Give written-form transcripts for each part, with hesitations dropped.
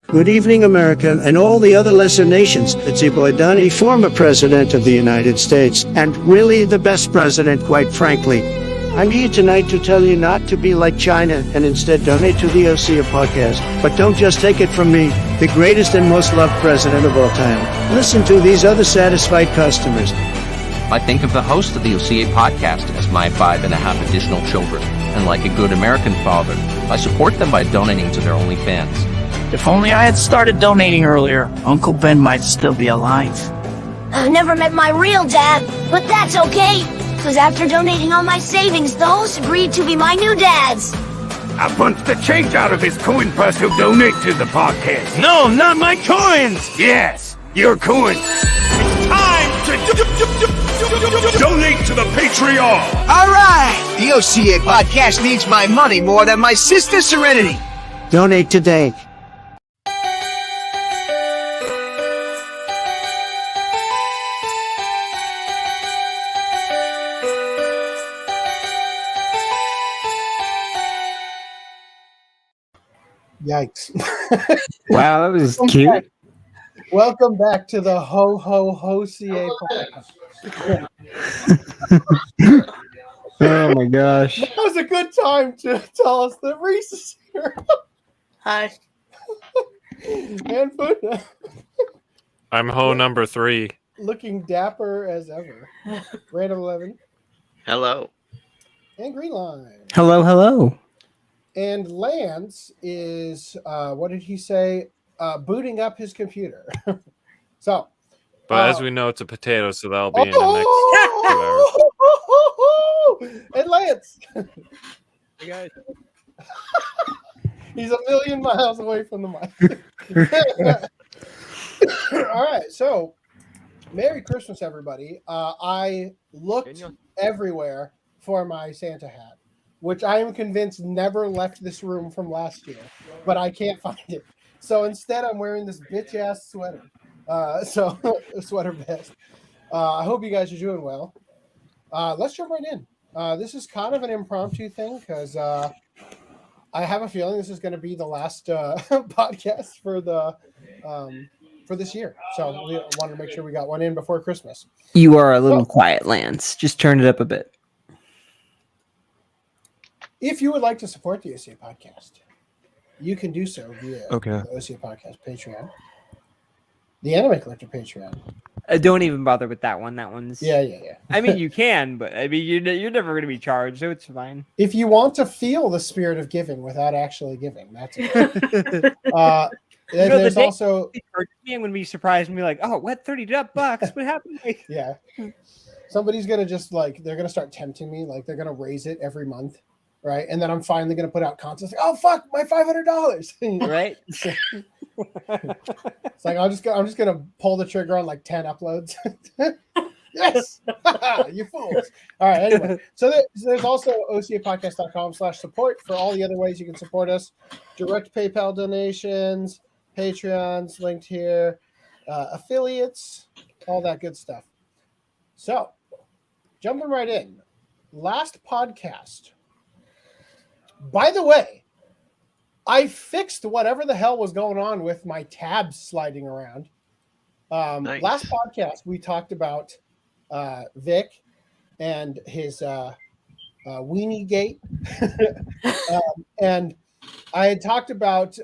Good evening, America, and all the other lesser nations. It's your boy Donnie, former president of the United States, and really the best president, quite frankly. I'm here tonight to tell you not to be like China and instead donate to the OCA Podcast. But don't just take it from me, the greatest and most loved president of all time. Listen to these other satisfied customers. I think of the host of the OCA Podcast as my 5.5 additional children, and like a good American father, I support them by donating to their OnlyFans. If only I had started donating earlier, Uncle Ben might still be alive. I've never met my real dad, but that's okay, because after donating all my savings, the host agreed to be my new dads. I punched the change out of his coin purse who donate to the podcast. No, not my coins! Yes, your coins. It's time to donate to the Patreon! All right! The OCA Podcast needs my money more than my sister Serenity. Donate today. Yikes. Wow, that was cute. Welcome back to the Ho Ho Ho CA Podcast. Oh my gosh. That was a good time to tell us that Reese is here. Hi. And Funa. I'm Ho number 3. Looking dapper as ever. Random 11. Hello. And Green Line. Hello, hello. And Lance is, what did he say? Booting up his computer. So. But as we know, it's a potato, so that'll be in the next 2 hours. And Lance. Hey guys. He's a million miles away from the mic. All right, so Merry Christmas, everybody. I looked everywhere for my Santa hat, which I am convinced never left this room from last year, but I can't find it. So instead, I'm wearing this bitch-ass sweater. So a sweater vest. I hope you guys are doing well. Let's jump right in. This is kind of an impromptu thing because I have a feeling this is going to be the last podcast for the for this year. So we wanted to make sure we got one in before Christmas. You are a little quiet, Lance. Just turn it up a bit. If you would like to support the OCA Podcast, you can do so via the OCA Podcast Patreon, the Anime Collector Patreon. Don't even bother with that one. That one's... Yeah. I mean, you can, but I mean, you're never going to be charged, so it's fine. If you want to feel the spirit of giving without actually giving, that's it. There's also... I'm going to be surprised and be like, oh, what, $30? What happened? Yeah. Somebody's going to just they're going to start tempting me. They're going to raise it every month. Right, and then I'm finally going to put out content. Oh fuck, my $500! Right? It's like I'm just going to pull the trigger on 10 uploads. Yes, you fools! All right. Anyway, so there's also OCAPodcast.com/support for all the other ways you can support us: direct PayPal donations, Patreons linked here, affiliates, all that good stuff. So, jumping right in, last podcast. By the way, I fixed whatever the hell was going on with my tabs sliding around. Nice. Last podcast, we talked about Vic and his weenie gate. And I had talked about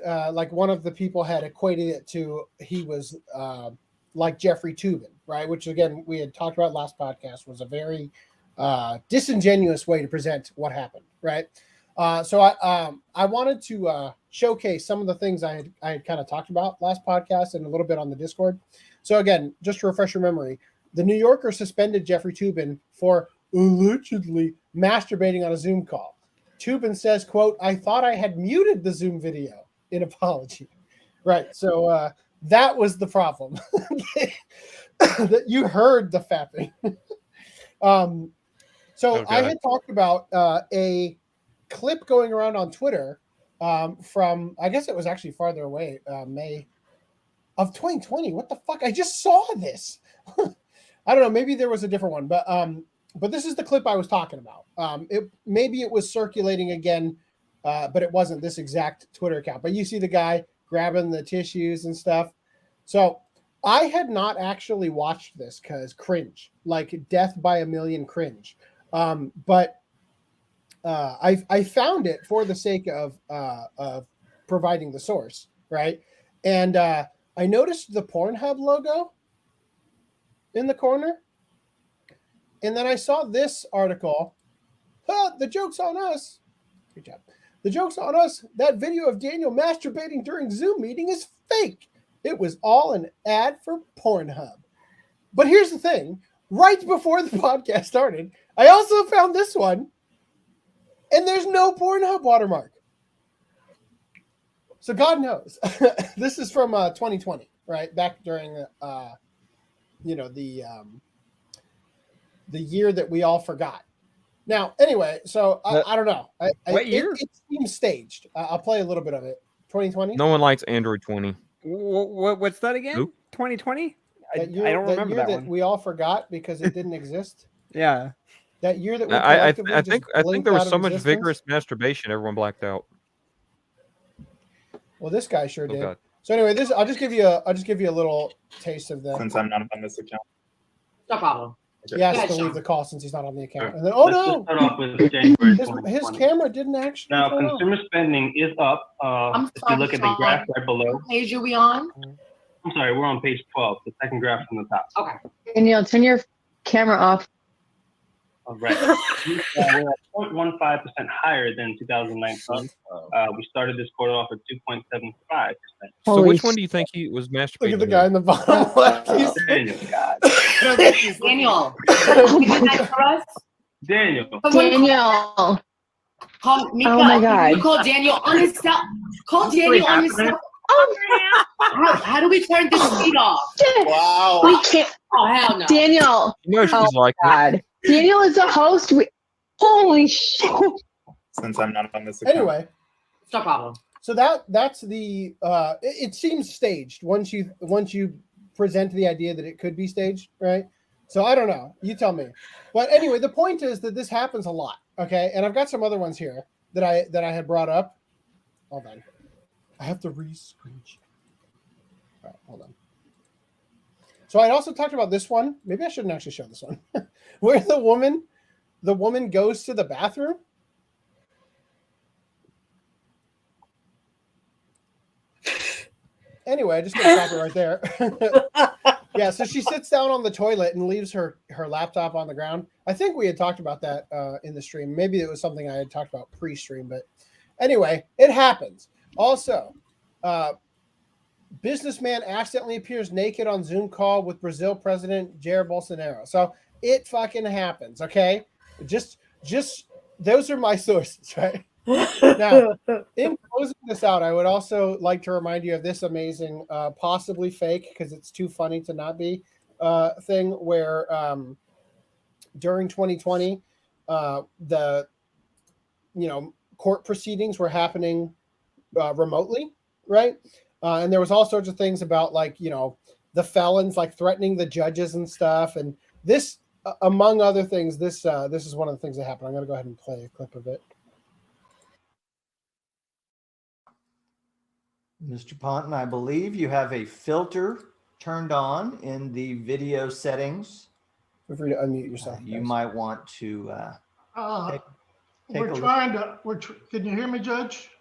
one of the people had equated it to he was like Jeffrey Toobin, right? Which, again, we had talked about last podcast was a very disingenuous way to present what happened, right? So I wanted to showcase some of the things I had kind of talked about last podcast and a little bit on the Discord. So again, just to refresh your memory, the New Yorker suspended Jeffrey Toobin for allegedly masturbating on a Zoom call. Toobin says, quote, "I thought I had muted the Zoom video in apology." Right. So that was the problem. That you heard the fapping. So I had talked about a clip going around on Twitter from, I guess it was actually farther away, May of 2020. What the fuck? I just saw this. I don't know. Maybe there was a different one, but this is the clip I was talking about. Maybe it was circulating again, but it wasn't this exact Twitter account. But you see the guy grabbing the tissues and stuff. So I had not actually watched this because cringe, like death by a million cringe. But I found it for the sake of providing the source, right? And I noticed the Pornhub logo in the corner. And then I saw this article. The joke's on us. Good job. The joke's on us. That video of Daniel masturbating during Zoom meeting is fake. It was all an ad for Pornhub. But here's the thing. Right before the podcast started, I also found this one. And there's no Pornhub watermark. So God knows. This is from 2020, right? Back during, the year that we all forgot. Now, anyway, so I don't know. What year? It seems staged. I'll play a little bit of it. 2020? No one likes Android 20. What's that again? Nope. 2020? I I don't remember that one. We all forgot because it didn't exist. Yeah. That year that we I collectively think blinked there was out so of much existence. vigorous masturbation, everyone blacked out. Well, this guy sure did. God. So anyway, I'll just give you a little taste of them. Since I'm not on this account. No problem. He has Yeah, to sure. leave the call since he's not on the account. Sure. And then, oh Let's no, just start off with January his 2020. camera didn't actually. Now, turn on. consumer spending is up. I'm If sorry, you look at the Sean. graph right below. What page are we on? I'm sorry, we're on page 12, the second graph from the top. Okay. Danielle, turn your camera off. All right. We're at 0.15% higher than 2019. We started this quarter off at 2.75%. So which one do you think he was masturbating? Look at the guy in the bottom left. He's Daniel. Daniel, can you do that for us? Daniel. Daniel. Call Mika. Oh my God. You call Daniel on his cell. Call Daniel on his cell. How do we turn this feed off? Wow. We can't. Oh, hell no. Daniel. You know she's Oh like God. Daniel is the host. Holy shit. Since I'm not on this account. Anyway, It's no problem. so that's the. It seems staged once you present the idea that it could be staged, right? So I don't know. You tell me. But anyway, the point is that this happens a lot. Okay, and I've got some other ones here that I had brought up. Hold on. I have to re-screen share. All right, hold on. So I also talked about this one. Maybe I shouldn't actually show this one. Where the woman goes to the bathroom. Anyway, I just gonna stop it right there. Yeah, so she sits down on the toilet and leaves her laptop on the ground. I think we had talked about that in the stream. Maybe it was something I had talked about pre-stream, but anyway, it happens. Also, businessman accidentally appears naked on Zoom call with Brazil President Jair Bolsonaro. So it fucking happens, okay? Just those are my sources, right? Now, in closing this out, I would also like to remind you of this amazing, possibly fake, because it's too funny to not be, thing where during 2020, the court proceedings were happening remotely, right? And there was all sorts of things about the felons threatening the judges and stuff. And this, among other things, this is one of the things that happened. I'm going to go ahead and play a clip of it. Mr. Ponton, I believe you have a filter turned on in the video settings. Feel free to unmute yourself. You might want to take we're a trying to. Can you hear me, Judge?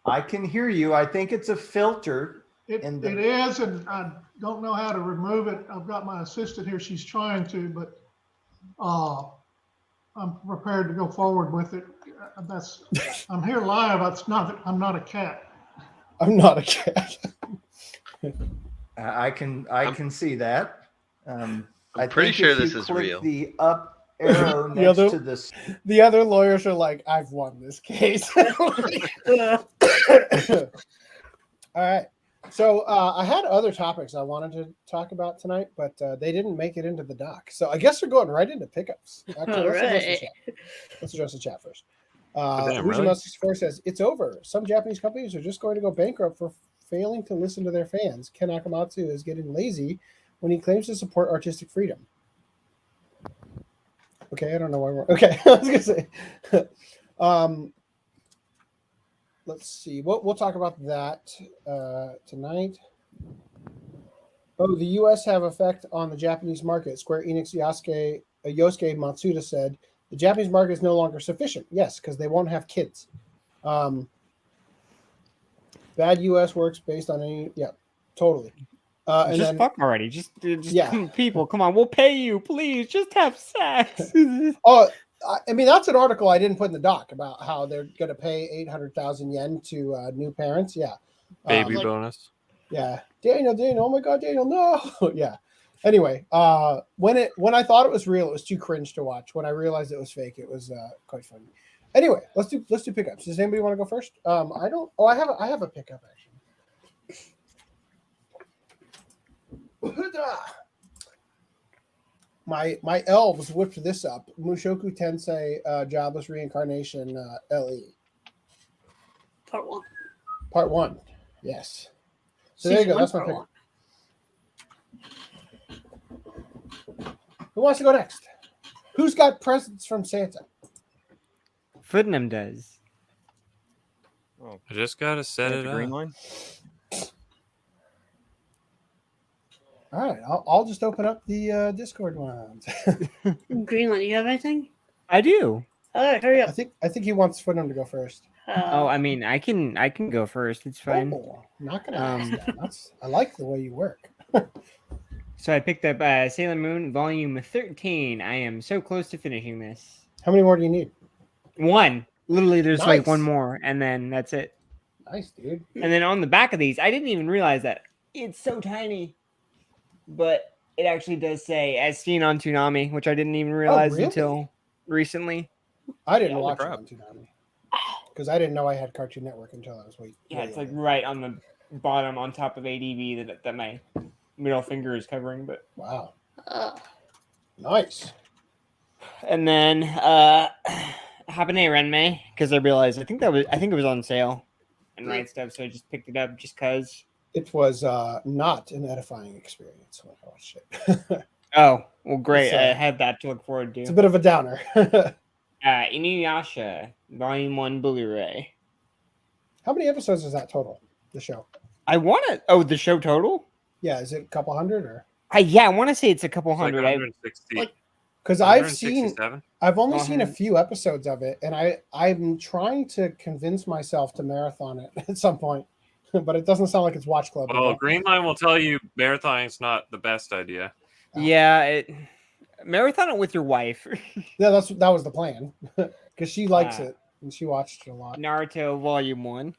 I can hear you. I think it's a filter. It is, and I don't know how to remove it. I've got my assistant here. She's trying to, but I'm prepared to go forward with it. I'm here live. I'm not a cat. I'm not a cat. I can see that. I'm pretty sure this is real. The up arrow next to this. The other lawyers are like, I've won this case. All right. So I had other topics I wanted to talk about tonight, but they didn't make it into the doc. So I guess we're going right into pickups. Actually, let's address the chat first. Really? Says, it's over. Some Japanese companies are just going to go bankrupt for failing to listen to their fans. Ken Akamatsu is getting lazy when he claims to support artistic freedom. Okay, I don't know why we're... Okay, I was going to say... let's see. We'll talk about that tonight. Oh, the U.S. have effect on the Japanese market. Square Enix Yosuke Matsuda said, the Japanese market is no longer sufficient. Yes, because they won't have kids. Bad U.S. works based on any... Yeah, totally. And just then, fuck already. Just yeah. People, come on. We'll pay you. Please, just have sex. Oh, I mean, that's an article I didn't put in the doc about how they're going to pay 800,000 yen to new parents. Yeah. Baby bonus. Yeah. Daniel, oh my God, Daniel, no. Yeah. Anyway, when I thought it was real, it was too cringe to watch. When I realized it was fake, it was quite funny. Anyway, let's do pickups. Does anybody want to go first? I don't. Oh, I have a pickup actually. My elves whipped this up. Mushoku Tensei Jobless Reincarnation LE. Part 1. Yes. So there you go. That's my pickup. Who wants to go next? Who's got presents from Santa? Footnum does. I just gotta set it up. Green line. All right, I'll just open up the Discord ones. Greenland, you have anything? I do. All right, hurry up. I think he wants Footnum to go first. Oh, I mean, I can go first. It's fine. Oh, not gonna ask that. I like the way you work. So I picked up Sailor Moon Volume 13. I am so close to finishing this. How many more do you need? One. Literally, there's like Nice. one more, and then that's it. Nice, dude. And then on the back of these, I didn't even realize that it's so tiny, but it actually does say "as seen on Toonami," which I didn't even realize really? until recently. I didn't watch it on Toonami because I didn't know I had Cartoon Network until I was way. Yeah, it's like right on the bottom, on top of ADV that my middle finger is covering. But wow, nice. And then Habane Renmei, because I realized I think it was on sale and right stuff, so I just picked it up just because. It was not an edifying experience when I watched it. Oh, well, great. I had that to look forward to. It's a bit of a downer. Inuyasha, Volume 1 Blu-ray. How many episodes is that total, the show? I want to... Oh, the show total? Yeah, is it a couple hundred or? Yeah, I want to say it's a couple hundred. Like 160. Because I've only seen a few episodes of it, and I'm trying to convince myself to marathon it at some point, but it doesn't sound like it's Watch Club. Well, Green Line will tell you marathoning is not the best idea. Yeah, marathon it with your wife. Yeah, that was the plan, because she likes it and she watched it a lot. Naruto Volume 1.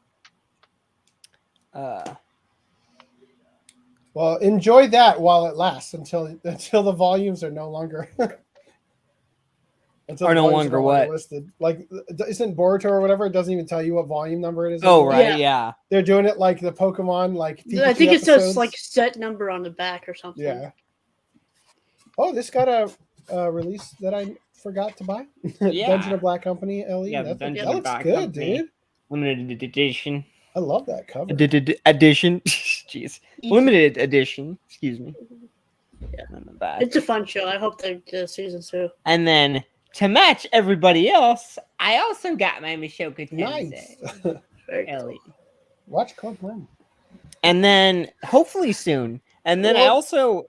Well, enjoy that while it lasts until the volumes are no longer. Or no longer what? Listed. Like, isn't Boruto or whatever? It doesn't even tell you what volume number it is. Oh, right, yeah. They're doing it like the Pokemon, like Pikachu I think it says episodes. like set number on the back or something. Yeah. Oh, this got a release that I forgot to buy. Yeah. Dungeon of Black Company LE. Yeah, that Dungeon looks of Black good, Company. dude. Limited edition. I love that cover. Edition. Jeez. Limited edition. Excuse me. Yeah. On the back. It's a fun show. I hope they do season 2. And then to match everybody else, I also got my Mushoku Nice. Tensei. LE. Watch Club One. And then hopefully soon. And then I also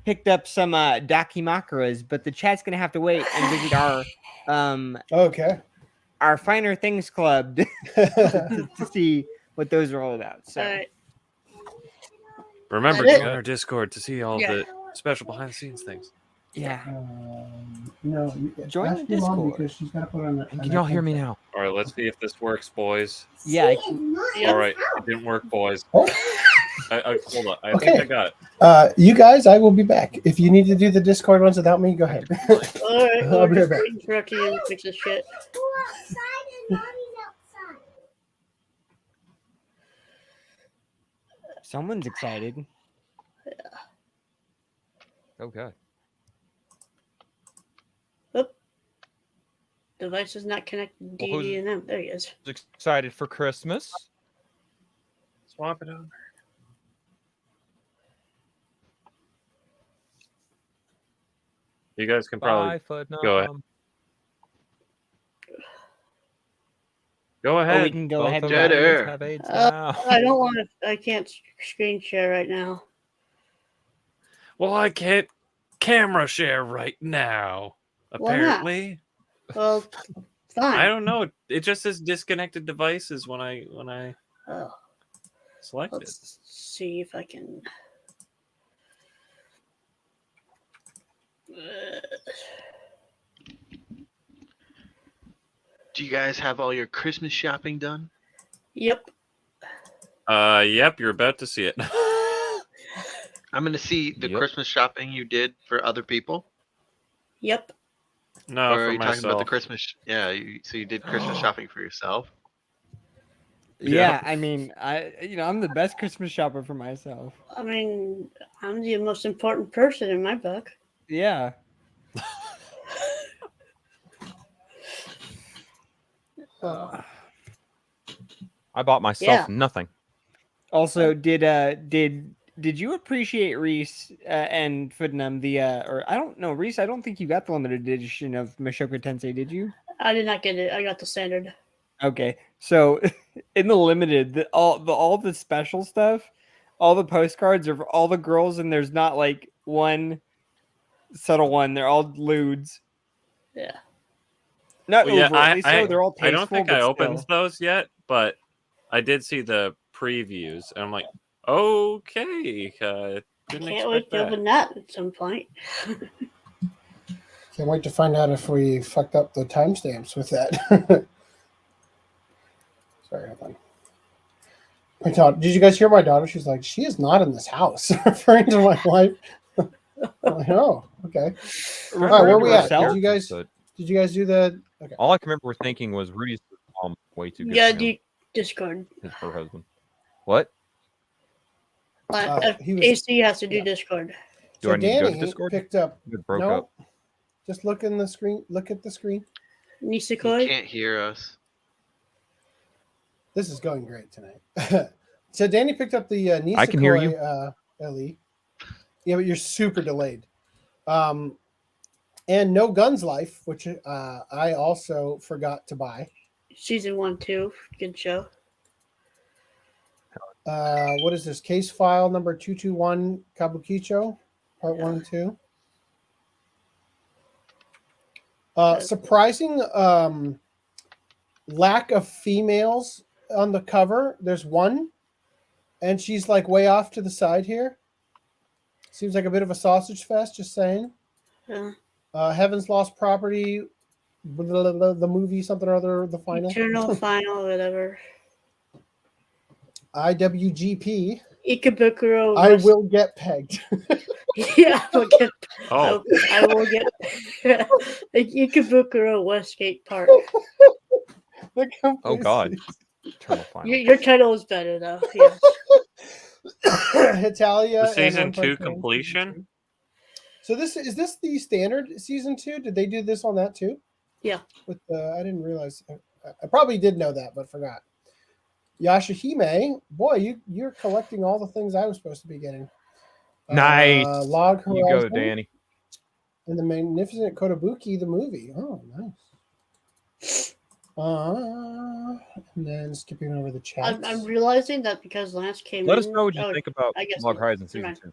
picked up some Dakimakuras, but the chat's gonna have to wait and visit our our Finer Things Club to see what those are all about. So Remember to join our Discord to see all the special behind the scenes things. Yeah. No, join the Discord. because she's got to put on. Can y'all hear me now? All right, let's see if this works, boys. Yeah. All right, it didn't work, boys. I hold on. I Okay. think I got it. You guys, I will be back. If you need to do the Discord ones without me, go ahead. All right, I'll be right back. Interrupt you and fix this shit. Someone's excited. Okay. Device is not connected to Well, who's- DDNM. There he is. Excited for Christmas. Swap it over. You guys can probably Bye, Footnum. go ahead. Go ahead. we can go Both ahead. of and- us have AIDS now. I don't want to. I can't screen share right now. Well, I can't camera share right now. Why not? Apparently. Well, fine. I don't know. It just says disconnected devices when I Oh, select it. let's see if I can. Do you guys have all your Christmas shopping done? Yep. Yep, you're about to see it. I'm going to see the Christmas shopping you did for other people. Yep. No, or are for you talking about the myself. Christmas? Yeah, so you did Christmas shopping for yourself. Yeah, I mean, I'm the best Christmas shopper for myself. I mean, I'm the most important person in my book. Yeah. I bought myself nothing. Also, did you appreciate Reese and Footnum or I don't know, Reese? I don't think you got the limited edition of Mushoku Tensei, did you? I did not get it. I got the standard. Okay, so in the limited, all the special stuff, all the postcards are for all the girls, and there's not like one subtle one. They're all lewds. Yeah. Not Well, yeah, overtly so. They're all tasteful. I don't think but I opened still. those yet, but I did see the previews, and I'm like, okay. Didn't Can't wait expect to that. open that at some point. Can't wait to find out if we fucked up the timestamps with that. Sorry, hold on. My daughter, did you guys hear my daughter? She's like, she is not in this house, referring to my wife. I'm like, oh, okay. All right, where are we at? Did you guys do the? Okay. All I can remember thinking was Rudy's mom way too good. Yeah, for him. Discord. Her husband. What? AC has to do Discord. Do So I need to go to Danny Discord? picked up. It broke no, up. just look in the screen. Look at the screen. You Nisekoi? can't hear us. This is going great tonight. So Danny picked up the Nisekoi I can hear you. LE. Yeah, but you're super delayed. And No Guns Life, which I also forgot to buy. Season 1, 2. Good show. What is this? Case file number 221 Kabukicho, part 1 and 2. Surprising lack of females on the cover. There's one, and she's like way off to the side here. Seems like a bit of a sausage fest, just saying. Yeah. Heaven's Lost Property, the movie, something or other, the final. Eternal Final, whatever. IWGP. Ikebukuro. I will get pegged. Yeah, I'll get, Oh. I will get Ikebukuro Westgate Park. Oh God. Eternal Final. Your title is better though. Yes. Italia. The and season One 2 Punch Man. completion. So is this the standard season 2? Did they do this on that too? Yeah. With I didn't realize. I probably did know that, but forgot. Yashahime, boy, you're collecting all the things I was supposed to be getting. Nice. Log Horizon. You go, Danny. And the Magnificent Kotobuki, the movie. Oh, nice. And then skipping over the chat. I'm realizing that because Lance came Let in. us know what you think about I guess Log not. Horizon Season Never 2.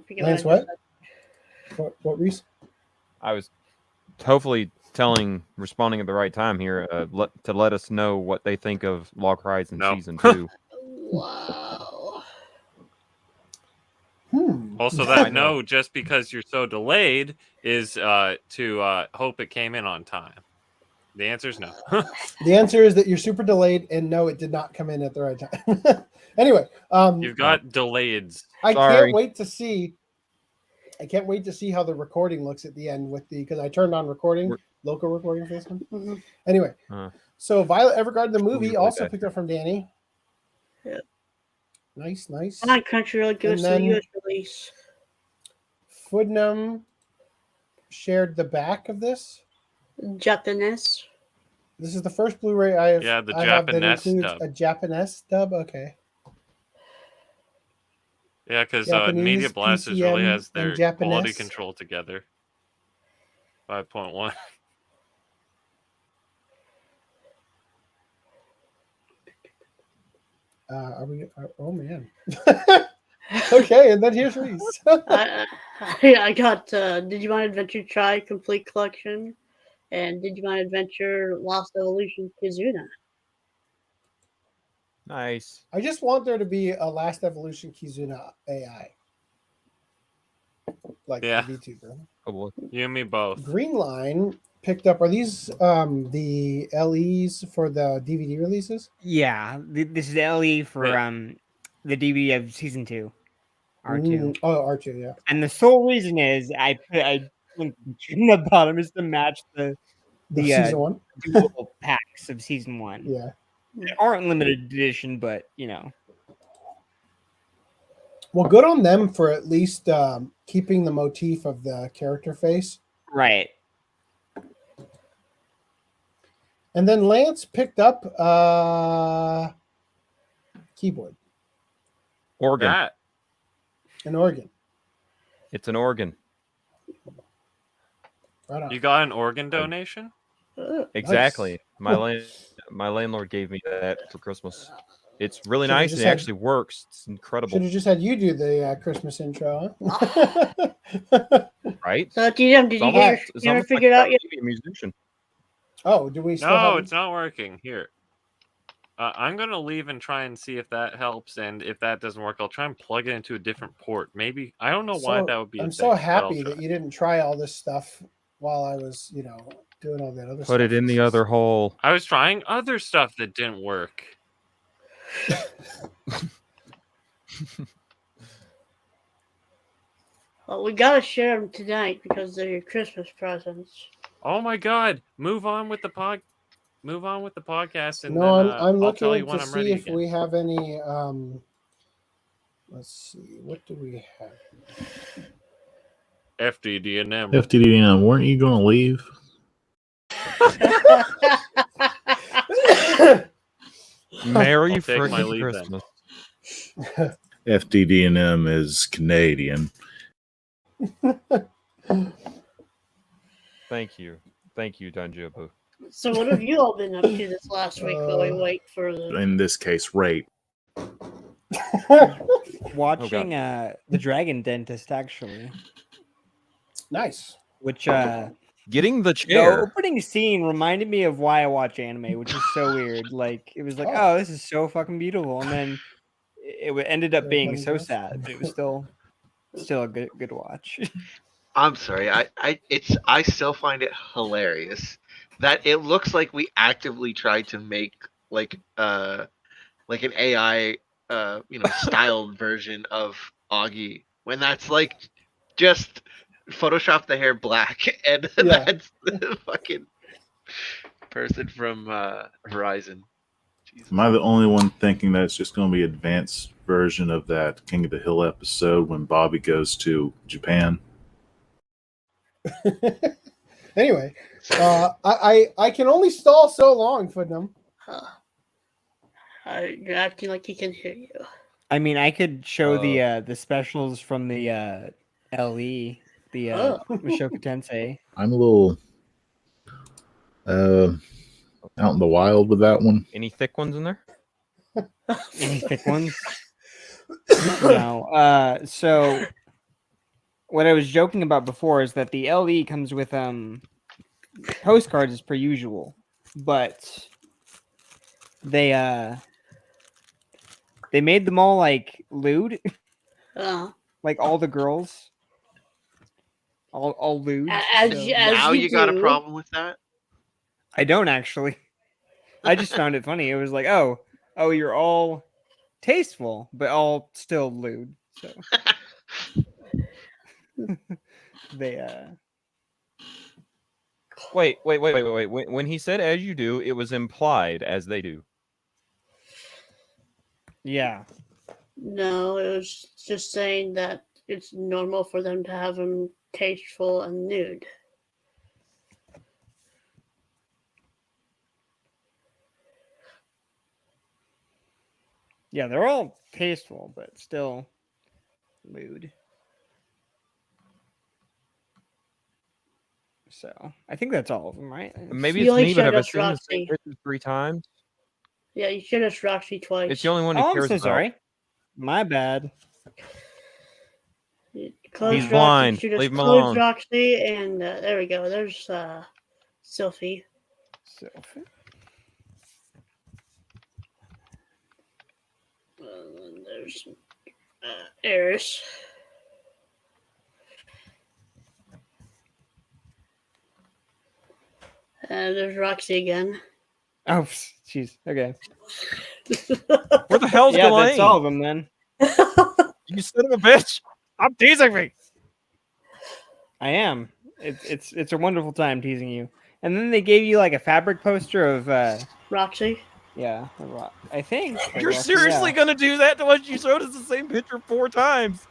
Forget Lance, what? What Reese? I was hopefully responding at the right time here to let us know what they think of Log Horizon Season 2. Wow. Also, that no, just because you're so delayed is to hope it came in on time. The answer is no. The answer is that you're super delayed, and no, it did not come in at the right time. Anyway, You've got delayed. I Sorry. can't wait to see. I can't wait to see how the recording looks at the end because I turned on recording, local recording for this one. Mm-hmm. Anyway, so Violet Evergarden, the movie, Really also bad. picked up from Danny. Yeah. Nice. Come on, Crunchyroll, give us And the then- US release. Foodnum shared the back of this. Japanese. This is the first Blu-ray I have. Yeah, the I have that Japanese includes dub. a Japanese dub. Okay. Yeah, because Japanese, Media Blasters really PCM, has their and Japanese. quality control together. 5.1. Oh man. Okay, and then here's Reese. I got Digimon Adventure Try Complete Collection and Digimon Adventure Lost Evolution Kizuna. Nice. I just want there to be a Last Evolution Kizuna AI. Like Yeah. the VTuber. Oh, you and me both. Green Line picked up. Are these the LEs for the DVD releases? Yeah, this is the LE for the DVD of season 2, R2. Oh, R2, yeah. And the sole reason is I in the bottom is to match the season 1 dual packs of season 1. Yeah, they aren't limited edition, but you know. Well, good on them for at least keeping the motif of the character face. Right. And then Lance picked up keyboard. Organ. An organ. It's an organ. Right on. You got an organ donation? Exactly. Nice. My landlord gave me that for Christmas. It's really Should've nice just and it had- actually works. It's incredible. Should have just had you do the Christmas intro, Right? So, TM, did you ever figure it out yet? A musician. Oh, do we still No, have... it's not working. Here. I'm going to leave and try and see if that helps. And if that doesn't work, I'll try and plug it into a different port. Maybe. I don't know why that would be. I'm so happy that you didn't try all this stuff while I was, doing all that other stuff. Put it in the other hole. I was trying other stuff that didn't work. Well, we gotta share them tonight because they're your Christmas presents. Oh my God! Move on with the podcast, and No, then, I'm I'll tell looking you when to I'm see ready if again. we have any. Let's see, what do we have? FDDNM. FDDNM, weren't you going to leave? Merry I'll take my freaking leave Christmas. FDDNM is Canadian. Thank you. Thank you, Danjobu. So, what have you all been up to this last week while we wait for the? In this case, rape. Watching the Dragon Dentist, actually. Nice. Which getting the the chair. opening scene reminded me of why I watch anime, which is so weird. Like it was like, oh, this is so fucking beautiful, and then it ended up being so sad, but it was still a good watch. I'm sorry. I still find it hilarious that it looks like we actively tried to make like an AI styled version of Augie when that's like just Photoshop the hair black and that's the fucking person from Horizon. Am I the only one thinking that it's just going to be an advanced version of that King of the Hill episode when Bobby goes to Japan? Anyway, I can only stall so long for them. You're acting like he can hear you. I mean, I could show the specials from the LE, the Mushoku Tensei. I'm a little out in the wild with that one. Any thick ones in there? Any thick ones? No. So what I was joking about before is that the LE comes with postcards as per usual, but they made them all like lewd, like all the girls, all lewd. Now you got a problem with that? I don't actually. I just found it funny. It was like, oh, you're all tasteful, but all still lewd. So they Wait. When he said "as you do," it was implied as they do. Yeah. No, it was just saying that it's normal for them to have them tasteful and nude. Yeah, they're all tasteful, but still lewd. So I think that's all of them, right? Maybe it's me, but I've assumed the same 3 times. Yeah, you should have Roxy twice. It's the only one he Oh, I'm cares so about. sorry. My bad. Close He's Roxy, blind. should have Leave him closed alone. Roxy, and there we go. There's Sophie. Sophie. And there's Eris. And there's Roxy again. Oh, jeez. Okay. Where the hell's Yeah, Ghislaine? that's all of them then. You son of a bitch! I'm teasing me. I am. It's a wonderful time teasing you. And then they gave you like a fabric poster of Roxy. Yeah, I think. You're Roxy, seriously yeah. gonna do that to us? You showed us the same picture 4 times.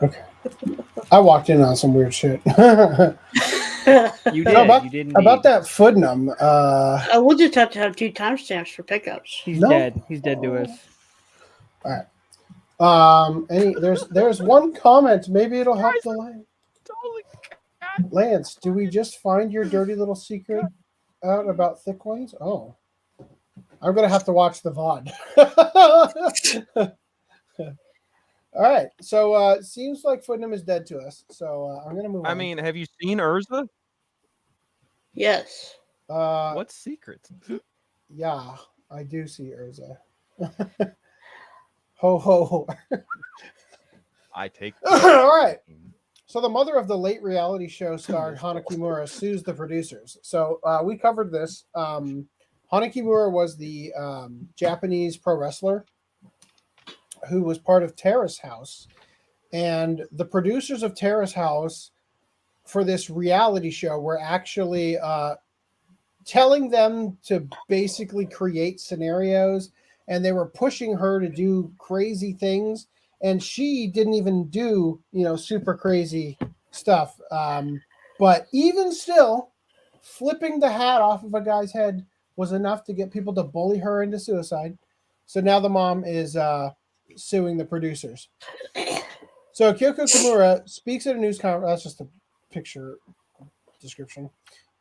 Okay. I walked in on some weird shit. You did. About, you did about that Footnum. We'll just have to have 2 timestamps for pickups. He's No. dead. He's dead to us. All right. There's one comment. Maybe it'll help the line. Lance, do we just find your dirty little secret out about thick ones? Oh, I'm gonna have to watch the VOD. All right. So it seems like Footnum is dead to us. So I'm gonna move on. I mean, have you seen Urza? Yes. What secret? Yeah, I do see Urza. Ho ho ho. I take. All right. So the mother of the late reality show star Hana Kimura sues the producers. So we covered this. Hana Kimura was the Japanese pro wrestler who was part of Terrace House. And the producers of Terrace House for this reality show were actually telling them to basically create scenarios, and they were pushing her to do crazy things. And she didn't even do, super crazy stuff. But even still, flipping the hat off of a guy's head was enough to get people to bully her into suicide. So now the mom is suing the producers. So Kyoko Kimura speaks at a news conference. That's just a picture description.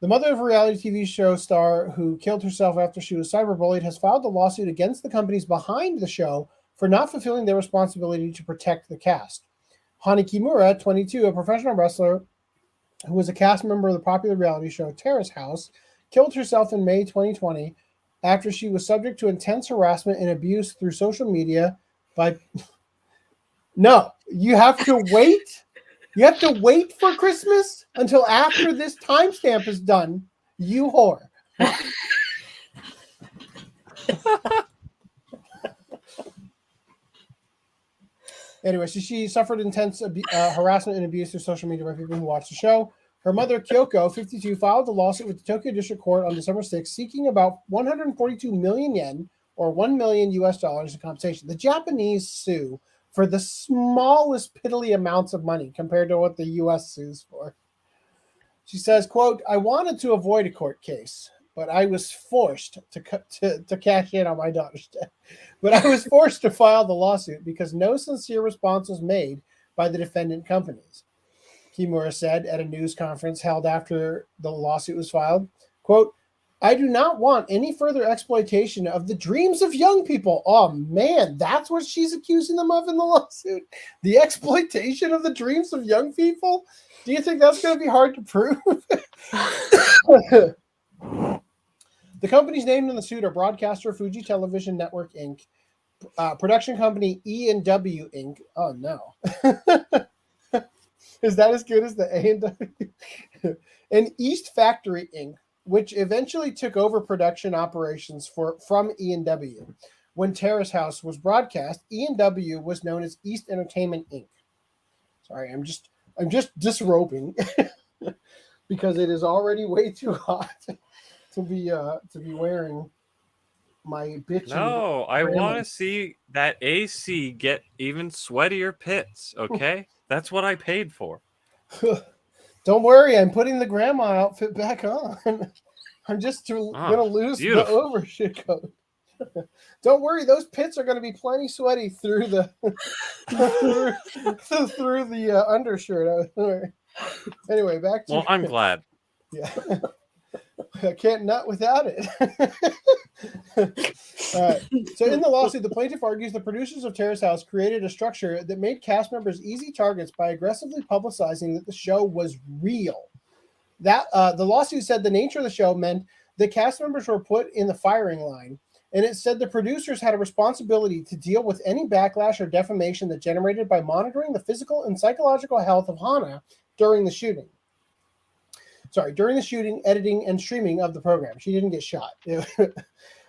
The mother of a reality TV show star who killed herself after she was cyberbullied has filed a lawsuit against the companies behind the show for not fulfilling their responsibility to protect the cast. Hana Kimura, 22, a professional wrestler who was a cast member of the popular reality show Terrace House, killed herself in May 2020 after she was subject to intense harassment and abuse through social media by... No, you have to wait. You have to wait for Christmas until after this timestamp is done, you whore. Anyway, so she suffered intense harassment and abuse through social media by people who watched the show. Her mother, Kyoko, 52, filed a lawsuit with the Tokyo District Court on December 6, seeking about 142 million yen, or $1 million in compensation. The Japanese sue for the smallest piddly amounts of money compared to what the U.S. sues for. She says, quote, "I wanted to avoid a court case, but I was forced to cash in on my daughter's death. But I was forced to file the lawsuit because no sincere response was made by the defendant companies." Kimura said at a news conference held after the lawsuit was filed, quote, "I do not want any further exploitation of the dreams of young people." Oh man, that's what she's accusing them of in the lawsuit. The exploitation of the dreams of young people? Do you think that's going to be hard to prove? The companies named in the suit are broadcaster Fuji Television Network Inc., production company E&W Inc. Oh no. Is that as good as the A&W? And East Factory Inc., which eventually took over production operations from E&W. When Terrace House was broadcast, E&W was known as East Entertainment Inc. Sorry, I'm just disrobing because it is already way too hot to be wearing my bitch. No, I want to see that AC get even sweatier pits. Okay, that's what I paid for. Don't worry, I'm putting the grandma outfit back on. I'm just gonna lose the overshit coat. Don't worry, those pits are gonna be plenty sweaty through the through the undershirt. Anyway, back to Well, I'm glad. Yeah. I can't nut without it. So in the lawsuit, the plaintiff argues the producers of Terrace House created a structure that made cast members easy targets by aggressively publicizing that the show was real. That the lawsuit said the nature of the show meant that cast members were put in the firing line, and it said the producers had a responsibility to deal with any backlash or defamation that generated by monitoring the physical and psychological health of Hana during the shooting. During the shooting, editing, and streaming of the program. She didn't get shot. In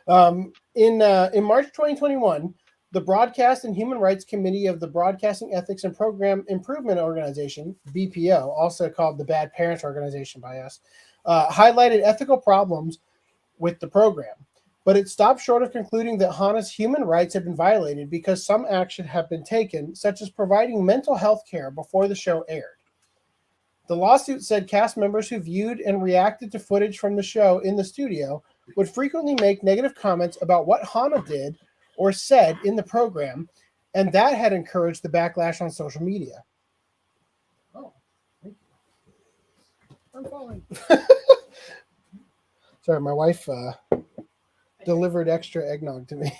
March 2021, the Broadcast and Human Rights Committee of the Broadcasting Ethics and Program Improvement Organization, BPO, also called the Bad Parents Organization by us, highlighted ethical problems with the program. But it stopped short of concluding that Hana's human rights had been violated because some action had been taken, such as providing mental health care before the show aired. The lawsuit said cast members who viewed and reacted to footage from the show in the studio would frequently make negative comments about what Hana did or said in the program, and that had encouraged the backlash on social media. Oh, thank you. I'm fine. Sorry, my wife delivered extra eggnog to me.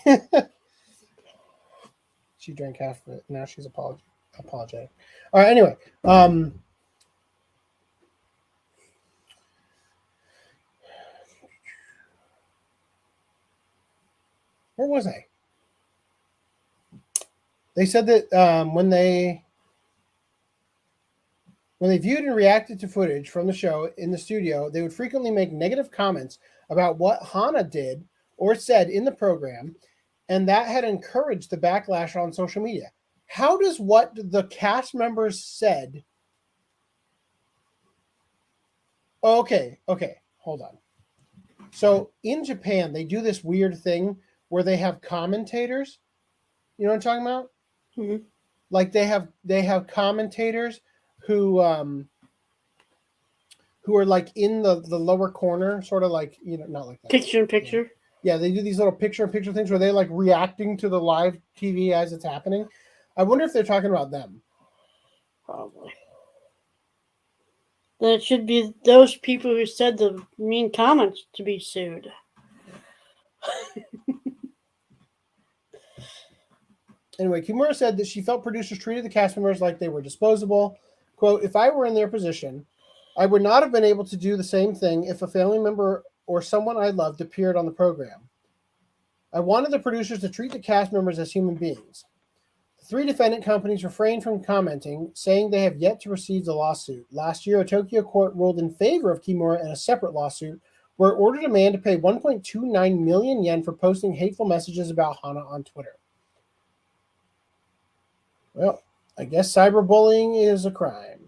She drank half of it. Now she's apologetic. All right, anyway. Where was I? They said that when they viewed and reacted to footage from the show in the studio, they would frequently make negative comments about what Hana did or said in the program, and that had encouraged the backlash on social media. How does what the cast members said... Okay, hold on. So in Japan, they do this weird thing where they have commentators. You know what I'm talking about? Mm-hmm. Like they have commentators who are like in the lower corner, sort of like, not like that. Picture in picture. Yeah, they do these little picture in picture things where they like reacting to the live TV as it's happening. I wonder if they're talking about them. Probably. Then it should be those people who said the mean comments to be sued. Anyway, Kimura said that she felt producers treated the cast members like they were disposable. Quote, if I were in their position, I would not have been able to do the same thing if a family member or someone I loved appeared on the program. I wanted the producers to treat the cast members as human beings. The 3 defendant companies refrained from commenting, saying they have yet to receive the lawsuit. Last year, a Tokyo court ruled in favor of Kimura in a separate lawsuit where it ordered a man to pay 1.29 million yen for posting hateful messages about Hana on Twitter. Well, I guess cyberbullying is a crime.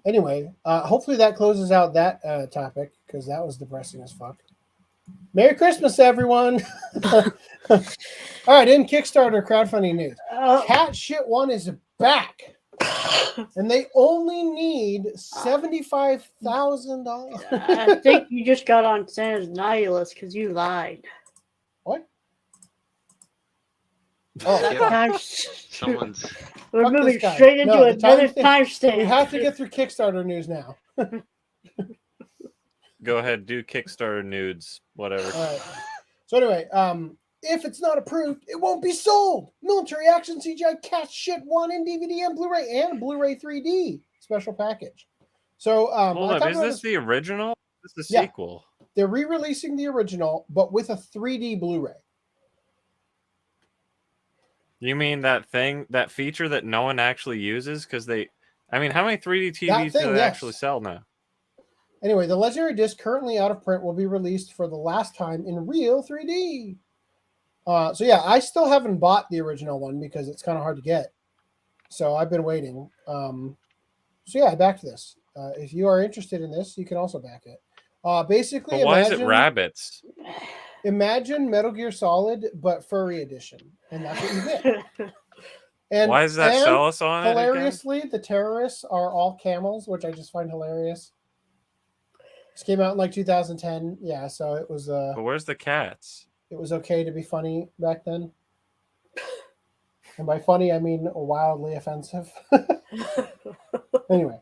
Anyway, hopefully that closes out that topic, because that was depressing as fuck. Merry Christmas, everyone! All right, in Kickstarter crowdfunding news. Cat Shit One is back, and they only need $75,000. I think you just got on Santa's nihilist because you lied. What? Oh, someone's. We're Fuck moving this guy. straight into another timestamp. We have to get through Kickstarter news now. Go ahead, do Kickstarter nudes, whatever. All right. So anyway, if it's not approved, it won't be sold. Military action CGI Cat Shit One in DVD and Blu-ray and Blu-ray 3D special package. So hold up, is this the original? This is the sequel. They're re-releasing the original, but with a 3D Blu-ray. You mean that feature that no one actually uses? Because how many 3D TVs do they actually sell now? Anyway, the legendary disc currently out of print will be released for the last time in real 3D. So yeah, I still haven't bought the original one because it's kind of hard to get. So I've been waiting. So yeah, I backed this. If you are interested in this, you can also back it. Basically, but why is it rabbits? Imagine Metal Gear Solid, but furry edition, and that's what you get. And why is that Celis on it? Hilariously, the terrorists are all camels, which I just find hilarious. This came out in like 2010. Yeah, so it was. But where's the cats? It was okay to be funny back then. And by funny, I mean wildly offensive. Anyway.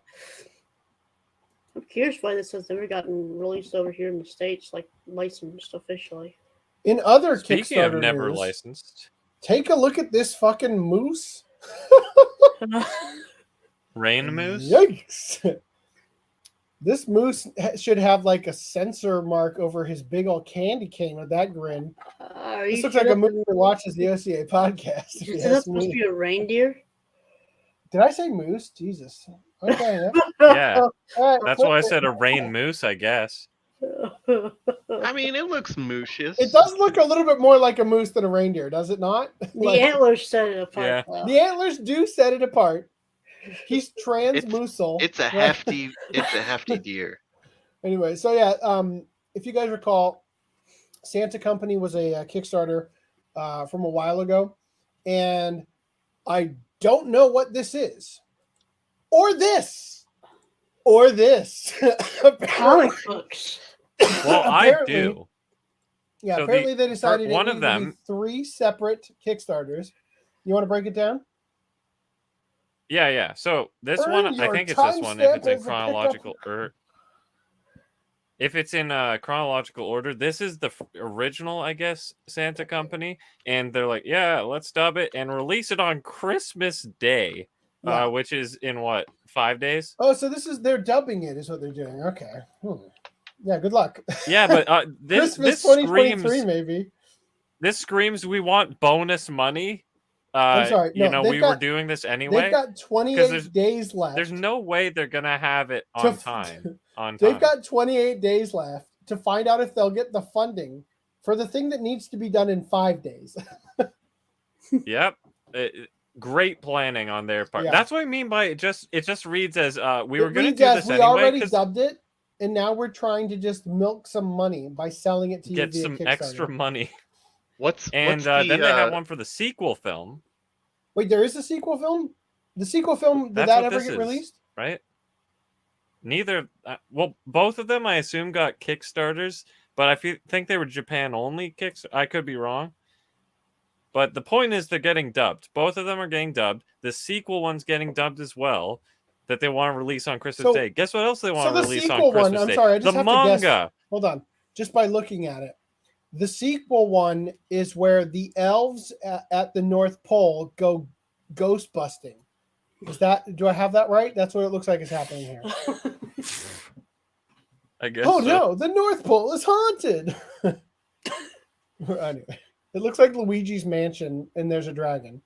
curious why this has never gotten released over here in the States, like licensed officially. In other Speaking Kickstarter of never news, licensed, take a look at this fucking moose. Rain Moose. Yikes! This moose should have like a censor mark over his big old candy cane with that grin. This looks like a movie that watches the OCA podcast. If you Is that ask supposed to me. be a reindeer? Did I say moose? Jesus. Okay. Yeah, All right, that's why I said a rain moose, I guess. I mean, it looks moosish. It does look a little bit more like a moose than a reindeer, does it not? The antlers set it apart. Yeah. though. The antlers do set it apart. He's transmusal. It's a hefty. It's a hefty deer. Anyway, so yeah, if you guys recall, Santa Company was a Kickstarter from a while ago, and I don't know what this is, or this. Comic books. Well, I do. Yeah, So apparently they decided one it of needed to be them. 3 separate Kickstarters. You want to break it down? Yeah. So this Earn one, I your think it's this one. If timestamp it's in as a chronological order, if it's in chronological order, this is the original, I guess, Santa Company, and they're like, yeah, let's dub it and release it on Christmas Day, Yeah. which is in what, 5 days? Oh, so they're dubbing it, is what they're doing. Okay. Yeah, good luck. Yeah, but this Christmas this 2023, screams maybe. this screams we want bonus money. I'm sorry. No, You know, they've we got- were doing this anyway. They've got 'cause 28 days left. There's no way they're gonna have it To on f- time. On They've time. got 28 days left to find out if they'll get the funding for the thing that needs to be done in 5 days. Yep. Great planning on their part. Yeah. That's what I mean by it just reads as we were It going to reads do as this we anyway. already 'Cause dubbed it, and now we're trying to just milk some money by selling it to you get via some Kickstarter. extra money. What's And then they have one for the sequel film. Wait, there is a sequel film? The sequel film, did That's that what ever this get is, released? right? Neither. Well, both of them I assume got Kickstarters, but I think they were Japan only kicks. I could be wrong. But the point is they're getting dubbed. Both of them are getting dubbed. The sequel one's getting dubbed as well. That they want to release on Christmas So- Day. Guess what else they want to the release on sequel Christmas one, I'm Day? sorry, I just the have manga. to guess. Hold on. Just by looking at it. The sequel one is where the elves at the North Pole go ghost busting. Do I have that right? That's what it looks like is happening here. I guess. Oh so. no, the North Pole is haunted. Anyway, it looks like Luigi's mansion and there's a dragon.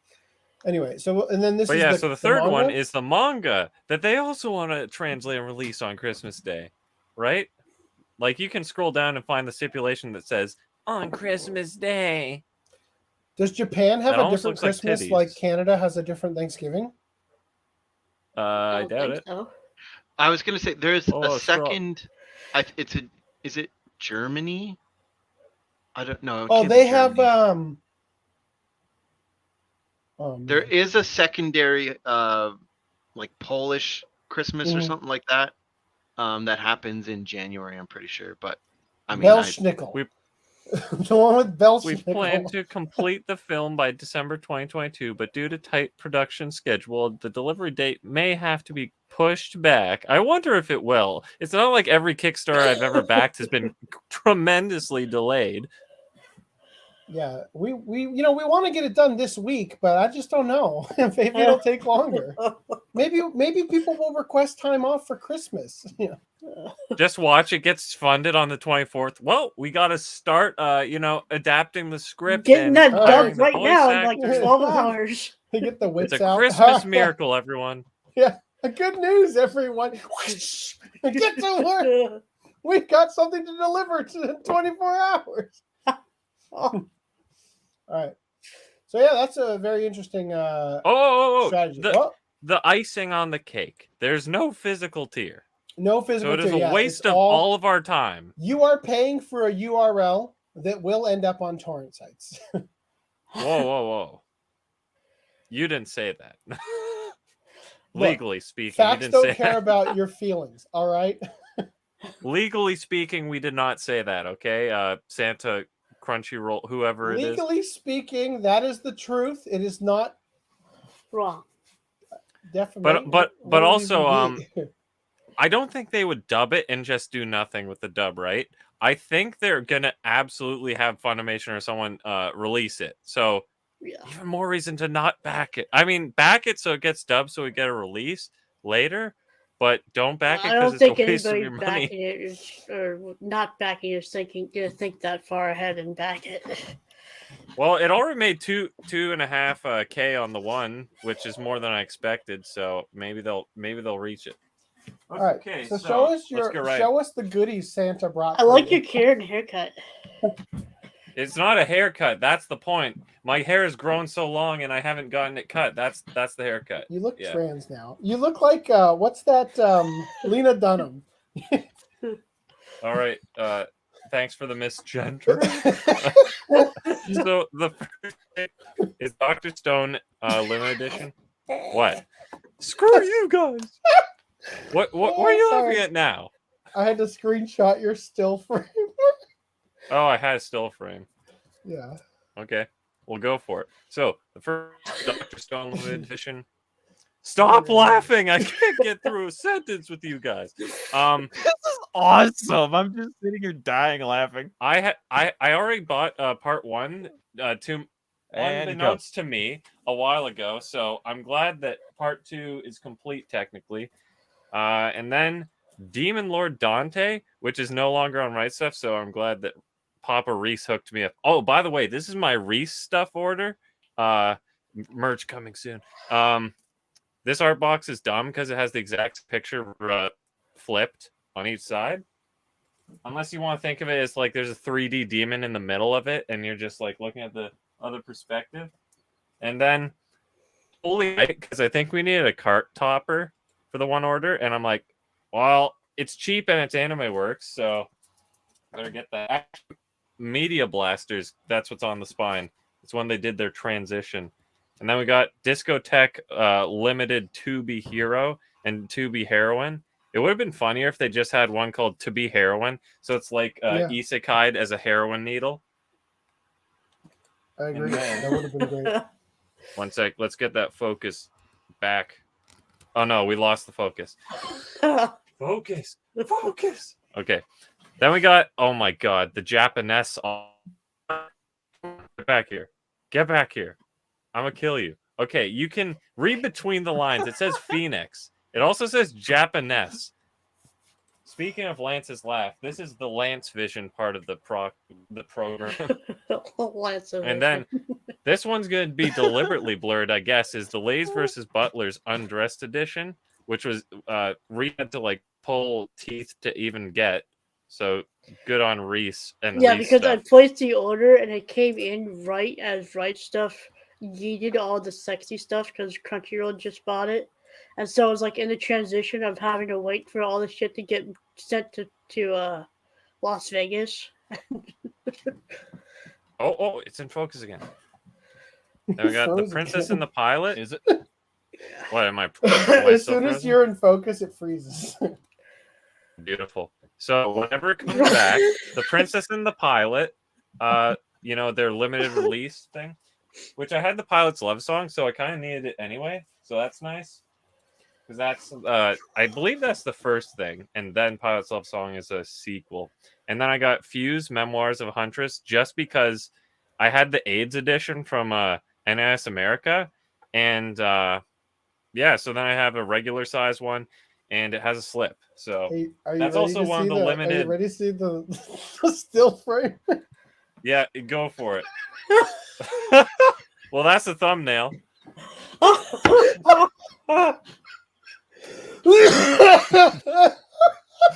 Anyway, so and then this But is yeah, the, so the third one manga? is the manga that they also want to translate and release on Christmas Day, right? Like you can scroll down and find the stipulation that says on Christmas Day. Does Japan have That a almost different looks like Christmas titties. like Canada has a different Thanksgiving? I doubt it. I was gonna say there's Oh, a scroll. second. Is it Germany? I don't know. Oh, they have There is a secondary like Polish Christmas or Mhm. something like that. That happens in January, I'm pretty sure. But I mean, Belschnickel. The one with We Belschnickel. plan to complete the film by December 2022, but due to tight production schedule, the delivery date may have to be pushed back. I wonder if it will. It's not like every Kickstarter I've ever backed has been tremendously delayed. Yeah, we want to get it done this week, but I just don't know. Maybe it'll take longer. Maybe people will request time off for Christmas. Yeah. Just watch it gets funded on the 24th. Well, we got to start adapting the script Getting and that hiring done the right voice now in like actors. 12 hours. They get the It's wits a out. Christmas miracle, everyone. Yeah, good news, everyone. Get to work. We've got something to deliver in 24 hours. All right. So yeah, that's a very interesting strategy. The icing on the cake. There's no physical tier. No physical So it is tier, a yeah, waste it's of all of our time. You are paying for a URL that will end up on torrent sites. Whoa. You didn't say that. Look, Legally speaking, facts you didn't don't say care that. about your feelings. All right. Legally speaking, we did not say that, okay? Santa, Crunchyroll, whoever it is. Legally speaking, that is the truth. It is not wrong. Definitely. But also I don't think they would dub it and just do nothing with the dub, right? I think they're gonna absolutely have Funimation or someone release it. So even more reason to not back it. I mean, back it so it gets dubbed so we get a release later, but don't back it I because don't it's a think waste of anybody your money. backing it is, or not backing it is gonna think that far ahead and back it. Well, it already made 2.5 K on the one, which is more than I expected. So maybe they'll reach it. All right. Okay, So, so show us the goodies Santa brought. I for like you. your carrot haircut. It's not a haircut. That's the point. My hair has grown so long and I haven't gotten it cut. That's the haircut. You look trans now. You look like what's that? Lena Dunham. All right. Thanks for the misgender. So the first thing is Dr. Stone limited edition. What? Screw you guys. What are you laughing at now? I had to screenshot your still frame. Oh, I had a still frame. Yeah. Okay, we'll go for it. So the first Dr. Stone limited edition. Stop laughing! I can't get through a sentence with you guys. This is awesome. I'm just sitting here dying laughing. I already bought part one unbeknownst to me a while ago, so I'm glad that part two is complete technically. And then Demon Lord Dante, which is no longer on Right Stuff, so I'm glad that Papa Reese hooked me up. Oh, by the way, this is my Reese stuff order. Merch coming soon. This art box is dumb because it has the exact picture flipped on each side. Unless you want to think of it as like there's a 3D demon in the middle of it, and you're just like looking at the other perspective. And then, holy, because I think we needed a cart topper for the one order, and I'm like, well, it's cheap and it's Anime Works, so better get that. Media Blasters, that's what's on the spine. It's when they did their transition. And then we got Discotheque limited To Be Hero and To Be Heroine. It would have been funnier if they just had one called To Be Heroine. So it's like isekai as a heroin needle. I agree. That would have been great. One sec. Let's get that focus back. Oh, no. We lost the focus. Focus. Okay. Then we got, oh my God, the Japanese. Get back here. Get back here. I'm going to kill you. Okay, you can read between the lines. It says Phoenix. It also says Japanese. Speaking of Lance's laugh, this is the Lance Vision part of the program. And then this one's going to be deliberately blurred, I guess, is the Lays versus Butlers Undressed Edition, which was had to like pull teeth to even get. So good on Reese and yeah, Reese because stuff. I placed the order and it came in right as Right Stuff yeeted all the sexy stuff because Crunchyroll just bought it, and so it was like in the transition of having to wait for all the shit to get sent to Las Vegas. Oh, it's in focus again. Then we got the Princess and the Pilot. Is it? What am I? As soon as you're in focus, it freezes. Beautiful. So whenever it comes back, the Princess and the Pilot, their limited release thing, which I had the Pilot's Love Song, so I kind of needed it anyway. So that's nice. Because that's, I believe that's the first thing. And then Pilot's Love Song is a sequel. And then I got Fuse Memoirs of a Huntress just because I had the AIDS edition from NIS America. And so then I have a regular size one. And it has a slip. So that's also one of the limited. Are you ready to see the still frame? Yeah, go for it. Well, that's the thumbnail.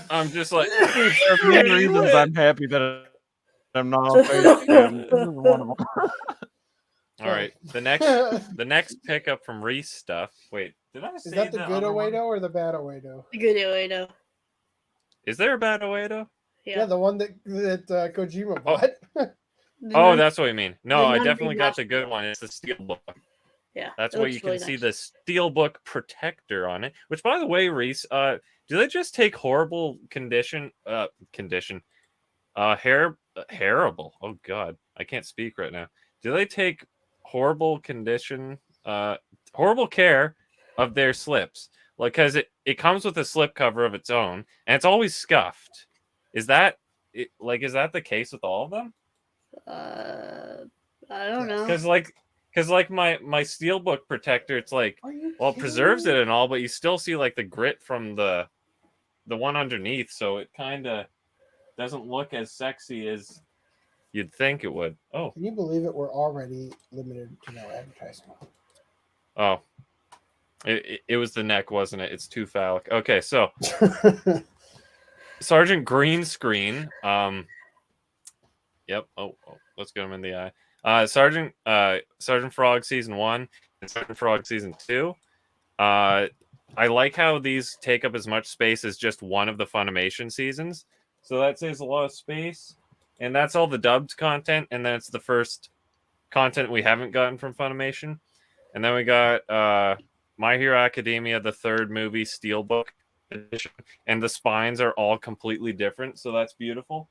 I'm just like, for many reasons, I'm happy that I'm not on Facebook. This is one of them. All right, the next pickup from Reese stuff. Wait, did I say Is that the good other one? Oedo or the bad Oedo? The good Oedo. Is there a bad Oedo? Yeah, the one that Kojima bought. Oh, that's what you mean. No, I definitely got the good one. It's the Steelbook. Yeah, that's where you can see the Steelbook protector on it. Which, by the way, Reese, do they just take horrible hairable? Oh God, I can't speak right now. Do they take horrible care of their slips? Like, because it comes with a slipcover of its own, and it's always scuffed. Is that the case with all of them? I don't know. Because like my steelbook protector, it's like, well, it preserves it and all, but you still see like the grit from the one underneath, so it kind of doesn't look as sexy as you'd think it would. Oh, can you believe it? We're already limited to no advertising. Oh, it was the neck, wasn't it? It's too phallic. Okay, so Sergeant Green Screen. Yep. Oh, let's get him in the eye. Sergeant Frog Season 1 and Sergeant Frog Season 2. I like how these take up as much space as just one of the Funimation seasons. So that saves a lot of space. And that's all the dubbed content. And then it's the first content we haven't gotten from Funimation. And then we got My Hero Academia, the third movie, Steelbook edition. And the spines are all completely different. So that's beautiful.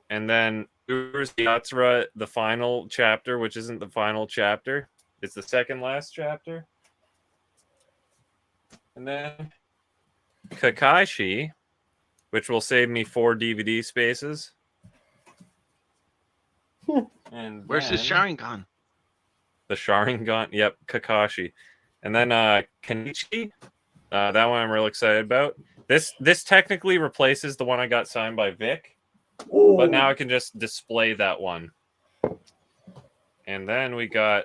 And then Urus Yatsura, the final chapter, which isn't the final chapter. It's the second last chapter. And then Kakashi, which will save me 4 DVD spaces. And where's his Sharingan? The Sharingan, yep, Kakashi. And then Kenichi, that one I'm real excited about. This technically replaces the one I got signed by Vic. But now I can just display that one. And then we got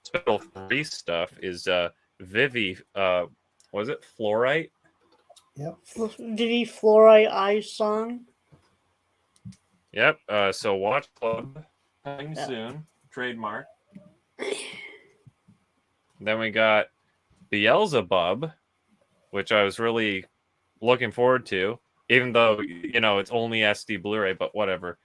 special free stuff is Vivi, was it Fluorite? Yep. Vivi Fluorite Eyes song. Yep. So Watch Club coming soon. Trademark. Then we got Beelzebub, which I was really looking forward to. Even though, it's only SD Blu-ray, but whatever.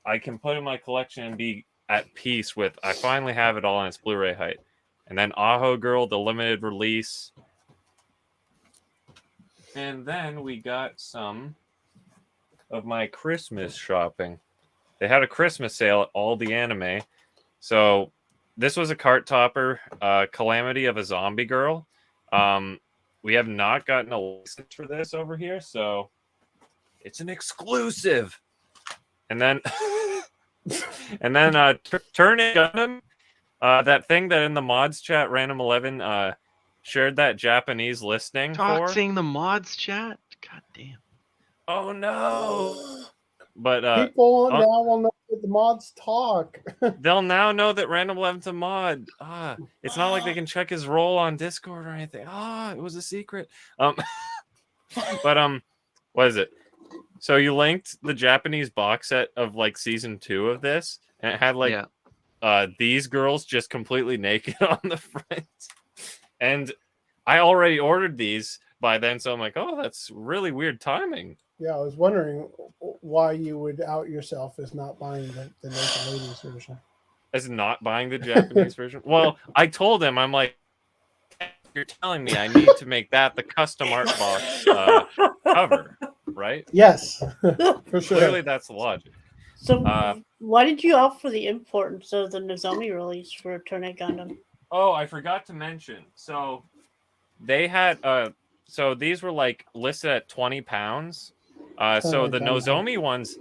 I can put in my collection and be at peace with, I finally have it all on its Blu-ray height. And then Aho Girl, the limited release. And then we got some of my Christmas shopping. They had a Christmas sale at all the anime. So this was a cart topper, Calamity of a Zombie Girl. We have not gotten a license for this over here, so it's an exclusive. And then Turn It Gundam, that thing that in the mods chat Random 11 shared that Japanese listing for. Seeing the mods chat? God damn. Oh no. But people now will know that the mods talk. They'll now know that Random 11's a mod. It's not like they can check his role on Discord or anything. It was a secret. But what is it? So you linked the Japanese box set of like season 2 of this, and it had like these girls just completely naked on the front. And I already ordered these by then, so I'm like, oh, that's really weird timing. Yeah, I was wondering why you would out yourself as not buying the naked ladies version. As not buying the Japanese version? Well, I told him, I'm like, you're telling me I need to make that the custom art box cover, right? Yes, for sure. Clearly, that's the logic. So, why did you opt for the import instead of the Nozomi release for Turn It Gundam? Oh, I forgot to mention. So, they had, so these were like listed at £20. So the Nozomi ones,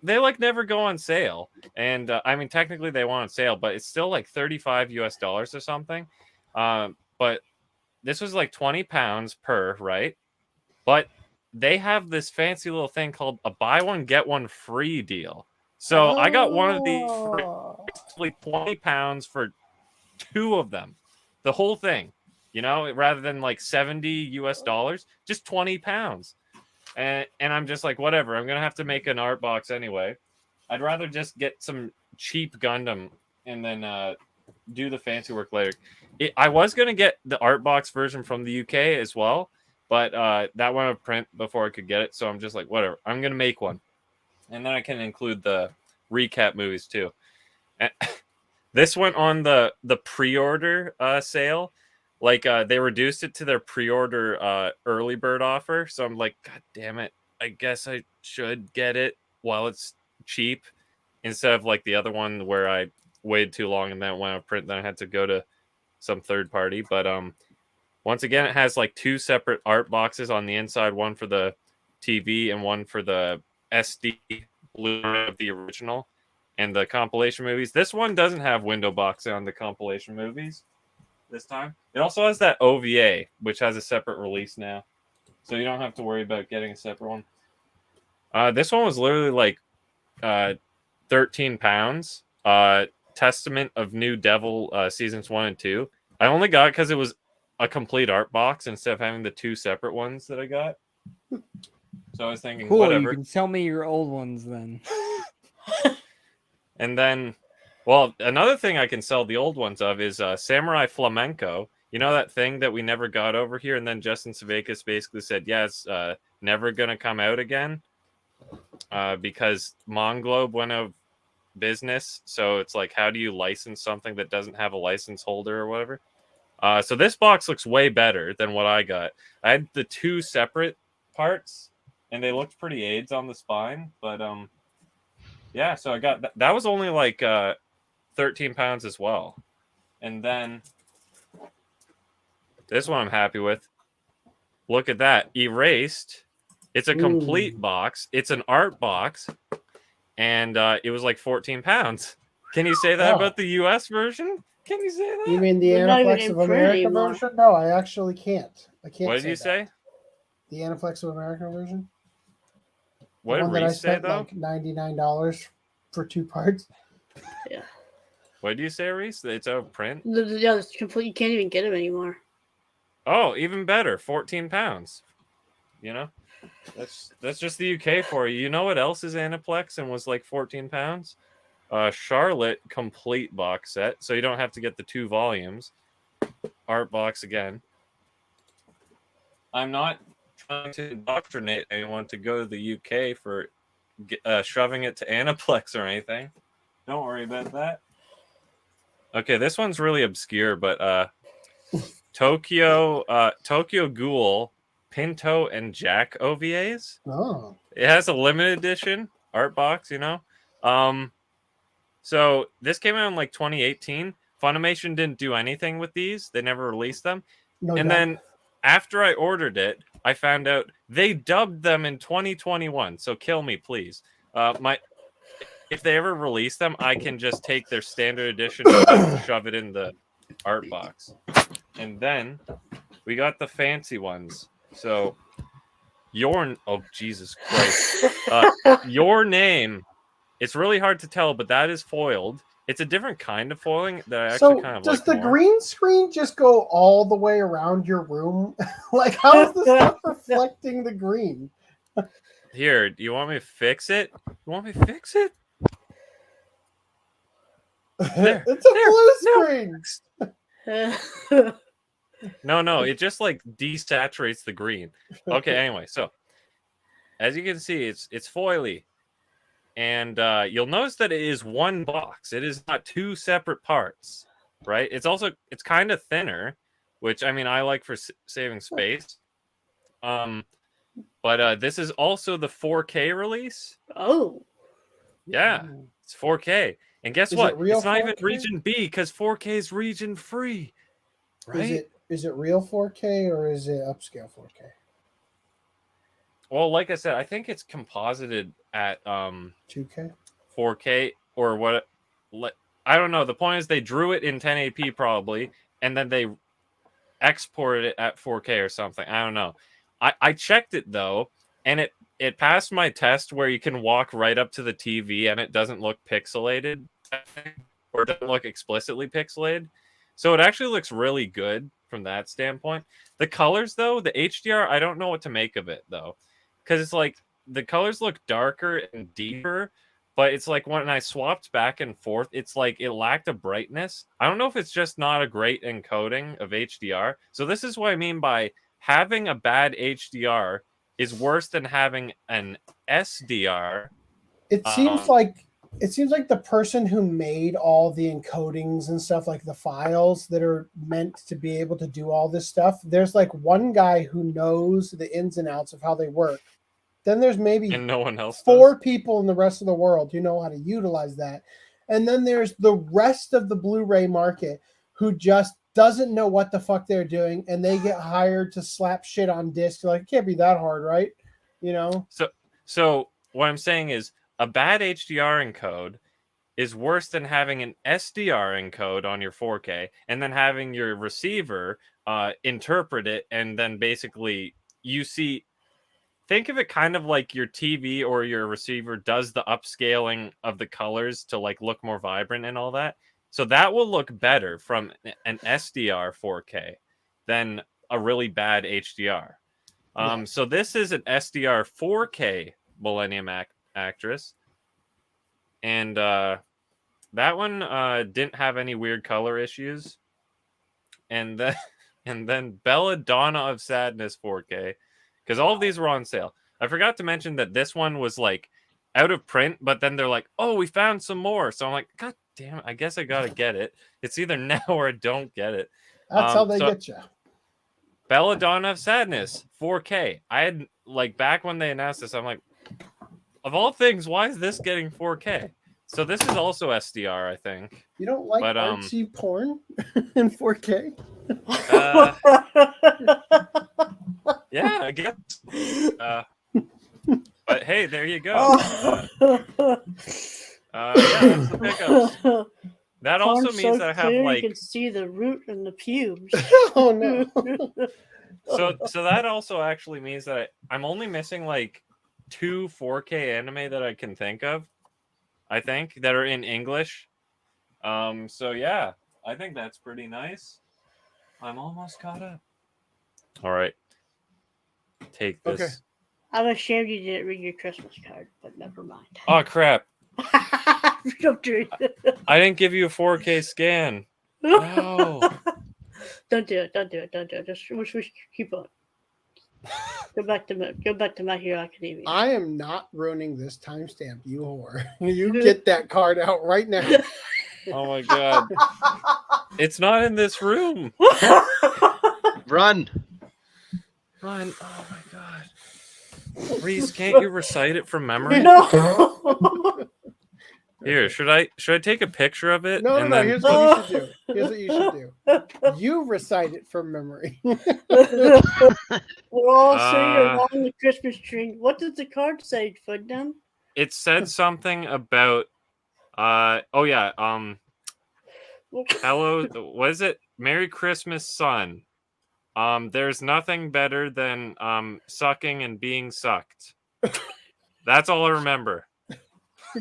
they like never go on sale. And I mean, technically they went on sale, but it's still like $35 US or something. But this was like £20 per, right? But they have this fancy little thing called a buy one, get one free deal. So I got one of these for basically £20 for 2 of them. The whole thing, rather than like $70 US, just £20. And I'm just like, whatever, I'm gonna have to make an art box anyway. I'd rather just get some cheap Gundam and then do the fancy work later. I was gonna get the art box version from the UK as well, but that went out of print before I could get it, so I'm just like, whatever, I'm gonna make one, and then I can include the recap movies too. And this went on the pre-order sale. Like, they reduced it to their pre-order early bird offer. So I'm like, God damn it. I guess I should get it while it's cheap instead of like the other one where I waited too long and then it went out of print. Then I had to go to some third party. But Once again, it has like 2 separate art boxes on the inside, one for the TV and one for the SD Blu-ray of the original and the compilation movies. This one doesn't have window boxing on the compilation movies this time. It also has that OVA, which has a separate release now. So you don't have to worry about getting a separate one. This one was literally like 13 pounds. Testament of New Devil seasons 1 and 2. I only got it because it was a complete art box instead of having the 2 separate ones that I got. So I was thinking, Cool, whatever. you can sell me your old ones then. And then, well, another thing I can sell the old ones of is Samurai Flamenco. You know that thing that we never got over here? And then Justin Savakis basically said, yeah, it's never going to come out again because Monglobe went out of business. So it's like, how do you license something that doesn't have a license holder or whatever? So this box looks way better than what I got. I had the 2 separate parts, and they looked pretty AIDS on the spine. But yeah, so I got that was only like 13 pounds as well. And then this one I'm happy with. Look at that. Erased. It's a complete box. It's an art box. And it was like 14 pounds. Can you say that about the US version? Can you say that? You mean the Aniplex of America version? No, I actually can't. I can't. What did you say? The Aniplex of America version. What the did one that I Reese say spent though? like $99 for 2 parts. Yeah. What did you say, Reese? It's out of print? Yeah, it's complete. You can't even get them anymore. Oh, even better. 14 pounds. You know? That's just the UK for you. You know what else is Aniplex and was like 14 pounds? Charlotte complete box set, so you don't have to get the 2 volumes. Art box again. I'm not trying to indoctrinate anyone to go to the UK for shoving it to Aniplex or anything. Don't worry about that. Okay, this one's really obscure, but Tokyo Ghoul, Pinto, and Jack OVAs. Oh. It has a limited edition art box, you know. So this came out in like 2018. Funimation didn't do anything with these. They never released them. Then after I ordered it, I found out they dubbed them in 2021. So kill me, please. If they ever release them, I can just take their standard edition and shove it in the art box. And then we got the fancy ones. So oh Jesus Christ. Your Name. It's really hard to tell, but that is foiled. It's a different kind of foiling that I actually kind of like. Does the green screen just go all the way around your room? Like, how is this stuff reflecting the green? Here, do you want me to fix it? There, it's a blue screen. No, it just like desaturates the green. Okay, anyway, so as you can see, it's foily. And you'll notice that it is one box. It is not 2 separate parts, right? It's kind of thinner, which I mean I like for saving space. But this is also the 4K release. Oh, yeah, it's 4K. And guess what? It's not 4K? even region B because 4K is region free, right? Is it real 4K or is it upscale 4K? Well, like I said, I think it's composited at 2K, 4K or what? I don't know. The point is they drew it in 1080p probably, and then they exported it at 4K or something. I don't know. I checked it though, and it passed my test where you can walk right up to the TV and it doesn't look pixelated or doesn't look explicitly pixelated. So it actually looks really good from that standpoint. The colors though, the HDR, I don't know what to make of it though. Because it's like the colors look darker and deeper, but it's like when I swapped back and forth, it's like it lacked a brightness. I don't know if it's just not a great encoding of HDR. So this is what I mean by having a bad HDR is worse than having an SDR. It seems like the person who made all the encodings and stuff, like the files that are meant to be able to do all this stuff, there's like one guy who knows the ins and outs of how they work. Then there's maybe and no one else 4 people in the rest of the world who know how to utilize that. And then there's the rest of the Blu-ray market who just doesn't know what the fuck they're doing, and they get hired to slap shit on disc. Like, it can't be that hard, right? You know? So what I'm saying is a bad HDR encode is worse than having an SDR encode on your 4K and then having your receiver interpret it, and then basically you see. Think of it kind of like your TV or your receiver does the upscaling of the colors to like look more vibrant and all that. So that will look better from an SDR 4K than a really bad HDR. So this is an SDR 4K Millennium Actress. And that one didn't have any weird color issues. And then Belladonna of Sadness 4K. Because all of these were on sale. I forgot to mention that this one was like out of print, but then they're like, oh, we found some more. So I'm like, God damn it, I guess I gotta get it. It's either now or I don't get it. That's how they get you. Belladonna of Sadness, 4K. I had, like, back when they announced this, I'm like, of all things, why is this getting 4K? So this is also SDR, I think. You don't like artsy porn in 4K? Yeah, I guess. But hey, there you go. Yeah, that's the pickups. That also means that I have like you can see the root and the pubes. Oh no. So that also actually means that I'm only missing like 2 4K anime that I can think of. I think that are in English. So yeah, I think that's pretty nice. I'm almost caught up. All right. Take this. Okay. I'm ashamed you didn't read your Christmas card, but never mind. Oh crap. Don't do it. I didn't give you a 4K scan. No. Don't do it. Don't do it. Don't do it. Just we should keep on. Go back to My Hero Academia. I am not ruining this timestamp, you whore. You get that card out right now. Oh my god. It's not in this room. Run. Run. Oh my god. Reese, can't you recite it from memory? No. Here, should I take a picture of it? No, then... here's what you should do. Here's what you should do. You recite it from memory. We're all sitting around the Christmas tree. What does the card say, Footdown? It said something about hello, what is it? Merry Christmas, son. There's nothing better than sucking and being sucked. That's all I remember.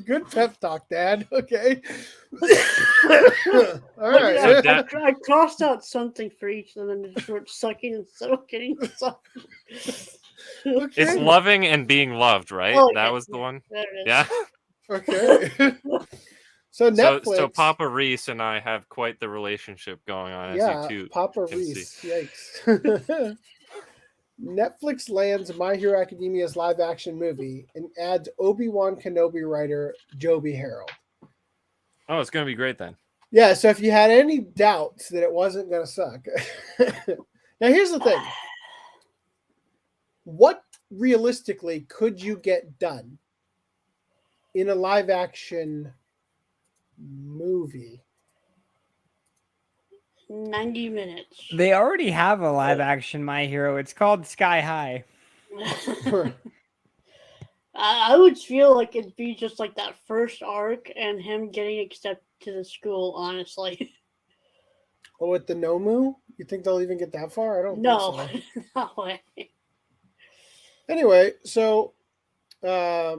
Good pep talk, Dad. Okay. All right. So I crossed out something for each of them, and just wrote sucking and sucking and sucking. Okay. It's loving and being loved, right? Oh, that yeah. was the one. There it is. Yeah. Okay. So Netflix. So Papa Reese and I have quite the relationship going on. Yeah, as you two Papa can Reese. see. Yikes. Netflix lands My Hero Academia's live-action movie and adds Obi-Wan Kenobi writer Joby Harold. Oh, it's gonna be great then. Yeah. So if you had any doubts that it wasn't gonna suck, now here's the thing: what realistically could you get done in a live-action movie? 90 minutes. They already have a live action My Hero. It's called Sky High. I would feel like it'd be just like that first arc and him getting accepted to the school, honestly. Oh, with the Nomu? You think they'll even get that far? I don't No, think so. no way. Anyway, so not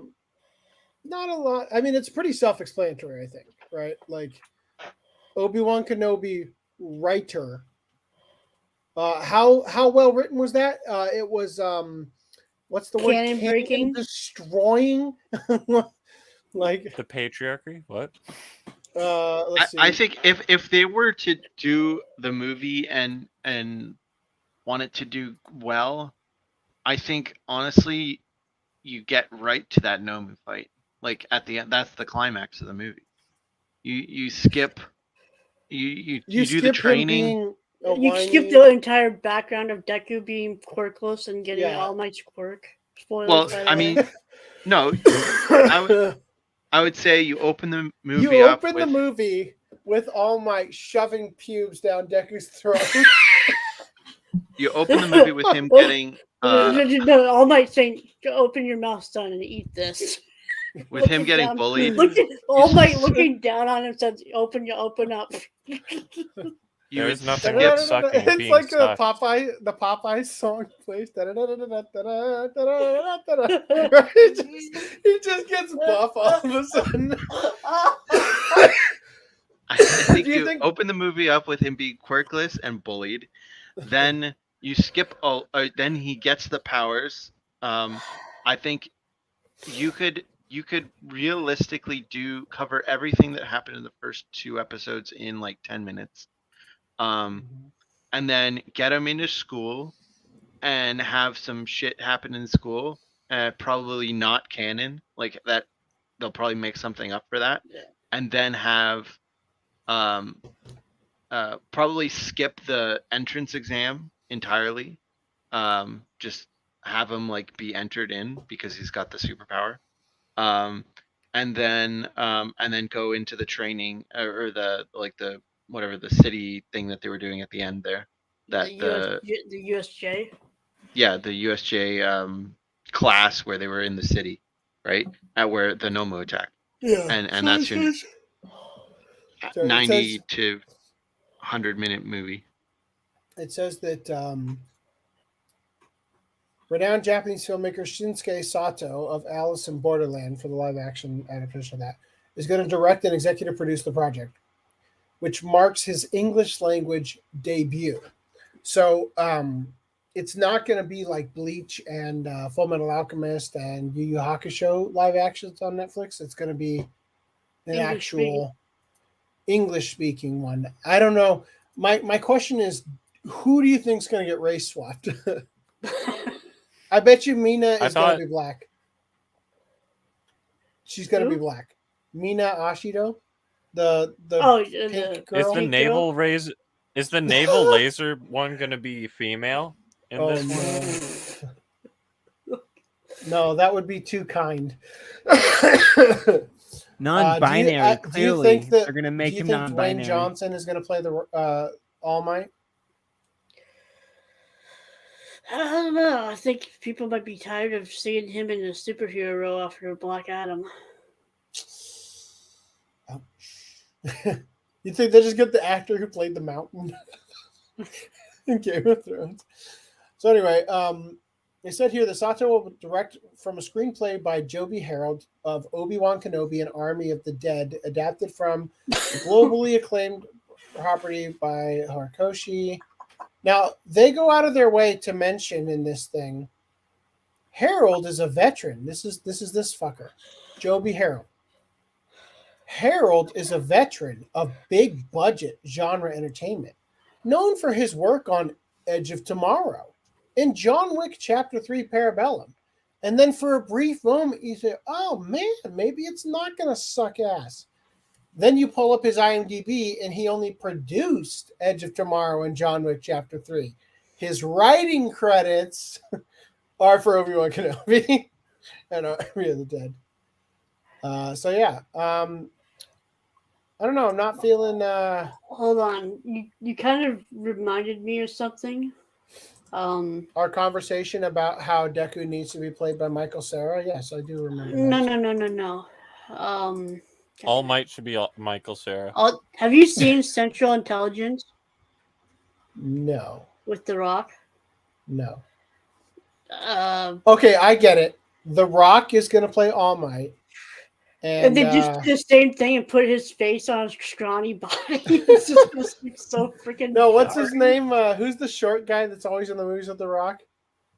a lot. I mean, it's pretty self-explanatory, I think, right? Like Obi-Wan Kenobi writer. How well written was that? It was what's the word? Cannon breaking, destroying. Like the patriarchy. What? Let's see. I think if they were to do the movie and want it to do well, I think honestly you get right to that Nomu fight. Like at the end, that's the climax of the movie. You skip. You do the training. You skip the entire background of Deku being quirkless and getting All Might's quirk. Spoilers. Well, I mean, no. I would say you open the movie. You open the movie with All Might shoving pubes down Deku's throat. You open the movie with him getting No, All Might saying, "Open your mouth, son, and eat this." with him getting bullied. All Might looking down on him says, "Open up." There's nothing like sucking. It's being like sucked. the Popeye song plays. He just gets buff all of a sudden. I think you open the movie up with him being quirkless and bullied. Then you skip. Then he gets the powers. I think you could realistically cover everything that happened in the first 2 episodes in like 10 minutes. And then get him into school and have some shit happen in school. Probably not canon, like that. They'll probably make something up for that, and then have probably skip the entrance exam entirely. Just have him like be entered in because he's got the superpower. And then go into the training or the whatever the city thing that they were doing at the end there. The USJ. Yeah, the USJ class where they were in the city, right? At where the Nomu attacked. Yeah. And that's your 90 to 100-minute movie. It says that renowned Japanese filmmaker Shinsuke Sato of Alice in Borderland, for the live-action adaptation of that, is going to direct and executive produce the project, which marks his English language debut. So it's not going to be like Bleach and Full Metal Alchemist and Yu Yu Hakusho live actions on Netflix. It's going to be an actual English-speaking one. I don't know. My question is, who do you think is going to get race swapped? I bet you Mina is going to be black. She's going to be black. Mina Ashido, the pink girl. Is the naval laser one going to be female in this one? No, that would be too kind. Non-binary. Clearly, they're going to make him non-binary. Dwayne Johnson is going to play the All Might? I don't know. I think people might be tired of seeing him in a superhero role after Black Adam. You think they just get the actor who played the Mountain in Game of Thrones? So anyway, they said here the Sato will direct from a screenplay by Joby Harold of Obi-Wan Kenobi and Army of the Dead, adapted from the globally acclaimed property by Horikoshi. Now, they go out of their way to mention in this thing, Harold is a veteran. This is this fucker, Joby Harold. Harold is a veteran of big budget genre entertainment, known for his work on Edge of Tomorrow and John Wick Chapter 3 Parabellum. And then for a brief moment, you say, oh man, maybe it's not going to suck ass. Then you pull up his IMDb and he only produced Edge of Tomorrow and John Wick Chapter 3. His writing credits are for Obi-Wan Kenobi and Army of the Dead. So yeah, I don't know. I'm not feeling. Hold on, you kind of reminded me of something. Our conversation about how Deku needs to be played by Michael Cera. Yes, I do remember. No. All Might should be Michael Cera. Have you seen Central Intelligence? No. With The Rock? No. Okay, I get it. The Rock is going to play All Might. And they just did the same thing and put his face on his scrawny body. It's just so freaking. No, what's his name? Who's the short guy that's always in the movies with The Rock?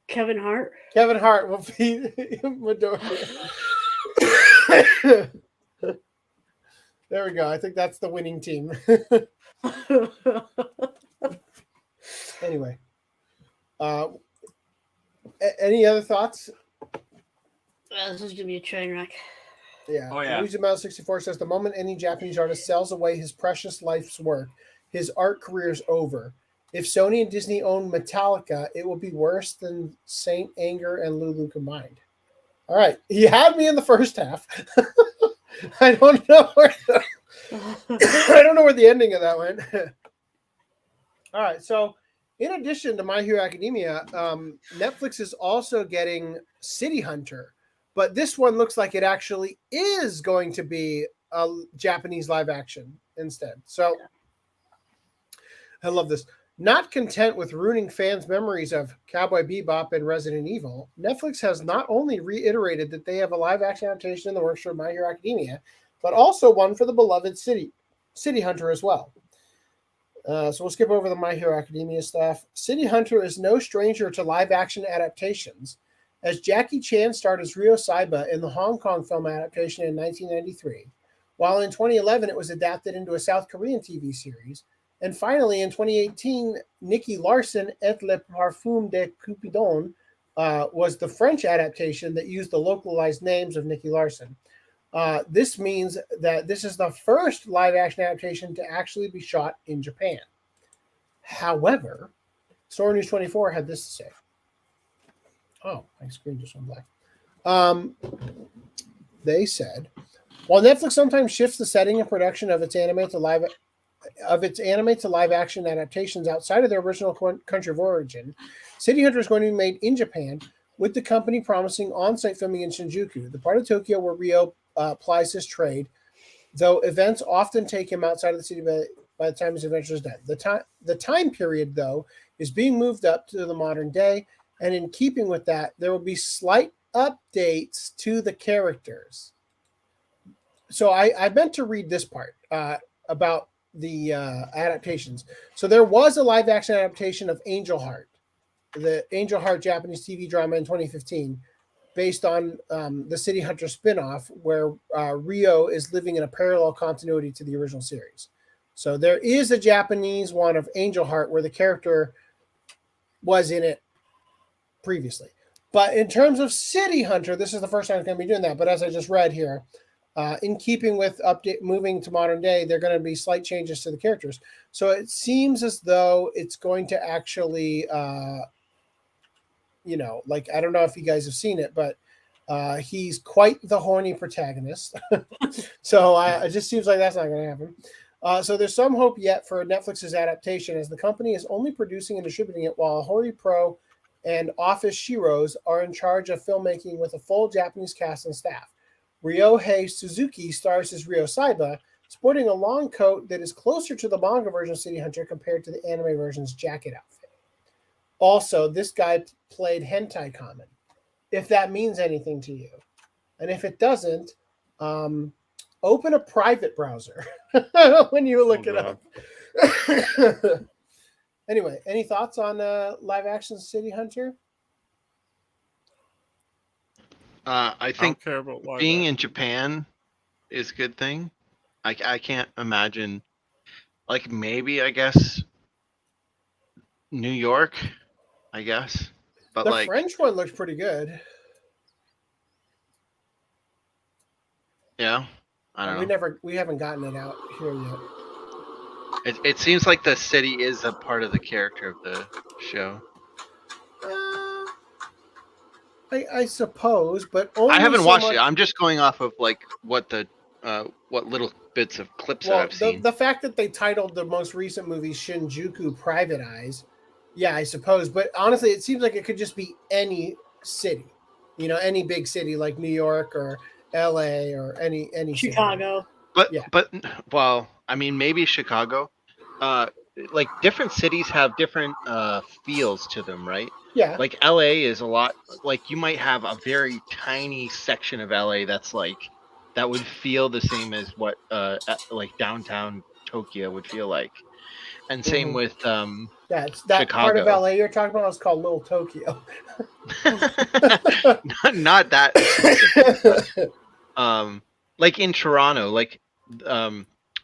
Kevin Hart. Kevin Hart will be Midoriya. There we go. I think that's the winning team. Anyway, any other thoughts? This is gonna be a train wreck. Yeah. Oh, yeah. Luigi64 says the moment any Japanese artist sells away his precious life's work, his art career is over. If Sony and Disney own Metallica, it will be worse than Saint Anger and Lulu combined. All right. He had me in the first half. I don't know where where the ending of that went. All right, so in addition to My Hero Academia, Netflix is also getting City Hunter, but this one looks like it actually is going to be a Japanese live action instead. So I love this. Not content with ruining fans' memories of Cowboy Bebop and Resident Evil, Netflix has not only reiterated that they have a live action adaptation in the works for My Hero Academia, but also one for the beloved City Hunter as well. So we'll skip over the My Hero Academia stuff. City Hunter is no stranger to live action adaptations, as Jackie Chan starred as Ryo Saiba in the Hong Kong film adaptation in 1993, while in 2011 it was adapted into a South Korean TV series. And finally, in 2018, Nicky Larson et le Parfum de Cupidon was the French adaptation that used the localized names of Nicky Larson. This means that this is the first live-action adaptation to actually be shot in Japan. However, Story News 24 had this to say. Oh, my screen just went black. They said, while Netflix sometimes shifts the setting and production of its anime to live action adaptations outside of their original country of origin, City Hunter is going to be made in Japan, with the company promising on-site filming in Shinjuku, the part of Tokyo where Ryo plies his trade, though events often take him outside of the city by the time his adventure is done. The time period, though, is being moved up to the modern day, and in keeping with that, there will be slight updates to the characters. So I meant to read this part about the adaptations. So there was a live action adaptation of Angel Heart, the Angel Heart Japanese TV drama in 2015, based on the City Hunter spinoff, where Ryo is living in a parallel continuity to the original series. So there is a Japanese one of Angel Heart where the character was in it previously. But in terms of City Hunter, this is the first time it's going to be doing that. But as I just read here, in keeping with moving to modern day, there are going to be slight changes to the characters. So it seems as though it's going to actually, like, I don't know if you guys have seen it, but he's quite the horny protagonist. So it just seems like that's not going to happen. So there's some hope yet for Netflix's adaptation, as the company is only producing and distributing it, while Hori Pro and Office Shiros are in charge of filmmaking with a full Japanese cast and staff. Ryohei Suzuki stars as Ryo Saiba, sporting a long coat that is closer to the manga version of City Hunter compared to the anime version's jacket outfit. Also, this guy played Hentai Kamen, if that means anything to you. And if it doesn't, open a private browser when you look it up. Anyway, any thoughts on live action City Hunter? I think being in Japan is a good thing. I can't imagine, like, maybe, I guess, New York, I guess. But the French one looks pretty good. Yeah, I don't know. We haven't gotten it out here yet. It seems like the city is a part of the character of the show. I suppose, but only I haven't so watched much... it. I'm just going off of like what little bits of clips that I've seen. The fact that they titled the most recent movie Shinjuku Private Eyes, yeah, I suppose. But honestly, it seems like it could just be any city, any big city like New York or LA or any Chicago. City. But well, I mean, maybe Chicago. Like different cities have different feels to them, right? Yeah. Like LA is a lot. Like you might have a very tiny section of LA that's like that would feel the same as what like downtown Tokyo would feel like, and same with it's that Chicago. Part of LA you're talking about is called Little Tokyo. not that specific, but, like in Toronto, like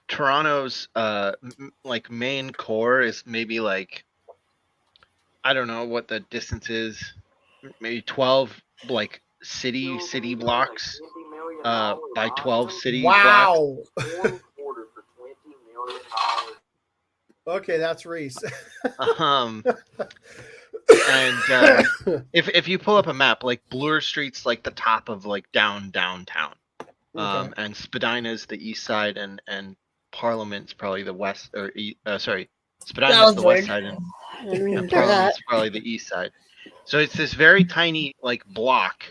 Toronto's like main core is maybe like, I don't know what the distance is, maybe 12 like city blocks by 12 city blocks. Okay, that's Reese. And if you pull up a map, like Bloor Street's like the top of like downtown, Okay. and Spadina's the east side, and Parliament's probably the west, or sorry, That Spadina was the west weird. side, and I didn't even and hear that. Parliament's probably the east side. So it's this very tiny like block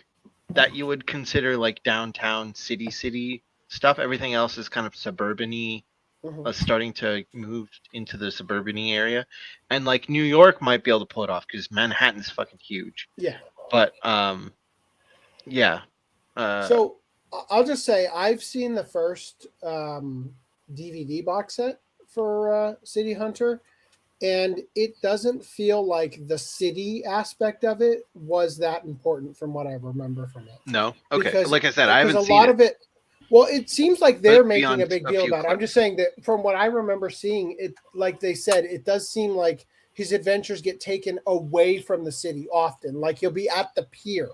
that you would consider like downtown city stuff. Everything else is kind of suburban-y, starting to move into the suburban-y area. And like New York might be able to pull it off because Manhattan's fucking huge. Yeah. But yeah. So I'll just say I've seen the first DVD box set for City Hunter, and it doesn't feel like the city aspect of it was that important from what I remember from it. No. Okay. Because- Like I said, I haven't because seen a lot it. of it. Well, it seems like they're But making beyond a big a deal few about it. I'm just saying that from what I remember seeing, it like they said, it does seem like his adventures get taken away from the city often. Like he'll be at the pier,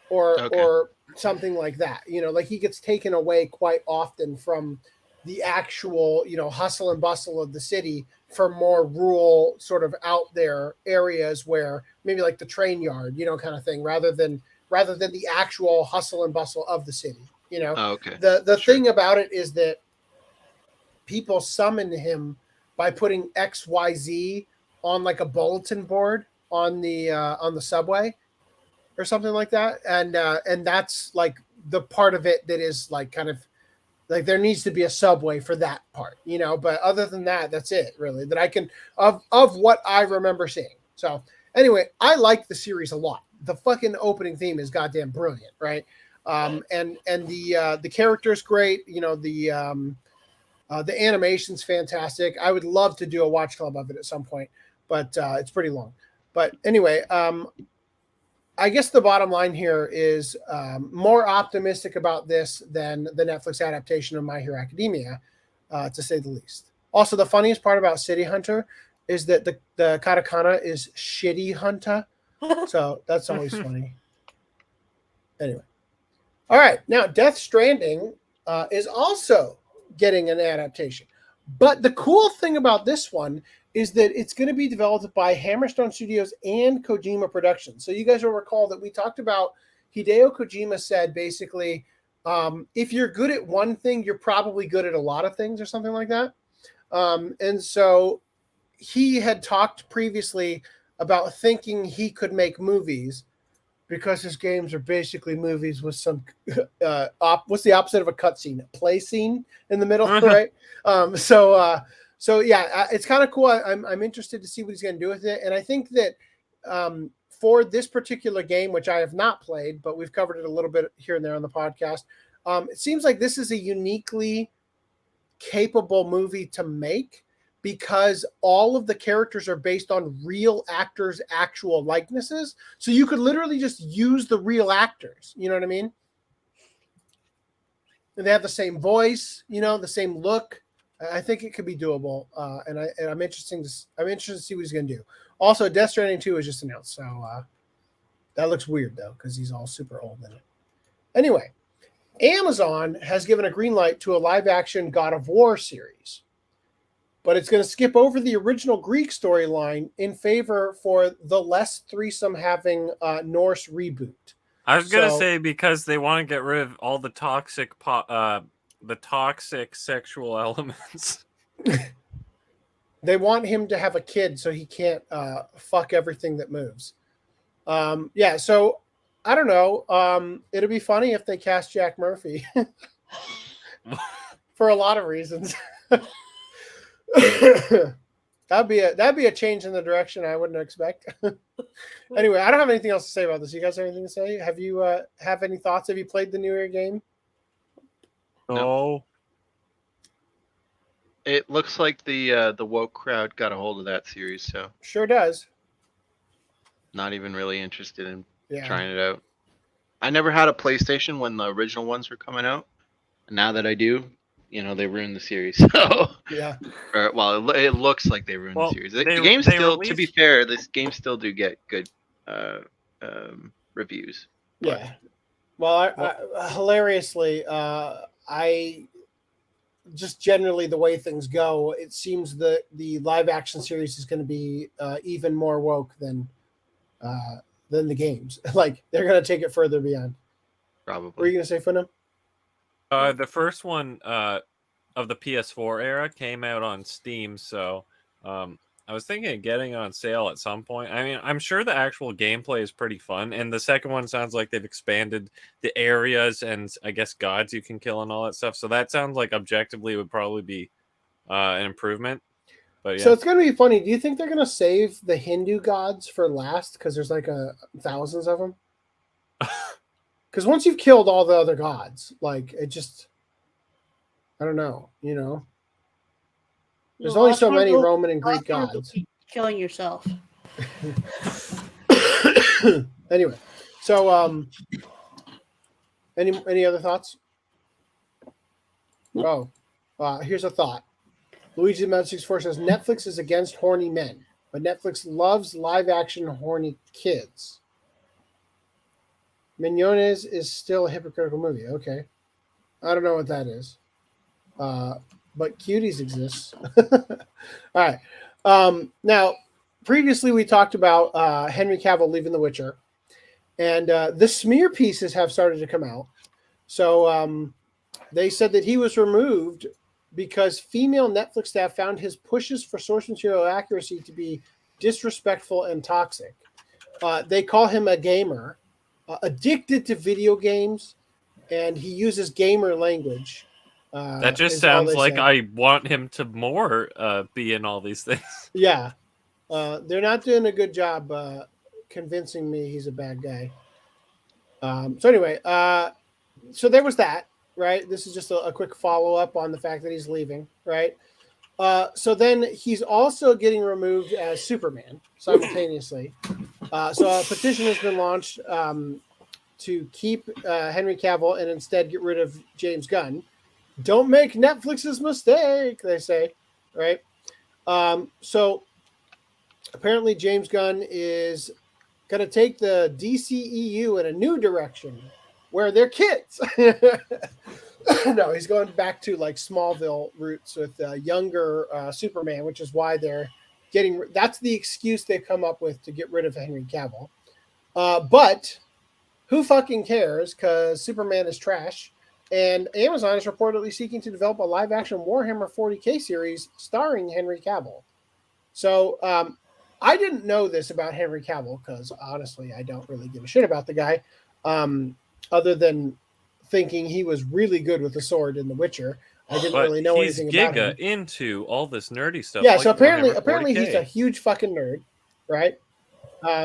or something like that. Like he gets taken away quite often from the actual, hustle and bustle of the city for more rural, sort of out there areas where maybe like the train yard, kind of thing, rather than the actual hustle and bustle of the city. Okay. The thing about it is that people summon him by putting XYZ on like a bulletin board on the subway or something like that, and that's like the part of it that is like kind of like there needs to be a subway for that part, but other than that, that's it really that I can of what I remember seeing. So anyway, I like the series a lot. The fucking opening theme is goddamn brilliant, right? And the character's great. The animation's fantastic. I would love to do a watch club of it at some point, but it's pretty long. But anyway, I guess the bottom line here is more optimistic about this than the Netflix adaptation of My Hero Academia, to say the least. Also, the funniest part about City Hunter is that the katakana is shitty hunter. So that's always funny. Anyway. All right. Now, Death Stranding is also getting an adaptation. But the cool thing about this one is that it's going to be developed by Hammerstone Studios and Kojima Productions. So you guys will recall that we talked about Hideo Kojima said basically, if you're good at one thing, you're probably good at a lot of things or something like that. And so he had talked previously about thinking he could make movies because his games are basically movies with some what's the opposite of a cutscene? A play scene in the middle, right? So yeah, it's kind of cool. I'm interested to see what he's going to do with it, and I think that for this particular game, which I have not played, but we've covered it a little bit here and there on the podcast, it seems like this is a uniquely capable movie to make, because all of the characters are based on real actors' actual likenesses. So you could literally just use the real actors. You know what I mean? And they have the same voice, the same look. I think it could be doable. And I'm interested to see what he's going to do. Also, Death Stranding 2 was just announced. So that looks weird, though, because he's all super old in it. Anyway, Amazon has given a green light to a live-action God of War series. But it's going to skip over the original Greek storyline in favor for the less threesome having Norse reboot. I was gonna say because they want to get rid of all the toxic sexual elements. They want him to have a kid so he can't fuck everything that moves. Yeah, so I don't know. It'll be funny if they cast Jack Murphy for a lot of reasons. That'd be a change in the direction I wouldn't expect. Anyway, I don't have anything else to say about this. You guys have anything to say? Have you have any thoughts? Have you played the New Year game? No. It looks like the woke crowd got a hold of that series, so Sure does. not even really interested in Yeah. trying it out. I never had a PlayStation when the original ones were coming out. And now that I do, they ruined the series. So Yeah. well, it looks like they ruined Well, the series. The they game still, to released- be fair, this game still do get good reviews. Yeah. Well, I hilariously, I just generally the way things go, it seems that the live action series is going to be even more woke than the games. Like they're going to take it further beyond. Probably. What are you going to say, Funam? The first one, of the PS4 era came out on Steam, so I was thinking of getting it on sale at some point. I mean, I'm sure the actual gameplay is pretty fun, and the second one sounds like they've expanded the areas and I guess gods you can kill and all that stuff. So that sounds like objectively would probably be an improvement. But yeah. So it's going to be funny. Do you think they're going to save the Hindu gods for last? Because there's like thousands of them. Because once you've killed all the other gods, like it just, I don't know, you know. There's only so many Roman and Greek gods. Killing yourself. Anyway, so any other thoughts? Oh, here's a thought. Luigi Med 64 says Netflix is against horny men, but Netflix loves live action horny kids. Mignonnes is still a hypocritical movie. Okay, I don't know what that is. But cuties exists. All right. Now, previously we talked about Henry Cavill leaving The Witcher, and the smear pieces have started to come out. So they said that he was removed because female Netflix staff found his pushes for source material accuracy to be disrespectful and toxic. They call him a gamer, addicted to video games, and he uses gamer language. That just sounds like I want him to more be in all these things. Yeah. They're not doing a good job convincing me he's a bad guy. So anyway, so there was that, right? This is just a quick follow-up on the fact that he's leaving, right? So then he's also getting removed as Superman simultaneously. So a petition has been launched to keep Henry Cavill and instead get rid of James Gunn. Don't make Netflix's mistake, they say, right? So apparently James Gunn is going to take the DCEU in a new direction where they're kids. No, he's going back to like Smallville roots with younger Superman, which is why they're getting, that's the excuse they've come up with to get rid of Henry Cavill. But who fucking cares? Because Superman is trash. And Amazon is reportedly seeking to develop a live-action Warhammer 40K series starring Henry Cavill. So I didn't know this about Henry Cavill because, honestly, I don't really give a shit about the guy other than thinking he was really good with the sword in The Witcher. I didn't really know anything about him. He's into all this nerdy stuff. Yeah, like so apparently 40K. he's a huge fucking nerd, right?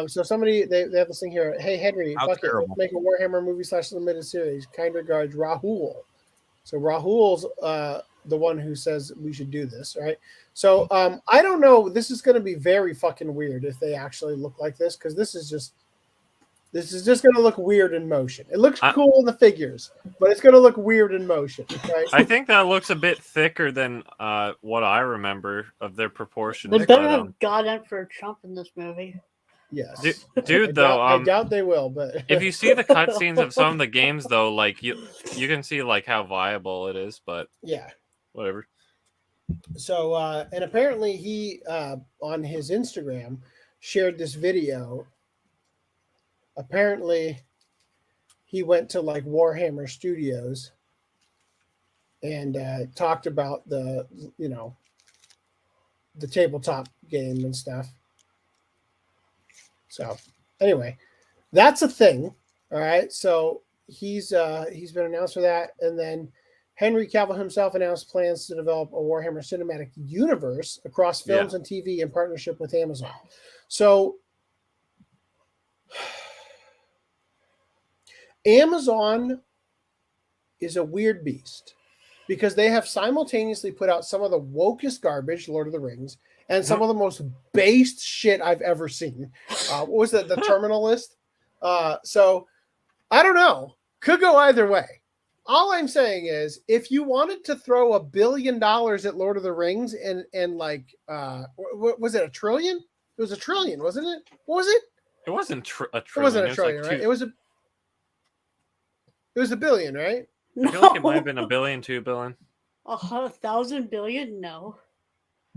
So somebody, they have this thing here. Hey, Henry, fuck it, let's make a Warhammer movie / limited series. Kind regards, Rahul. So Rahul's the one who says we should do this, right? So I don't know. This is going to be very fucking weird if they actually look like this, because this is just going to look weird in motion. It looks cool in the figures, but it's going to look weird in motion, right? I think that looks a bit thicker than what I remember of their proportions. They better have God Emperor Trump in this movie. Yes, dude. I doubt they will. But if you see the cutscenes of some of the games, though, like you can see like how viable it is. But yeah, whatever. So and apparently he on his Instagram shared this video. Apparently, he went to like Warhammer Studios and talked about the tabletop game and stuff. So anyway, that's a thing. All right. So he's been announced for that. And then Henry Cavill himself announced plans to develop a Warhammer cinematic universe across films and TV in partnership with Amazon. So Amazon is a weird beast because they have simultaneously put out some of the wokest garbage, Lord of the Rings, and some of the most based shit I've ever seen. What was that? The Terminal List? So I don't know. Could go either way. All I'm saying is, if you wanted to throw $1 billion at Lord of the Rings and like, what was it, $1 trillion? It was $1 trillion, wasn't it? What was it? It wasn't a trillion. It wasn't $1 trillion, right? It was $1 billion, right? I feel like it might have been $1 billion, $2 billion. 1,000 billion? No.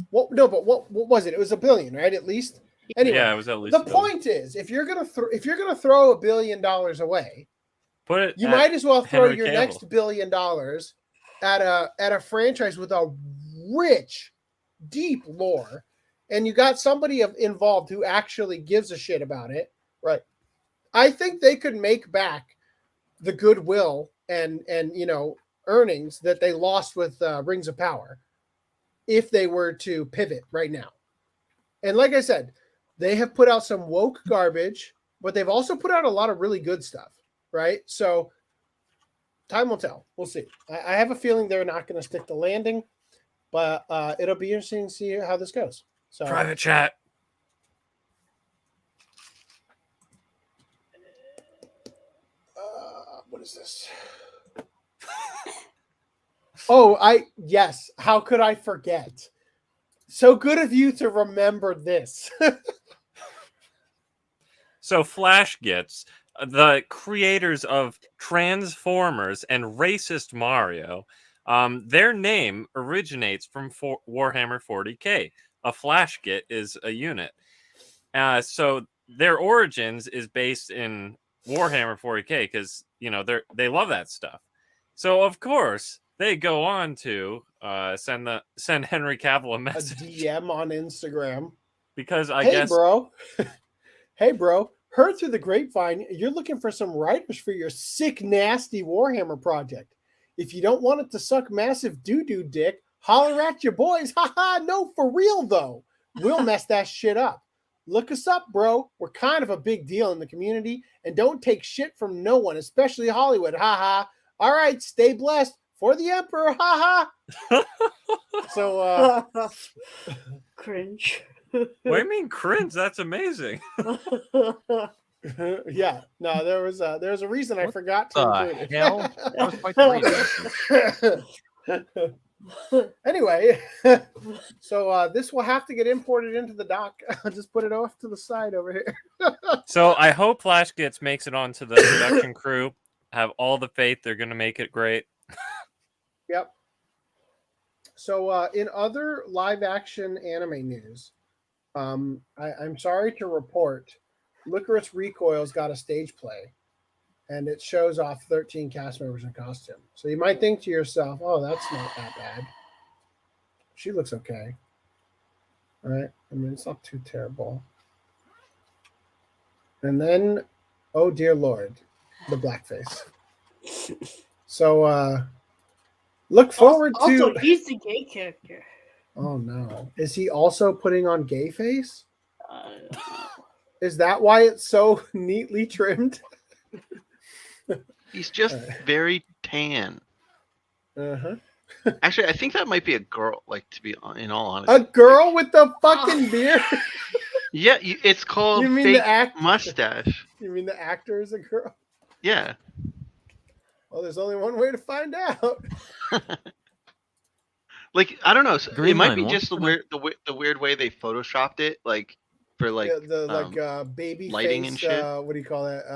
What? No, but what was it? It was $1 billion, right? At least. Anyway, yeah, it was at least. The point is, if you're gonna throw $1 billion away, put it. You might as well throw Henry your Cavill. next $1 billion at a franchise with a rich, deep lore, and you got somebody involved who actually gives a shit about it, right? I think they could make back the goodwill and earnings that they lost with Rings of Power if they were to pivot right now. And like I said, they have put out some woke garbage, but they've also put out a lot of really good stuff, right? So time will tell. We'll see. I have a feeling they're not going to stick the landing, but it'll be interesting to see how this goes. So Private chat. What is this? Oh, yes. How could I forget? So good of you to remember this. So Flash gets the creators of Transformers and racist Mario. Their name originates from Warhammer 40K. A Flash Git is a unit. So their origins is based in Warhammer 40K because they love that stuff. So of course they go on to send Henry Cavill a message, a DM on Instagram, because hey, bro. Hey, bro. Heard through the grapevine you're looking for some writers for your sick, nasty Warhammer project. If you don't want it to suck massive doo-doo dick, holler at your boys. Haha, no, for real though. We'll mess that shit up. Look us up, bro. We're kind of a big deal in the community, and don't take shit from no one, especially Hollywood. Haha. All right, stay blessed. For the Emperor. Haha. So cringe. What do you mean cringe? That's amazing. Yeah, no, there was a reason I forgot to include it. Hell? That was quite the reason. Anyway, so this will have to get imported into the dock. I'll just put it off to the side over here. So I hope Flash Gits makes it onto the production crew. Have all the faith they're going to make it great. Yep. So in other live action anime news, I'm sorry to report, Lycoris Recoil's got a stage play, and it shows off 13 cast members in costume. So you might think to yourself, oh, that's not that bad. She looks okay. All right. I mean, it's not too terrible. And then, oh dear Lord, the blackface. So look forward to... Also, he's the gay character. Oh no. Is he also putting on gay face? Is that why it's so neatly trimmed? He's just very tan. Uh-huh. Actually, I think that might be a girl, to be in all honesty. A girl with the fucking beard? Yeah, it's called fake mustache. You mean the actor is a girl? Yeah. Well, there's only one way to find out. I don't know. It might be Greenland, just the weird way they photoshopped it, baby lighting face, and shit. What do you call that?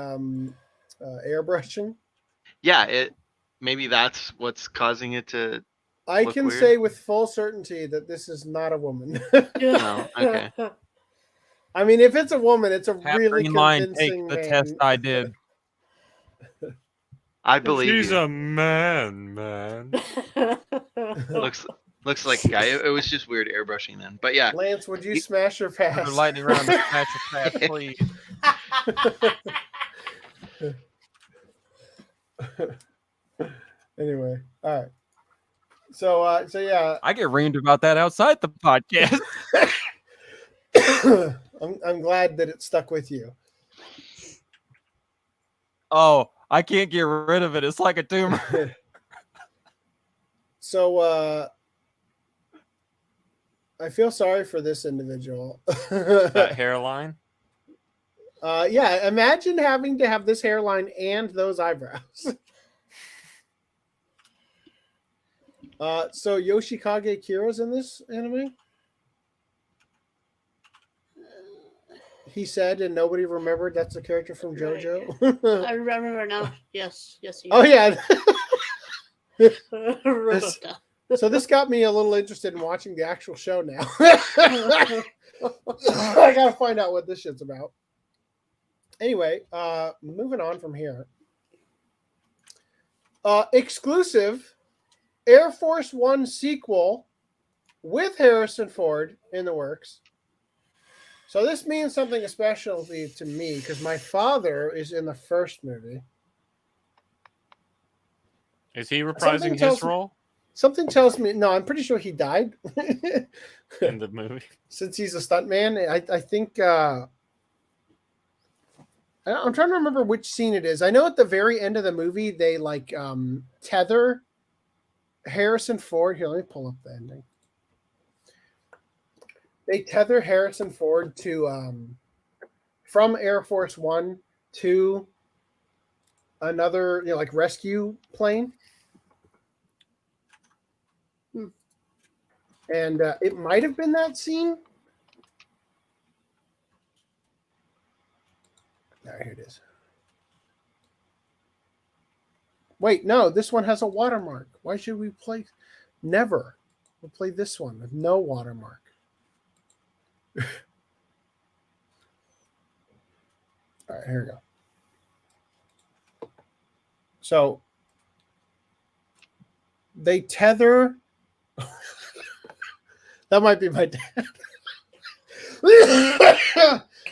Airbrushing. Yeah, maybe that's what's causing it to. I can say with full certainty that this is not a woman. No, okay. I mean, if it's a woman, it's a really Greenland, convincing take the man. test I did. I believe He's you. a man. Looks like a guy. It was just weird airbrushing then, but yeah. Lance, would you smash her pass? Another lightning round, smash your pass, please. Anyway, all right. So yeah, I get reamed about that outside the podcast. I'm glad that it stuck with you. Oh, I can't get rid of it. It's like a tumor. So I feel sorry for this individual. That hairline? Yeah, imagine having to have this hairline and those eyebrows. So Yoshikage Kira's in this anime? He said, and nobody remembered that's a character from JoJo. I remember now. Yes, he Oh, is. yeah. So this got me a little interested in watching the actual show now. I gotta find out what this shit's about. Anyway, moving on from here. Exclusive Air Force One sequel with Harrison Ford in the works. So this means something especially to me because my father is in the first movie. Is he reprising his role Something tells me, no, I'm pretty sure he died in the movie? Since he's a stuntman. I think, I'm trying to remember which scene it is. I know at the very end of the movie, they like tether Harrison Ford. Here, let me pull up the ending. They tether Harrison Ford to from Air Force One to another, like rescue plane. And it might have been that scene. All right, here it is. Wait, no, this one has a watermark. Why should we play? Never. We'll play this one with no watermark. All right, here we go. So they tether. That might be my dad.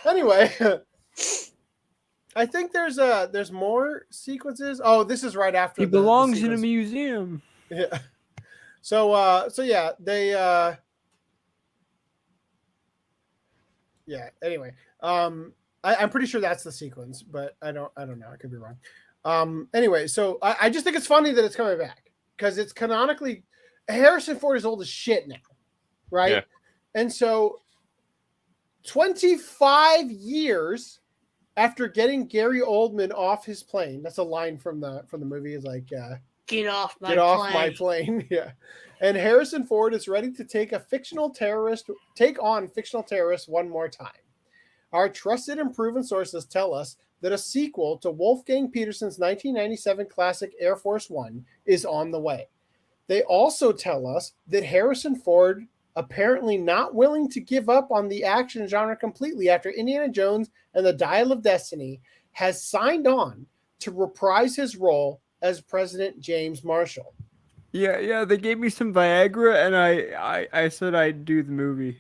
Anyway, I think there's more sequences. Oh, this is right after. He belongs in a museum. Yeah. So yeah, they yeah. Anyway, I'm pretty sure that's the sequence, but I don't know. I could be wrong. Anyway, so I just think it's funny that it's coming back because it's canonically Harrison Ford is old as shit now, right? Yeah. And so 25 years after getting Gary Oldman off his plane, that's a line from the movie, is like get off my plane. Yeah. And Harrison Ford is ready to take on fictional terrorists one more time. Our trusted and proven sources tell us that a sequel to Wolfgang Petersen's 1997 classic Air Force One is on the way. They also tell us that Harrison Ford, apparently not willing to give up on the action genre completely after Indiana Jones and the Dial of Destiny, has signed on to reprise his role as President James Marshall. Yeah, they gave me some Viagra, and I said I'd do the movie.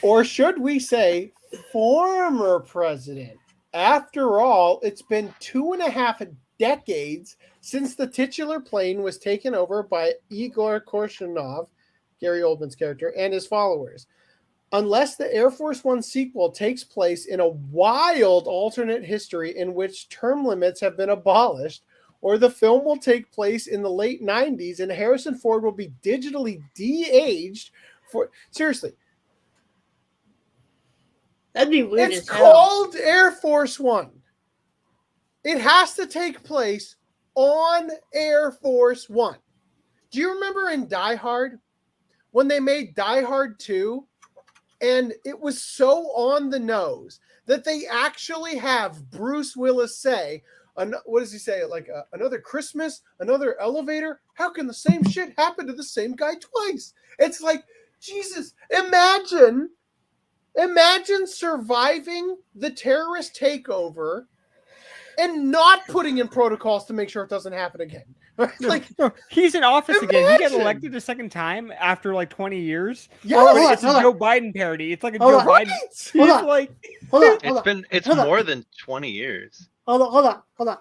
Or should we say former president? After all, it's been 2.5 decades since the titular plane was taken over by Igor Korshunov, Gary Oldman's character, and his followers. Unless the Air Force One sequel takes place in a wild alternate history in which term limits have been abolished, or the film will take place in the late 90s and Harrison Ford will be digitally de-aged for... Seriously. That'd be weird. It's called Air Force One. It has to take place on Air Force One. Do you remember in Die Hard when they made Die Hard 2 and it was so on the nose that they actually have Bruce Willis say, what does he say? Like another Christmas, another elevator. How can the same shit happen to the same guy twice? It's like, Jesus, imagine surviving the terrorist takeover and not putting in protocols to make sure it doesn't happen again. Like, no, he's in office again. He got elected a second time after like 20 years. Yeah, it's a Joe Biden parody. It's like a Joe Biden. It's more than 20 years. Hold on.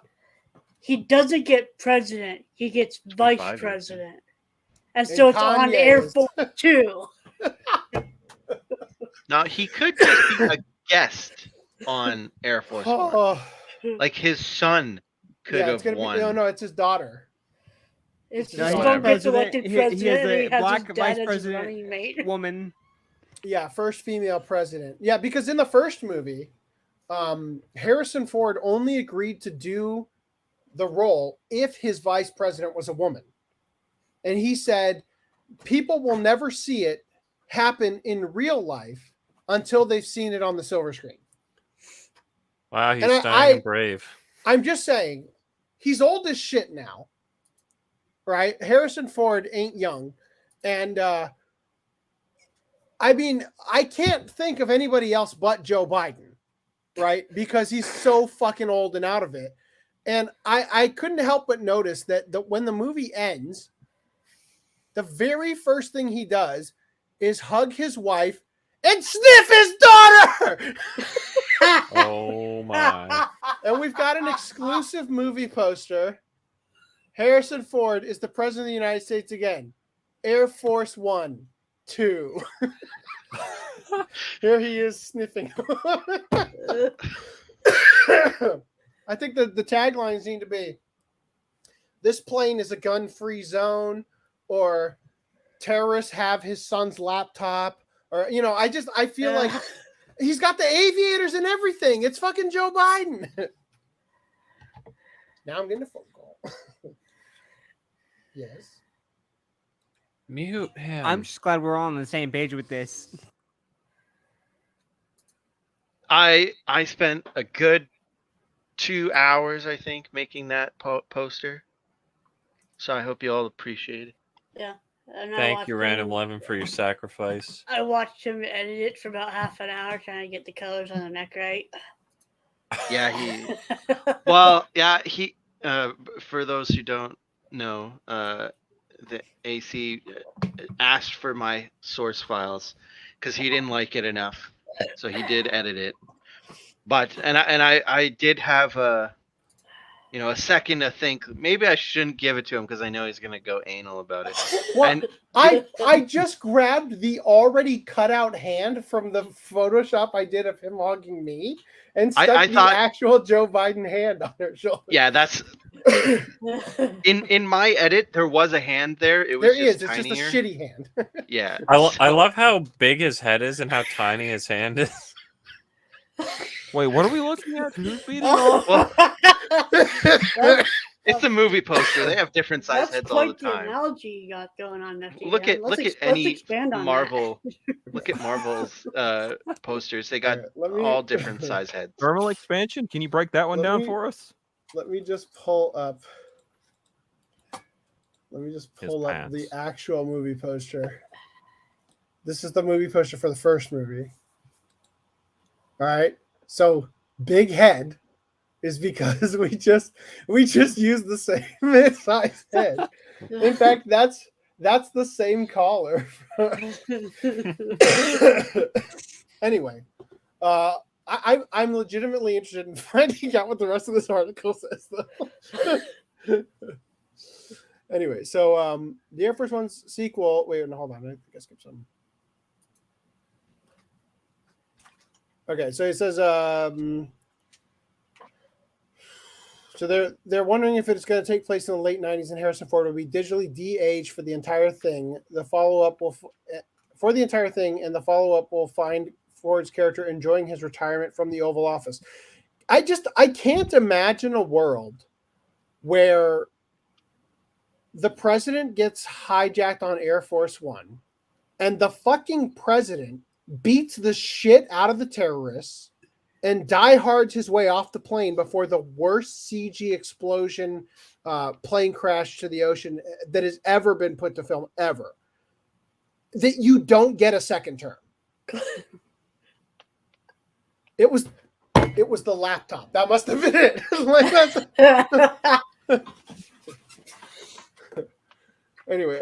He doesn't get president. He gets vice president. And so it's on Air Force 2. Now, he could just be a guest on Air Force One. Like his son could have won. No, it's his daughter. It's his son gets elected president. He has a black his vice dad president woman. Yeah, first female president. Yeah, because in the first movie, Harrison Ford only agreed to do the role if his vice president was a woman. And he said, people will never see it happen in real life until they've seen it on the silver screen. Wow, he's dying brave. I'm just saying, he's old as shit now, right? Harrison Ford ain't young. And I mean, I can't think of anybody else but Joe Biden, right? Because he's so fucking old and out of it. And I couldn't help but notice that when the movie ends, the very first thing he does is hug his wife and sniff his daughter. Oh my. And we've got an exclusive movie poster. Harrison Ford is the president of the United States again. Air Force One, 2. Here he is sniffing. I think the taglines need to be, "This plane is a gun-free zone," or "Terrorists have his son's laptop," or, you know, I feel like he's got the aviators and everything. It's fucking Joe Biden. Now I'm getting a phone call. Yes. Mute him. I'm just glad we're all on the same page with this. I spent a good 2 hours, I think, making that poster. So I hope you all appreciate it. Yeah. And Thank you, Random 11, for your sacrifice. I watched him edit it for about half an hour trying to get the colors on the neck right. Yeah, he for those who don't know, the AC asked for my source files because he didn't like it enough, so he did edit it. But I did have a second to think maybe I shouldn't give it to him because I know he's gonna go anal about it. Well, And I just grabbed the already cut out hand from the Photoshop I did of him hugging me and stuck I the thought- actual Joe Biden hand on her shoulder. yeah, that's in my edit. There was a hand there. It was There is. just It's tinier. just a shitty hand. Yeah. I love how big his head is and how tiny his hand is. Wait, what are we looking at? Who's beating Well, That's- it's a movie poster. They have different size That's heads all the quite the time. analogy you got going on there. Look at Let's any expand on Marvel. Look at Marvel's posters. They got let me- all different size heads. Thermal expansion? Can you break that one Let down me- for us? Let me just pull up. Let me just His pull up pants. the actual movie poster. This is the movie poster for the first movie. All right. So big head is because we just used the same size head. In fact, that's the same collar. Anyway, I'm legitimately interested in finding out what the rest of this article says, though. Anyway, so the Air Force One's sequel. Wait, no, hold on. I think I skipped something. Okay, so it says so they're wondering if it's going to take place in the late 90s and Harrison Ford will be digitally de-aged for the entire thing. The follow-up will for the entire thing, and the follow-up will find Ford's character enjoying his retirement from the Oval Office. I can't imagine a world where the president gets hijacked on Air Force One and the fucking president beats the shit out of the terrorists and diehards his way off the plane before the worst CG explosion plane crash to the ocean that has ever been put to film ever. That you don't get a second term. It was the laptop. That must have been it. Anyway,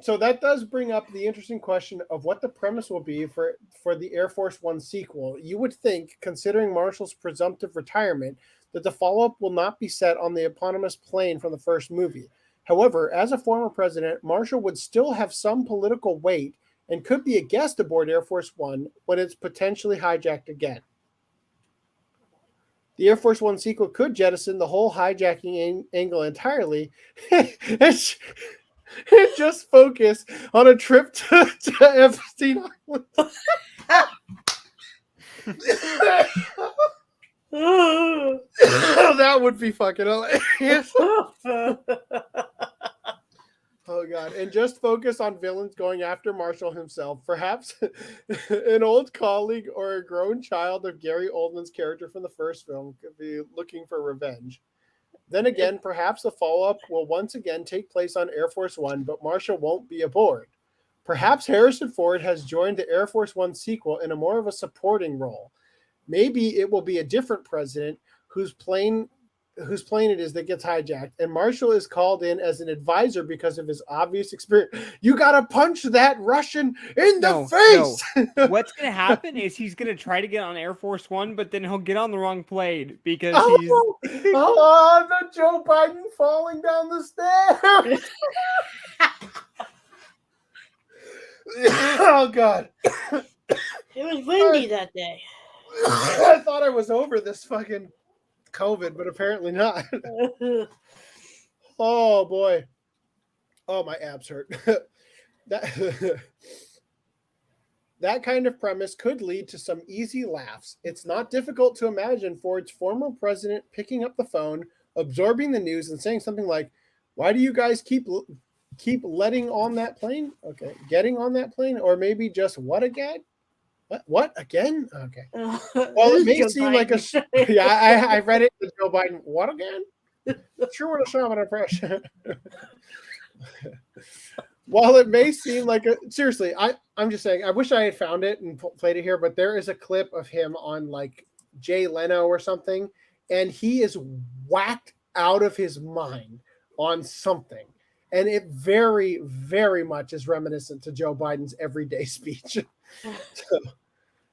so that does bring up the interesting question of what the premise will be for the Air Force One sequel. You would think, considering Marshall's presumptive retirement, that the follow-up will not be set on the eponymous plane from the first movie. However, as a former president, Marshall would still have some political weight and could be a guest aboard Air Force One when it's potentially hijacked again. The Air Force One sequel could jettison the whole hijacking angle entirely and just focus on a trip to Epstein Island. That would be fucking hilarious. Oh god, and just focus on villains going after Marshall himself. Perhaps an old colleague or a grown child of Gary Oldman's character from the first film could be looking for revenge. Then again, perhaps the follow-up will once again take place on Air Force One, but Marshall won't be aboard. Perhaps Harrison Ford has joined the Air Force One sequel in a more of a supporting role. Maybe it will be a different president whose plane whose plane it is that gets hijacked, and Marshall is called in as an advisor because of his obvious experience. You gotta punch that Russian in the face. No. What's gonna happen is he's gonna try to get on Air Force One, but then he'll get on the wrong plane because he's the Joe Biden falling down the stairs. Oh God. It was windy that day. I thought I was over this fucking COVID, but apparently not. Oh boy. Oh, my abs hurt. That kind of premise could lead to some easy laughs. It's not difficult to imagine Ford's former president picking up the phone, absorbing the news, and saying something like, "Why do you guys keep letting on that plane?" Okay, getting on that plane, or maybe just what again? What again? Okay. Well, it may seem like a I read it to Joe Biden. What again? Sure would have shot an impression. While it may seem like seriously, I'm just saying. I wish I had found it and played it here, but there is a clip of him on like Jay Leno or something, and he is whacked out of his mind on something, and it very, very much is reminiscent to Joe Biden's everyday speech.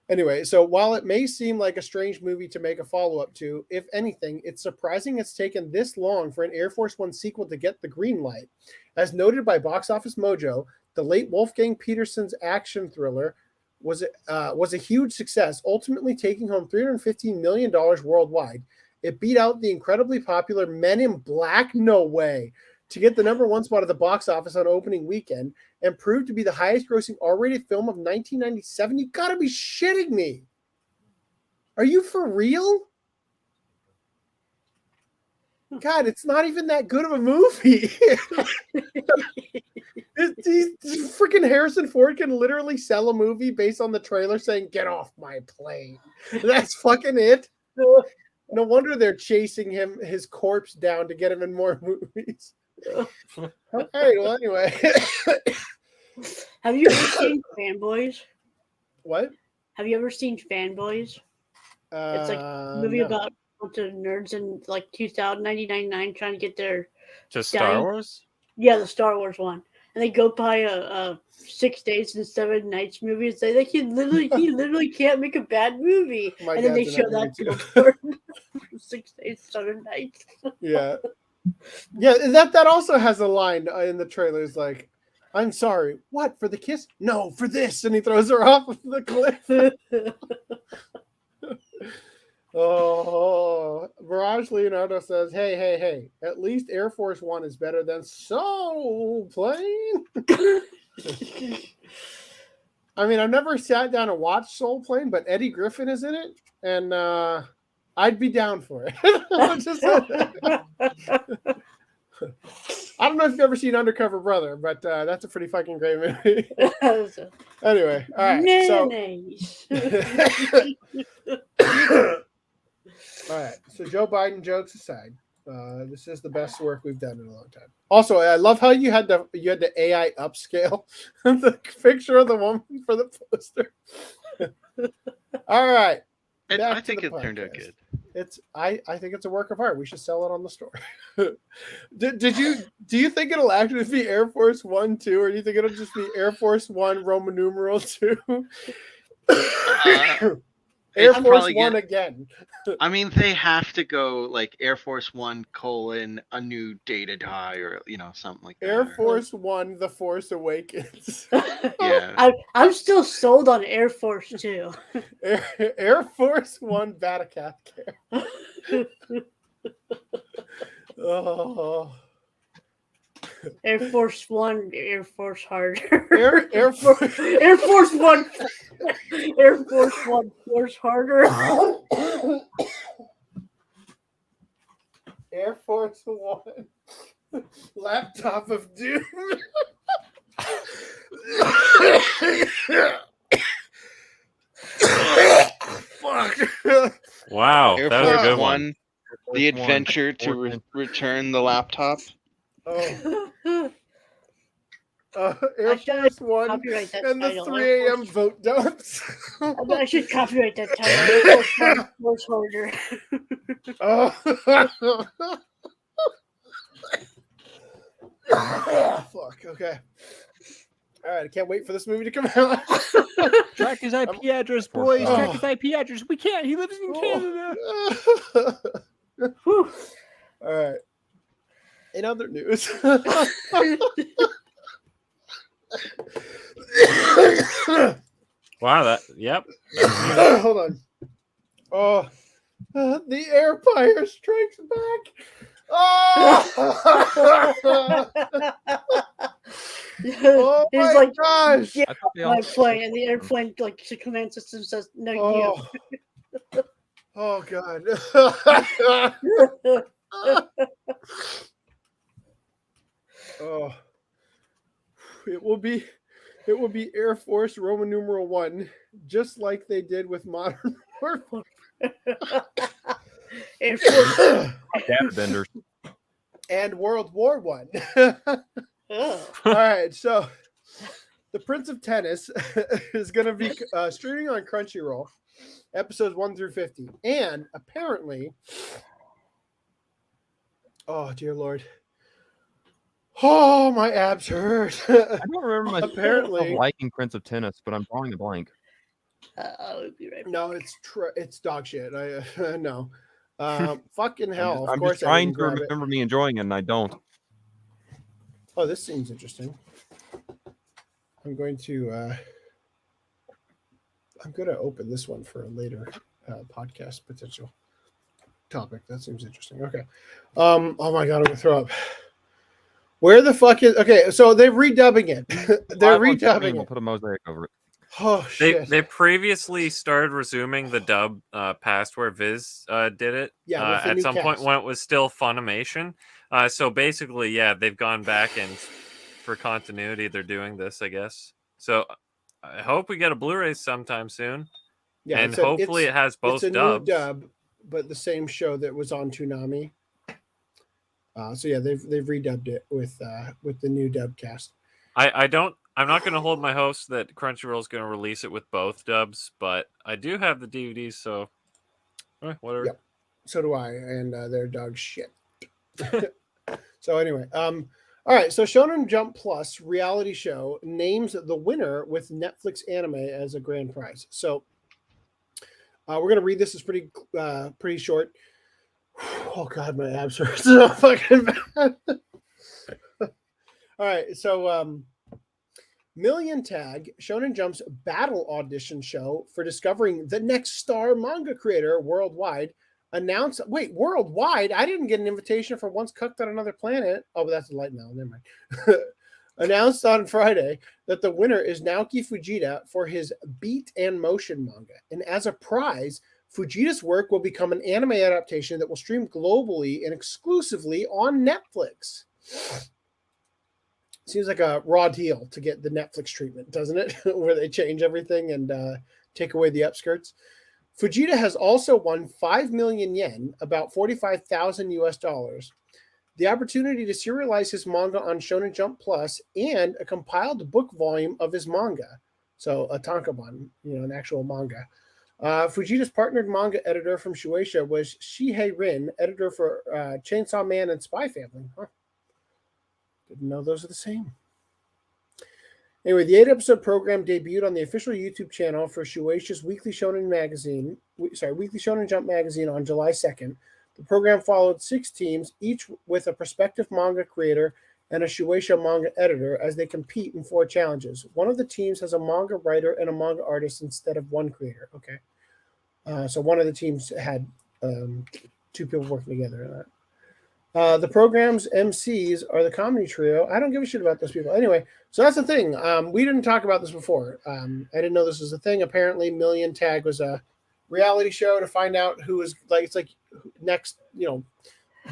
Anyway, so while it may seem like a strange movie to make a follow-up to, if anything, it's surprising it's taken this long for an Air Force One sequel to get the green light. As noted by Box Office Mojo, the late Wolfgang Petersen's action thriller was a huge success, ultimately taking home $315 million worldwide. It beat out the incredibly popular Men in Black, no way, to get the #1 spot at the box office on opening weekend, and proved to be the highest grossing R-rated film of 1997. You gotta be shitting me. Are you for real? God, it's not even that good of a movie. Freaking Harrison Ford can literally sell a movie based on the trailer saying, "Get off my plane." That's fucking it. No wonder they're chasing his corpse down to get him in more movies. Okay, well, anyway. Have you ever seen Fanboys? What? Have you ever seen Fanboys? It's like a movie about a bunch of nerds in like 1999 trying to get their Just Star Wars? Yeah, the Star Wars one. And they go by a 6 days and 7 nights movie and say he literally can't make a bad movie. And then they show that to the 6 days, 7 nights. Yeah. Yeah, that also has a line in the trailers like, "I'm sorry, what, for the kiss? No, for this," and he throws her off of the cliff. Oh, Mirage Leonardo says, hey, at least Air Force One is better than Soul Plane. I mean, I've never sat down and watched Soul Plane, but Eddie Griffin is in it, and I'd be down for it. I don't know if you've ever seen Undercover Brother, but that's a pretty fucking great movie. Anyway, all right. All right. So Joe Biden jokes aside, this is the best work we've done in a long time. Also, I love how you had to AI upscale the picture of the woman for the poster. All right. I think it turned out good. I think it's a work of art. We should sell it on the store. Do you think it'll actually be Air Force 1, 2, or do you think it'll just be Air Force 1 Roman numeral 2? Air Force One again. I mean, they have to go like Air Force One : a new day to die, or something like that. Air Force One: The Force Awakens. Yeah. I'm still sold on Air Force 2. Air Force One: Vatican Care. Oh. Air Force One, Air Force Harder. Air Force One, Air Force One, Force Harder. Air Force One, Laptop of Doom. Fuck. Wow, Air that was a Force good One, one. The adventure to return the laptop. Oh. Air Force One and the 3 a.m. vote dumps. I should copyright that title. Air Force One, Force Harder. Fuck. Okay. All right. I can't wait for this movie to come out. Track his IP address, boys. Track his IP address. We can't. He lives in Canada. All right. In other news. Wow, that yep. Hold on. Oh, the Empire Strikes Back. Oh He's my like, gosh! Yeah, my plane, and the airplane like the command system says no. Oh god. Oh, it will be Air Force Roman numeral 1, just like they did with Modern Warfare. Air Force Data benders. And World War 1. All right, so The Prince of Tennis is going to be streaming on Crunchyroll, episodes 1 through 50, and apparently, oh dear Lord. Oh, my abs hurt. I don't remember myself Apparently liking Prince of Tennis, but I'm drawing a blank. I'll be right back. No, it's dog shit. I no. Fucking hell. I'm just trying to remember me enjoying it, and I don't. Oh, this seems interesting. I'm going to open this one for a later podcast potential topic. That seems interesting. Okay. Oh my god, I'm gonna throw up. Where the fuck is so they're redubbing it. They're redubbing it. We'll put a mosaic over it. Oh shit. They previously started resuming the dub past where Viz did it. Yeah, with the at new some point cast. when it was still Funimation. So basically, yeah, they've gone back and for continuity, they're doing this, I guess. So I hope we get a Blu-ray sometime soon. Yeah, and hopefully it has both it's a dubs. new dub, but the same show that was on Toonami. So yeah, they've redubbed it with the new dub cast. I'm not going to hold my hopes that Crunchyroll is going to release it with both dubs, but I do have the DVDs, so whatever. Yep. So do I, and they're dog shit. So anyway, all right. So Shonen Jump Plus reality show names the winner with Netflix anime as a grand prize. So we're gonna read this. It's pretty short. Oh god, my abs hurt so fucking bad. All right, so Million Tag, Shonen Jump's battle audition show for discovering the next star manga creator worldwide, announced. Wait, worldwide? I didn't get an invitation for Once Cooked on Another Planet. Oh, but that's a light novel. Never mind. Announced on Friday that the winner is Naoki Fujita for his Beat and Motion manga, and as a prize, Fujita's work will become an anime adaptation that will stream globally and exclusively on Netflix. Seems like a raw deal to get the Netflix treatment, doesn't it? Where they change everything and take away the upskirts. Fujita has also won 5 million yen, about $45,000, the opportunity to serialize his manga on Shonen Jump Plus, and a compiled book volume of his manga. So a tankobon, an actual manga. Fujita's partnered manga editor from Shueisha was Shihei Rin, editor for Chainsaw Man and Spy Family. Huh. Didn't know those are the same. Anyway, the 8-episode program debuted on the official YouTube channel for Shueisha's Weekly Shonen Jump magazine on July 2nd. The program followed 6 teams, each with a prospective manga creator and a Shueisha manga editor, as they compete in 4 challenges. One of the teams has a manga writer and a manga artist instead of one creator. Okay. So one of the teams had 2 people working together in that. The program's MCs are the comedy trio. I don't give a shit about those people. Anyway, so that's the thing. We didn't talk about this before. I didn't know this was a thing. Apparently, Million Tag was a reality show to find out who was it's like next,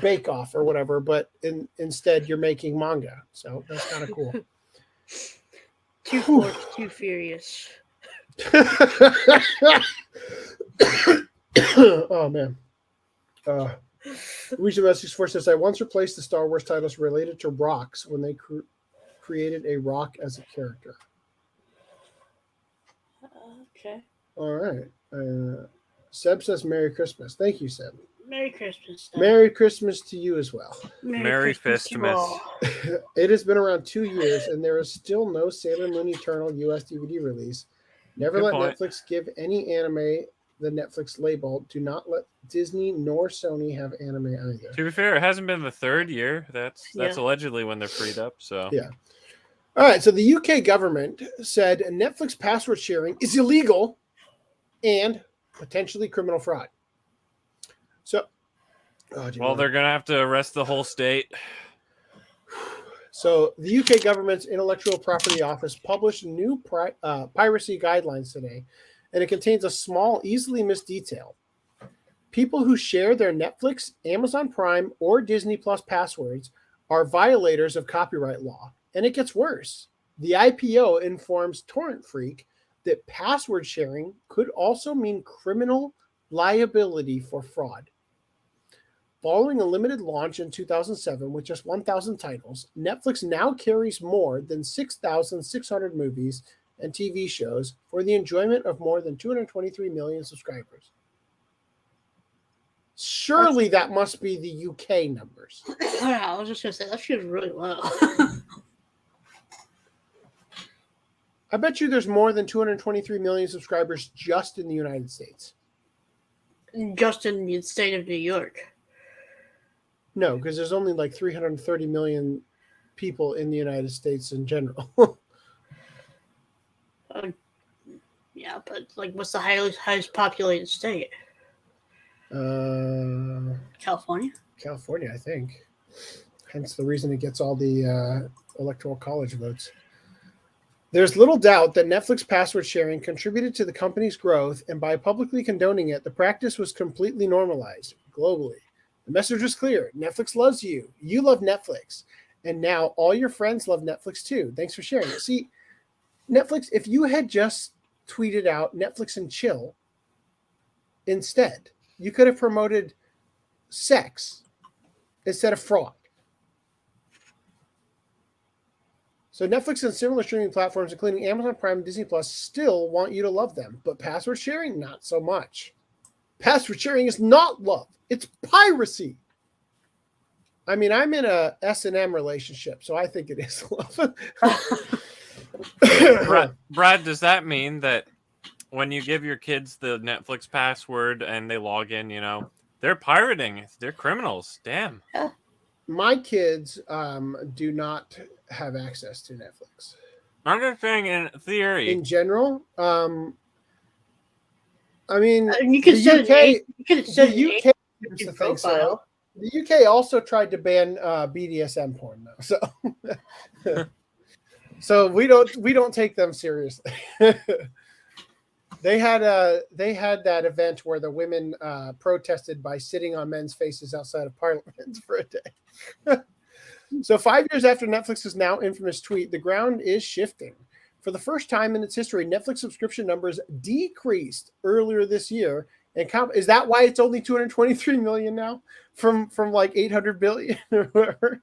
Bake Off or whatever. But instead, you're making manga. So that's kind of cool. Too forced, too furious. Oh man. Luigi Message Force says, I once replaced the Star Wars titles related to rocks when they created a rock as a character. Okay. All right. Seb says Merry Christmas. Thank you, Seb. Merry Christmas. Merry Christmas to you as well. Merry Fistmas. It has been around 2 years, and there is still no Sailor Moon Eternal US DVD release. Never Good let point. Netflix give any anime the Netflix label. Do not let Disney nor Sony have anime either. To be fair, it hasn't been the 3rd year. That's Yeah. allegedly when they're freed up. So Yeah. All right, so the UK government said Netflix password sharing is illegal and potentially criminal fraud. So, well, they're gonna have to arrest the whole state. So the UK government's Intellectual Property Office published new piracy guidelines today, and it contains a small, easily missed detail. People who share their Netflix, Amazon Prime, or Disney Plus passwords are violators of copyright law. And it gets worse. The IPO informs Torrent Freak that password sharing could also mean criminal liability for fraud. Following a limited launch in 2007 with just 1,000 titles, Netflix now carries more than 6,600 movies and TV shows for the enjoyment of more than 223 million subscribers. Surely that must be the UK numbers. I was just going to say, that feels really low. I bet you there's more than 223 million subscribers just in the United States. Just in the state of New York. No, because there's only like 330 million people in the United States in general. Yeah, but like, what's the highest populated state? California? California, I think. Hence the reason it gets all the electoral college votes. There's little doubt that Netflix password sharing contributed to the company's growth, and by publicly condoning it, the practice was completely normalized globally. The message was clear. Netflix loves you. You love Netflix. And now all your friends love Netflix too. Thanks for sharing it. See, Netflix, if you had just tweeted out Netflix and chill instead, you could have promoted sex instead of fraud. So Netflix and similar streaming platforms, including Amazon Prime and Disney Plus, still want you to love them, but password sharing, not so much. Password sharing is not love. It's piracy. I mean, I'm in a S&M relationship, so I think it is love. Brad, does that mean that when you give your kids the Netflix password and they log in, they're pirating? They're criminals. Damn. My kids do not have access to Netflix. I'm just saying in theory. In general, I mean, you can the UK, the UK is the thing. So the UK also tried to ban BDSM porn, though. So we don't take them seriously. They had that event where the women protested by sitting on men's faces outside of Parliament for a day. So 5 years after Netflix's now infamous tweet, the ground is shifting. For the first time in its history, Netflix subscription numbers decreased earlier this year. And is that why it's only 223 million now from like 800 billion or whatever?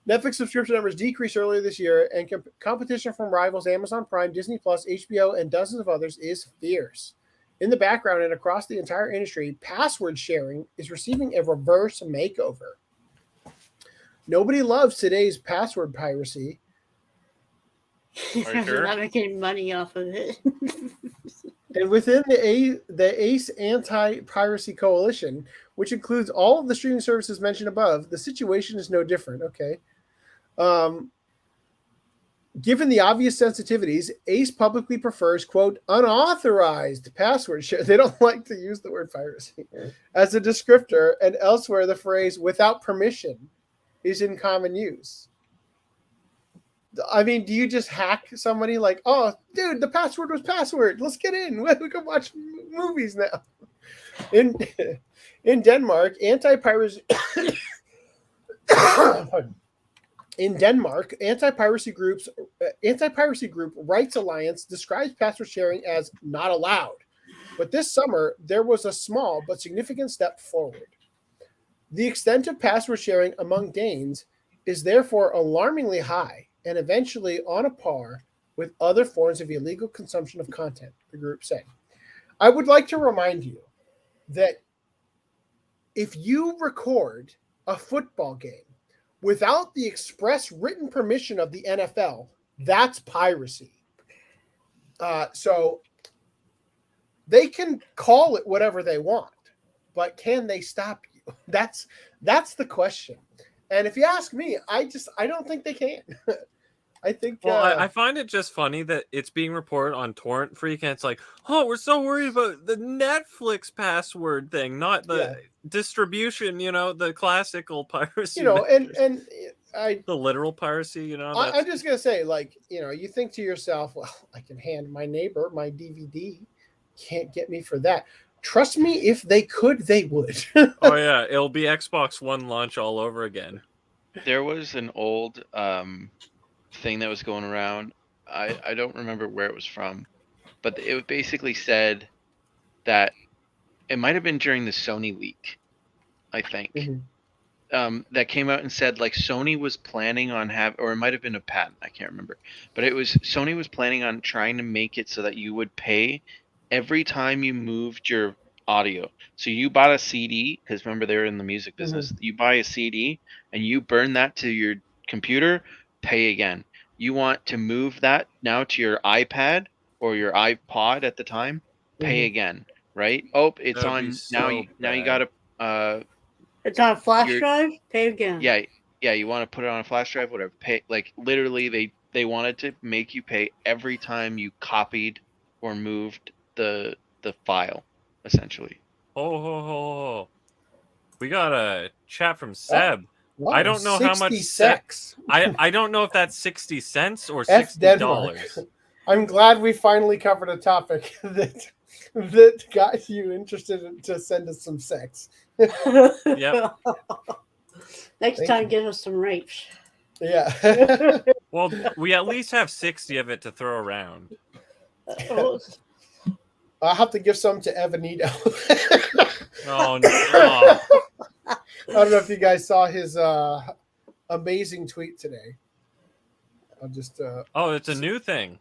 Netflix subscription numbers decreased earlier this year, and competition from rivals Amazon Prime, Disney Plus, HBO, and dozens of others is fierce. In the background and across the entire industry, password sharing is receiving a reverse makeover. Nobody loves today's password piracy. They're not making money off of it. And within the ACE Anti-Piracy Coalition, which includes all of the streaming services mentioned above, the situation is no different. Okay. Given the obvious sensitivities, ACE publicly prefers, quote, unauthorized password share. They don't like to use the word piracy as a descriptor, and elsewhere the phrase without permission is in common use. I mean, do you just hack somebody like, oh, dude, the password was password. Let's get in. We can watch movies now. In Denmark, anti-piracy group Rights Alliance describes password sharing as not allowed. But this summer, there was a small but significant step forward. The extent of password sharing among Danes is therefore alarmingly high and eventually on a par with other forms of illegal consumption of content, the group said. I would like to remind you that if you record a football game without the express written permission of the NFL, that's piracy. So they can call it whatever they want, but can they stop you? That's the question. And if you ask me, I don't think they can. I think. Well, I find it just funny that it's being reported on Torrent Freak, and it's like, oh, we're so worried about the Netflix password thing, not the distribution. The classical piracy. And the literal piracy. I'm just gonna say, you think to yourself, well, I can hand my neighbor my DVD. Can't get me for that. Trust me, if they could, they would. Oh yeah, it'll be Xbox One launch all over again. There was an old thing that was going around. I don't remember where it was from, but it basically said that it might have been during the Sony week, I think. That came out and said Sony was planning on or it might have been a patent, I can't remember, but Sony was planning on trying to make it so that you would pay every time you moved your audio. So you bought a CD, because remember they're in the music business. You buy a CD and you burn that to your computer, pay again. You want to move that now to your iPad or your iPod at the time, pay again, right? Oh, it's That'd on so now. You got to It's on a flash drive. Pay again. Yeah. You want to put it on a flash drive, whatever. Pay literally. They wanted to make you pay every time you copied or moved the file, essentially. Oh. We got a chat from Seb. Wow, I don't know how much. 66. I don't know if that's 60 cents or $60. I'm glad we finally covered a topic that got you interested to send us some sex. Yep. Next time, give us some rapes. Yeah. Well, we at least have 60 of it to throw around. I'll have to give some to Evanito. Oh no! I don't know if you guys saw his amazing tweet today. I'll just. Oh, it's a new thing.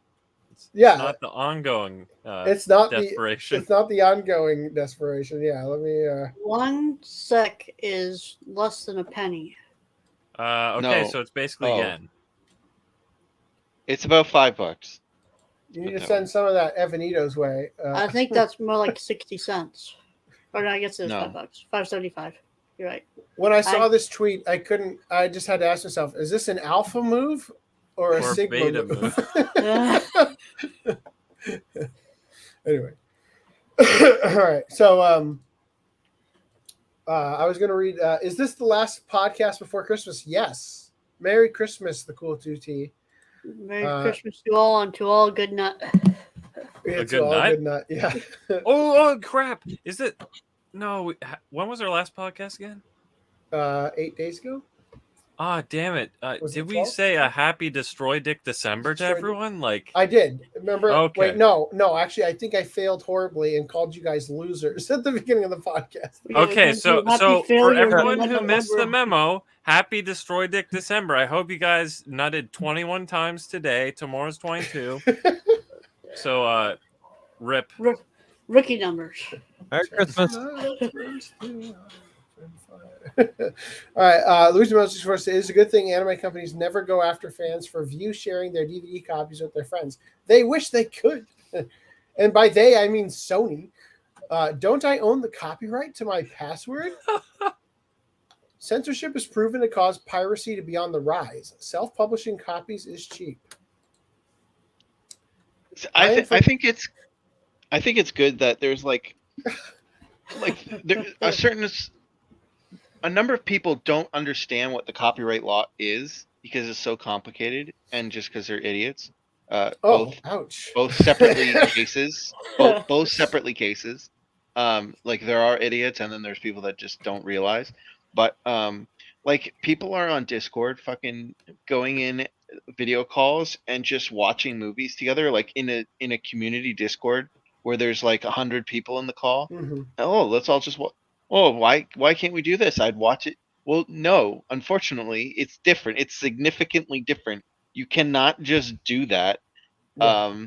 It's not the ongoing. It's not desperation. It's not the ongoing desperation. Yeah, let me. 1 sec is less than a penny. Okay, No. so it's basically yen. It's about $5. You need to send some of that Evanito's way. I think that's more like 60 cents. Or no, I guess it's No. $5. $5.75. You're right. When I saw this tweet, I just had to ask myself, is this an alpha move or a sigma beta move? Anyway. All right. So I was going to read, is this the last podcast before Christmas? Yes. Merry Christmas, the Cool 2T. Merry Christmas to all and to all good nut. A good nut? Good nut. Yeah. Oh crap! Is it? No. When was our last podcast again? 8 days ago. Ah, damn it! Was Did it we 12? say a happy Destroy Dick December to everyone? I did. Remember? Okay. Wait, no. Actually, I think I failed horribly and called you guys losers at the beginning of the podcast. Okay, so for everyone who missed the memo, happy Destroy Dick December. I hope you guys nutted 21 times today. Tomorrow's 22. So, rip. Rookie numbers. Merry Christmas. All right, Luigi Moses first. It is a good thing anime companies never go after fans for view sharing their DVD copies with their friends. They wish they could. And by they, I mean Sony. Don't I own the copyright to my password? Censorship is proven to cause piracy to be on the rise. Self-publishing copies is cheap. I think it's good that there's a number of people don't understand what the copyright law is because it's so complicated and just because they're idiots. Ouch. Both separately cases. Both separately cases. There are idiots and then there's people that just don't realize. But people are on Discord fucking going in video calls and just watching movies together, in a community Discord where there's 100 people in the call. Mm-hmm. Oh, let's all just why can't we do this? I'd watch it. Well, no, unfortunately, it's different. It's significantly different. You cannot just do that. Yeah.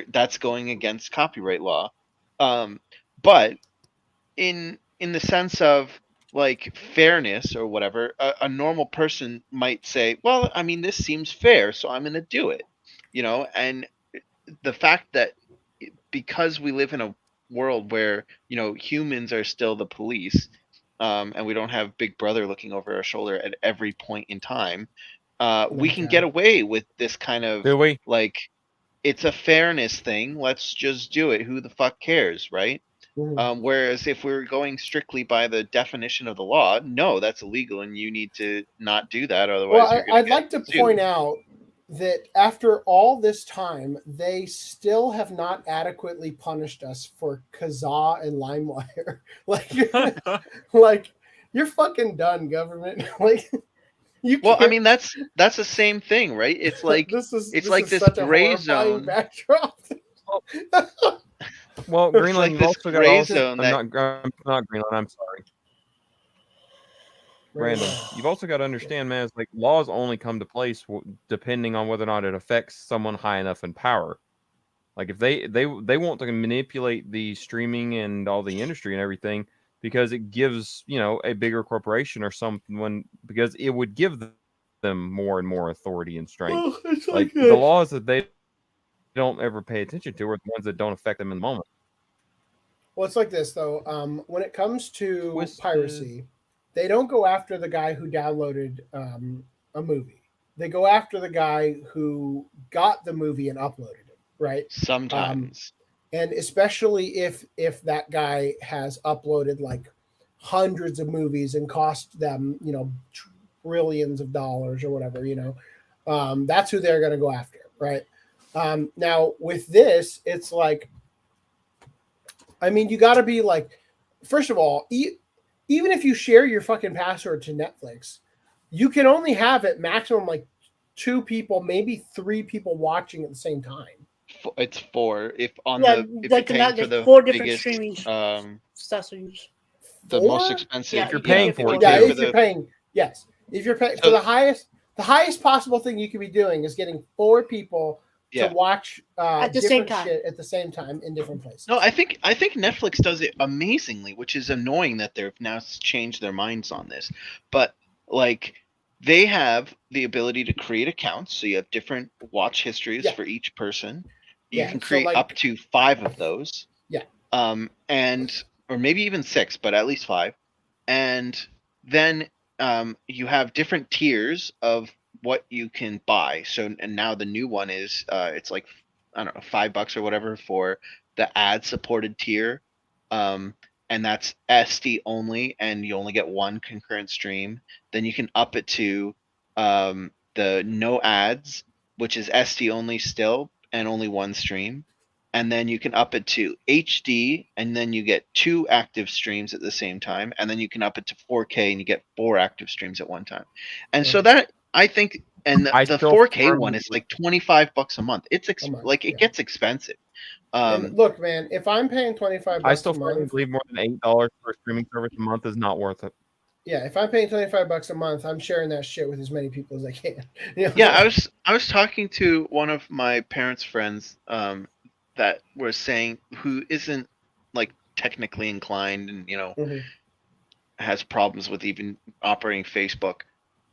That's going against copyright law. But in the sense of like fairness or whatever, a normal person might say, well, I mean, this seems fair, so I'm going to do it, you know. And the fact that because we live in a world where, you know, humans are still the police, and we don't have Big Brother looking over our shoulder at every point in time, we can get away with this kind of like, it's a fairness thing. Let's just do it. Who the fuck cares, right? Whereas if we're going strictly by the definition of the law, no, that's illegal, and you need to not do that. Otherwise, Well, I'd like to point out that after all this time, they still have not adequately punished us for Kazaa and LimeWire. like you're fucking done, government. Like, well, I mean, that's the same thing, right? It's like this gray zone. Backdrop. Well, Greenland, you've also got not Greenland. I'm sorry, Brandon. You've also got to understand, man. It's like laws only come to place depending on whether or not it affects someone high enough in power. Like if they want to manipulate the streaming and all the industry and everything because it gives, you know, a bigger corporation or someone, because it would give them more and more authority and strength. Like the laws that they don't ever pay attention to are the ones that don't affect them in the moment. Well, it's like this though. When it comes to piracy, they don't go after the guy who downloaded a movie. They go after the guy who got the movie and uploaded it, right? Sometimes. And especially if that guy has uploaded like hundreds of movies and cost them, you know, trillions of dollars or whatever, you know, that's who they're going to go after, right? Now with this, it's like, I mean, you got to be like, first of all, even if you share your fucking password to Netflix, you can only have it maximum like 2 people, maybe 3 people watching at the same time. It's 4. If on Yeah, the if like you're paying for the 4 different biggest, streaming sessions. the most expensive. Yeah, if you're paying for it, Yeah, too. if you're paying, yes. If you're paying for the highest possible thing you could be doing is getting 4 people to watch at the same different time. shit at the same time in different places. No, I think Netflix does it amazingly, which is annoying that they've now changed their minds on this. But like, they have the ability to create accounts, so you have different watch histories for each person. You can create up to 5 of those. Yeah. And or maybe even 6, but at least 5. And then you have different tiers of what you can buy. So, and now the new one is it's like, I don't know, $5 or whatever for the ad supported tier. And that's SD only, and you only get 1 concurrent stream. Then you can up it to the no ads, which is SD only still, and only 1 stream. And then you can up it to HD, and then you get 2 active streams at the same time. And then you can up it to 4K, and you get 4 active streams at one time. And so that, I think, and the 4K one is like $25 a month. It's it gets expensive. And look, man, if I'm paying $25 I still a month, believe more than $8 for a streaming service a month is not worth it. yeah, if I'm paying $25 a month, I'm sharing that shit with as many people as I can. You know? Yeah, I was talking to one of my parents' friends that was saying, who isn't like technically inclined and, you know, has problems with even operating Facebook,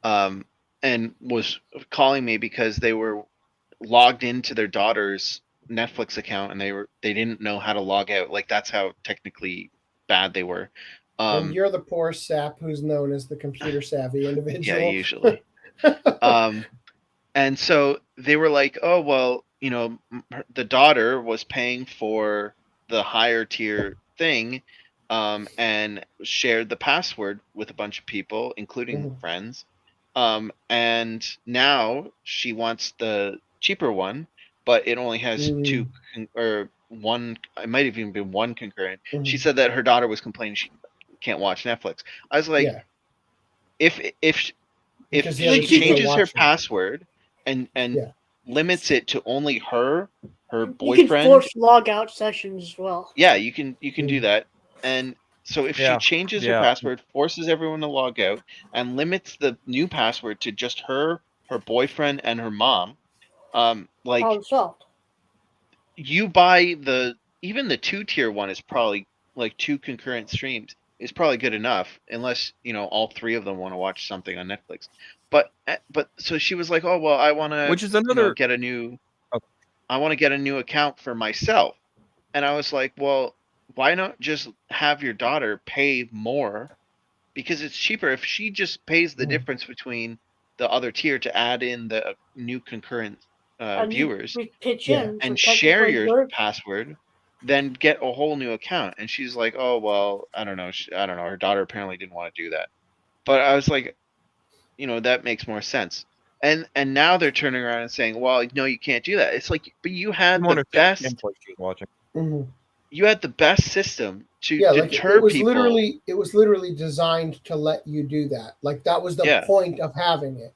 and was calling me because they were logged into their daughter's Netflix account and they didn't know how to log out. Like, that's how technically bad they were. And you're the poor sap who's known as the computer savvy individual. Yeah, usually. And so they were like, oh, well, you know, the daughter was paying for the higher tier thing, and shared the password with a bunch of people, including friends. And now she wants the cheaper one, but it only has 2 or 1. It might have even been 1 concurrent. She said that her daughter was complaining she can't watch Netflix. I was like, if she changes her password and limits it to only her boyfriend, you can force log out sessions as well. Yeah, you can do that. And so if she changes her password, forces everyone to log out, and limits the new password to just her boyfriend, and her mom, like, you buy even the 2-tier one is probably like 2 concurrent streams. is probably good enough, unless all three of them want to watch something on Netflix. But so she was like, oh well, I want to, Which is another get a new, I want to get a new account for myself, and I was like, well, why not just have your daughter pay more, because it's cheaper if she just pays the difference between the other tier to add in the new concurrent viewers and share your password, then get a whole new account. And she's like, oh well, I don't know, her daughter apparently didn't want to do that. But I was like, that makes more sense. And now they're turning around and saying, well, no, you can't do that. It's like, but you had the best watching. You had the best system to deter it was people. It was literally designed to let you do that. Like that was the point of having it,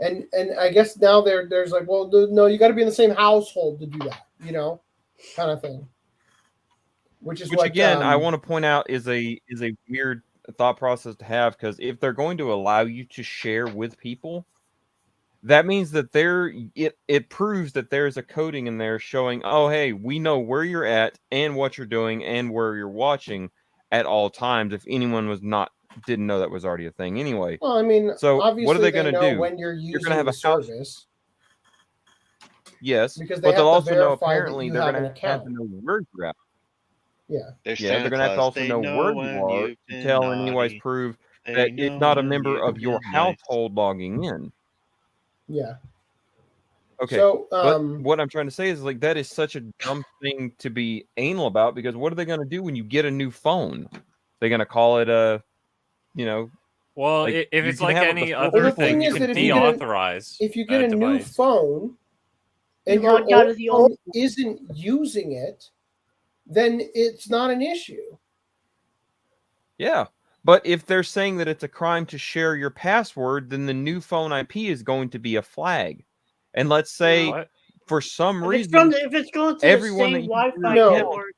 And I guess now there's like, well, no, you got to be in the same household to do that, kind of thing. Which again, I want to point out is a weird thought process to have, because if they're going to allow you to share with people, that means that it proves that there's a coding in there showing, oh hey, we know where you're at and what you're doing and where you're watching at all times. If anyone didn't know that was already a thing anyway. Well, I mean, so obviously what are they going to do when you're using going to have the a house. service? Yes, but they'll also know apparently they're going to have to know where you're at. Yeah, they're going to have to also know where you are to tell and anyways prove that it's not a member of your household logging in. Yeah. Okay. So, but what I'm trying to say is like that is such a dumb thing to be anal about, because what are they going to do when you get a new phone? They're going to call it a, Well, like, if it's you like can have any it other before thing, you is can that if you get deauthorize. If you get a new device. phone and You your log out of old the old phone isn't using it, then it's not an issue. Yeah. But if they're saying that it's a crime to share your password, then the new phone IP is going to be a flag. And let's say for some reason, if it's going to everyone the same that Wi-Fi No. network,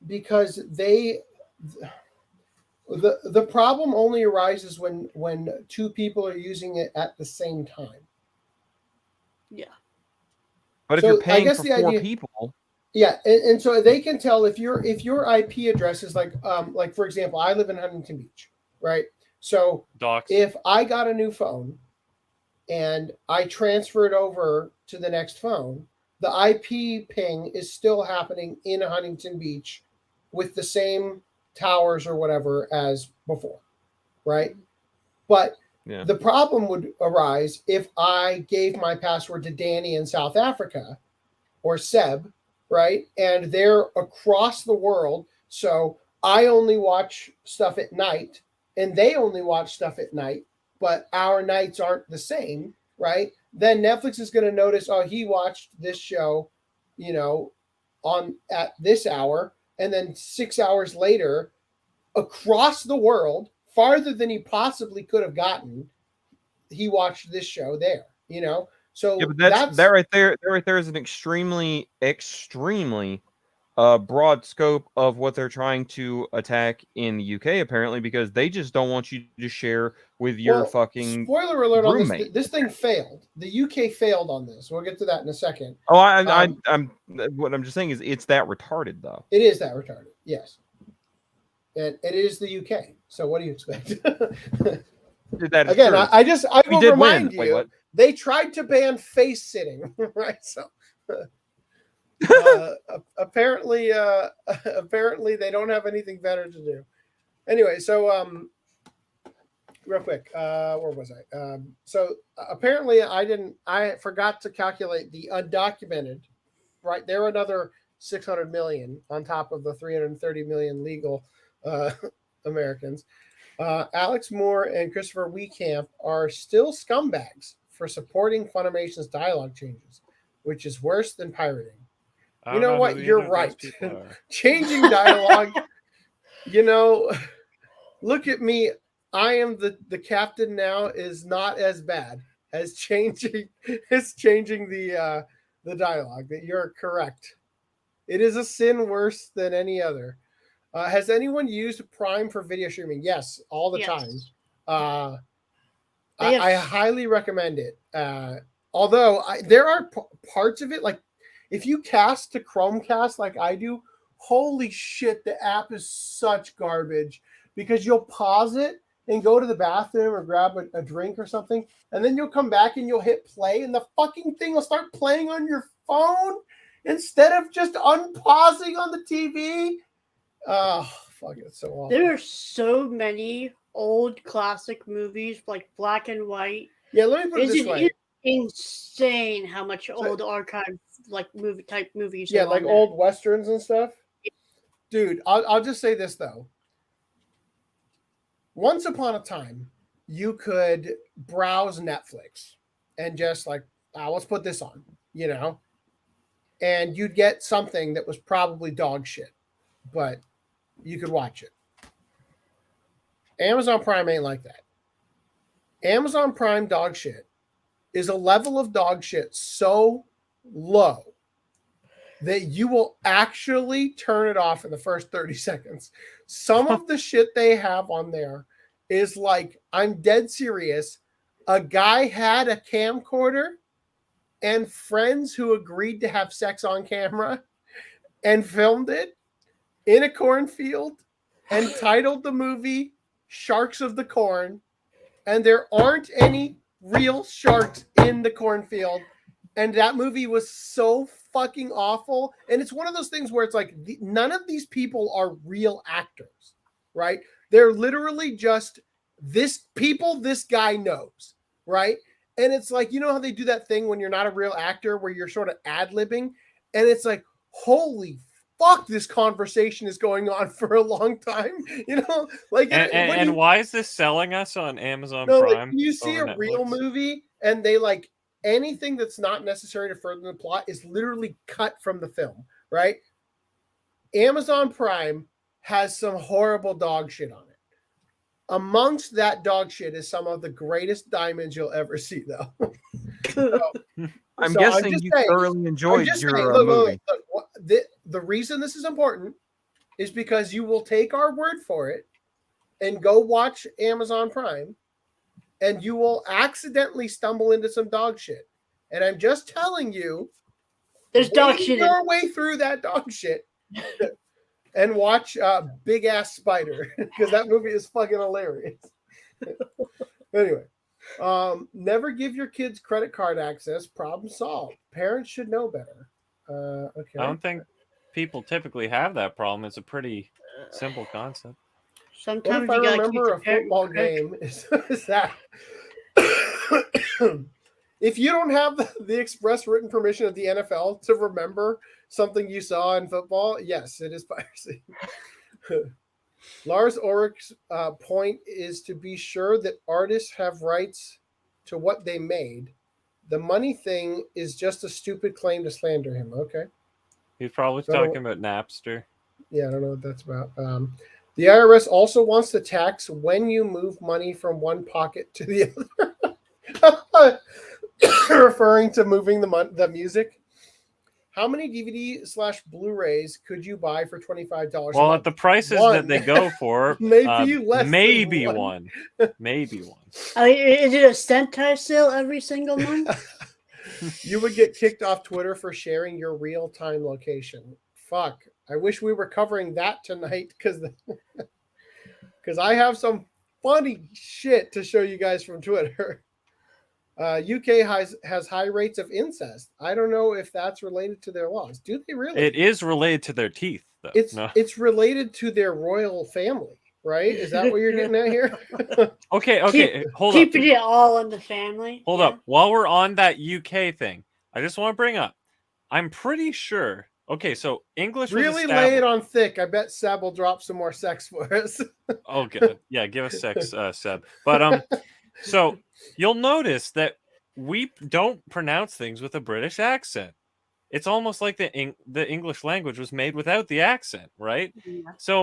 because the problem only arises when two people are using it at the same time. Yeah. But if So, you're I paying guess for the four idea- people, Yeah, and so they can tell if your IP address is like for example, I live in Huntington Beach, right? So if I got a new phone and I transfer it over to the next phone, the IP ping is still happening in Huntington Beach with the same towers or whatever as before, right? But the problem would arise if I gave my password to Danny in South Africa or Seb, right? And they're across the world. So I only watch stuff at night and they only watch stuff at night, but our nights aren't the same, right? Then Netflix is going to notice, oh, he watched this show, on at this hour. And then 6 hours later, across the world, farther than he possibly could have gotten, he watched this show there, So yeah, but that right there is an extremely broad scope of what they're trying to attack in the UK, apparently, because they just don't want you to share with your fucking spoiler alert roommate. on this. This thing failed. The UK failed on this. We'll get to that in a second. Oh, I'm what I'm just saying is it's that retarded though. It is that retarded. Yes. And it is the UK. So what do you expect? Again, I will remind you, they tried to ban face sitting, right? So apparently they don't have anything better to do. Anyway, so real quick, where was I? So apparently I forgot to calculate the undocumented, right? They're another 600 million on top of the 330 million legal Americans. Alex Moore and Christopher Wiecamp are still scumbags for supporting Funimation's dialogue changes, which is worse than pirating. You know what? You're right. Changing dialogue, look at me. I am the captain now is not as bad as changing the dialogue. That you're correct. It is a sin worse than any other. Has anyone used Prime for video streaming? Yes, all the time. I highly recommend it. Although there are parts of it, like if you cast to Chromecast like I do, holy shit, the app is such garbage because you'll pause it and go to the bathroom or grab a drink or something, and then you'll come back and you'll hit play, and the fucking thing will start playing on your phone instead of just unpausing on the TV. Oh, fuck, it's so awful. There are so many old classic movies, like black and white. Yeah, let me put it this way. It's insane how much old archive, like movies. Yeah, are like on there. old westerns and stuff. Dude, I'll just say this, though. Once upon a time, you could browse Netflix and just like, let's put this on, you know? And you'd get something that was probably dog shit, but you could watch it. Amazon Prime ain't like that. Amazon Prime dog shit is a level of dog shit so low that you will actually turn it off in the first 30 seconds. Some of the shit they have on there is like, I'm dead serious. A guy had a camcorder and friends who agreed to have sex on camera and filmed it in a cornfield and titled the movie Sharks of the Corn. And there aren't any real sharks in the cornfield. And that movie was so fucking awful. And it's one of those things where it's like, none of these people are real actors, right? They're literally just this guy knows, right? And it's like, you know how they do that thing when you're not a real actor where you're sort of ad-libbing? And it's like, holy fuck, this conversation is going on for a long time. You know, like, and why is this selling us on Amazon no, Prime? Like, you see a Netflix? Real movie and they like anything that's not necessary to further the plot is literally cut from the film, right? Amazon Prime has some horrible dog shit on it. Amongst that dog shit is some of the greatest diamonds you'll ever see, though. I'm guessing you thoroughly enjoyed your movie. Look, the reason this is important is because you will take our word for it and go watch Amazon Prime, and you will accidentally stumble into some dog shit. And I'm just telling you, there's dog shit. Your way through that dog shit, and watch Big Ass Spider because that movie is fucking hilarious. Anyway. Never give your kids credit card access. Problem solved. Parents should know better. Okay. I don't think people typically have that problem. It's a pretty simple concept. Sometimes what if you I gotta remember keep a football game is that if you don't have the express written permission of the NFL to remember something you saw in football, yes, it is piracy. Lars Ulrich's point is to be sure that artists have rights to what they made. The money thing is just a stupid claim to slander him. Okay. He's probably talking about Napster. Yeah, I don't know what that's about. The IRS also wants to tax when you move money from one pocket to the other. Referring to moving the music. How many DVD/Blu-rays could you buy for $25? Well, at the prices that they go for, maybe less. Maybe than one. Maybe one. Is it a Sentai sale every single month? You would get kicked off Twitter for sharing your real-time location. Fuck. I wish we were covering that tonight because I have some funny shit to show you guys from Twitter. UK has high rates of incest. I don't know if that's related to their laws. Do they really? It is related to their teeth, though. It's related to their royal family, right? Is that what you're getting at here? Okay. Hold up. Keeping it all in the family. Hold up. While we're on that UK thing, I just want to bring up, I'm pretty sure. Okay, so English was really lay it on thick. I bet Seb will drop some more sex for us. Oh, good. Yeah, give us sex, Seb. But so you'll notice that we don't pronounce things with a British accent. It's almost like the English language was made without the accent, right? Yeah. So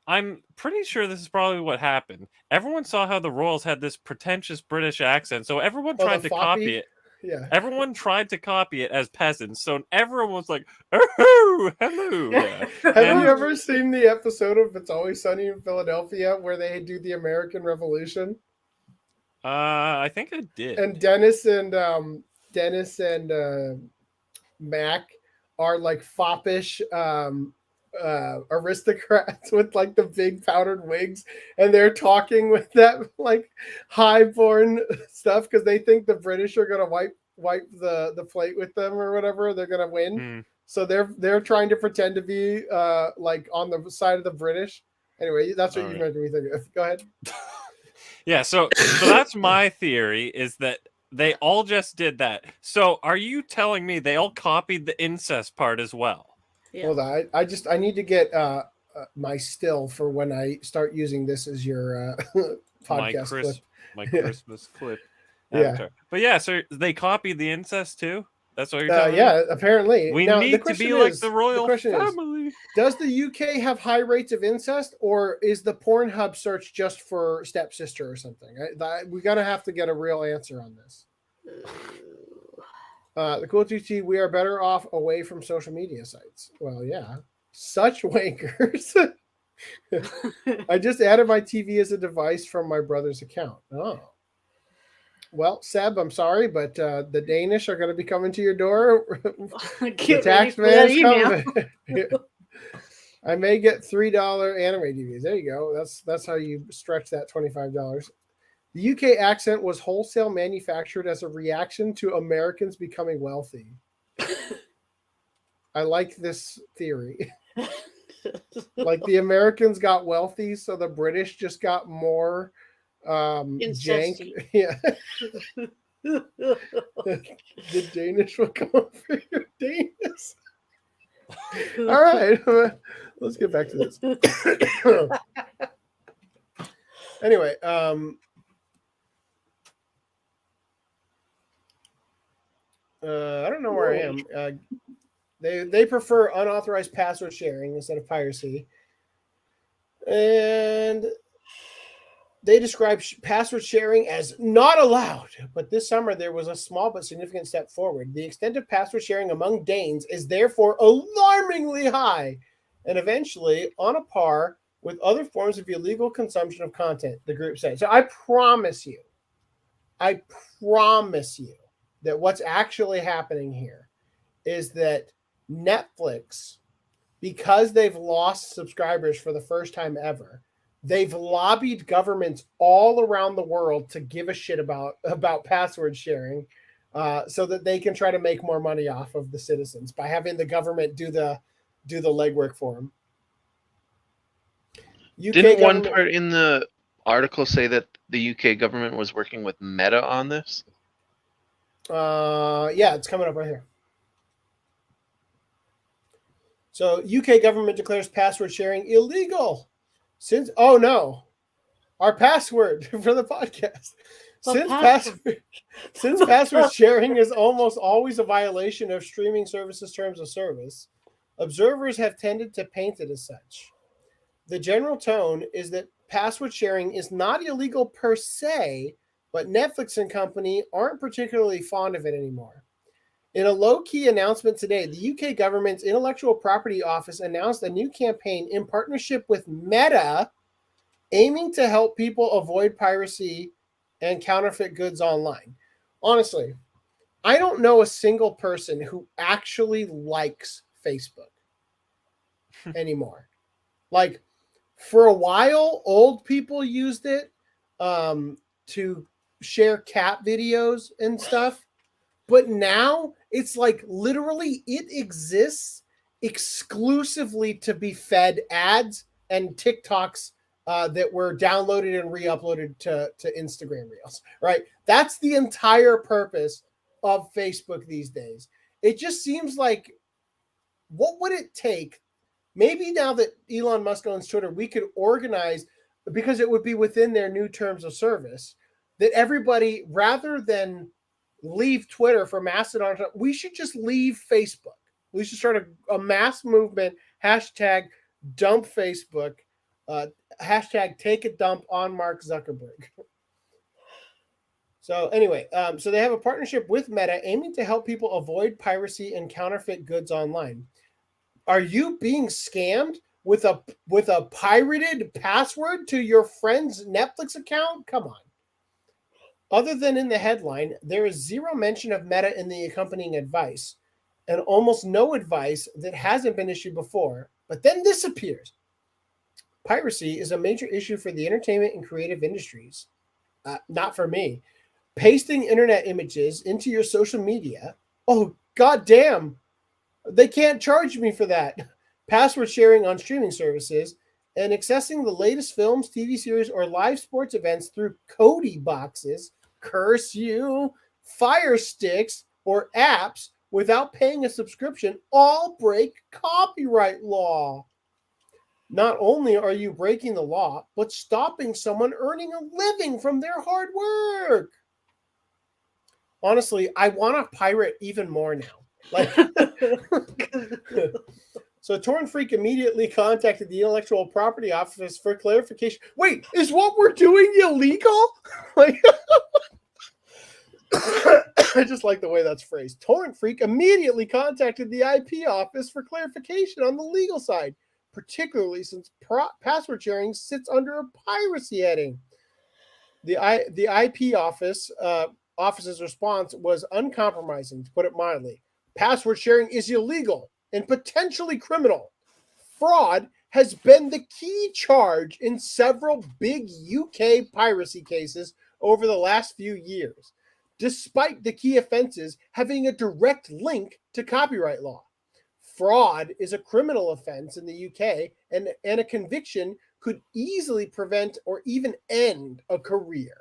I'm pretty sure this is probably what happened. Everyone saw how the royals had this pretentious British accent, so everyone tried to copy it. Yeah. Everyone tried to copy it as peasants, so everyone was like, "Oh, hello." Yeah. Have you ever seen the episode of It's Always Sunny in Philadelphia where they do the American Revolution? I think I did. And Dennis and Mac are like foppish aristocrats with like the big powdered wigs, and they're talking with that like highborn stuff because they think the British are gonna wipe the plate with them or whatever. They're gonna win. So they're trying to pretend to be like on the side of the British. Anyway, that's what you made me think of. Go ahead. Yeah, so that's my theory, is that they all just did that. So are you telling me they all copied the incest part as well? Yeah. Hold on, I need to get my still for when I start using this as your podcast clip. My Christmas clip. Yeah. Avatar. But yeah, so they copied the incest too? That's what you're telling me? Yeah, apparently. We now, need to be like the royal family. Does the UK have high rates of incest, or is the Pornhub search just for stepsister or something? We're going to have to get a real answer on this. The cool TT, we are better off away from social media sites. Well, yeah. Such wankers. I just added my TV as a device from my brother's account. Oh. Well, Seb, I'm sorry, but the Danish are going to be coming to your door. The tax man's coming. I may get $3 anime DVDs. There you go. That's how you stretch that $25. The UK accent was wholesale manufactured as a reaction to Americans becoming wealthy. I like this theory. Like the Americans got wealthy, so the British just got more jank. Yeah. The Danish will come for your Danish. All right, let's get back to this. Anyway, I don't know where I am. They prefer unauthorized password sharing instead of piracy, and they describe password sharing as not allowed. But this summer, there was a small but significant step forward. The extent of password sharing among Danes is therefore alarmingly high and eventually on a par with other forms of illegal consumption of content, the group said. So I promise you that what's actually happening here is that Netflix, because they've lost subscribers for the first time ever, they've lobbied governments all around the world to give a shit about password sharing, so that they can try to make more money off of the citizens by having the government do the legwork for them. Didn't one part in the article say that the UK government was working with Meta on this? Yeah, it's coming up right here. So UK government declares password sharing illegal. Since our password for the podcast. Since password sharing is almost always a violation of streaming services terms of service, observers have tended to paint it as such. The general tone is that password sharing is not illegal per se, but Netflix and company aren't particularly fond of it anymore. In a low-key announcement today, the UK government's Intellectual Property Office announced a new campaign in partnership with Meta, aiming to help people avoid piracy and counterfeit goods online. Honestly, I don't know a single person who actually likes Facebook anymore. Like, for a while, old people used it to share cat videos and stuff. But now it's like literally it exists exclusively to be fed ads and TikToks that were downloaded and re-uploaded to Instagram Reels, right? That's the entire purpose of Facebook these days. It just seems like, what would it take? Maybe now that Elon Musk owns Twitter, we could organize, because it would be within their new terms of service, that everybody, rather than leave Twitter for Mastodon, we should just leave Facebook. We should start a mass movement, hashtag dump Facebook, hashtag take a dump on Mark Zuckerberg. So anyway, so they have a partnership with Meta aiming to help people avoid piracy and counterfeit goods online. Are you being scammed with a pirated password to your friend's Netflix account? Come on. Other than in the headline, there is zero mention of Meta in the accompanying advice. and almost no advice that hasn't been issued before. But then this appears. Piracy is a major issue for the entertainment and creative industries. Not for me. Pasting internet images into your social media. Oh, goddamn. They can't charge me for that. Password sharing on streaming services and accessing the latest films, TV series, or live sports events through Cody boxes, curse you, Fire Sticks, or apps without paying a subscription all break copyright law. Not only are you breaking the law, but stopping someone earning a living from their hard work. Honestly, I want to pirate even more now. Like, so Torn Freak immediately contacted the Intellectual Property Office for clarification. Wait, is what we're doing illegal? Like, I just like the way that's phrased. Torrent Freak immediately contacted the IP office for clarification on the legal side, particularly since password sharing sits under a piracy heading. The IP office's response was uncompromising, to put it mildly. Password sharing is illegal and potentially criminal. Fraud has been the key charge in several big UK piracy cases over the last few years, despite the key offenses having a direct link to copyright law. Fraud is a criminal offense in the UK, and a conviction could easily prevent or even end a career.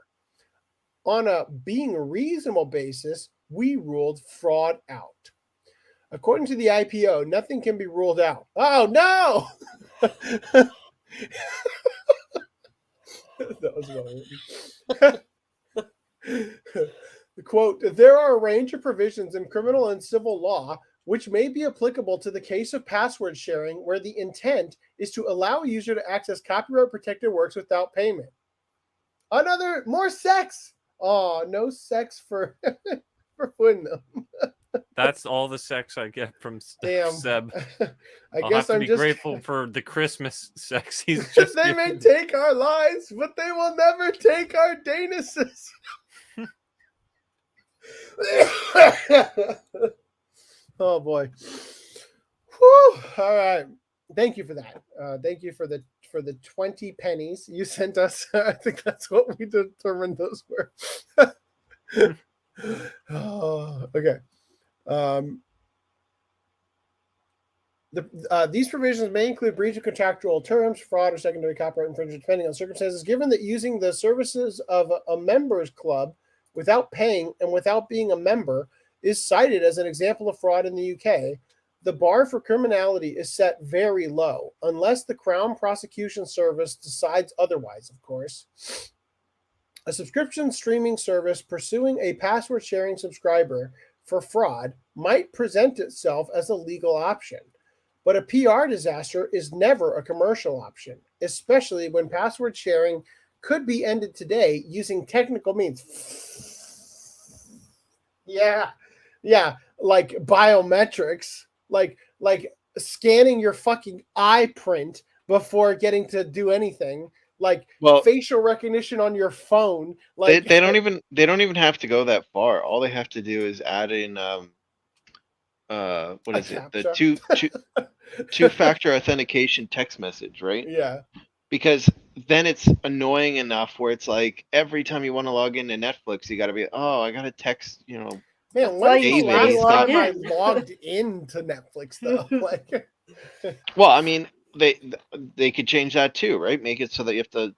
On a being reasonable basis, we ruled fraud out. According to the IPO, nothing can be ruled out. Oh, no! That was well written. The quote, there are a range of provisions in criminal and civil law which may be applicable to the case of password sharing where the intent is to allow a user to access copyright-protected works without payment. More sex! Oh, no sex for putting them. That's all the sex I get from Seb. I'll guess have to be grateful for the Christmas sex he's just They may take our lives, but they will never take our danuses. Oh boy. Whew. All right. Thank you for that. Thank you for the 20 pennies you sent us. I think that's what we determined those were. Oh, okay. These provisions may include breach of contractual terms, fraud, or secondary copyright infringement, depending on circumstances. Given that using the services of a members club without paying and without being a member is cited as an example of fraud in the UK, the bar for criminality is set very low, unless the Crown Prosecution Service decides otherwise, of course. A subscription streaming service pursuing a password-sharing subscriber for fraud might present itself as a legal option, but a PR disaster is never a commercial option, especially when password sharing could be ended today using technical means. Yeah, like biometrics, like scanning your fucking eye print before getting to do anything. Like facial recognition on your phone. Like they don't even have to go that far. All they have to do is add in what is it? The two-factor authentication text message, right? Yeah. Because then it's annoying enough where it's like every time you want to log into Netflix, you got to be, I got to text, Man, when's the last time I logged into Netflix though? Like, well, I mean, they could change that too, right? Make it so that you have to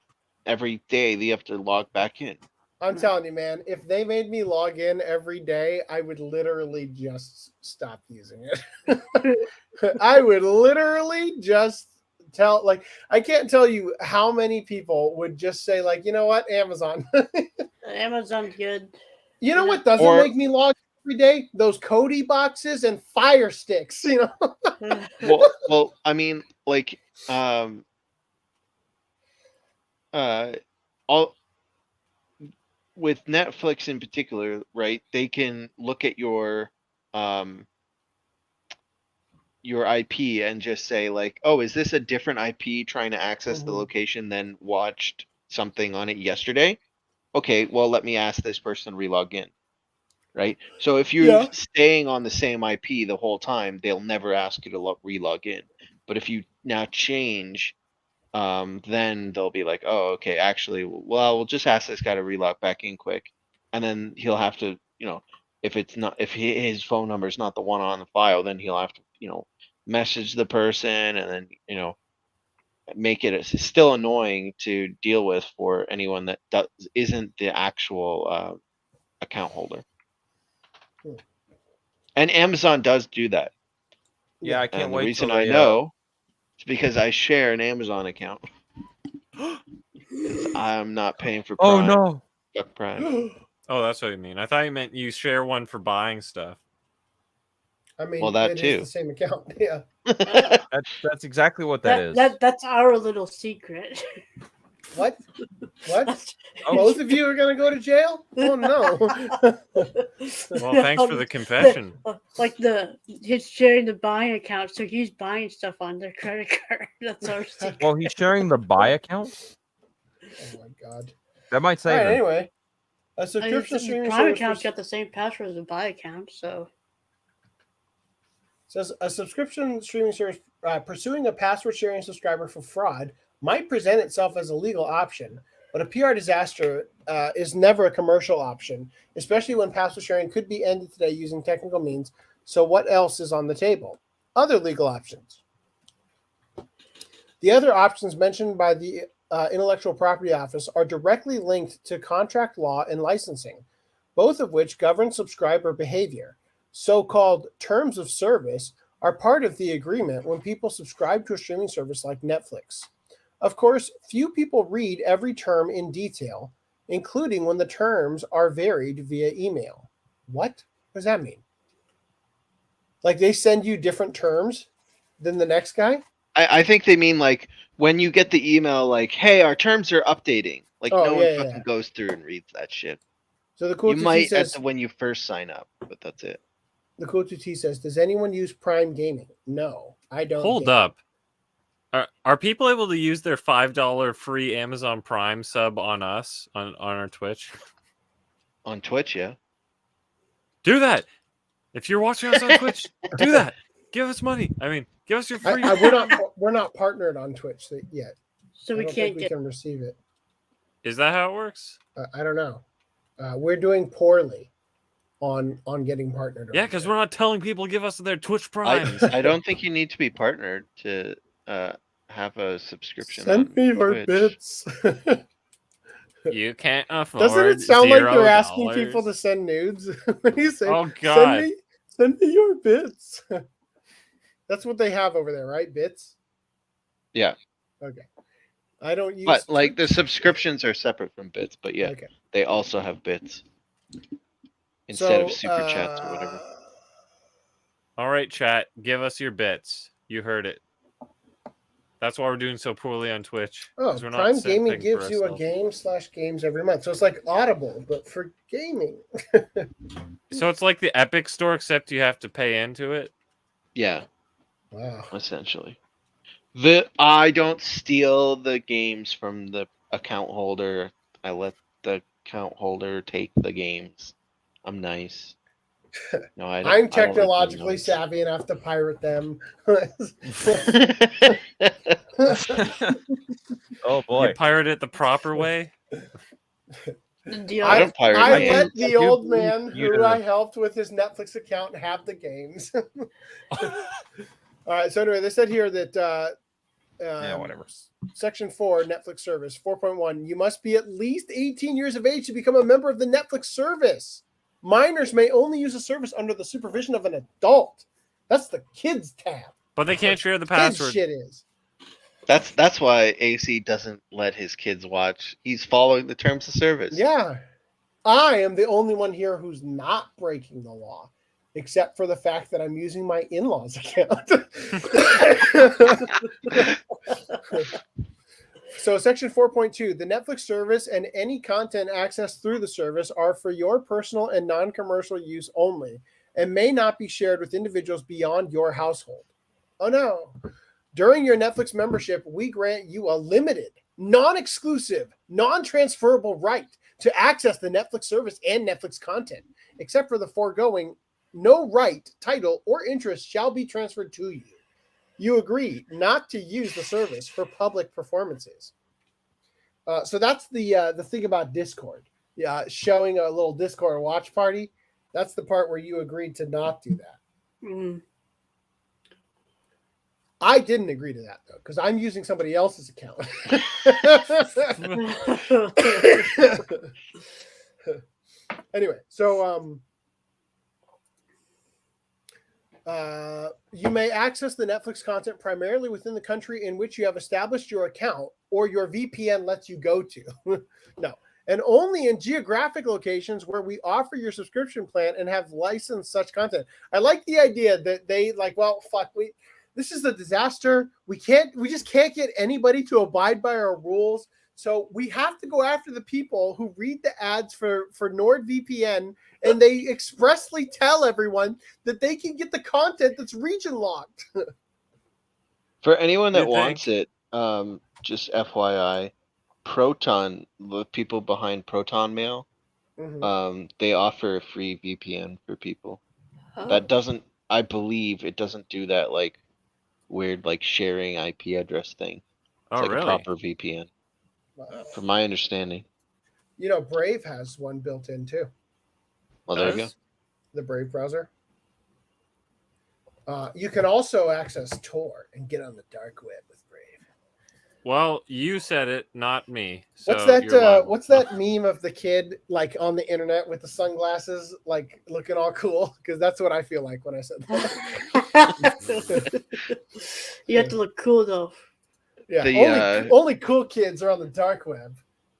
every day you have to log back in. I'm telling you, man, if they made me log in every day, I would literally just stop using it. I would literally just I can't tell you how many people would just say, like, you know what, Amazon. Amazon's good. You know what doesn't make me log in every day? Those Cody boxes and Fire Sticks, Well, I mean, like, all with Netflix in particular, right? They can look at your IP and just say, like, oh, is this a different IP trying to access the location than watched something on it yesterday? Okay, well, let me ask this person to relog in. right? So if you're Yeah. staying on the same IP the whole time, they'll never ask you to re-log in. But if you now change, then they'll be like, oh, okay, actually, well, we'll just ask this guy to relog back in quick, and then he'll have to, if his phone number is not the one on the file, then he'll have to, message the person, and then, make it still annoying to deal with for anyone that isn't the actual account holder. And Amazon does do that. Yeah, I can't And wait. the reason till I they, know is because I share an Amazon account. 'Cause I'm not paying for Prime. Oh no! Fuck Prime. Oh, that's what you mean. I thought you meant you share one for buying stuff. I mean, Well, that it is too. the same account. Yeah. That's exactly what that is. That's our little secret. What? What? Both of you are gonna go to jail? Oh no! Well, thanks for the confession. Like he's sharing the buying account, so he's buying stuff on their credit card. That's our secret. Well, he's sharing the buy account. Oh my god! That might All save right. him. Anyway, a I mean, subscription the streaming Prime service account's got the same password as the buy account, so. says a subscription streaming service pursuing a password sharing subscriber for fraud might present itself as a legal option, but a PR disaster is never a commercial option, especially when password sharing could be ended today using technical means. So what else is on the table? Other legal options. The other options mentioned by the Intellectual Property Office are directly linked to contract law and licensing, both of which govern subscriber behavior. So-called terms of service are part of the agreement when people subscribe to a streaming service like Netflix. Of course, few people read every term in detail, including when the terms are varied via email. What does that mean? Like they send you different terms than the next guy? I think they mean like when you get the email like, hey, our terms are updating. Like no one fucking goes through and reads that shit. So the cool you might when you first sign up, but that's it. The Cool 2T says, does anyone use Prime Gaming? No, I don't. Hold up. Are people able to use their $5 free Amazon Prime sub on us on our Twitch? On Twitch, yeah. Do that. If you're watching us on Twitch, do that. Give us money. I mean, give us your free. We're not partnered on Twitch yet, so we can't we can receive it. Is that how it works? I don't know. We're doing poorly on getting partnered. Yeah, because we're not telling people to give us their Twitch Primes. I don't think you need to be partnered to have a subscription. Send me your Twitch. bits. You can't afford. Doesn't it sound like you're $0? asking people to send nudes when you say, "Oh God, send me your bits"? That's what they have over there, right? Bits. Yeah. Okay. I don't use. But like the subscriptions are separate from bits, but yeah, they also have bits instead of super chats or whatever. All right, chat, give us your bits. You heard it. That's why we're doing so poorly on Twitch. Oh, We're not Prime setting Gaming things gives for you a ourselves. game/games every month, so it's like Audible, but for gaming. So it's like the Epic Store, except you have to pay into it. Yeah. Wow. Essentially. I don't steal the games from the account holder. I let the account holder take the games. I'm nice. No, I don't. I'm technologically savvy enough to pirate them. Oh boy! You pirate it the proper way. I let the old man who I helped with his Netflix account have the games. All right. So anyway, they said here that yeah, whatever. Section 4, Netflix service 4.1. You must be at least 18 years of age to become a member of the Netflix service. Minors may only use the service under the supervision of an adult. That's the kids tab. But they can't share the Kids password. shit is. That's why AC doesn't let his kids watch. He's following the terms of service. Yeah. I am the only one here who's not breaking the law, except for the fact that I'm using my in-laws account. So section 4.2, the Netflix service and any content accessed through the service are for your personal and non-commercial use only and may not be shared with individuals beyond your household. Oh no. During your Netflix membership, we grant you a limited, non-exclusive, non-transferable right to access the Netflix service and Netflix content, except for the foregoing, no right, title, or interest shall be transferred to you. You agree not to use the service for public performances. So that's the thing about Discord. Yeah, showing a little Discord watch party. That's the part where you agreed to not do that. Mm. I didn't agree to that though, because I'm using somebody else's account. Anyway, so you may access the Netflix content primarily within the country in which you have established your account or your VPN lets you go to. No. And only in geographic locations where we offer your subscription plan and have licensed such content. I like the idea that they like, well, fuck, this is a disaster. We just can't get anybody to abide by our rules. So we have to go after the people who read the ads for NordVPN, and they expressly tell everyone that they can get the content that's region locked. For anyone that wants it, just FYI, Proton, the people behind Proton Mail, they offer a free VPN for people. That doesn't, I believe, it doesn't do that like weird like sharing IP address thing. It's like really? a proper VPN. From my understanding. You know, Brave has one built in too. Well, there you go. The Brave browser. You can also access Tor and get on the dark web with Brave. Well, you said it, not me. So What's that? you're liable. What's that meme of the kid like on the internet with the sunglasses, like looking all cool? Because that's what I feel like when I said that. You have to look cool though. Yeah, only cool kids are on the dark web,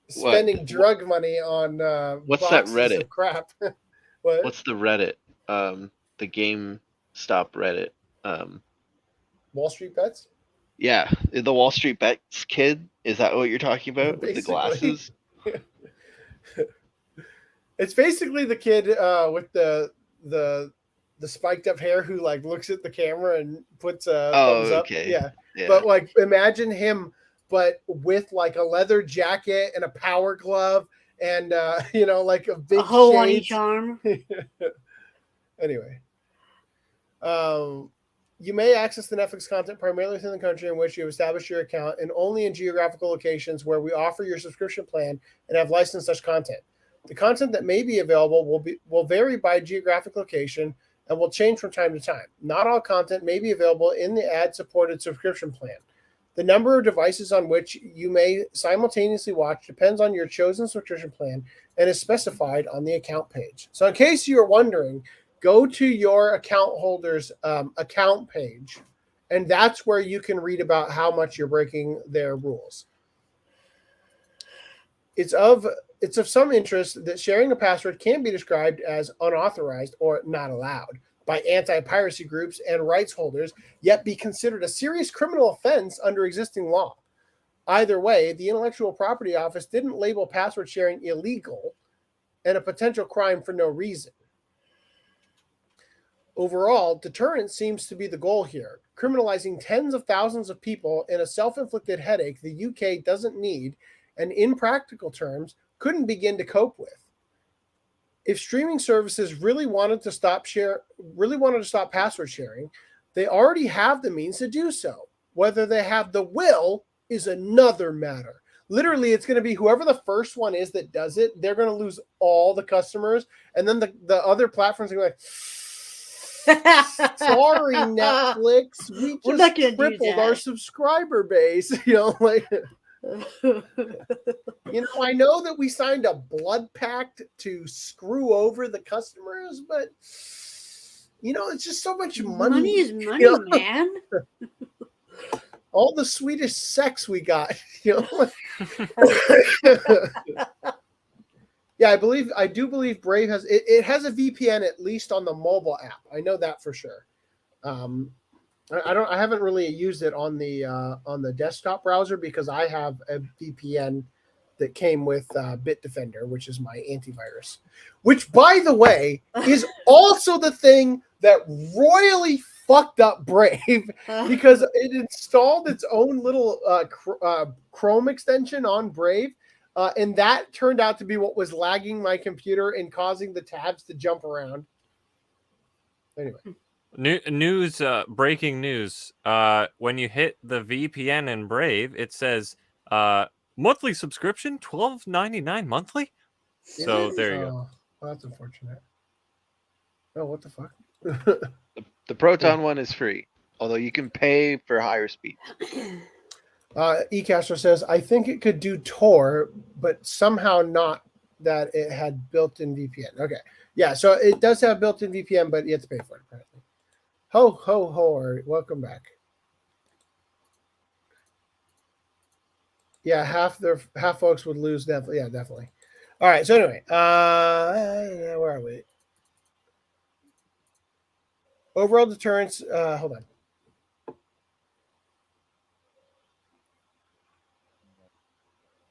spending drug money on what's that boxes Reddit? of crap. What? What's the Reddit? The GameStop Reddit. Wall Street Bets? Yeah, the Wall Street Bets kid. Is that what you're talking about? With the Basically. glasses? It's basically the kid with the spiked up hair who like looks at the camera and puts a thumbs up. Okay. Yeah. Yeah. But like imagine him, but with like a leather jacket and a power glove and you know, like a big hoe on shades. each arm. Anyway. You may access the Netflix content primarily within the country in which you have established your account and only in geographical locations where we offer your subscription plan and have licensed such content. The content that may be available will vary by geographic location and will change from time to time. Not all content may be available in the ad-supported subscription plan. The number of devices on which you may simultaneously watch depends on your chosen subscription plan and is specified on the account page. So in case you're wondering, go to your account holder's account page, and that's where you can read about how much you're breaking their rules. It's of some interest that sharing a password can be described as unauthorized or not allowed by anti-piracy groups and rights holders, yet be considered a serious criminal offense under existing law. Either way, the Intellectual Property Office didn't label password sharing illegal and a potential crime for no reason. Overall, deterrence seems to be the goal here, criminalizing tens of thousands of people in a self-inflicted headache the UK doesn't need and in practical terms couldn't begin to cope with. If streaming services really wanted to stop password sharing, they already have the means to do so. Whether they have the will is another matter. Literally, it's going to be whoever the first one is that does it, they're going to lose all the customers, and then the other platforms are going to be like, sorry, Netflix, we just crippled our subscriber base. You know, like, you know, I know that we signed a blood pact to screw over the customers, but you know, it's just so much money. Money is money, you know? man. All the Swedish sex we got, you know. Yeah, I do believe Brave has it has a VPN at least on the mobile app. I know that for sure. I haven't really used it on the desktop browser because I have a VPN that came with Bitdefender, which is my antivirus. Which, by the way, is also the thing that royally fucked up Brave because it installed its own little Chrome extension on Brave. And that turned out to be what was lagging my computer and causing the tabs to jump around. Anyway. News, breaking news. When you hit the VPN in Brave, it says monthly subscription, $12.99 monthly. So there you go. Well, that's unfortunate. Oh, what the fuck? The Proton one is free, although you can pay for higher speed. eCastro says, I think it could do Tor, but somehow not that it had built-in VPN. Okay. Yeah, so it does have built-in VPN, but you have to pay for it, apparently. Ho, ho, ho. All right, welcome back. Yeah, half folks would lose. Definitely. Yeah, definitely. All right, so anyway, where are we? Overall deterrence, hold on.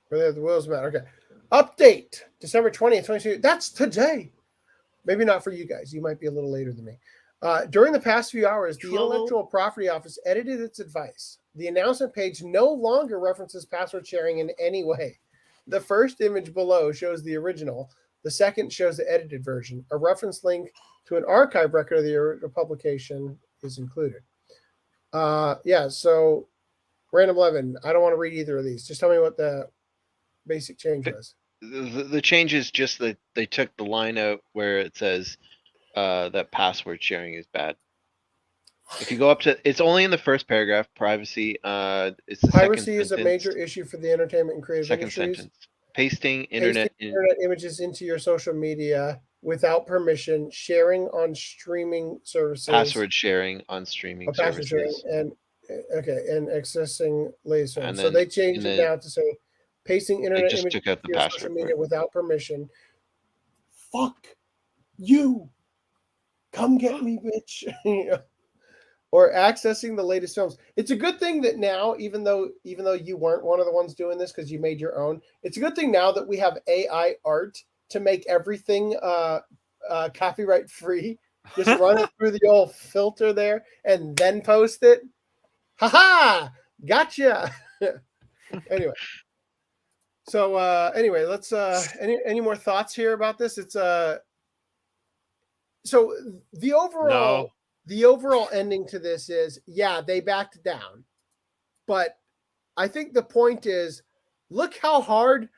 Where the wheels matter. Okay. Update, December 20th, 2022. That's today. Maybe not for you guys. You might be a little later than me. During the past few hours, the Intellectual Property Office edited its advice. The announcement page no longer references password sharing in any way. The first image below shows the original. The second shows the edited version. A reference link to an archive record of the original publication is included. Yeah, so Random 11, I don't want to read either of these. Just tell me what the basic change was. The change is just that they took the line out where it says that password sharing is bad. If you go up to, it's only in the first paragraph, privacy. It's the Piracy second is a major issue for the entertainment and creative second industries. sentence. Pasting internet images into your social media without permission, sharing on streaming services. Password sharing on streaming password services. sharing and accessing latest. And So then- they changed and it then now to say pasting internet just images took out the into your password social media part. without permission. Fuck you. Come get me, bitch. Or accessing the latest films. It's a good thing that now, even though you weren't one of the ones doing this because you made your own, it's a good thing now that we have AI art to make everything copyright free. Just run it through the old filter there and then post it. Ha-ha! Gotcha. Anyway. So anyway, let's any more thoughts here about this? It's so the overall ending to this is, yeah, they backed down. But I think the point is, look how hard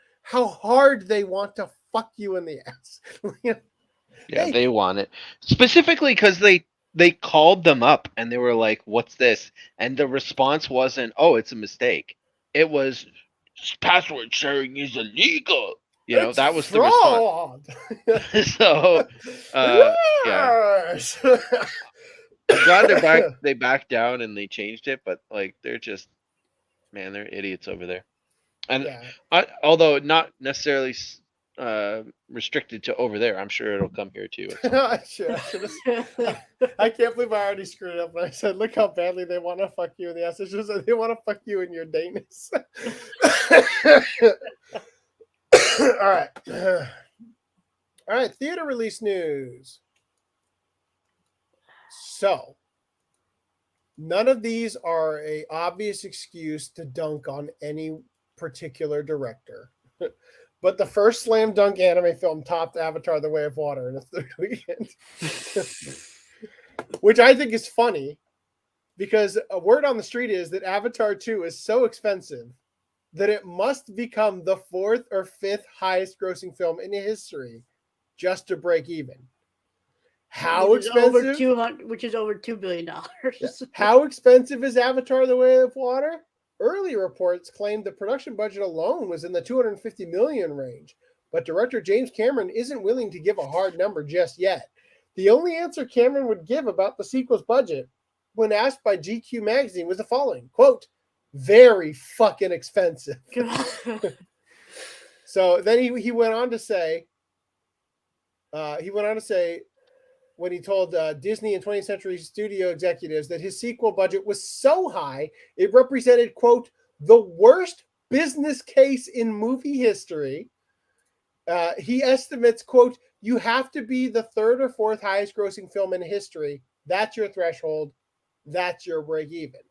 they want to fuck you in the ass. Yeah, they want it. Specifically because they called them up and they were like, what's this? And the response wasn't, oh, it's a mistake. It was, password sharing is illegal. You know, that was the response. So, yeah. I'm glad they backed down and they changed it, but like they're just, man, they're idiots over there. And although not necessarily restricted to over there, I'm sure it'll come here too. I can't believe I already screwed up when I said, look how badly they want to fuck you in the ass. It's just that they want to fuck you in your dayness. All right, theater release news. So, none of these are an obvious excuse to dunk on any particular director. But the first slam dunk anime film topped Avatar: The Way of Water in a third weekend. Which I think is funny, because a word on the street is that Avatar 2 is so expensive that it must become the 4th or 5th highest grossing film in history just to break even. How expensive? Which is over $2 billion. How expensive is Avatar: The Way of Water? Early reports claimed the production budget alone was in the $250 million range, but director James Cameron isn't willing to give a hard number just yet. The only answer Cameron would give about the sequel's budget, when asked by GQ magazine, was the following, quote, very fucking expensive. So then he went on to say, when he told Disney and 20th Century Studio executives that his sequel budget was so high, it represented, quote, the worst business case in movie history. He estimates, quote, you have to be the 3rd or 4th highest grossing film in history. That's your threshold. That's your break even.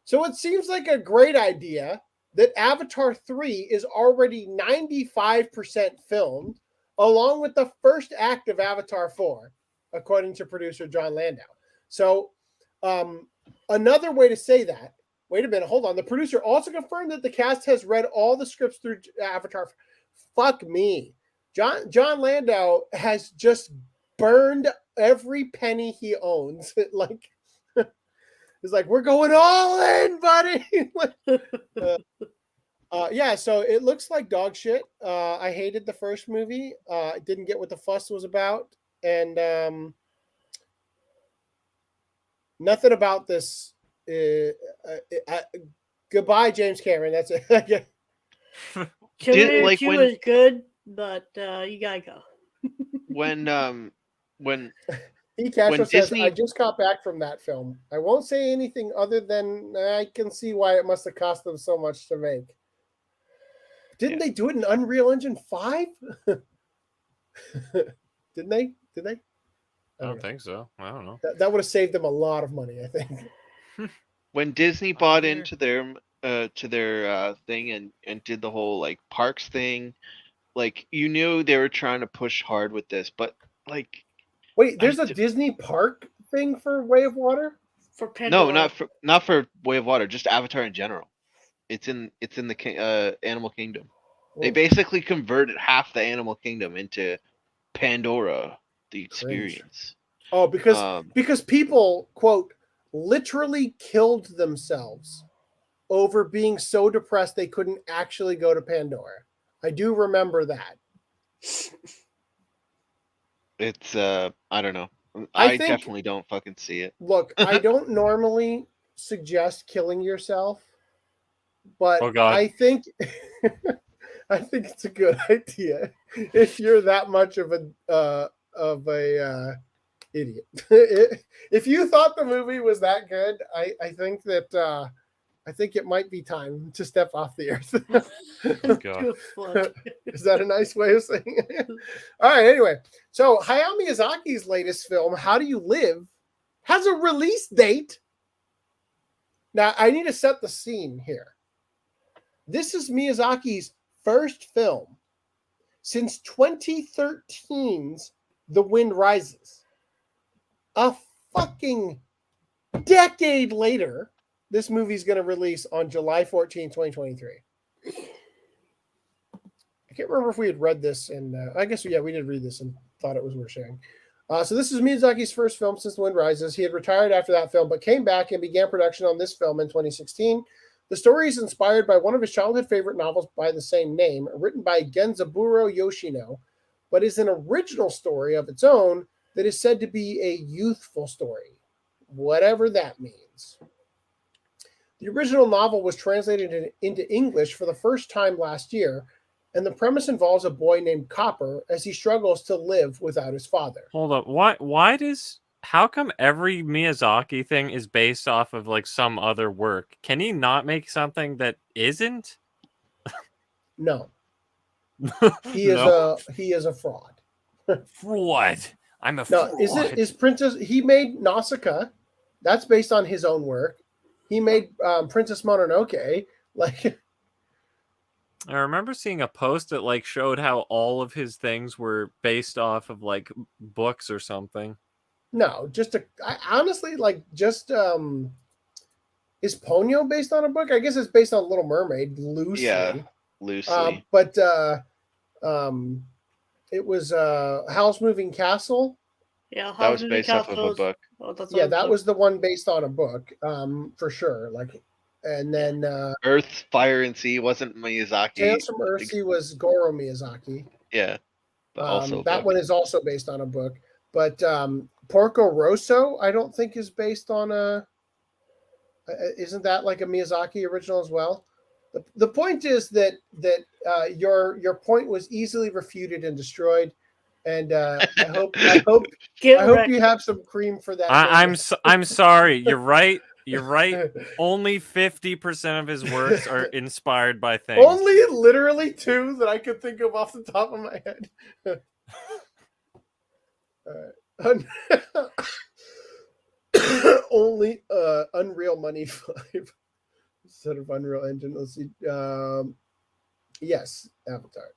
So it seems like a great idea, that Avatar 3 is already 95% filmed, along with the first act of Avatar 4, according to producer John Landau. So, another way to say that, wait a minute, hold on. The producer also confirmed that the cast has read all the scripts through Avatar. Fuck me. John Landau has just burned every penny he owns. Like, it's like, we're going all in, buddy. Yeah, so it looks like dog shit. I hated the first movie. I didn't get what the fuss was about. And nothing about this. Goodbye, James Cameron. That's it. Terminator was good, but you gotta go. When E. Castro says, Disney... I just got back from that film. I won't say anything other than I can see why it must have cost them so much to make. Didn't they do it in Unreal Engine 5? Didn't they? Did they? I don't think so. I don't know. That would have saved them a lot of money, I think. When Disney bought into their thing and did the whole like parks thing, like you knew they were trying to push hard with this, but like, wait, there's a Disney park thing for Way of Water? For Pandora? No, not for Way of Water, just Avatar in general. It's in the Animal Kingdom. They basically converted half the Animal Kingdom into Pandora, the experience. Oh, because people, quote, literally killed themselves over being so depressed they couldn't actually go to Pandora. I do remember that. It's I don't know. I definitely don't fucking see it. Look, I don't normally suggest killing yourself, but I think I think it's a good idea if you're that much of a idiot. If you thought the movie was that good, I think that I think it might be time to step off the earth. Is that a nice way of saying it? All right, anyway. So Hayao Miyazaki's latest film, How Do You Live, has a release date. Now, I need to set the scene here. This is Miyazaki's first film since 2013's The Wind Rises. A fucking decade later, this movie's going to release on July 14, 2023. I can't remember if we had read this, and I guess, yeah, we did read this and thought it was worth sharing. So this is Miyazaki's first film since The Wind Rises. He had retired after that film, but came back and began production on this film in 2016. The story is inspired by one of his childhood favorite novels by the same name, written by Genzaburo Yoshino, but is an original story of its own that is said to be a youthful story, whatever that means. The original novel was translated into English for the first time last year, and the premise involves a boy named Copper as he struggles to live without his father. Hold up. How come every Miyazaki thing is based off of like some other work? Can he not make something that isn't? No. He is a fraud. Fraud. I'm a fraud. Is Princess, he made Nausicaa. That's based on his own work. He made Princess Mononoke. Like, I remember seeing a post that like showed how all of his things were based off of like books or something. No, honestly, is Ponyo based on a book? I guess it's based on Little Mermaid, loosely. Yeah, loosely. But it was Howl's Moving Castle. Yeah, that was based off of a book. Yeah, that was the one based on a book, for sure. Like, and then Earth, Fire, and Sea wasn't Miyazaki. Tales from Earthsea was Goro Miyazaki. Yeah, but also that one is also based on a book. But Porco Rosso, I don't think is based on a. Isn't that like a Miyazaki original as well? The point is that your point was easily refuted and destroyed. And I hope you have some cream for that. I'm sorry. You're right. You're right. Only 50% of his works are inspired by things. Only literally 2 that I could think of off the top of my head. All right. Only Unreal Money 5. Sort of Unreal Engine. Let's see. Yes, Avatar.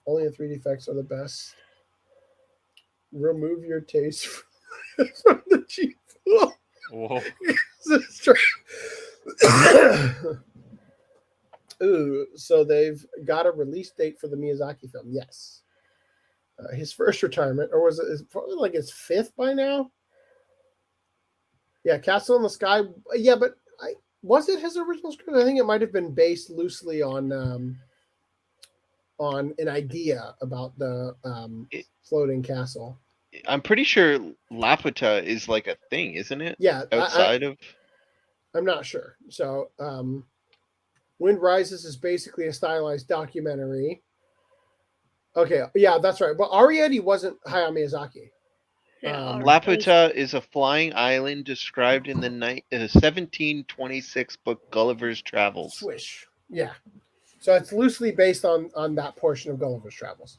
Only in 3D effects are the best. Remove your taste from the cheap. Whoa. Ooh, so they've got a release date for the Miyazaki film. Yes. His first retirement, or was it probably like his fifth by now? Yeah, Castle in the Sky. Yeah, but was it his original script? I think it might have been based loosely on an idea about the floating castle. I'm pretty sure Laputa is like a thing, isn't it? Yeah, outside of. I'm not sure. So, Wind Rises is basically a stylized documentary. Okay, yeah, that's right. But Arrietty wasn't Hayao Miyazaki. Laputa is a flying island described in the 1726 book Gulliver's Travels. Swish. Yeah. So it's loosely based on that portion of Gulliver's Travels.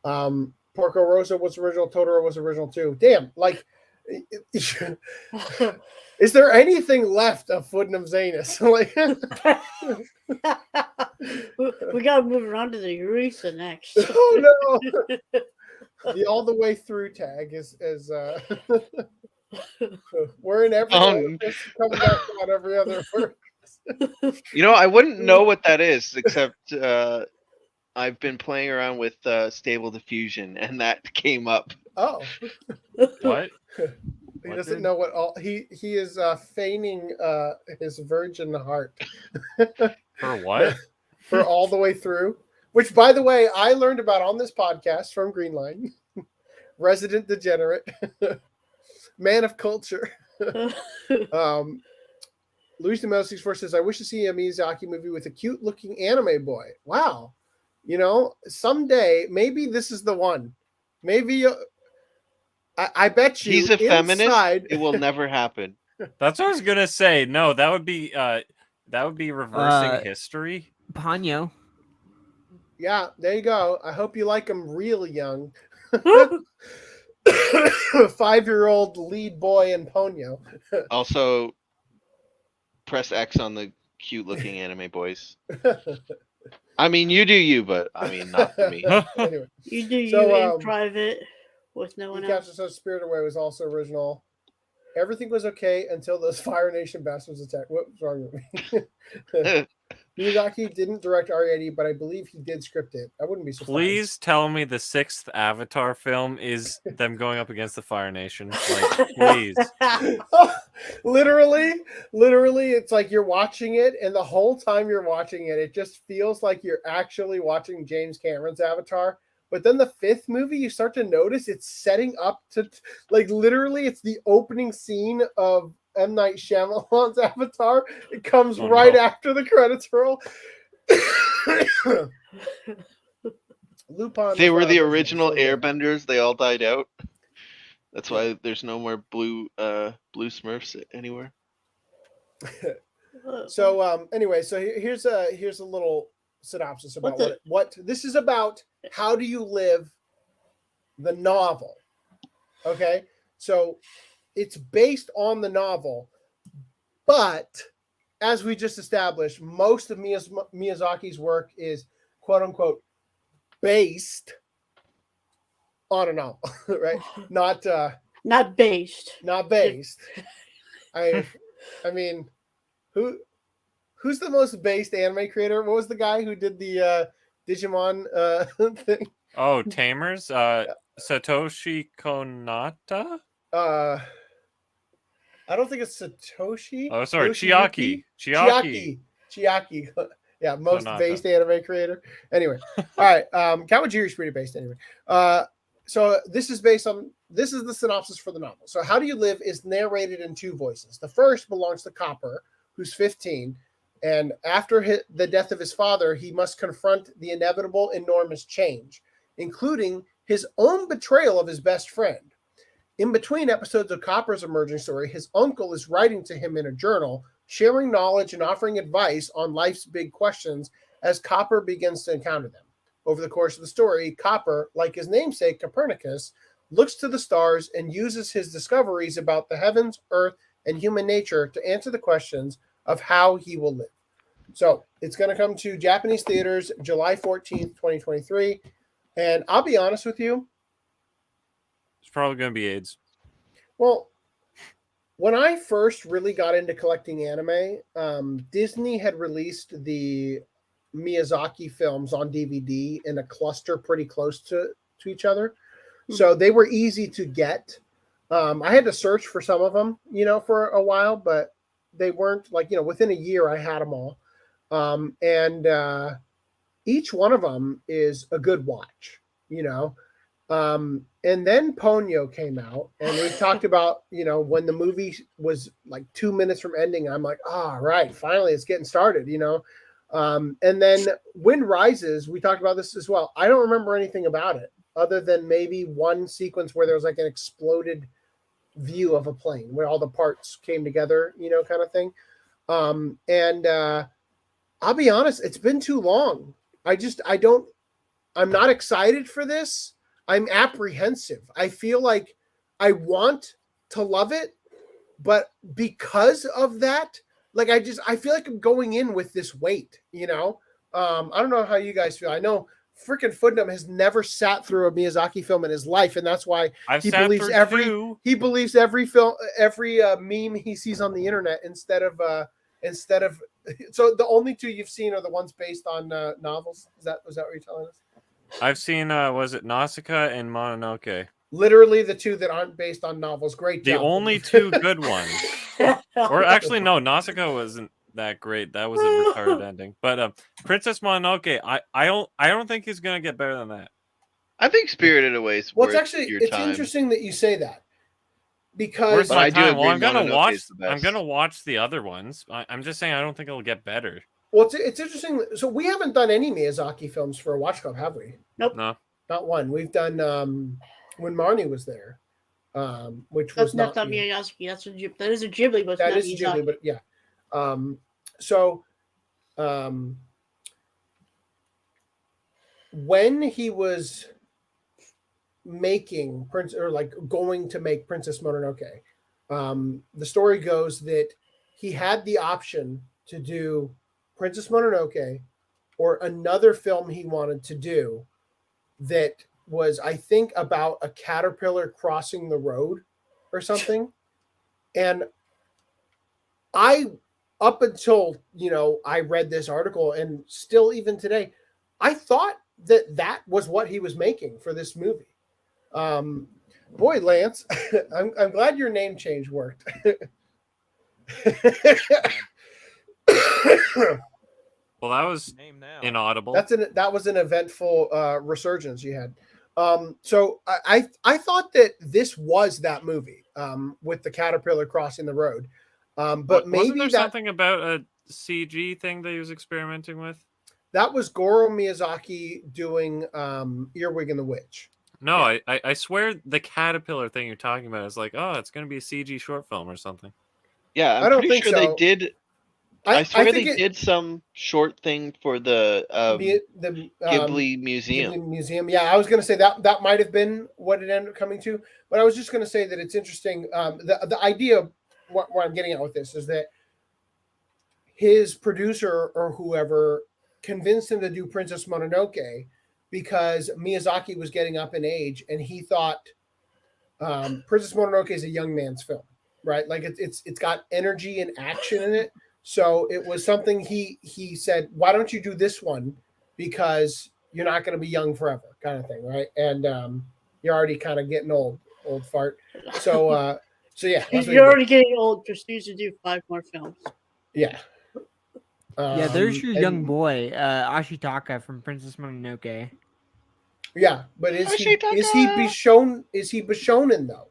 Porco Rosso was original. Totoro was original too. Damn, like, is there anything left of Footnote Zanus? Like, we gotta move around to the Eureka next. Oh no! The all the way through tag is we're in every coming back on every other word. I wouldn't know what that is, except I've been playing around with Stable Diffusion, and that came up. Oh, what? He doesn't know what all he is feigning his virgin heart. For what? For all the way through. Which, by the way, I learned about on this podcast from Greenline. Resident degenerate. Man of culture. Luis de Melcy says, I wish to see a Miyazaki movie with a cute-looking anime boy. Wow. Someday, maybe this is the one. Maybe I bet you he's a feminist. Inside... It will never happen. That's what I was gonna say. No, that would be reversing history. Ponyo. Yeah, there you go. I hope you like him real young. 5-year-old lead boy in Ponyo. Also, press X on the cute-looking anime boys. I mean, you do you, but I mean, not for me. Anyway, you do you in private with no one else. So Spirit Away was also original. Everything was okay until those Fire Nation bastards attacked. What's wrong with me? Miyazaki didn't direct Arrietty, but I believe he did script it. I wouldn't be surprised. Please tell me the 6th Avatar film is them going up against the Fire Nation. Like, please. Literally, it's like you're watching it, and the whole time you're watching it, it just feels like you're actually watching James Cameron's Avatar. But then the 5th movie, you start to notice it's setting up to, like, literally, it's the opening scene of M. Night Shyamalan's Avatar. It comes after the credits roll. Lupin. They were the original Airbenders. They all died out. That's why there's no more blue Smurfs anywhere. So anyway, so here's a little synopsis about what this is about. How do you live the novel? Okay, so it's based on the novel, but as we just established, most of Miyazaki's work is quote unquote based on a novel, right? Not based. I mean, who's the most based anime creator? What was the guy who did the Digimon thing? Oh, Tamers? Satoshi Konata? I don't think it's Satoshi. Oh, sorry, Chiaki. Yeah, most based anime creator. Anyway, all right. Kawajiri's pretty based anyway. So this is the synopsis for the novel. So How Do You Live is narrated in 2 voices. The first belongs to Copper, who's 15, and after the death of his father, he must confront the inevitable enormous change, including his own betrayal of his best friend. In between episodes of Copper's emerging story, his uncle is writing to him in a journal, sharing knowledge and offering advice on life's big questions as Copper begins to encounter them. Over the course of the story, Copper, like his namesake Copernicus, looks to the stars and uses his discoveries about the heavens, earth, and human nature to answer the questions of how he will live. So it's going to come to Japanese theaters July 14th, 2023. And I'll be honest with you. It's probably going to be AIDS. Well, when I first really got into collecting anime, Disney had released the Miyazaki films on DVD in a cluster pretty close to each other. So they were easy to get. I had to search for some of them, for a while, but they weren't within a year I had them all. And each one of them is a good watch, and then Ponyo came out, and we talked about, when the movie was like 2 minutes from ending, I'm like, right, finally it's getting started, and then Wind Rises, we talked about this as well. I don't remember anything about it other than maybe one sequence where there was like an exploded view of a plane where all the parts came together, kind of thing. And I'll be honest, it's been too long. I'm not excited for this. I'm apprehensive. I feel like I want to love it, but because of that, I feel like I'm going in with this weight, I don't know how you guys feel. I know freaking Footnum has never sat through a Miyazaki film in his life, and that's why he believes every film, every meme he sees on the internet instead of so the only two you've seen are the ones based on novels. Was that what you're telling us? I've seen was it Nausicaa and Mononoke? Literally the two that aren't based on novels. Great job. The only two good ones. Or actually no, Nausicaa wasn't that great. That was a retarded ending. But Princess Mononoke, I don't think he's gonna get better than that. I think Spirited Away is worth your time. Interesting that you say that. Because I'm gonna watch the other ones. I'm just saying I don't think it'll get better. Well, it's interesting. So we haven't done any Miyazaki films for a Watch Club, have we? Nope. No. Not one. We've done when Marnie was there, which was not Miyazaki. That is a Ghibli, but that not is Miyazaki. Ghibli, but yeah. When he was making going to make Princess Mononoke, the story goes that he had the option to do Princess Mononoke or another film he wanted to do that was, I think, about a caterpillar crossing the road or something. And up until, I read this article, and still even today, I thought that was what he was making for this movie. Boy, Lance, I'm glad your name change worked. Well, that was inaudible. That was an eventful resurgence you had. So I thought that this was that movie with the caterpillar crossing the road. But wasn't there something about a CG thing that he was experimenting with? That was Goro Miyazaki doing Earwig and the Witch. No, yeah. I swear the caterpillar thing you're talking about is like, oh, it's going to be a CG short film or something. Yeah, I don't think sure so. they did. I swear they did some short thing for the Ghibli Museum. Ghibli Museum. Yeah, I was going to say that might have been what it ended up coming to. But I was just going to say that it's interesting. The idea, what I'm getting at with this, is that his producer or whoever convinced him to do Princess Mononoke because Miyazaki was getting up in age, and he thought Princess Mononoke is a young man's film, right? Like it's got energy and action in it. So it was something he said, why don't you do this one? Because you're not going to be young forever, kind of thing, right? And you're already kind of getting old fart. So yeah. You're already getting old. Prestige to do 5 more films. Yeah. Yeah, there's your young boy, Ashitaka from Princess Mononoke. Yeah, but is he Bishonen though?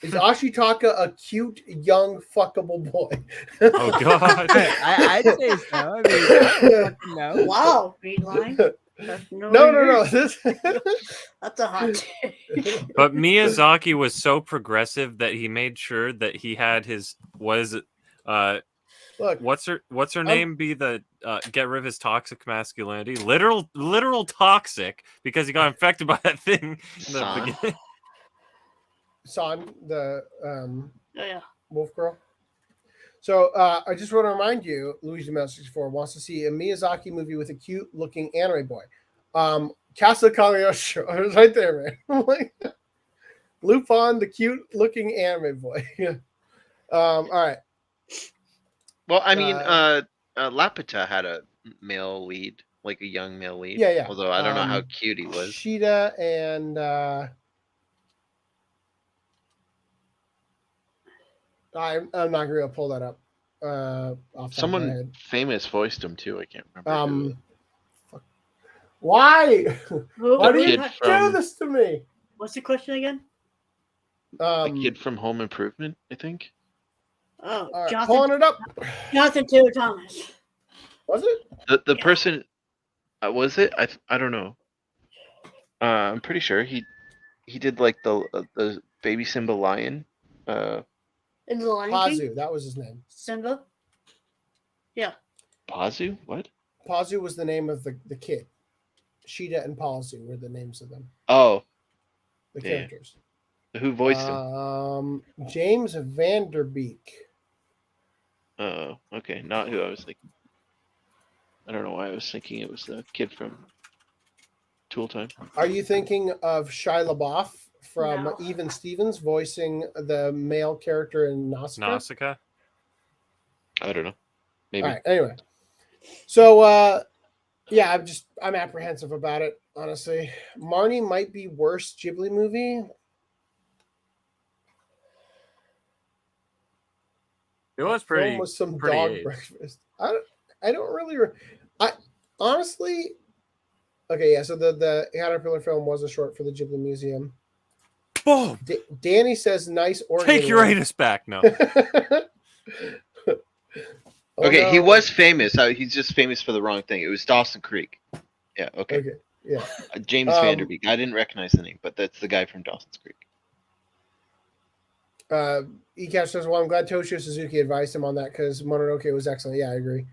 Is Ashitaka a cute, young, fuckable boy? Oh God! I'd say so. I mean, no. Wow, green line. No. That's a hot take. But Miyazaki was so progressive that he made sure that he had his Look, what's her name? Be the get rid of his toxic masculinity, literal toxic, because he got infected by that thing in the beginning. San, the wolf girl. So I just want to remind you, Luigi Mel 64 wants to see a Miyazaki movie with a cute-looking anime boy. Casa Cagliostro, I was right there, man. Like, Lupin, the cute-looking anime boy. All right. Well, I mean, Laputa had a male lead, like a young male lead. Yeah. Although I don't know how cute he was. Shida and I'm not going to pull that up. Off the top of my Someone head. famous voiced him too. I can't remember. Why? Why do The you kid do from- this to me? What's the question again? The kid from Home Improvement, I think. Oh, right, Jonathan, pulling it up. Jonathan Taylor Thomas. Was it? The person was it? I don't know. I'm pretty sure he did like the baby Simba lion. In the Lion King? Pazu, that was his name. Simba? Yeah. Pazu? What? Pazu was the name of the kid. Shida and Pazu were the names of them. Oh, The yeah. characters. Who voiced him? James Vanderbeek. Oh, okay, not who I was thinking. I don't know why I was thinking it was the kid from Tool Time. Are you thinking of Shia LaBeouf from Even Stevens voicing the male character in Nausicaa? Nausicaa? I don't know. Maybe. All right. Anyway, so yeah, I'm apprehensive about it. Honestly, Marnie might be worst Ghibli movie. It was pretty. Film with some pretty dog aged. breakfast. I don't really. I honestly. Okay, yeah. So the Caterpillar film was a short for the Ghibli Museum. Boom. Danny says nice organ. Take Uranus back. No. Okay, he no. was famous. He's just famous for the wrong thing. It was Dawson Creek. Yeah. Okay. Okay. Yeah. James Vanderbeek. I didn't recognize the name, but that's the guy from Dawson's Creek. Ekash says, "Well, I'm glad Toshio Suzuki advised him on that because Mononoke was excellent." Yeah, I agree.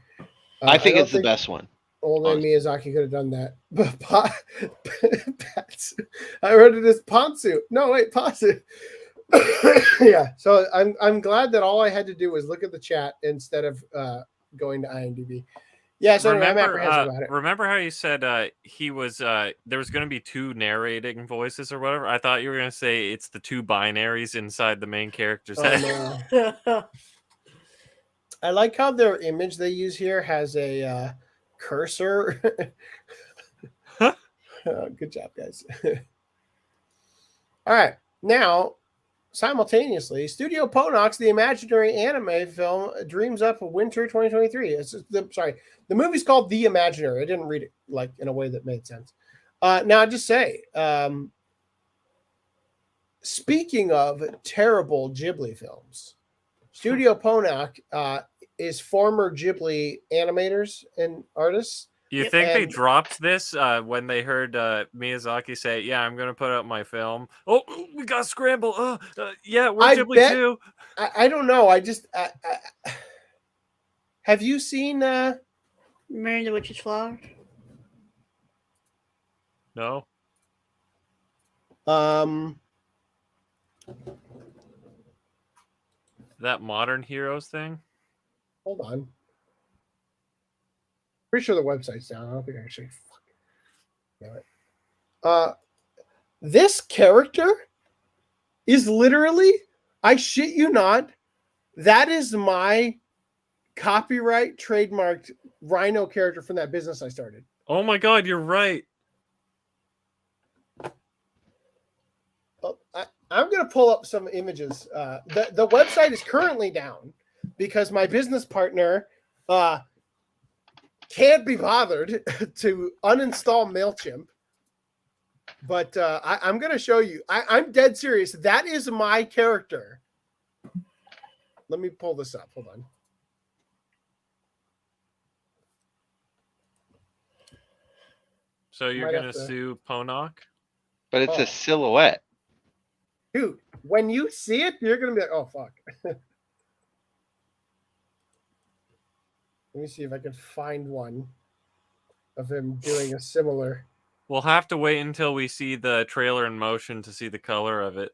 I think don't it's the best one. Old man Miyazaki could have done that. But I wrote it as Ponsu. No, wait, Ponsu. Yeah. So I'm glad that all I had to do was look at the chat instead of going to IMDb. Yeah. So anyway, I'm apprehensive about it. Remember how you said he was there was going to be two narrating voices or whatever? I thought you were going to say it's the two binaries inside the main character's head. No. I like how their image they use here has a cursor. Good job, guys. All right. Now, simultaneously, Studio Ponoc's The Imaginary anime film Dreams Up Winter 2023. The movie's called The Imaginary. I didn't read it like in a way that made sense. Now, I just say, speaking of terrible Ghibli films, Studio Ponoc is former Ghibli animators and artists. You think they dropped this when they heard Miyazaki say, "Yeah, I'm going to put out my film"? Oh, we got to scramble. Yeah, we're Ghibli too. I don't know. Have you seen Mary and the Witch's Flower? No. That Modern Heroes thing? Hold on. Pretty sure the website's down. I don't think I actually fucking know it. This character is literally, I shit you not, that is my copyright trademarked Rhino character from that business I started. Oh my god, you're right. I'm going to pull up some images. The website is currently down because my business partner can't be bothered to uninstall MailChimp. But I'm going to show you. I'm dead serious. That is my character. Let me pull this up. Hold on. So you're Might going have to to- sue Ponoc? But it's a silhouette. Dude, when you see it, you're going to be like, oh, fuck. Let me see if I can find one of him doing a similar. We'll have to wait until we see the trailer in motion to see the color of it.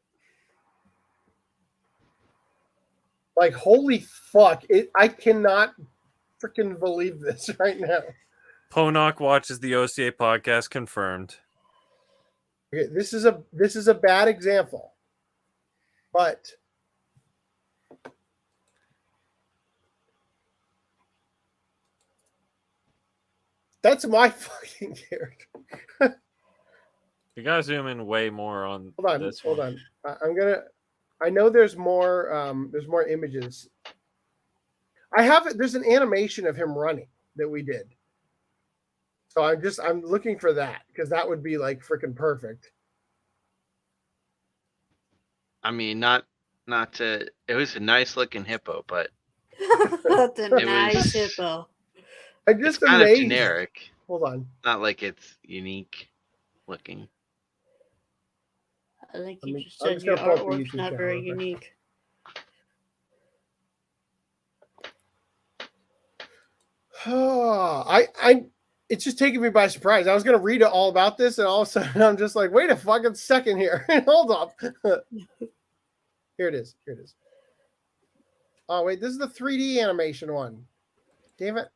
Like, holy fuck! I cannot freaking believe this right now. Ponoc watches the OCA podcast. Confirmed. Okay, this is a bad example, but that's my fucking character. You gotta zoom in way more on. Hold on. I know there's more images. There's an animation of him running that we did. So I'm looking for that because that would be like freaking perfect. I mean, not to. It was a nice looking hippo, but That's a It nice was- hippo. I'm just it's kind of amazed. generic. Hold on. Not like it's unique looking. I think I'm you just just said your gonna pull up the artwork's YouTube not channel very real quick. unique. It's just taking me by surprise. I was gonna read all about this, and all of a sudden I'm just like, wait a fucking second here. Hold up. Here it is. Oh wait, this is the 3D animation one. Damn it.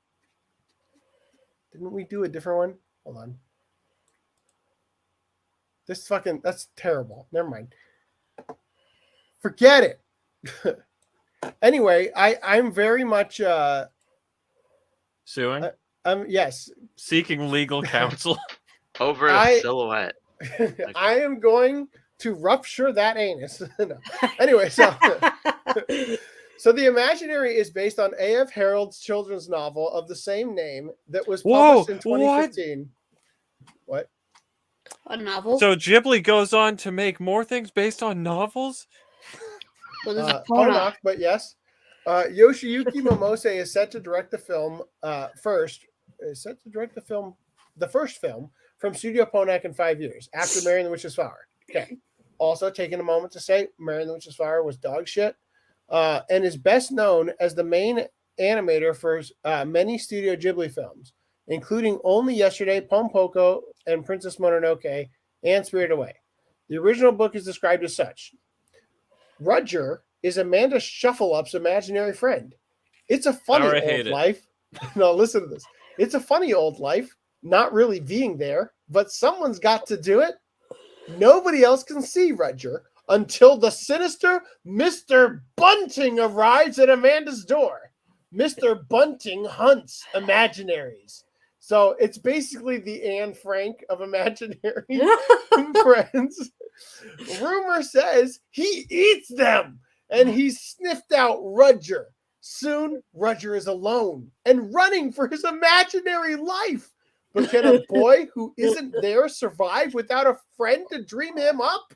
Didn't we do a different one? Hold on. That's terrible. Never mind. Forget it. Anyway, I'm very much Suing. yes. Seeking legal counsel. Over a silhouette. I am going to rupture that anus. No. Anyway, so so the Imaginary is based on A.F. Harold's children's novel of the same name that was published in 2015. What? A novel? So Ghibli goes on to make more things based on novels? Well, this is Ponoc, but yes. Yoshiyuki Momose is set to direct the film the first film from Studio Ponoc in 5 years, after Mary and the Witch's Flower. Okay. Also, taking a moment to say, Mary and the Witch's Flower was dog shit, and is best known as the main animator for many Studio Ghibli films, including Only Yesterday, Pompoko, and Princess Mononoke, and Spirited Away. The original book is described as such. Rudger is Amanda Shuffleup's imaginary friend. It's a funny old life. No, listen to this. It's a funny old life, not really being there, but someone's got to do it. Nobody else can see Rudger until the sinister Mr. Bunting arrives at Amanda's door. Mr. Bunting hunts imaginaries. So it's basically the Anne Frank of imaginary friends. Rumor says he eats them, and he's sniffed out Rudger. Soon, Rudger is alone and running for his imaginary life. But can a boy who isn't there survive without a friend to dream him up?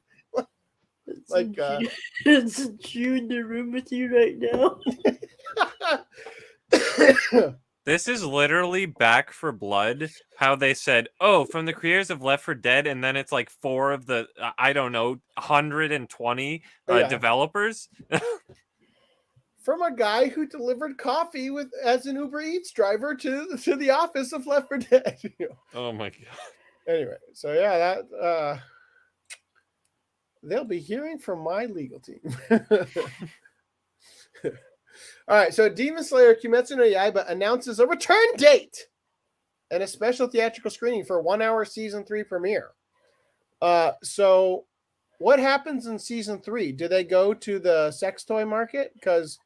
It's you in the room with you right now. This is literally Back for Blood. How they said, oh, from the creators of Left 4 Dead, and then it's like 4 of the, 120 developers. From a guy who delivered coffee as an Uber Eats driver to the office of Left 4 Dead. Oh my god. Anyway, so yeah, that they'll be hearing from my legal team. All right, so Demon Slayer Kimetsu no Yaiba announces a return date and a special theatrical screening for a 1-hour season 3 premiere. So what happens in season 3? Do they go to the sex toy market? Because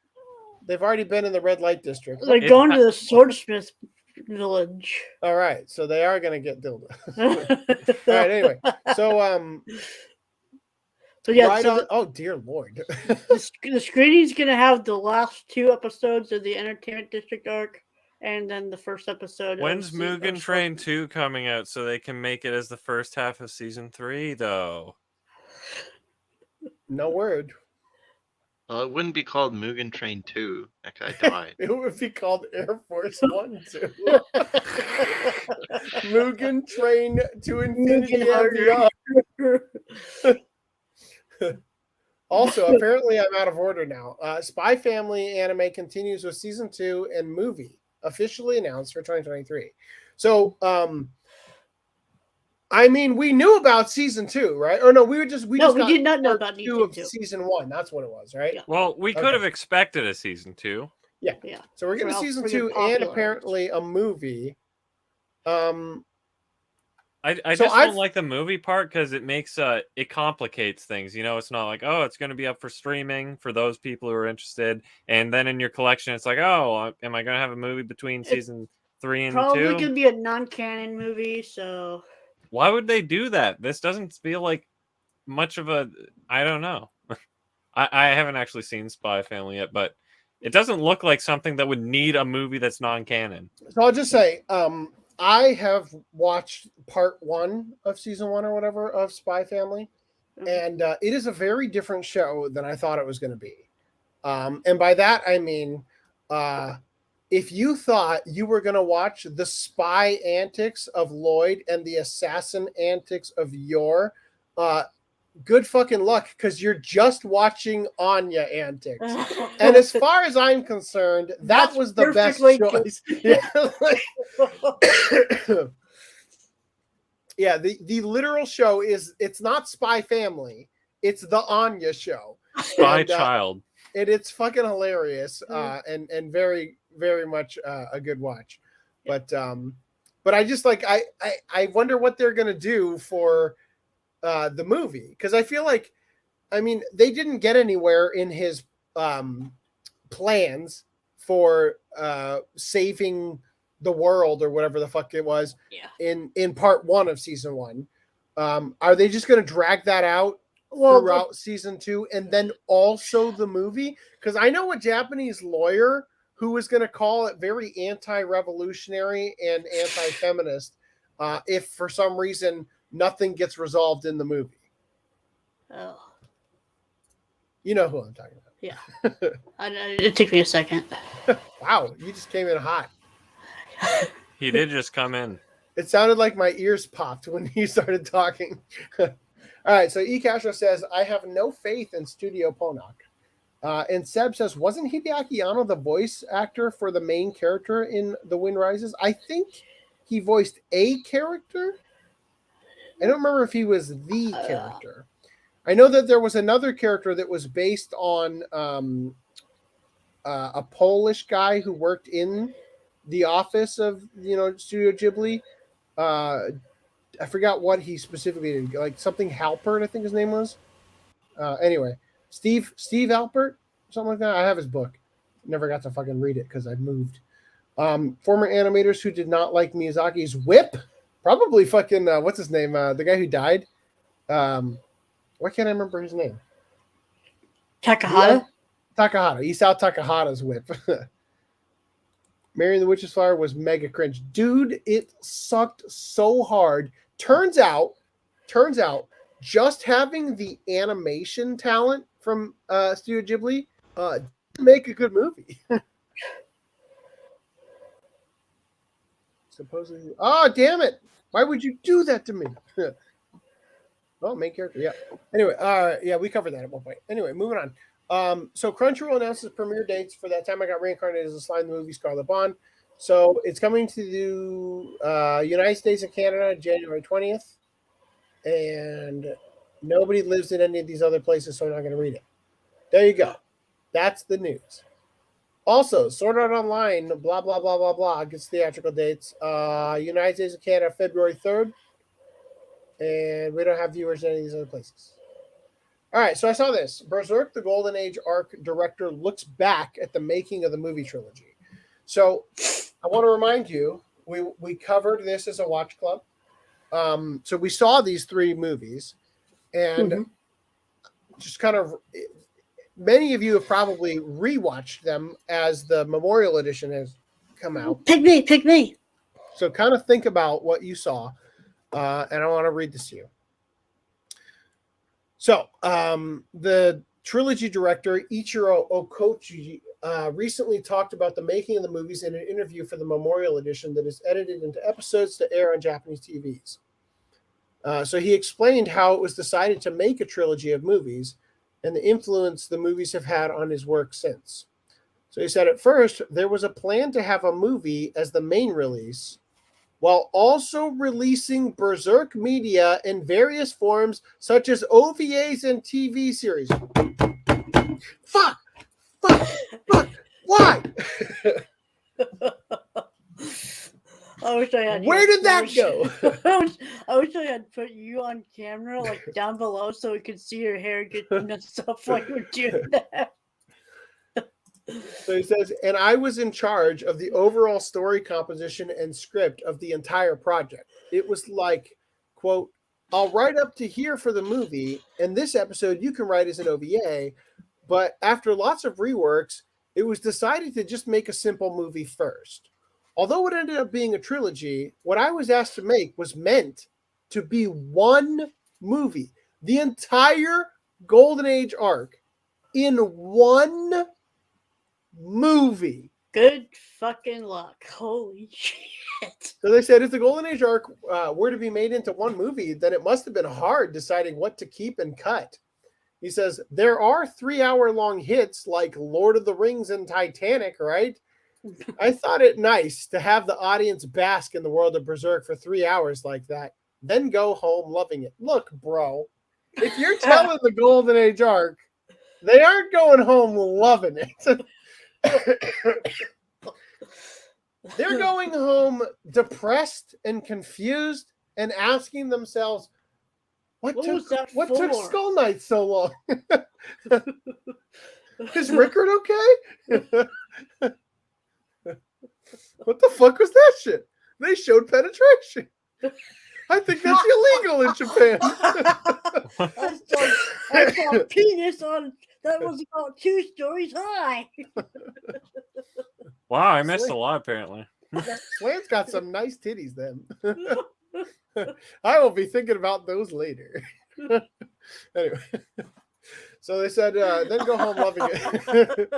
they've already been in the red light district. They're going to the swordsmith village. All right, so they are going to get dildo. All right, anyway, so yeah, oh dear Lord. the screening's gonna have the last 2 episodes of the Entertainment District arc, and then the first episode. When's Mugen Train 2 coming out so they can make it as the first half of season 3, though? No word. Well, it wouldn't be called Mugen Train 2. That guy died. It would be called Air Force 1 2. Mugen Train to Infinity and Beyond. Also, apparently I'm out of order now. Spy Family anime continues with season 2 and movie officially announced for 2023. So I mean, we knew about season 2, right? Or no, we did got not know part about 2 of season 2. season 1. That's what it was, right? Well, we could have expected a season 2. Yeah. So we're getting season 2 and apparently a movie. I just don't like the movie part because it makes it complicates things. You know, it's not like, oh, it's going to be up for streaming for those people who are interested, and then in your collection, it's like, oh, am I going to have a movie between season 3 and 2? Probably going to be a non-canon movie. So why would they do that? This doesn't feel like much of a. I don't know. I haven't actually seen Spy Family yet, but it doesn't look like something that would need a movie that's non-canon. So I'll just say, I have watched part 1 of season 1 or whatever of Spy Family, and it is a very different show than I thought it was going to be. And by that, I mean, if you thought you were going to watch the spy antics of Lloyd and the assassin antics of Yor, good fucking luck, because you're just watching Anya antics. And as far as I'm concerned, that was the best choice. Yeah, the literal show is, it's not Spy Family, it's the Anya show. Spy Child. It's fucking hilarious and very, very much a good watch. But I just like, I wonder what they're going to do for the movie, because I feel like, I mean, they didn't get anywhere in his plans for saving the world or whatever the fuck it was in part 1 of season 1. Are they just going to drag that out throughout season 2 and then also the movie? Because I know a Japanese lawyer who was going to call it very anti-revolutionary and anti-feminist if for some reason nothing gets resolved in the movie. Oh. You know who I'm talking about. Yeah. It took me a second. Wow, you just came in hot. He did just come in. It sounded like my ears popped when he started talking. All right, so Castro says, I have no faith in Studio Ponoc. And Seb says, wasn't Hideaki Anno the voice actor for the main character in The Wind Rises? I think he voiced a character. I don't remember if he was the character. I know that there was another character that was based on a Polish guy who worked in the office of, Studio Ghibli. I forgot what he specifically did, like something Halpert, I think his name was. Anyway, Steve Halpert, something like that. I have his book. Never got to fucking read it because I moved. Former animators who did not like Miyazaki's Whip. Probably fucking, what's his name? The guy who died. Why can't I remember his name? Takahata? Takahata. Isao Takahata's Whip. Mary and the Witch's Flower was mega cringe. Dude, it sucked so hard. Turns out, just having the animation talent from Studio Ghibli didn't make a good movie. Supposedly. Oh, damn it. Why would you do that to me? Oh, main character. Yeah. Anyway, yeah, we covered that at one point. Anyway, moving on. So Crunchyroll announces premiere dates for That Time I Got Reincarnated as a Slime, the movie Scarlet Bond. So it's coming to the United States and Canada January 20th. And nobody lives in any of these other places, so I'm not going to read it. There you go. That's the news. Also, Sword Art Online, blah, blah, blah, blah, blah, gets theatrical dates. United States and Canada, February 3rd. And we don't have viewers in any of these other places. All right, so I saw this. Berserk, the Golden Age arc director, looks back at the making of the movie trilogy. So I want to remind you, we covered this as a watch club. So we saw these 3 movies. And just kind of... Many of you have probably rewatched them as the Memorial Edition has come out. Pick me. So kind of think about what you saw, and I want to read this to you. So the trilogy director, Ichiro Okochi, recently talked about the making of the movies in an interview for the Memorial Edition that is edited into episodes to air on Japanese TVs. So he explained how it was decided to make a trilogy of movies and the influence the movies have had on his work since. So he said, at first, there was a plan to have a movie as the main release, while also releasing Berserk media in various forms such as OVAs and TV series. Fuck! Why? I wish I had. Where did that go? I wish I had put you on camera, like down below, so we could see your hair getting messed up like we're doing that. So he says, and I was in charge of the overall story composition and script of the entire project. It was like, quote, I'll write up to here for the movie, and this episode you can write as an OVA, but after lots of reworks, it was decided to just make a simple movie first. Although it ended up being a trilogy, what I was asked to make was meant to be one movie. The entire Golden Age arc in one movie. Good fucking luck. Holy shit. So they said if the Golden Age arc were to be made into one movie, then it must have been hard deciding what to keep and cut. He says, there are 3-hour-long hits like Lord of the Rings and Titanic, right? I thought it nice to have the audience bask in the world of Berserk for 3 hours like that, then go home loving it. Look, bro, if you're telling the Golden Age arc, they aren't going home loving it. They're going home depressed and confused and asking themselves, what took Skull Knight so long? Is Rickard okay? What the fuck was that shit? They showed penetration. I think that's illegal in Japan. I saw a penis on that was about 2 stories high. Wow, I missed a lot apparently. Slan's got some nice titties then. I will be thinking about those later. Anyway. So they said, then go home loving it.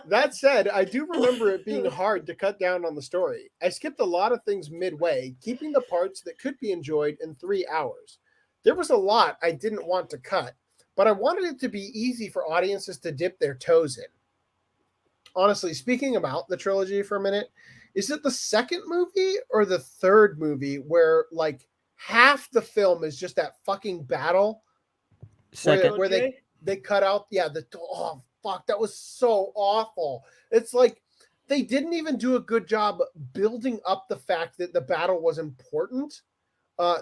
That said, I do remember it being hard to cut down on the story. I skipped a lot of things midway, keeping the parts that could be enjoyed in 3 hours. There was a lot I didn't want to cut, but I wanted it to be easy for audiences to dip their toes in. Honestly, speaking about the trilogy for a minute, is it the second movie or the third movie where like half the film is just that fucking battle? Where they cut out, oh fuck, that was so awful. It's like they didn't even do a good job building up the fact that the battle was important.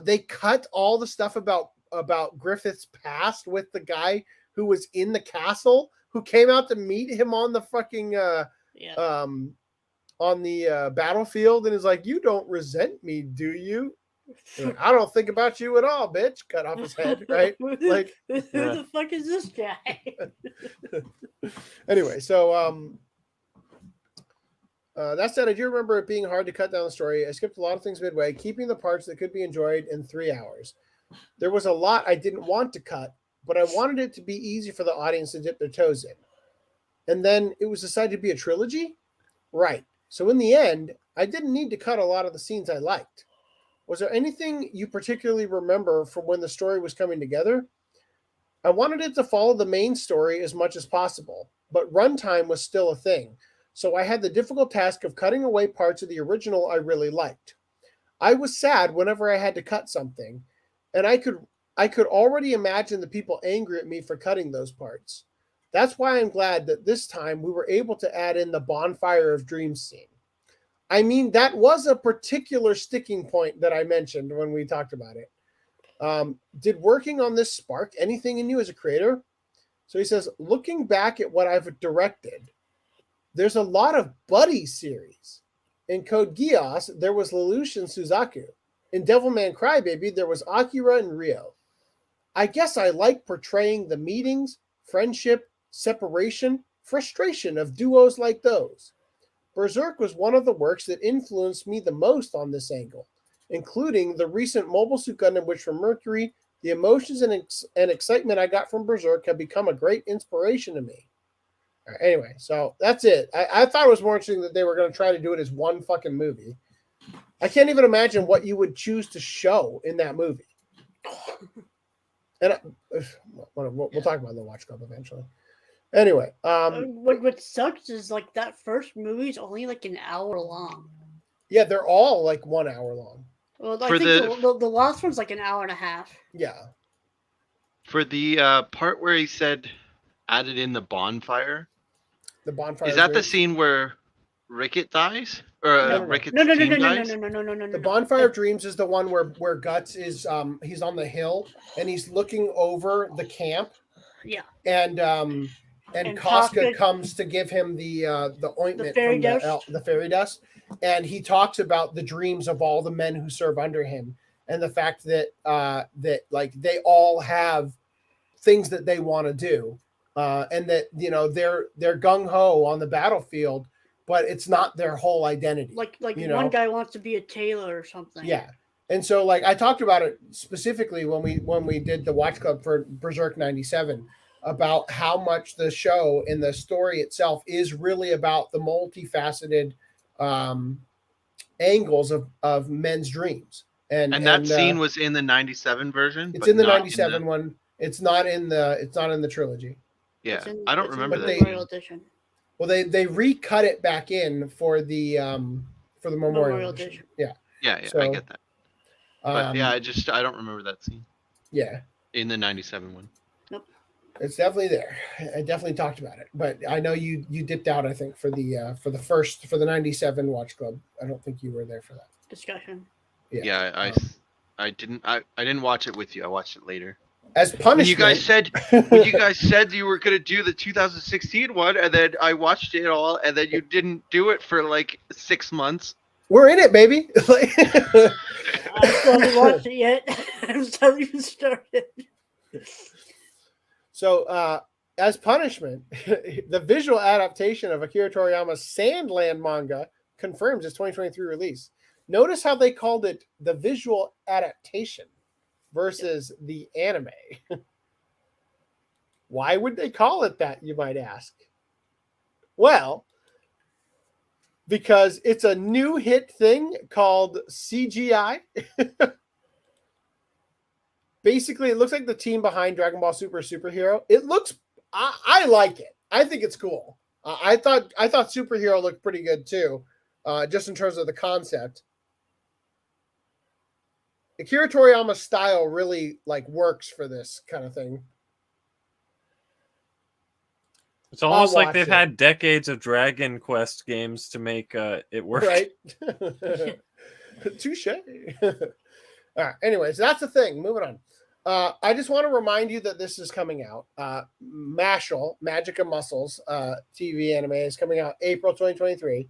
They cut all the stuff about Griffith's past with the guy who was in the castle, who came out to meet him on the fucking on the battlefield, and is like, "You don't resent me, do you?" I don't think about you at all, bitch. Cut off his head, right? Like, who the fuck is this guy? Anyway, so that said, I do remember it being hard to cut down the story. I skipped a lot of things midway, keeping the parts that could be enjoyed in 3 hours. There was a lot I didn't want to cut, but I wanted it to be easy for the audience to dip their toes in. And then it was decided to be a trilogy? Right. So in the end, I didn't need to cut a lot of the scenes I liked. Was there anything you particularly remember from when the story was coming together? I wanted it to follow the main story as much as possible, but runtime was still a thing, so I had the difficult task of cutting away parts of the original I really liked. I was sad whenever I had to cut something, and I could already imagine the people angry at me for cutting those parts. That's why I'm glad that this time we were able to add in the Bonfire of Dreams scene. I mean, that was a particular sticking point that I mentioned when we talked about it. Did working on this spark anything in you as a creator? So he says, looking back at what I've directed, there's a lot of buddy series. In Code Geass, there was Lelouch and Suzaku. In Devilman Crybaby, there was Akira and Ryo. I guess I like portraying the meetings, friendship, separation, frustration of duos like those. Berserk was one of the works that influenced me the most on this angle, including the recent Mobile Suit Gundam Witch from Mercury. The emotions and excitement I got from Berserk have become a great inspiration to me. All right, anyway, so that's it. I thought it was more interesting that they were going to try to do it as one fucking movie. I can't even imagine what you would choose to show in that movie. And we'll talk about the Watch Club eventually. Anyway, what sucks is like that first movie is only like an hour long. Yeah, they're all like 1 hour long. Well, I think the last one's like an hour and a half. Yeah. For the part where he said added in the bonfire. The bonfire. Is that the scene where Rickett dies? Or Rickett's team dies? No. The Bonfire of Dreams is the one where Guts is he's on the hill and he's looking over the camp. Yeah. And Casca comes to give him the ointment from the fairy dust, and he talks about the dreams of all the men who serve under him, and the fact that that like they all have things that they want to do, and that they're gung ho on the battlefield, but it's not their whole identity. Like one guy wants to be a tailor or something. Yeah. And so like I talked about it specifically when we did the Watch Club for Berserk 97 about how much the show and the story itself is really about the multifaceted angles of men's dreams. And that scene was in the 97 version. It's in the 97 one. It's not in the trilogy. Yeah, I don't remember that. Memorial edition. Well, they recut it back in for the Memorial edition. Yeah. Yeah, So, I get that. But I don't remember that scene. Yeah. In the 97 one. Nope. It's definitely there. I definitely talked about it, but I know you dipped out. I think for the 97 Watch Club. I don't think you were there for that discussion. Yeah, I didn't watch it with you. I watched it later. As punishment, when you guys said you were going to do the 2016 one, and then I watched it all, and then you didn't do it for like 6 months. We're in it, baby. I still haven't watched it yet. I haven't even started. So, as punishment, the visual adaptation of Akira Toriyama's Sandland manga confirms its 2023 release. Notice how they called it the visual adaptation versus the anime. Why would they call it that, you might ask? Well, because it's a new hit thing called CGI. Basically, it looks like the team behind Dragon Ball Super Superhero. It looks, I like it. I think it's cool. I thought Superhero looked pretty good too, just in terms of the concept. Akira Toriyama's style really like works for this kind of thing. It's almost like they've had decades of Dragon Quest games to make it work. Right. Touche. All right. Anyways, that's the thing. Moving on. I just want to remind you that this is coming out. Mashal, Magic of Muscles TV anime is coming out April 2023.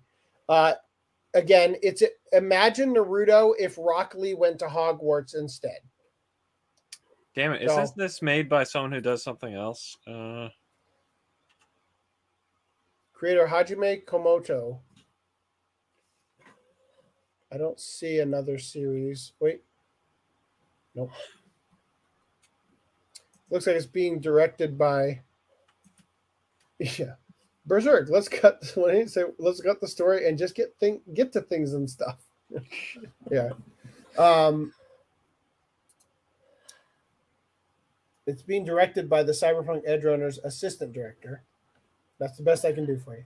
Again, it's imagine Naruto if Rock Lee went to Hogwarts instead. Damn it. Isn't this made by someone who does something else? Creator Hajime Komoto. I don't see another series. Wait. Nope. Looks like it's being directed by Berserk. Let's cut the story and just get to things and stuff. Yeah. It's being directed by the Cyberpunk Edgerunners assistant director. That's the best I can do for you.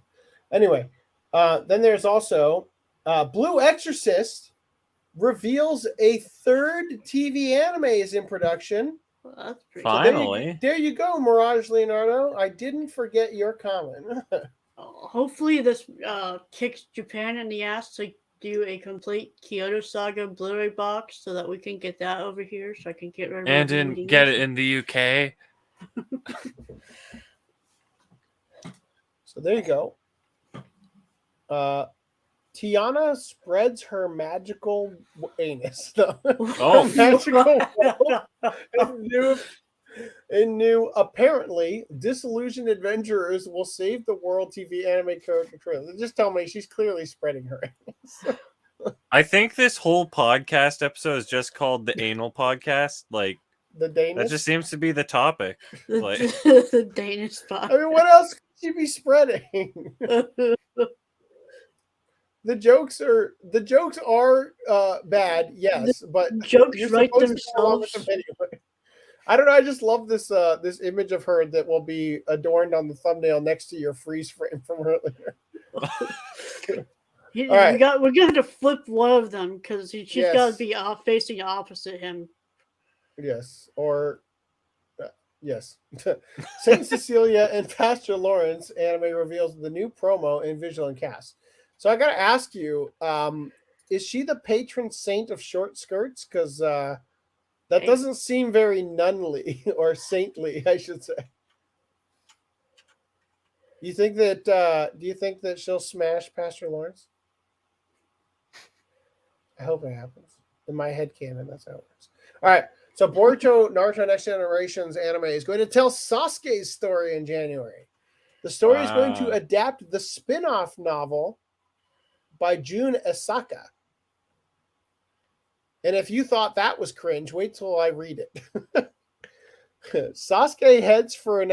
Anyway, then there's also Blue Exorcist reveals a third TV anime is in production. Well, that's pretty Finally. So there you go, Mirage Leonardo. I didn't forget your comment. Hopefully this kicks Japan in the ass to do a complete Kyoto Saga Blu-ray box so that we can get that over here so I can get rid of And get it in the UK. So there you go. Tiana spreads her magical anus. Oh. Magical new apparently disillusioned adventurers will save the world TV anime character trailer. Just tell me she's clearly spreading her anus. I think this whole podcast episode is just called the Anal Podcast. Like the Danish. That just seems to be the topic. Like the Danish spot. I mean, what else could she be spreading? The jokes are bad, yes, but jokes you're write supposed to go along with themselves. them anyway. I don't know. I just love this this image of her that will be adorned on the thumbnail next to your freeze frame from earlier. All right. We're going to flip one of them because she's got Yes. to be facing opposite him. Yes, or yes. Saint Cecilia and Pastor Lawrence anime reveals the new promo and visual and cast. So I gotta ask you, is she the patron saint of short skirts? Because that doesn't seem very nunly or saintly, I should say. Do you think that she'll smash Pastor Lawrence? I hope it happens. In my head canon, that's how it works. All right. So Boruto Naruto Next Generations anime is going to tell Sasuke's story in January. The story is going to adapt the spin-off novel by Jun Asaka. And if you thought that was cringe, wait till I read it. Sasuke heads for an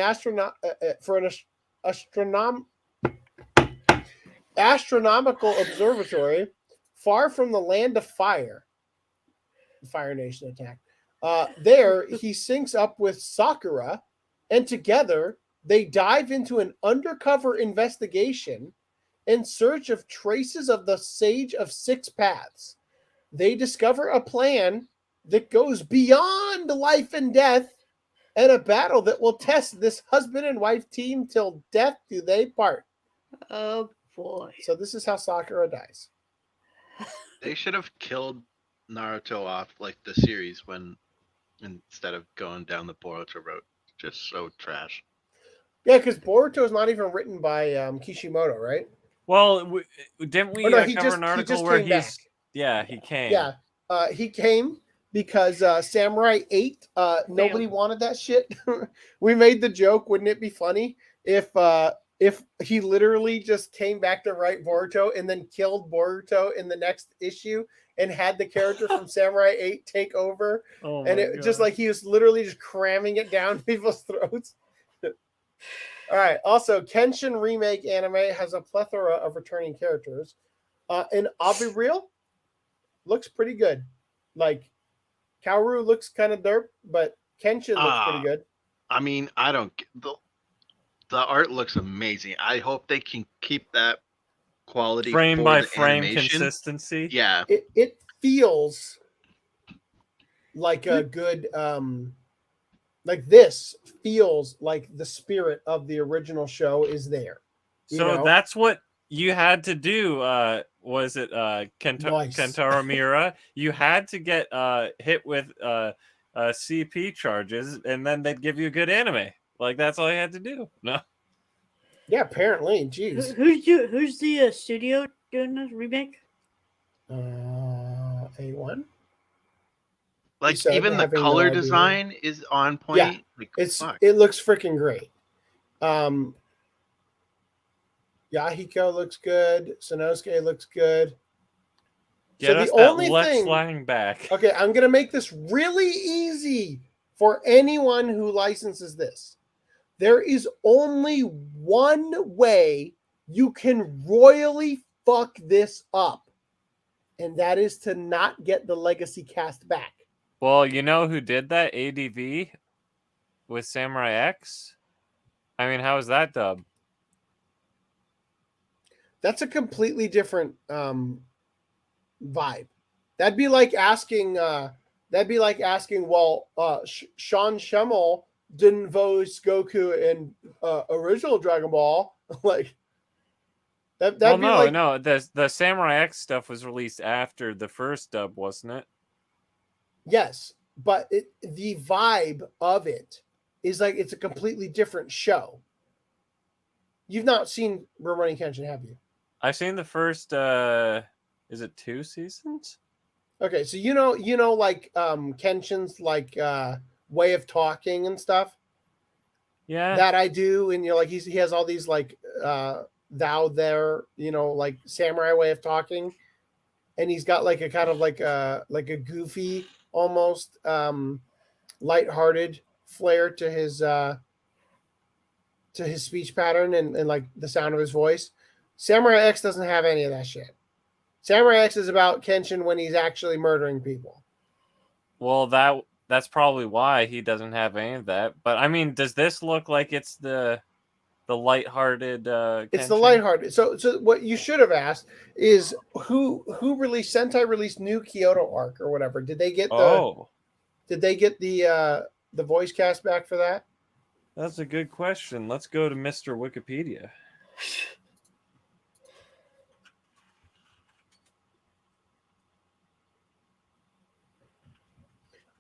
astronomical observatory far from the land of fire. Fire Nation attack. There, he syncs up with Sakura, and together they dive into an undercover investigation in search of traces of the Sage of Six Paths. They discover a plan that goes beyond life and death and a battle that will test this husband and wife team till death do they part. Oh, boy. So this is how Sakura dies. They should have killed Naruto off like the series instead of going down the Boruto road. Just so trash. Yeah, because Boruto is not even written by Kishimoto, right? Well, didn't we cover an article where came he's... Yeah, he came. Yeah, he came because Samurai 8, nobody wanted that shit. We made the joke, wouldn't it be funny if he literally just came back to write Boruto and then killed Boruto in the next issue and had the character from Samurai 8 take over. Oh and it just like he was literally just cramming it down people's throats. All right. Also, Kenshin remake anime has a plethora of returning characters. And I'll be real, looks pretty good. Like, Kaoru looks kind of derp, but Kenshin looks pretty good. I mean, I don't... The art looks amazing. I hope they can keep that quality frame by the frame animation. consistency. Yeah. It feels like a good... like this feels like the spirit of the original show is there. So that's what you had to do. Was it Kentaro Miura? You had to get hit with CP charges, and then they'd give you a good anime. Like that's all you had to do. No. Yeah, apparently. Jeez. Who's the studio doing this remake? A1. Like even the color design is on point. Yeah, like, it looks freaking great. Yahiko looks good. Sanosuke looks good. Get us that Lex Lang back. Okay, I'm gonna make this really easy for anyone who licenses this. There is only one way you can royally fuck this up, and that is to not get the legacy cast back. Well, you know who did that? ADV with Samurai X. I mean, how is that dub? That's a completely different vibe. That'd be like asking. Well, Sean Schemmel didn't voice Goku in original Dragon Ball. Like that. No. The Samurai X stuff was released after the first dub, wasn't it? Yes, but the vibe of it is like it's a completely different show. You've not seen Rurouni Kenshin, have you? I've seen the first. Is it 2 seasons? Okay, so you know, like Kenshin's like way of talking and stuff. Yeah, that I do, and like he has all these like thou there, like samurai way of talking, and he's got like a kind of like a goofy, almost lighthearted flair to his speech pattern and like the sound of his voice. Samurai X doesn't have any of that shit. Samurai X is about Kenshin when he's actually murdering people. Well, that's probably why he doesn't have any of that. But I mean, does this look like it's the the lighthearted. It's the Kenshin? lighthearted. So what you should have asked is who released Sentai released new Kyoto arc or whatever. Did they get the voice cast back for that? That's a good question. Let's go to Mr. Wikipedia.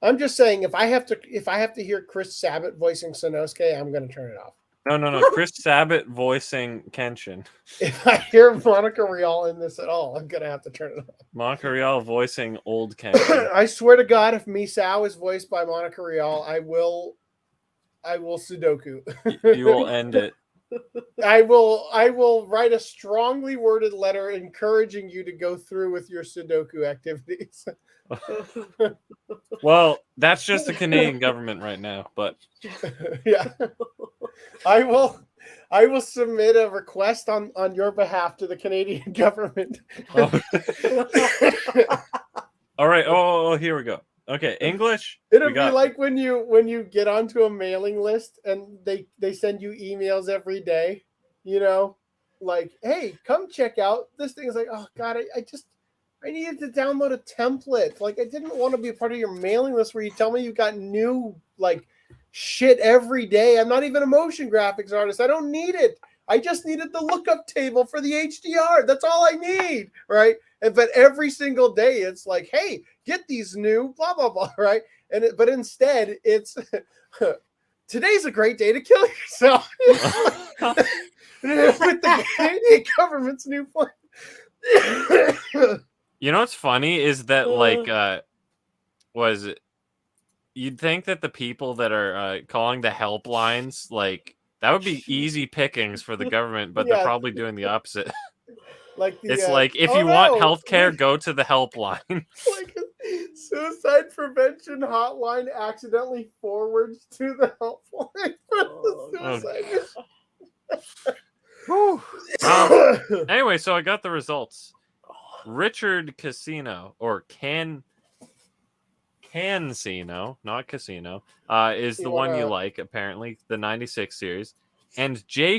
I'm just saying if I have to hear Chris Sabat voicing Sonosuke, I'm going to turn it off. No. Chris Sabat voicing Kenshin. If I hear Monica Rial in this at all, I'm going to have to turn it off. Monica Rial voicing old Kenshin. I swear to God, if Misao is voiced by Monica Rial, I will Sudoku. You will end it. I will write a strongly worded letter encouraging you to go through with your Sudoku activities. Well, that's just the Canadian government right now, but yeah. I will submit a request on your behalf to the Canadian government. All right. Oh, here we go. Okay, English. It'll be like when you get onto a mailing list and they send you emails every day, like, hey, come check out this thing. Is like, oh God, I needed to download a template. Like, I didn't want to be a part of your mailing list where you tell me you got new like shit every day. I'm not even a motion graphics artist. I don't need it. I just needed the lookup table for the HDR. That's all I need, right? But every single day, it's like, hey, get these new blah blah blah, right? But instead, it's today's a great day to kill yourself with the Canadian government's new plan. You know what's funny is that you'd think that the people that are calling the helplines, like, that would be easy pickings for the government, but they're probably doing the opposite. It's like, if you want healthcare, go to the helpline. Like a suicide prevention hotline accidentally forwards to the helpline for the suicide. Anyway, so I got the results. Richard Casino, or Cancino, not Casino, is the one you like, apparently, the 96 series. And J.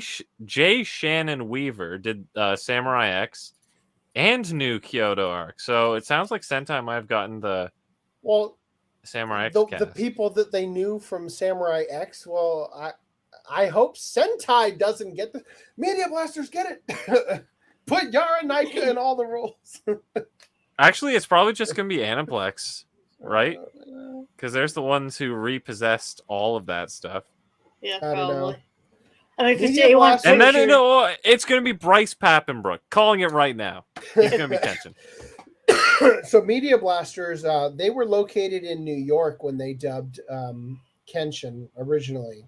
Shannon Weaver did Samurai X and new Kyoto arc. So it sounds like Sentai might have gotten the Samurai X cast. The people that they knew from Samurai X, I hope Sentai doesn't get this. Media Blasters, get it. Put Yara Naika in all the roles. Actually, it's probably just going to be Aniplex, right? Because there's the ones who repossessed all of that stuff. Yeah, I don't know. I mean, And then it's going to be Bryce Pappenbrook. Calling it right now. He's going to be Kenshin. So Media Blasters, they were located in New York when they dubbed Kenshin originally.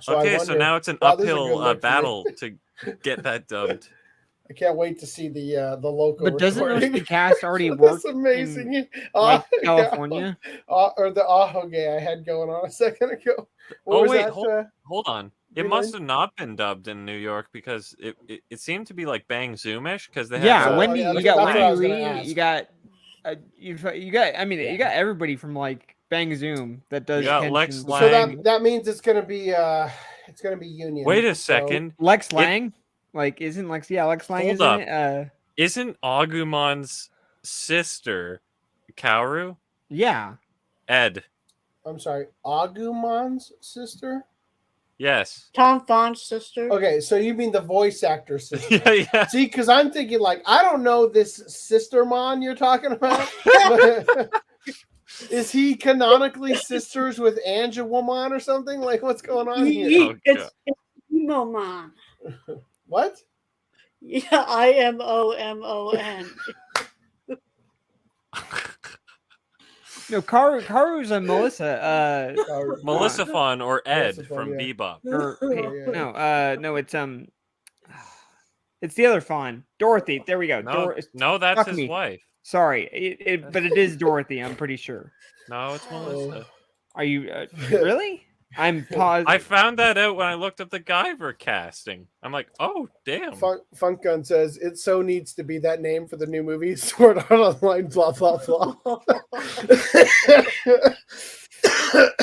So now it's an uphill battle to get that dubbed. I can't wait to see the local. But doesn't recording. the cast already work? That's amazing. In, California, or the Ahoge I had going on a second ago. Hold on. It must have not been dubbed in New York because it seemed to be like Bang Zoomish because they had Wendy. You got Wendy Lee. You got everybody from like Bang Zoom that does. Lex Lang. So that means it's gonna be Union. Wait a second. Lex Lang. Isn't Lex? Yeah, Lex Lang. Hold up. Isn't Agumon's sister Kaoru? Yeah. Ed. I'm sorry, Agumon's sister? Yes. Tom Fon's sister. Okay, so you mean the voice actor sister? Yeah. See, because I'm thinking I don't know this sister Mon you're talking about. Is he canonically sisters with Angewomon or something? Like, what's going on here? It's Imomon. What? Yeah, IMOMON. No, Karu's a Melissa. Melissa Fon or Ed from Bebop. No, it's the other Fawn, Dorothy. There we go. No, that's his wife. Sorry, but it is Dorothy. I'm pretty sure. No, it's Melissa. Are you really? I'm positive. I found that out when I looked up the Guyver casting. I'm like, oh damn. Funk Gun says it so needs to be that name for the new movie Sword Art Online. Blah blah blah.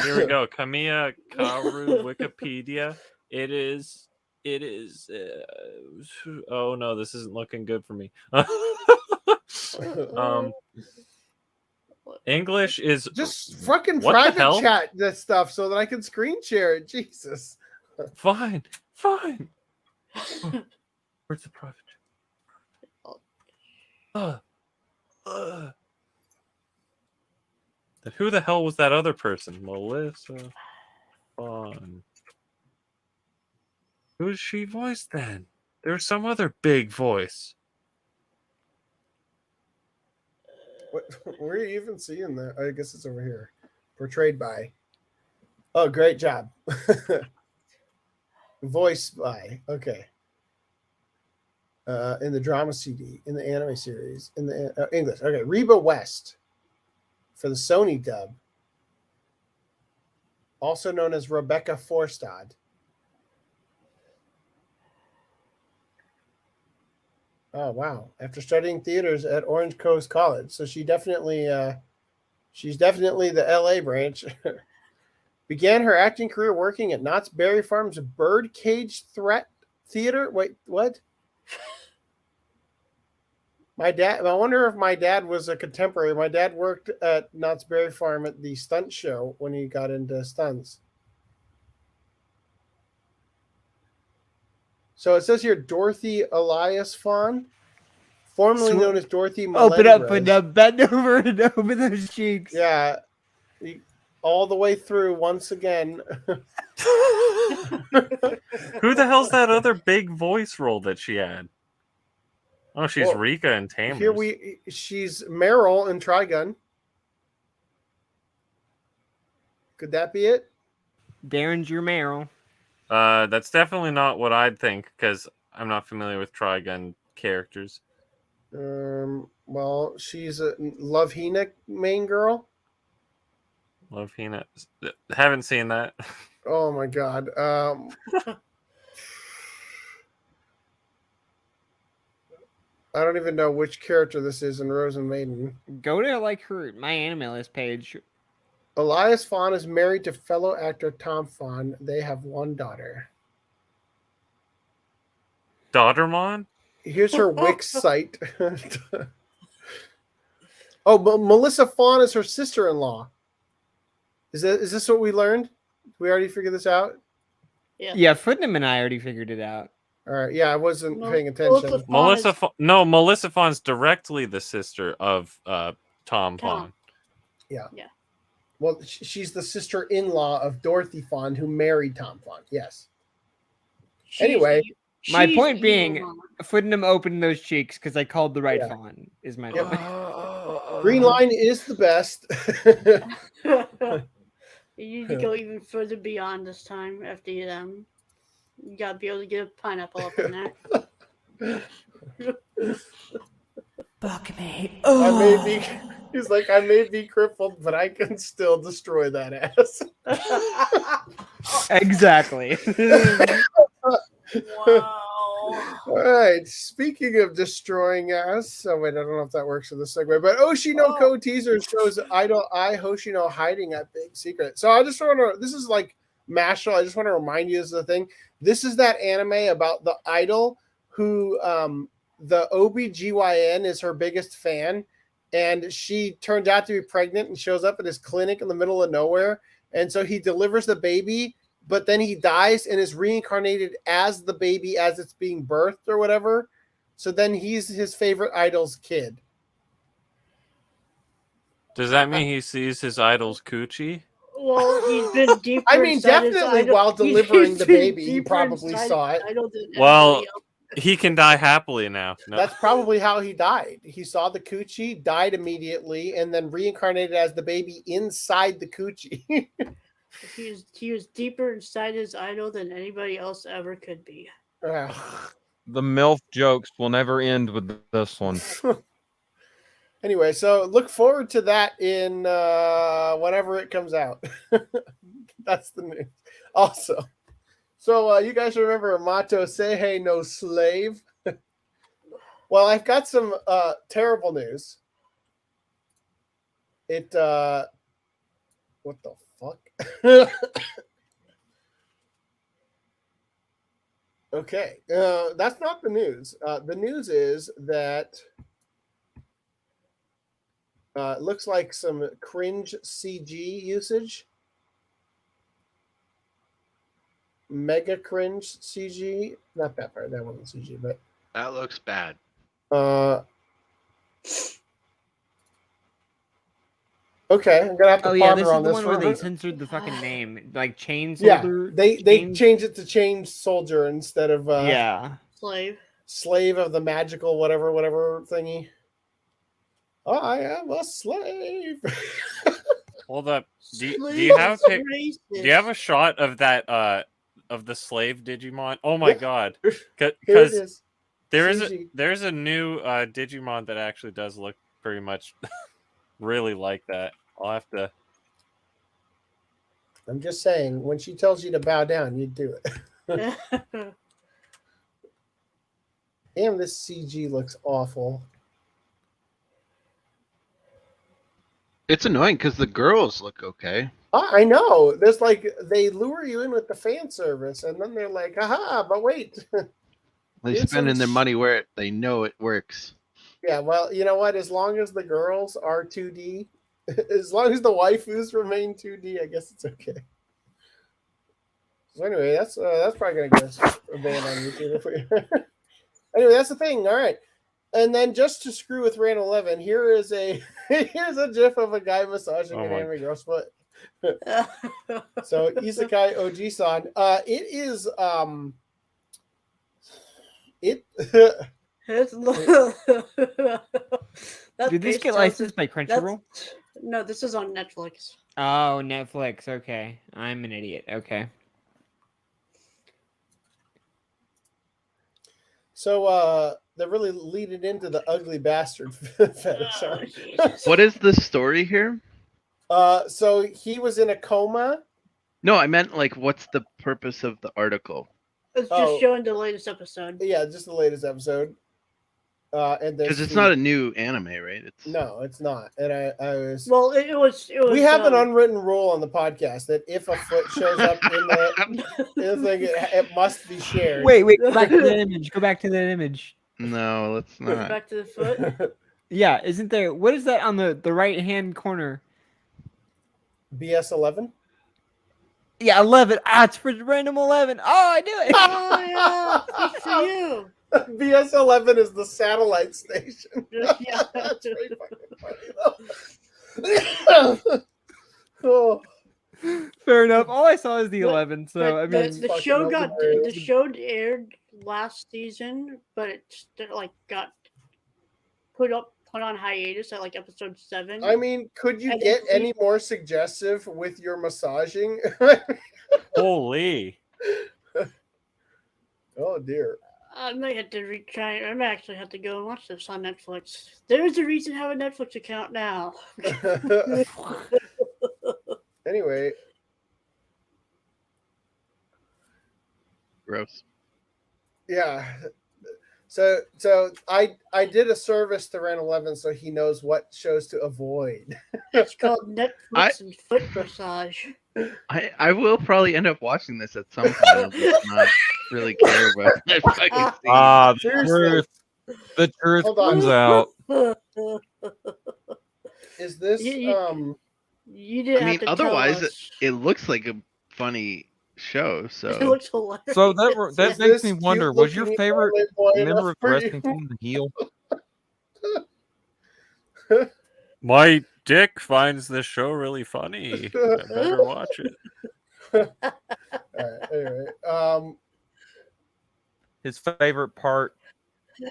Here we go. Kamiya Kaoru Wikipedia. It is It is. Oh no, this isn't looking good for me. English is just fucking what the private hell? chat that stuff so that I can screen share it. Jesus. Fine. Where's the private chat? Who the hell was that other person? Melissa Bond. Who's she voiced then? There's some other big voice. Where are you even seeing that? I guess it's over here. Portrayed by. Oh, great job. Voice by. Okay. In the drama CD, in the anime series, in the English. Okay, Reba West for the Sony dub, also known as Rebecca Forstad. Oh wow! After studying theaters at Orange Coast College, so she's definitely the LA branch. Began her acting career working at Knott's Berry Farm's Birdcage Threat Theater. Wait, what? I wonder if my dad was a contemporary. My dad worked at Knott's Berry Farm at the stunt show when he got into stunts. So it says here, Dorothy Elias Fawn, formerly known as Dorothy Melendrez. Bend over and open those cheeks. Yeah, all the way through once again. Who the hell's that other big voice role that she had? Oh, she's Rika and Tamers. She's Meryl in Trigun. Could that be it? Derringer Meryl. That's definitely not what I'd think because I'm not familiar with Trigun characters. Well, she's a Love Hina main girl. Love Hina. Haven't seen that. Oh my god. I don't even know which character this is in Rose and Maiden. Go to her My Anime List page. Elias Fawn is married to fellow actor Tom Fawn. They have one daughter. Daughtermon? Here's her Wix site. Oh, but Melissa Fawn is her sister-in-law. Is this what we learned? We already figured this out? Yeah, Footnam and I already figured it out. All right. Yeah, I wasn't paying attention. Melissa Fawn's directly the sister of Tom Fawn. Yeah. Well, she's the sister-in-law of Dorothy Fawn, who married Tom Fawn. Yes. Anyway, my point being, Footnam opened those cheeks because I called the right Fawn. Is my point. Green Line is the best. You need to go even further beyond this time, FDDNM. You gotta be able to get a pineapple up in there. Fuck me. He's like, I may be crippled, but I can still destroy that ass. Exactly. Wow. All right. Speaking of destroying ass, wait, I don't know if that works for the segue, but Oshinoko teaser shows idol Ai Hoshino hiding that big secret. So I just want to, this is like Mashal. I just want to remind you, this is the thing. This is that anime about the idol who the OBGYN is her biggest fan, and she turns out to be pregnant and shows up at his clinic in the middle of nowhere. And so he delivers the baby, but then he dies and is reincarnated as the baby as it's being birthed or whatever. So then he's his favorite idol's kid. Does that mean he sees his idol's coochie? Well, he's been deeper. I mean, definitely while delivering the baby, he probably saw it. Well, he can die happily now. No. That's probably how he died. He saw the coochie, died immediately, and then reincarnated as the baby inside the coochie. He was deeper inside his idol than anybody else ever could be. The MILF jokes will never end with this one. Anyway, so look forward to that in whenever it comes out. That's the news. Also, so you guys remember Mato Seihei no Slave? Well, I've got some terrible news. What the fuck? Okay, that's not the news. The news is that it looks like some cringe CG usage. Mega cringe CG. Not that part. That wasn't CG, but That looks bad. Okay, I'm gonna have to Oh yeah, this ponder is on the this one for where a they minute. censored the fucking name, like chain Yeah, soldier. they changed it to change soldier instead of slave of the magical whatever thingy. Oh, I am a slave. Hold up. Do Slave you have is do you have a shot of that of the slave Digimon? Oh my god. Here it Because is. there's a new Digimon that actually does look pretty much really like that. I'll have to. I'm just saying, when she tells you to bow down, you do it. Damn, this CG looks awful. It's annoying because the girls look okay. I know. There's like they lure you in with the fan service, and then they're like, "Aha!" But wait. They It's spending their some money where they know it works. Yeah, well, you know what? As long as the girls are 2D, as long as the waifus remain 2D, I guess it's okay. So anyway, that's probably gonna get us a ban on YouTube if we. Anyway, that's the thing. All right, and then just to screw with Ran 11, here's a GIF of a guy massaging an anime girl's foot. So Isekai Oji-san, it is it. Did this get licensed by Crunchyroll? No, this is on Netflix. Oh, Netflix. Okay, I'm an idiot. Okay. So they're really leading into the ugly bastard fetish. What is the story here? So he was in a coma. No, I meant like, what's the purpose of the article? It's just showing the latest episode. Yeah, just the latest episode. And Because it's not a new anime, right? No, it's not. And I was. Well, it was. We have an unwritten rule on the podcast that if a foot shows up in the thing, it must be shared. Wait, go back to that image. Go back to that image. No, let's not. Back to the foot. Yeah, isn't there? What is that on the right hand corner? BS 11. Yeah, 11. It's for random 11. Oh, I knew it. Oh yeah, good for you. BS 11 is the satellite station. Yeah, that's very fucking funny though. Oh. Fair enough. All I saw is the 11. So I mean, the show aired last season, but it got put on hiatus at like episode 7. I mean, could you get any more suggestive with your massaging? Holy. Oh dear. I might have to retry. I might actually have to go and watch this on Netflix. There's a reason to have a Netflix account now. Anyway. Gross. Yeah. So I did a service to Ran 11 so he knows what shows to avoid. It's called Netflix and foot massage. I will probably end up watching this at some point. I'll just not really care about that fucking scene. The truth Hold on. comes out. Is this You didn't I mean, have to otherwise, tell us. it looks like a funny show. So It looks hilarious. So that makes me wonder: was your cute-looking favorite boy member of the enough for wrestling team the heel? My dick finds this show really funny. I better watch it. Anyway, His favorite part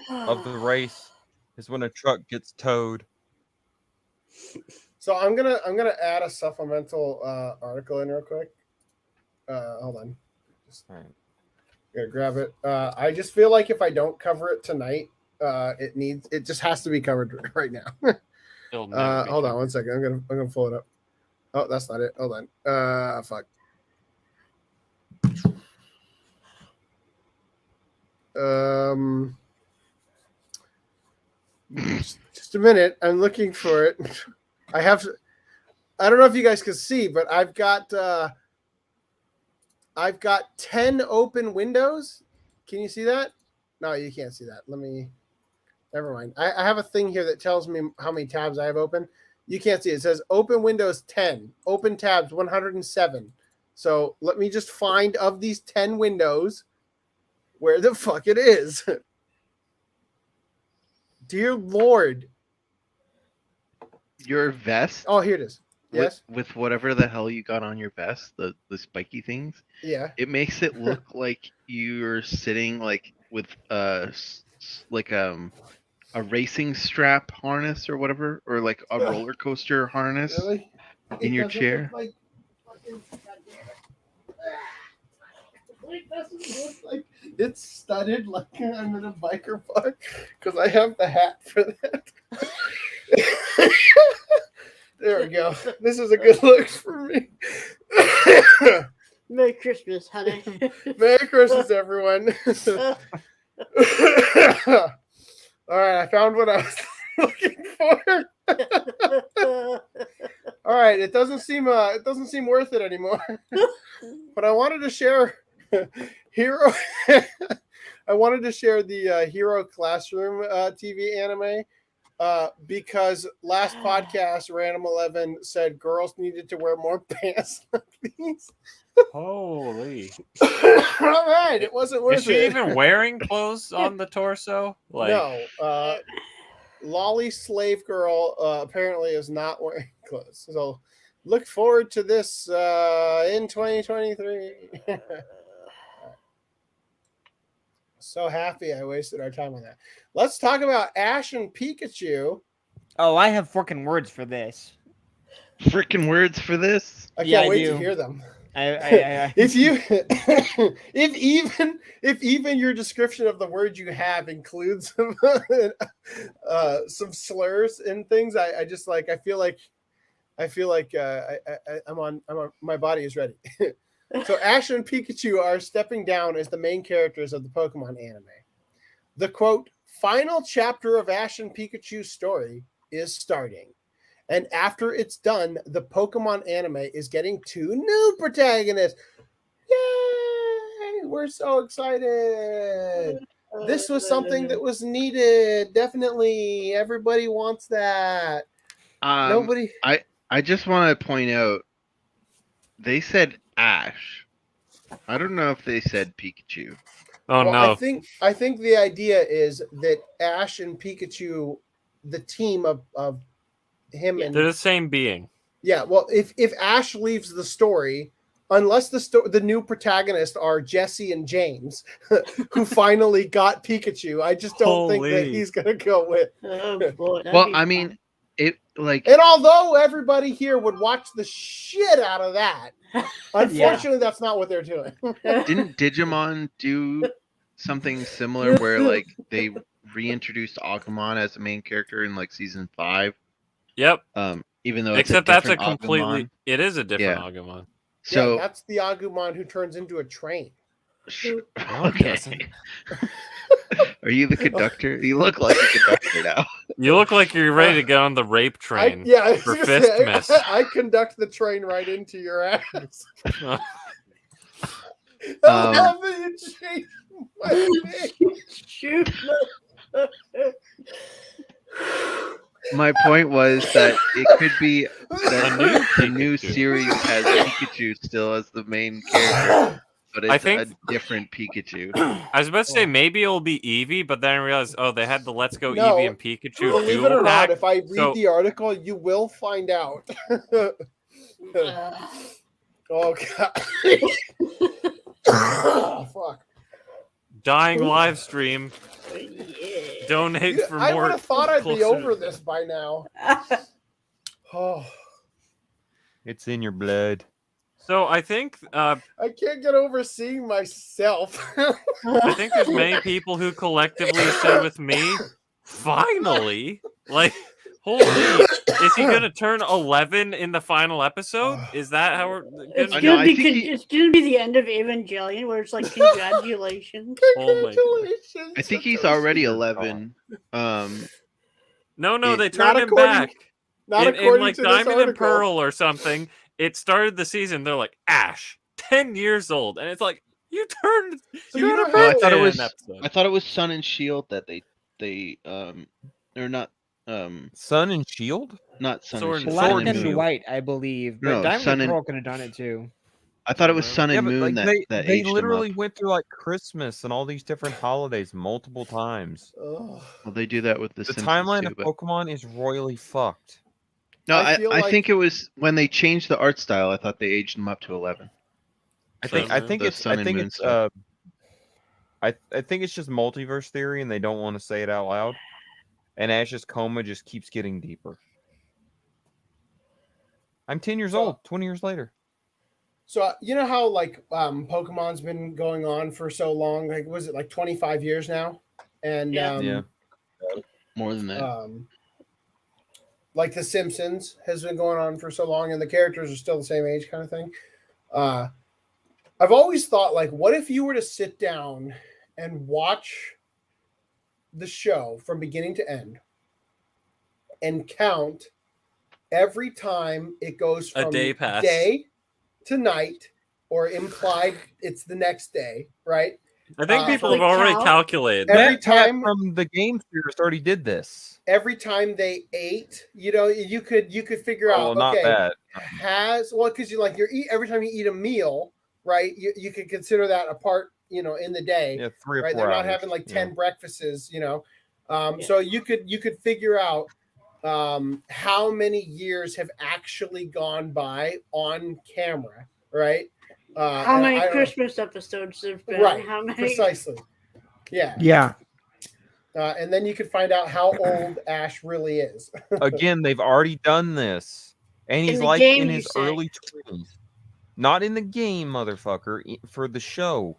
of the race is when a truck gets towed. so I'm gonna add a supplemental article in real quick. Hold on. Gonna grab it. I just feel like if I don't cover it tonight, it just has to be covered right now. Hold on one second. I'm gonna pull it up. Oh, that's not it. Hold on. Fuck. Just a minute. I'm looking for it. I don't know if you guys can see, but I've got 10 open windows Can you see that? No, you can't see that. Never mind. I have a thing here that tells me how many tabs I have open. You can't see it. It says open Windows 10, open tabs 107. So let me just find of these 10 windows where the fuck it is. Dear Lord. Your vest. Oh, here it is. Yes. With whatever the hell you got on your vest, the spiky things. Yeah. It makes it look like you're sitting like with like a racing strap harness or whatever, or like a roller coaster harness Really? in your chair. It doesn't look like it's studded like I'm in a biker park because I have the hat for that. There we go. This is a good look for me. Merry Christmas, honey. Merry Christmas, everyone. All right, I found what I was looking for. All right, it doesn't seem worth it anymore. But I wanted to share Hero. I wanted to share the Hero Classroom TV anime because last podcast Random 11 said girls needed to wear more pants like these. Holy! All right, it wasn't worth it. Is she even wearing clothes on the torso? Like... No. Lolly Slave Girl apparently is not wearing clothes. So look forward to this in 2023. So happy I wasted our time on that. Let's talk about Ash and Pikachu. Oh, I have freaking words for this. Freaking words for this? I can't wait to hear them. I if even your description of the word you have includes some slurs and things, I feel like I'm on my body is ready. So Ash and Pikachu are stepping down as the main characters of the Pokemon anime. The quote final chapter of Ash and Pikachu's story is starting. And after it's done, the Pokemon anime is getting 2 new protagonists. Yay! We're so excited. This was something that was needed. Definitely. Everybody wants that. Nobody. I just want to point out, they said Ash. I don't know if they said Pikachu. Oh, well, no. I think the idea is that Ash and Pikachu, the team of him and they're the same being. Yeah, well, if Ash leaves the story, unless the new protagonists are Jesse and James, who finally got Pikachu, I just don't think that he's gonna go with. Oh boy! Well, I mean, it like, and although everybody here would watch the shit out of that, unfortunately, that's not what they're doing. Didn't Digimon do something similar where like they reintroduced Agumon as the main character in like season 5? Yep. Even though except that's a completely Agumon. It is a different Agumon. So that's the Agumon who turns into a train. Okay. Are you the conductor? You look like a conductor now. You look like you're ready to get on the rape train. For I fist miss. I conduct the train right into your ass. I love that you changed my name. Shoot. My point was that it could be that the new series has Pikachu still as the main character, but it's a different Pikachu. I was about to say maybe it'll be Eevee, but then I realized, they had the Let's Go No, Eevee and Pikachu believe dual it or pack. not, if I read the article, you will find out. Oh god! Oh, fuck! Dying live stream. Donate for more. I would have thought I'd be closer- over this by now. Oh, It's in your blood. So I think I can't get over seeing myself. I think there's many people who collectively said with me, finally, like, holy, is he gonna turn 11 in the final episode? Is that how we're It's gonna gonna be it's gonna be the end of Evangelion, where it's like congratulations. Oh my God. I think he's already 11. No, they Not turned him according- back. not in according like to this Diamond and article. Pearl or something. It started the season. They're like, Ash, 10 years old, and it's like, You turned. So you you know were how- No, I thought it in was. episode. I thought it was Sun and Shield that they or not Sun and Shield? not Sun Sword and and Shield. Black Sun and and Moon. White, I believe. But No, Diamond Sun and and- Pearl could have done it too. I thought it was Sun Yeah, and but Moon like that they aged literally them up. went through like Christmas and all these different holidays multiple times. Ugh. Well, they do that with the The Simpsons timeline too, of but Pokemon is royally fucked. no, I I feel think it was when they changed the art style. I thought they aged them up to 11. I think The Sun and Moon stuff. I think it's just multiverse theory and they don't want to say it out loud. And Ash's coma just keeps getting deeper. I'm 10 years old, 20 years later. So you know how like Pokemon's been going on for so long? Like was it like 25 years now? And Yeah. More than that. Like The Simpsons has been going on for so long, and the characters are still the same age, kind of thing. I've always thought, like, what if you were to sit down and watch the show from beginning to end and count every time it goes A from day pass. day to night, or implied it's the next day, right? I think people have Like already count calculated. every Matt Pat time from the game series already did this. every time they ate, you know, you could figure Oh, out, well, not okay, that. because you like every time you eat a meal, right? You could consider that a part, you know, in the day. Yeah, 3 or right? 4 They're not hours. having like Yeah. 10 breakfasts, you know. So you could figure out how many years have actually gone by on camera, right? How and many I don't- Christmas episodes there've been? Right, How many? precisely. Yeah. Yeah. And then you could find out how old Ash really is. Again, they've already done this. And In he's the like game, in you his say. early 20s. Not in the game, motherfucker. For the show.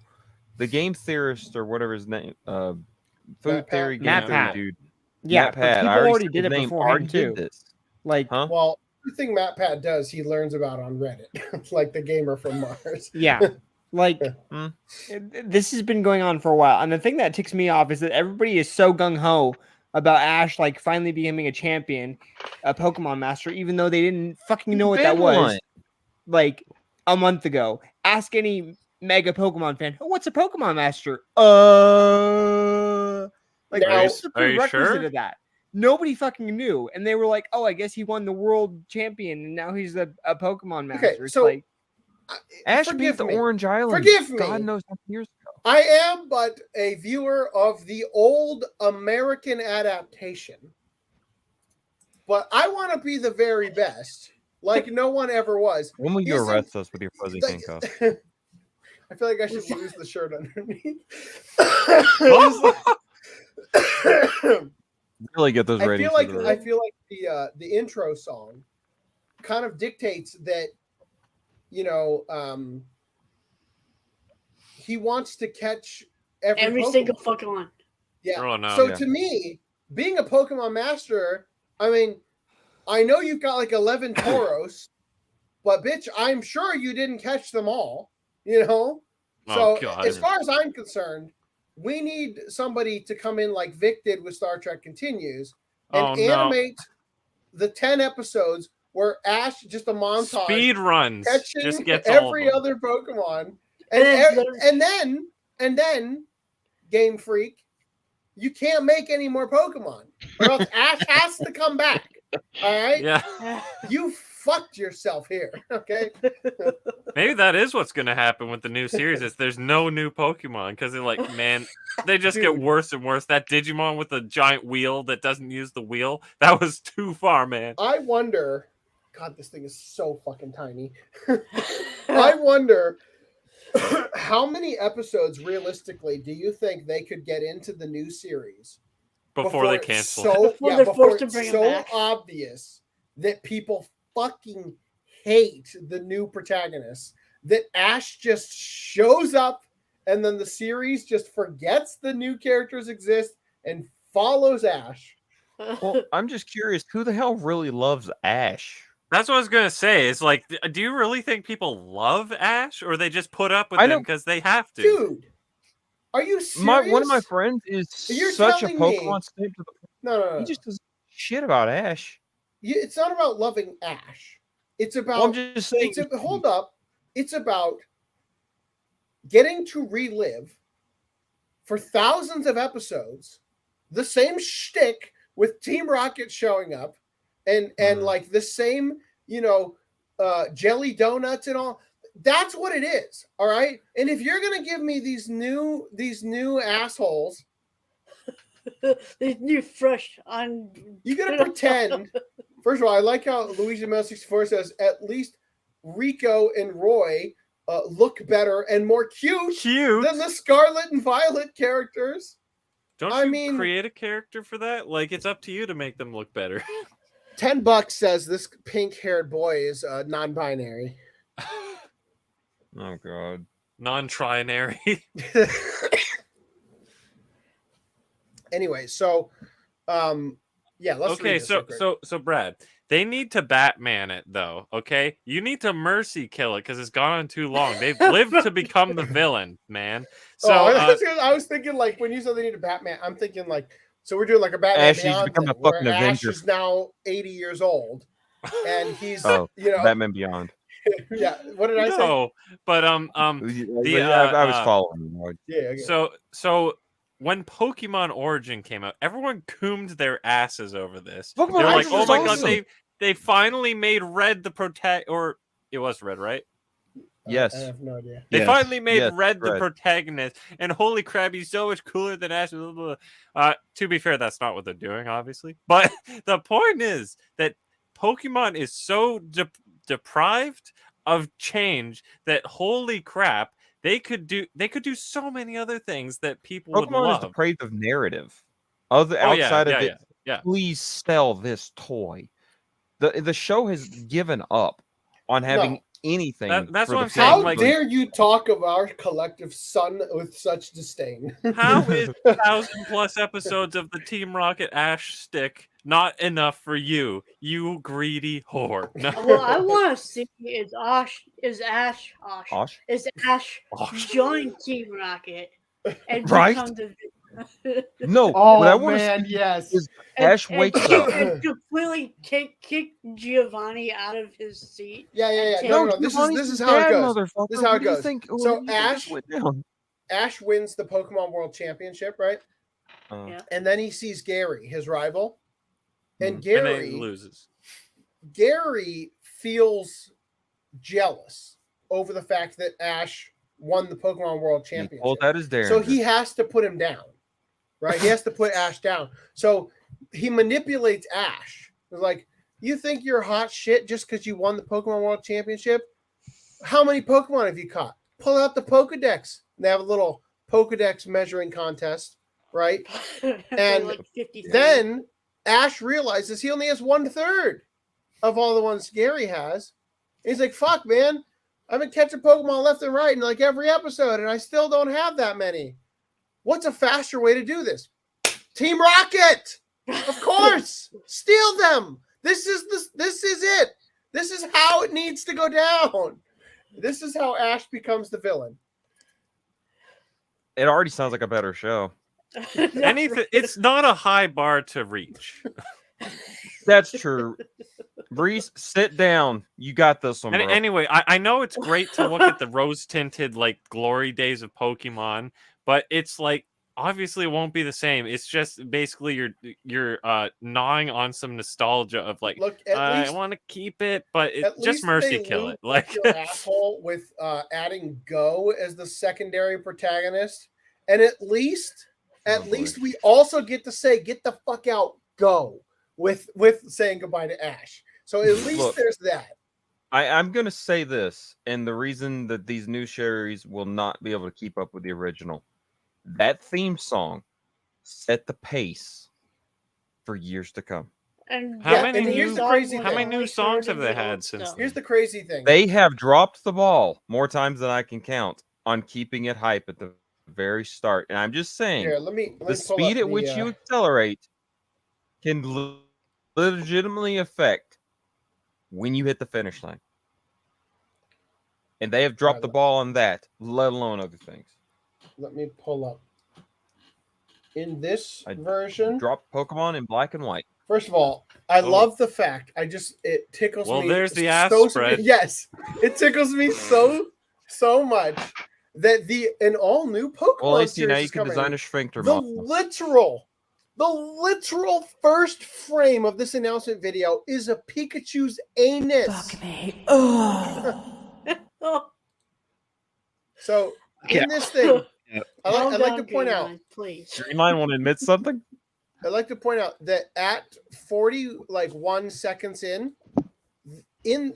The game theorist or whatever his name, food Matt theory, Pat. game Matt theory Pat. dude. Yeah, Matt but Pat. people I already already said did his it name, beforehand, already did too. this. Like, Huh? Well, everything Matt Pat does, he learns about on Reddit, like the gamer from Mars. yeah, like this has been going on for a while, and the thing that ticks me off is that everybody is so gung ho about Ash like finally becoming a champion, a Pokemon master, even though they didn't fucking know what that been was one. like a month ago. Ask any mega Pokemon fan, "Oh, what's a Pokemon master?" Like Now- what's the Are you prerequisite sure? of that? Nobody fucking knew, and they were like, "Oh, I guess he won the world champion, and now he's a Pokemon master." Okay, It's so like, Ash forgive beat the me. Orange Island. Forgive me. God knows how many years ago. I am but a viewer of the old American adaptation, but I want to be the very best, like no one ever was. When will you Isn't- arrest us with your fuzzy the- handcuffs? I feel like I should lose the shirt underneath. Really get those I ratings. feel like to the I feel like the intro song kind of dictates that, you know, he wants to catch every Pokemon. Single fucking one. Yeah. Oh, no. So Yeah. to me, being a Pokemon master, I mean, I know you've got like 11 Tauros, but bitch, I'm sure you didn't catch them all, you know? Oh, So God. as far as I'm concerned, we need somebody to come in like Vic did with Star Trek Continues and Oh, no. animate the 10 episodes where Ash just a montage Speed runs. catching Just gets all of every them. other Pokemon, And and then Game Freak, you can't make any more Pokemon, or else Ash has to come back. All right, Yeah. you fucked yourself here. Okay, Maybe that is what's going to happen with the new series. Is there's no new Pokemon because they're like, man, they just get Dude. worse and worse. That Digimon with the giant wheel that doesn't use the wheel, that was too far, man. I wonder. God, this thing is so fucking tiny. I wonder how many episodes realistically do you think they could get into the new series Before they it's cancel. So, Before yeah, they're before forced to it's bring 'em so back. obvious that people fucking hate the new protagonist, that Ash just shows up and then the series just forgets the new characters exist and follows Ash. Well, I'm just curious, who the hell really loves Ash? That's what I was gonna say. It's like, do you really think people love Ash, or they just put up with I him know- because they have to? Dude, are you serious? One of my friends is You're such a telling me- Pokemon snip to the No. He just doesn't shit about Ash. It's not about loving Ash. It's about. Well, I'm just saying. Hold up. It's about getting to relive for thousands of episodes the same shtick with Team Rocket showing up and like the same, jelly donuts and all. That's what it is. All right. And if you're gonna give me these new assholes, these new fresh on, you gotta pretend. First of all, I like how Luigi Mel 64 says at least Rico and Roy look better and more cute than the Scarlet and Violet characters. Don't you create a character for that? Like, it's up to you to make them look better. $10 says this pink-haired boy is non-binary. Oh God, non-trinary. Anyway, so let's okay. So Brad, they need to Batman it though. Okay, you need to mercy kill it because it's gone on too long. They've lived to become the villain, man. So I was thinking like when you said they need a Batman, I'm thinking like so we're doing like a Batman Ash needs to Beyond become a thing, where fucking Ash Avenger. is now 80 years old, and he's Batman Beyond. Yeah, what did I say? No, but I was following you. Yeah. Okay. So when Pokemon Origin came out, everyone coomed their asses over this. They're Pokemon like, Origin "Oh was my awesome. god, they finally made Red the protagonist, or it was Red, right? Yes. I have no idea. They Yes. finally made Yes, Red the Red. protagonist, and holy crap, he's so much cooler than Ash. Blah, blah, blah. To be fair, that's not what they're doing, obviously. But the point is that Pokemon is so deprived of change that holy crap, they could do so many other things that people would Pokemon love. is depraved of narrative. Outside of it, yeah. please sell this toy. The show has given up on having anything. That's for what the I'm saying. How Like, dare you talk of our collective son with such disdain? how is 1,000+ episodes of the Team Rocket Ash stick not enough for you, you greedy whore? No. Well, I want to see is Ash join Team Rocket and Right? become the No, Oh what I want man, to see yes. is Ash wakes up. and completely kick Giovanni out of his seat. Yeah. and No, take- this is how it goes. motherfucker. This is how What it do you goes. think- what So do you think went down? Ash wins the Pokemon World Championship, right? Yeah. And then he sees Gary, his rival, and And Gary then he loses. Gary feels jealous over the fact that Ash won the Pokemon World He Championship. pulled out his Derringer. So he has to put him down, right? He has to put Ash down. So he manipulates Ash. He's like, you think you're hot shit just because you won the Pokemon World Championship? How many Pokemon have you caught? Pull out the Pokedex. They have a little Pokedex measuring contest, right? And like 53. then Ash realizes he only has 1/3 of all the ones Gary has. He's like, fuck, man. I've been catching Pokemon left and right in like every episode, and I still don't have that many. What's a faster way to do this? Team Rocket! Of course! Steal them! This is it. This is how it needs to go down. This is how Ash becomes the villain. It already sounds like a better show. Anything, it's not a high bar to reach. That's true. Breeze, sit down. You got this one, bro. Anyway, I know it's great to look at the rose-tinted like glory days of Pokemon, but it's like obviously it won't be the same. It's just basically you're gnawing on some nostalgia of like, Look, I want to keep it, but At just least mercy they kill looped it. Like your asshole with adding Go as the secondary protagonist, and at least we also get to say get the fuck out, Go with saying goodbye to Ash. So at least Look, there's that. I'm going to say this, and the reason that these new series will not be able to keep up with the original, that theme song set the pace for years to come. And how many here's the crazy how many thing. new songs have they had since Here's then? the crazy thing. They have dropped the ball more times than I can count on keeping it hype at the very start. And I'm just saying, Here, let me the pull speed up at which the, you accelerate can legitimately affect when you hit the finish line. And they have dropped the ball on that, let alone other things. Let me pull up. In this version, Dropped Pokemon in black and white. first of all, I love the fact. it tickles Well, me. there's the ass so spread. Yes, it tickles me so much that an all new Pokemon Well, AC, series now you is can coming. design a sphincter The model. literal first frame of this announcement video is a Pikachu's anus. Fuck me. Oh. So Okay. in this thing, I'd Calm like down, to point out. Greenline, please. You might want to admit something. I'd like to point out that at 1 seconds in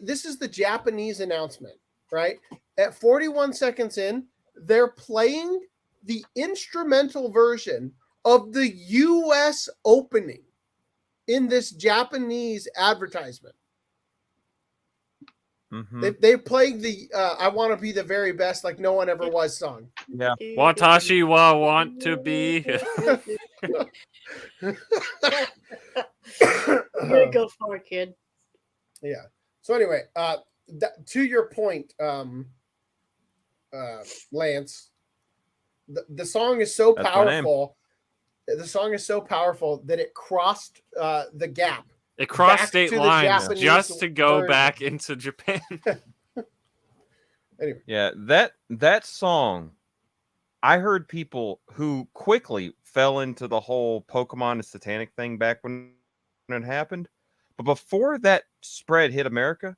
this is the Japanese announcement, right? At 41 seconds in, they're playing the instrumental version of the US opening in this Japanese advertisement. Mm-hmm. They're playing the I Want to Be the Very Best Like No One Ever Was song. Yeah. Watashi wa want to be. Here, go for it, kid. Yeah. So anyway, to your point, Lance, the song is so That's my name. powerful. The song is so powerful that it crossed the gap. It crossed back state to the lines Japanese just to go version. back into Japan. Anyway. Yeah, that song, I heard people who quickly fell into the whole Pokemon is satanic thing back when it happened. But before that spread hit America,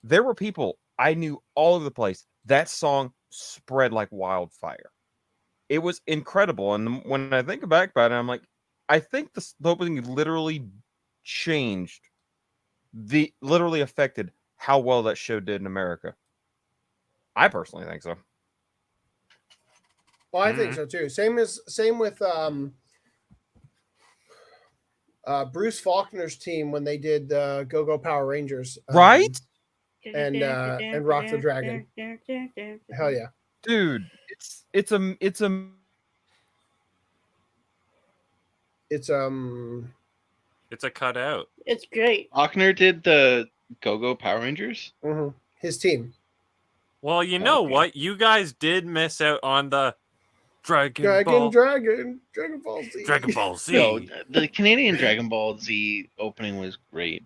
there were people I knew all over the place. That song spread like wildfire. It was incredible. And when I think back about it, I'm like, I think the opening literally changed, literally affected how well that show did in America. I personally think so. Well, I think so too. Same with Bruce Faulkner's team when they did Go-Go Power Rangers, Right? And Rock the Dragon. Hell yeah, dude! It's a cutout. It's great. Faulkner did the Go-Go Power Rangers. Mm-hmm. His team. Well, you know what? You guys did miss out on the Dragon Ball Dragon Ball Z. Dragon Ball Z. No, the Canadian Dragon Ball Z opening was great.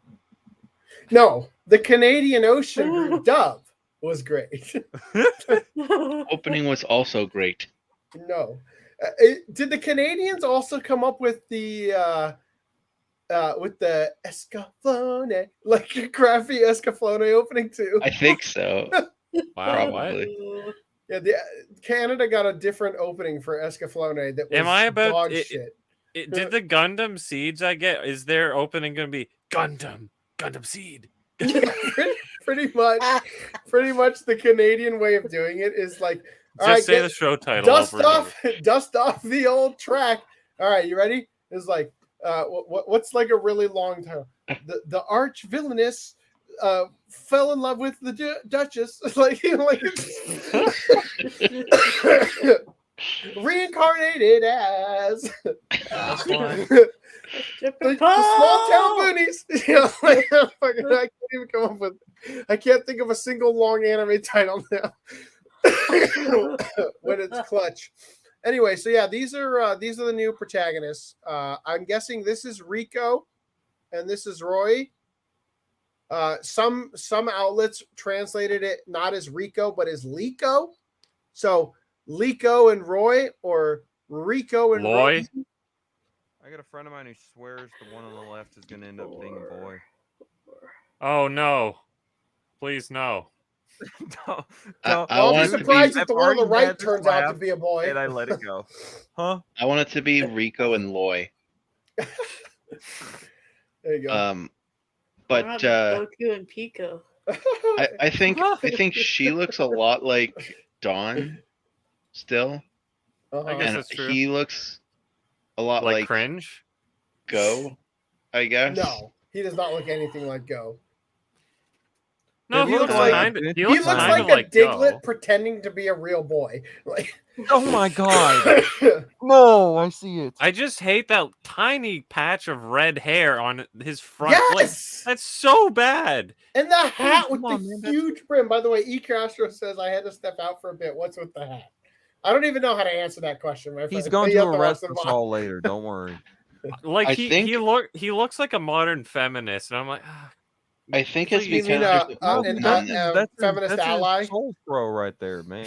No, the Canadian Ocean dub was great. Opening was also great. No, did the Canadians also come up with the Escaflowne, like a crappy Escaflowne opening too? I think so. Wow, Probably. Yeah, Canada got a different opening for Escaflowne that was Am I about dog it, shit. Did the Gundam Seeds I get? Is their opening going to be Gundam Seed? pretty much the Canadian way of doing it is like, all Just right, say the show title. dust off the old track. All right, you ready? It's like what's like a really long time. The arch villainous fell in love with the Duchess, like reincarnated as the small town boonies. You know, like, I can't even come up with. I can't think of a single long anime title now when it's clutch. Anyway, so yeah, these are the new protagonists. I'm guessing this is Rico, and this is Roy. Some outlets translated it not as Rico but as Lico. So Lico and Roy, or Rico and Roy. I got a friend of mine who swears the one on the left is going to end up being a boy. Oh no! Please no. I'll be surprised if the one on the right turns out to be a boy. And I let it go. Huh? I want it to be Rico and Loy. There you go. But Goku and Pico. I think she looks a lot like Dawn still. I guess that's true. He looks a lot like Cringe. Go, I guess. No, he does not look anything like Go. No, he looks like he looks like a Diglett pretending to be a real boy. Like, oh my god! No, I see it. I just hate that tiny patch of red hair on his front. Yes! That's so bad. And the hat with the huge brim. By the way, E. Castro says I had to step out for a bit. What's with the hat? I don't even know how to answer that question, my friend. He's going to arrest us all later. Don't worry. Like he looks like a modern feminist, and I'm like. I think it's because feminist ally. Soul Throw right there, man.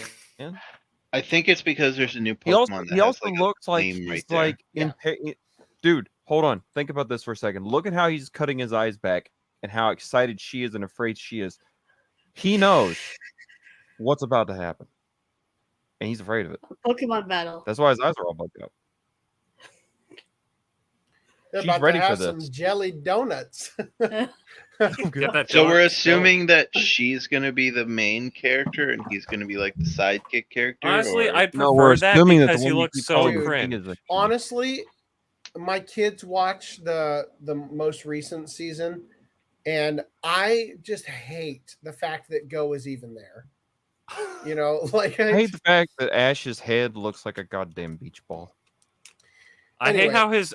I think it's because there's a new He also, Pokemon that he has also like looks a like name he's right there. like dude, hold on. Think about this for a second. Look at how he's cutting his eyes back and how excited she is and afraid she is. He knows what's about to happen. And he's afraid of it. Pokemon battle. That's why his eyes are all bugged up. They're She's about ready to have for some this. jelly donuts. Get that So we're donut. assuming that she's gonna be the main character and he's gonna be like the sidekick character. Honestly, or... I'd No, we're prefer that assuming that the because he one you looks keep so calling cringe. is a she. Honestly, my kids watch the most recent season, and I just hate the fact that Go is even there. You know, like I hate the fact that Ash's head looks like a goddamn beach ball. I hate Anyway. how his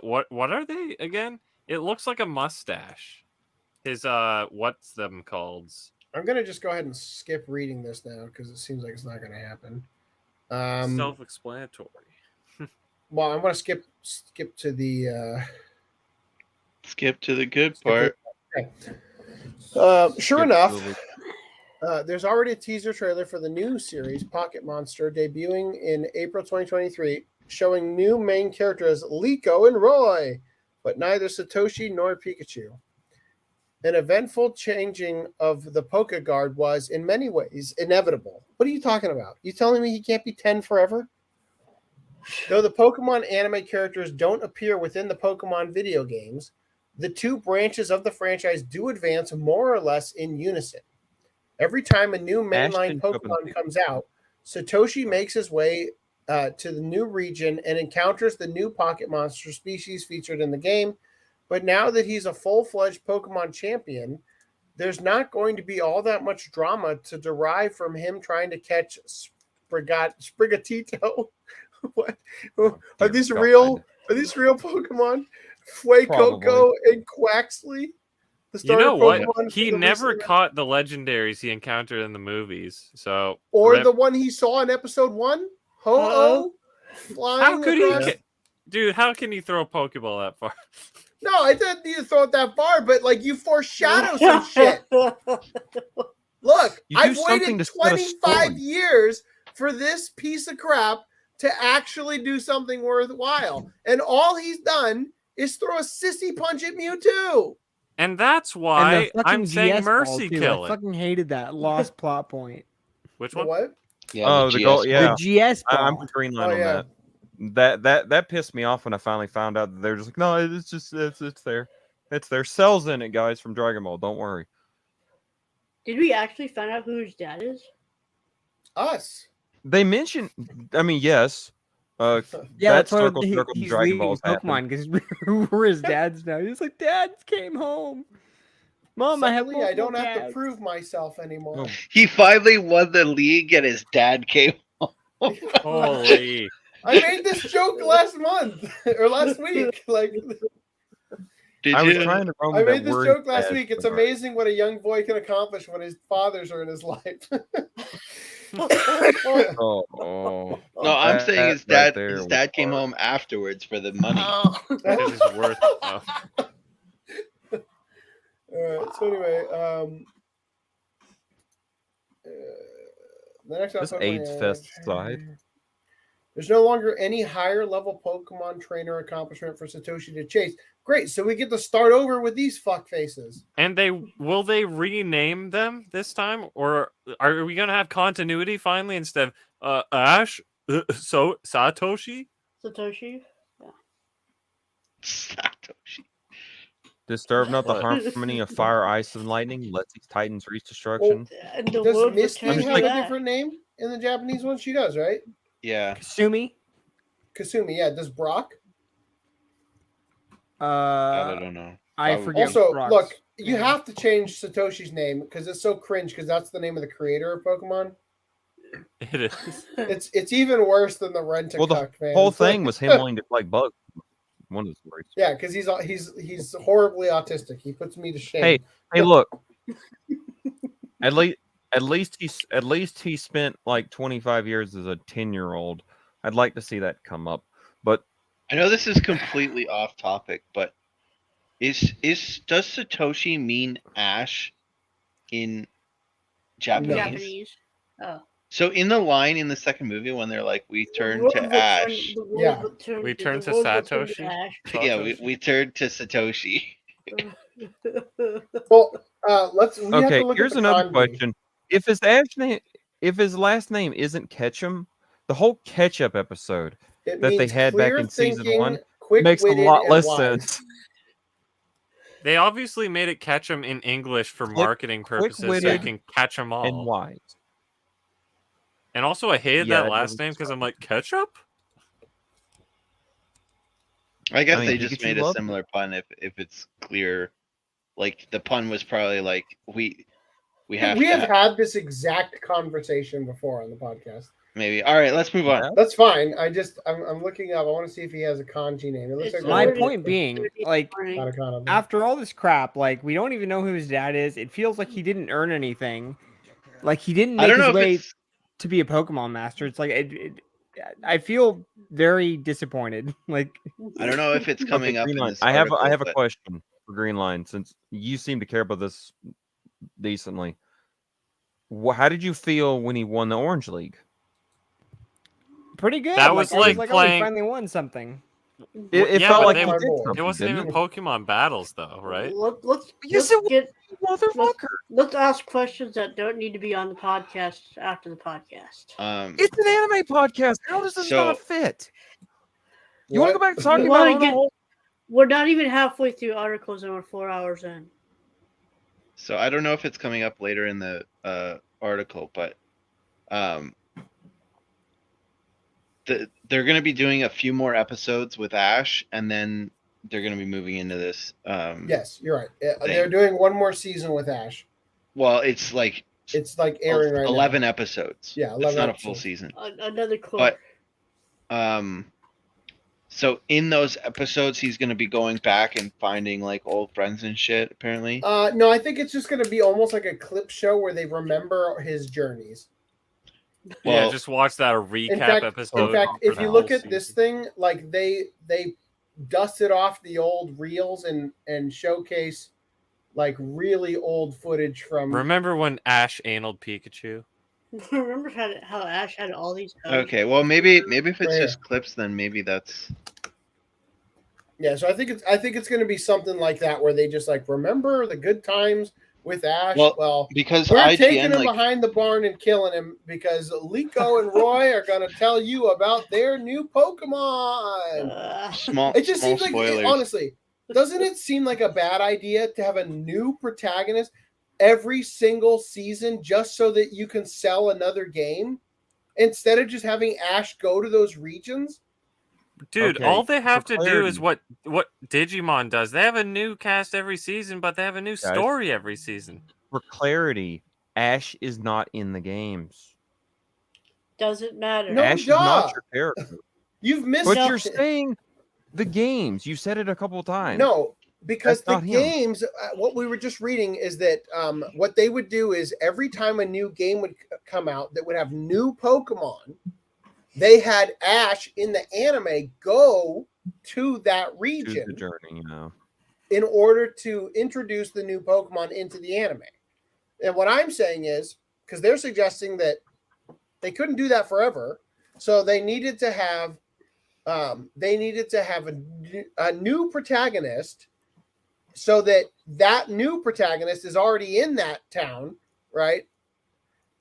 what are they again? It looks like a mustache. His what's them called? I'm gonna just go ahead and skip reading this now because it seems like it's not gonna happen. Self-explanatory. Well, I'm gonna skip to the Skip to the good part. sure enough, there's already a teaser trailer for the new series Pocket Monster debuting in April 2023, showing new main characters Liko and Roy, but neither Satoshi nor Pikachu. An eventful changing of the Poke Guard was, in many ways, inevitable. What are you talking about? You telling me he can't be 10 forever? Though the Pokemon anime characters don't appear within the Pokemon video games, the two branches of the franchise do advance more or less in unison. Every time a new mainline Pokemon comes out, Satoshi makes his way to the new region and encounters the new Pocket Monster species featured in the game. But now that he's a full-fledged Pokemon champion, there's not going to be all that much drama to derive from him trying to catch Sprigatito. What are these real? Are these real Pokemon? Fuecoco and Quaxley. The You know what? Pokemon He for the never recent- caught the legendaries he encountered in the movies. So or rip. the one he saw in episode 1. Ho-Oh flying How could across. he? Dude, how can you throw a Pokeball that far? No, I didn't need to throw it that far, but like you foreshadow some shit. Look, You do I've something waited to set a 25 story. years for this piece of crap to actually do something worthwhile. And all he's done is throw a sissy punch at Mewtwo. And that's And why the fucking I'm saying GS ball, Mercy too. Kill I it. fucking hated that lost plot point. Which The one? what? Oh, the goal. Yeah, The GS ball. I'm the green line Oh, on yeah. that pissed me off when I finally found out that they're just like, no, it's just it's there. It's there. Cells in it, guys, from Dragon Ball. Don't worry. Did we actually find out who his dad is? Us. They mentioned. I mean, yes. Yeah, that that's why circle from he's Dragon leaving Balls happened. Pokemon because we're his dads now. He's like, Dad came home. Mom, I have Suddenly, I don't multiple have to dads." prove myself anymore. He finally won the league and his dad came home. Holy. I made this joke last month or last week. Like, Did I was you? trying to run I with made that this word joke last bad week. It's for the amazing what a young boy can accomplish when his fathers are in his life. Oh, No, I'm saying his that right dad. there His was dad came hard. home afterwards for the money. Because he's worth it. So anyway, the next This episode, AIDS fest side. there's no longer any higher level Pokemon trainer accomplishment for Satoshi to chase. Great, so we get to start over with these fuck faces. And will they rename them this time, or are we gonna have continuity finally instead of Ash, so Satoshi? Satoshi? Satoshi. Disturb not the What? harmony of fire, ice, and lightning. Let these titans reach destruction. And the Does world Misty returns have a back. different name in the Japanese one? She does, right? Yeah. Kasumi. Kasumi, yeah. Does Brock? I don't know. I Probably. forget. Also, Brock's look, you name. have to change Satoshi's name because it's so cringe because that's the name of the creator of Pokemon. It is. It's even worse than the Rent-A-Cuck, Well, the man. whole It's like- thing was him wanting to like bug. One of the stories. Yeah, because he's horribly autistic. He puts me to shame. Hey, look. At least he spent like 25 years as a 10-year-old. I'd like to see that come up. But I know this is completely off topic, but does Satoshi mean Ash in Japanese? Japanese. Oh. So in the line in the second movie when they're like, we turn to Ash. Yeah. We turn to Satoshi. Yeah, we turn to Satoshi. Well, let's. We have Okay, to look here's at the another kanji. question. If his last name isn't Ketchum, the whole Ketchup episode It that they means had back clear in season thinking, 1 makes a quick-witted, lot and less wise. sense. They obviously made it catch them in English for marketing purposes, so you quick-witted can catch them all. And wise. And also, I hated Yeah, that that last doesn't name because I'm like, ketchup? I guess I mean, they just Pikachu made a loved similar pun if it's clear. Like the pun was probably like we have had this exact conversation before on the podcast. maybe. All right, let's move on. That's fine. I'm looking up. I want to see if he has a kanji name. It looks like My point being, like, Katakana. after all this crap, like, we don't even know who his dad is. It feels like he didn't earn anything. Like, he didn't I make don't know his if way it's- to be a Pokemon master. It's like, I feel very disappointed. Like, I don't know if it's coming up Green in Line. this I have article, a but- question for Green Line, since you seem to care about this decently. How did you feel when he won the Orange League? pretty good. That was I was like oh, he playing- finally won something. It Yeah, felt but like they- he did it something, wasn't didn't even Pokemon battles, though, right? Yes, let's get motherfucker. Let's ask questions that don't need to be on the podcast after the podcast. It's an anime podcast. How does this So- not fit? You want to go back to talking We about wanna all the get- whole- We're not even halfway through articles and we're 4 hours in. So I don't know if it's coming up later in the article, but they're going to be doing a few more episodes with Ash, and then they're going to be moving into this. Yes, you're right. thing. They're doing one more season with Ash. Well, it's like airing right now. 11 episodes. Yeah, 11 It's not a full episodes. season. Another quote. But so in those episodes, he's going to be going back and finding like old friends and shit. Apparently, No, I think it's just going to be almost like a clip show where they remember his journeys. Yeah, just watch that recap episode. In fact, for if the you whole look at season. this thing, like they dusted off the old reels and showcase like really old footage from. Remember when Ash analed Pikachu? Remember how Ash had all these. okay. Well, maybe if it's Yeah. just clips, then maybe that's. Yeah, so I think it's going to be something like that where they just like remember the good times with Ash. Well, because we're IGN, taking him like- behind the barn and killing him because Liko and Roy are going to tell you about their new Pokemon. Small. It just small seems like spoilers. honestly, doesn't it seem like a bad idea to have a new protagonist every single season just so that you can sell another game instead of just having Ash go to those regions? Dude, Okay, all they have for to do is clarity. what Digimon does. They have a new cast every season, but they have a new story every season. For clarity, Ash is not in the games. Doesn't matter. No, Ash is duh. not your character. You've missed But out. you're saying the games. You said it a couple times. No, because That's the not him. games, what we were just reading is that what they would do is every time a new game would come out that would have new Pokemon, they had Ash in the anime go to that Choose region the journey, in order to introduce the new Pokemon into the anime. And what I'm saying is, because they're suggesting that they couldn't do that forever, so they needed to have a new protagonist, so that new protagonist is already in that town, right?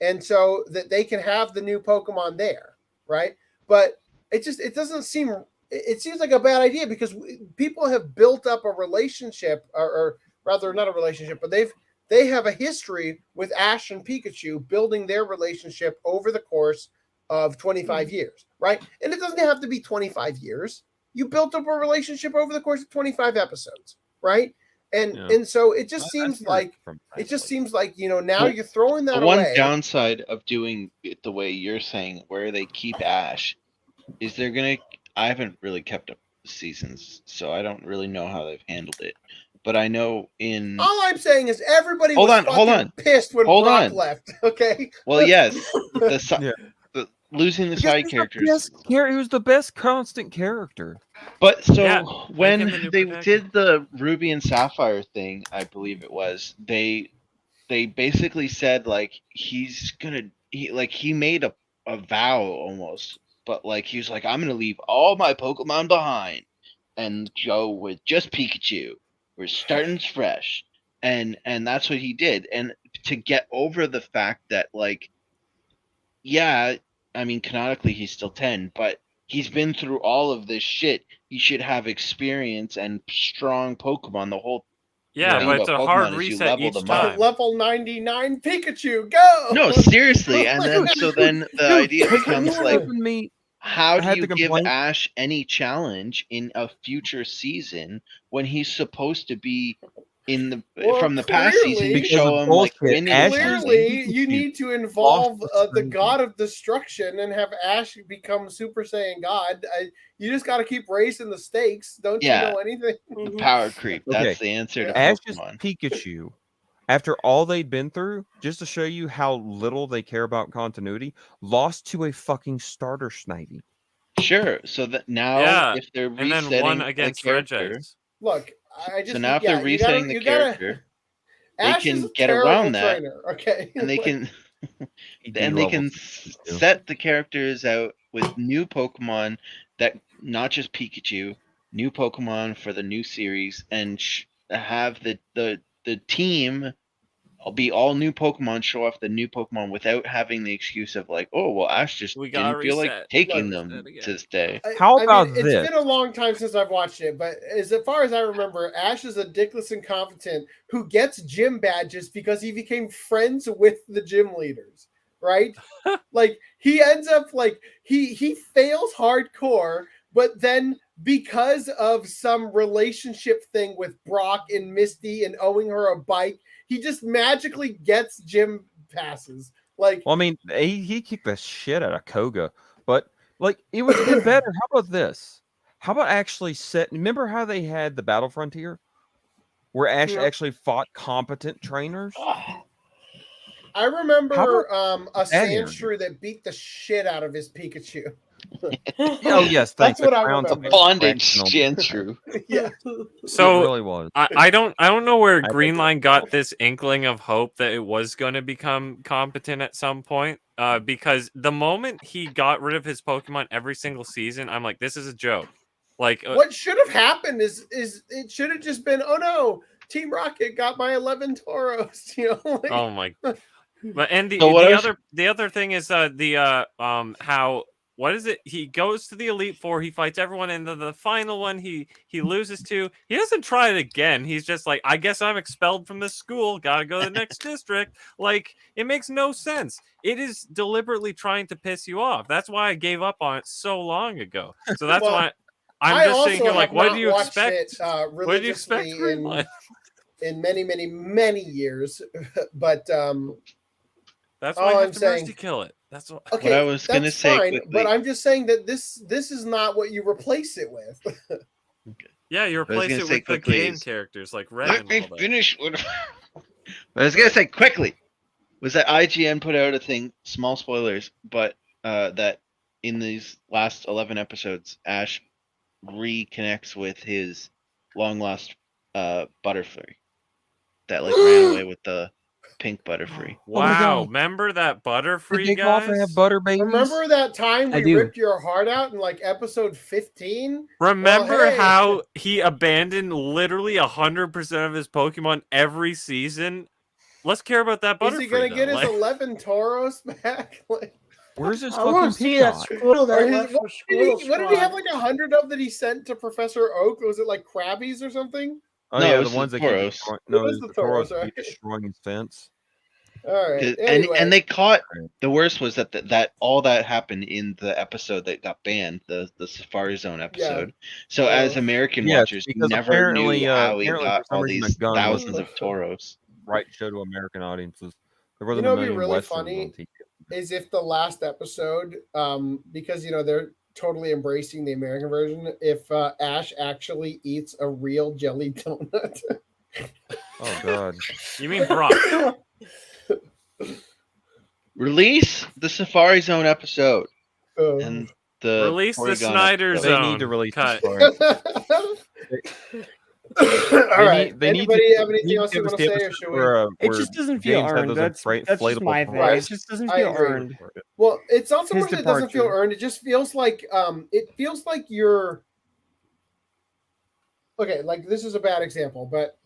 And so that they can have the new Pokemon there, right? But it doesn't seem. It seems like a bad idea because people have built up a relationship, or rather, not a relationship, but they have a history with Ash and Pikachu building their relationship over the course of 25 years, right? And it doesn't have to be 25 years. You built up a relationship over the course of 25 episodes, right? And so it just seems like now you're throwing that The one away. downside of doing it the way you're saying, where they keep Ash, is they're gonna. I haven't really kept up the seasons, so I don't really know how they've handled it. But I know in. All I'm saying is everybody Hold was on, hold fucking on. pissed when Hold Brock on. left. Okay. Well, yes, losing the Because side he's characters. He was the best constant character. But so Yeah, when make him the new they protagonist. did the Ruby and Sapphire thing, I believe it was, they basically said like he's gonna he made a vow almost, but like he was like, I'm gonna leave all my Pokemon behind and go with just Pikachu. We're starting fresh, and that's what he did. And to get over the fact that like, yeah, I mean canonically he's still 10, but he's been through all of this shit. He should have experience and strong Pokemon the whole. Yeah, but it's a hard reset each time. Level 99 Pikachu, go! No, seriously, and then the idea becomes like, how do you give complaint. Ash any challenge in a future season when he's supposed to be in the from the past season to show him like winning? Clearly, you need to involve the God of Destruction and have Ash become Super Saiyan God. You just got to keep raising the stakes. Don't you know anything? The power creep. That's the answer to Ash's Pokemon. Pikachu, after all they'd been through, just to show you how little they care about continuity, lost to a fucking starter Snivy. Sure. So that now, if they're and then resetting one the against character, Regice. Look, I just so now if they're resetting the character, they Ash is can a get around terrible that, trainer, okay? and they can set the characters out with new Pokemon that not just Pikachu, new Pokemon for the new series, and have the team be all new Pokemon, show off the new Pokemon without having the excuse of like, oh well, Ash just didn't feel like taking them to this day. How about this? It's been a long time since I've watched it, but as far as I remember, Ash is a dickless incompetent who gets gym badges because he became friends with the gym leaders, right? Like he ends up like he fails hardcore, but then because of some relationship thing with Brock and Misty and owing her a bike, he just magically gets gym passes. Like, well, I mean, he kicked the shit out of Koga, but like it would have been better. How about this? How about actually remember how they had the Battle Frontier, where Ash actually fought competent trainers? I remember a that here? Sandshrew that beat the shit out of his Pikachu. Oh yes, thanks. That's what I remember. Bondage Sandshrew. Yeah. So it really was. I don't know where Greenline got this inkling of hope that it was going to become competent at some point. Because the moment he got rid of his Pokemon every single season, I'm like, this is a joke. Like What should have happened is it should have just been, oh no, Team Rocket got my 11 Tauros. You know. Like, oh my. But and So the other thing is how. What is it? He goes to the Elite Four. He fights everyone, and the final one he loses to. He doesn't try it again. He's just like, I guess I'm expelled from this school. Gotta go to the next district. Like, it makes no sense. It is deliberately trying to piss you off. That's why I gave up on it so long ago. So that's why I'm just saying, like, what do you expect? What do you expect? In many years, but that's why you have to mercy kill it. That's what, okay, what I was going to say. Fine, but I'm just saying that this is not what you replace it with. Yeah, you replace it with the game characters like Red. Let me finish. What I was going to say quickly was that IGN put out a thing, small spoilers, but that in these last 11 episodes, Ash reconnects with his long lost Butterfree that like ran away with the pink Butterfree. Wow, remember that Butterfree, guys? Have butter babies? Remember that time we ripped your heart out in like episode 15? Remember how he abandoned literally 100% of his Pokemon every season? Let's care about that Butterfree. Is he gonna get his 11 Tauros back? Like, where's his I want to see that Squirtle that left for Squirtle what did he have like 100 of that he sent to Professor Oak? Was it like Krabbies or something? Oh No, yeah, it was the ones the that keep Tauros. destroying. No, It was it was the the Tauros Tauros, that keep right? destroying his fence. All right. And they caught the worst was that all that happened in the episode that got banned, the Safari Zone episode. So as American watchers, you because never knew apparently, how he apparently got for some all reason these a gun thousands was of Tauros. right show to American audiences. There You wasn't know a what'd be million really Westerns funny on TV. is if the last episode, because they're totally embracing the American version, if Ash actually eats a real jelly donut. Oh God! You mean Brock? Release the Safari Zone episode and the Release the Porygon Snyder episode. Zone. They need to release cut. right. They need Anybody to, have anything else you give us want to the say, or episode should we? where, It where just doesn't feel James had earned. those That's just inflatable my balls. thing. It just doesn't I feel agree. earned. Well, it's not so His much that it doesn't feel departure. earned. It just feels like you're okay. Like this is a bad example, but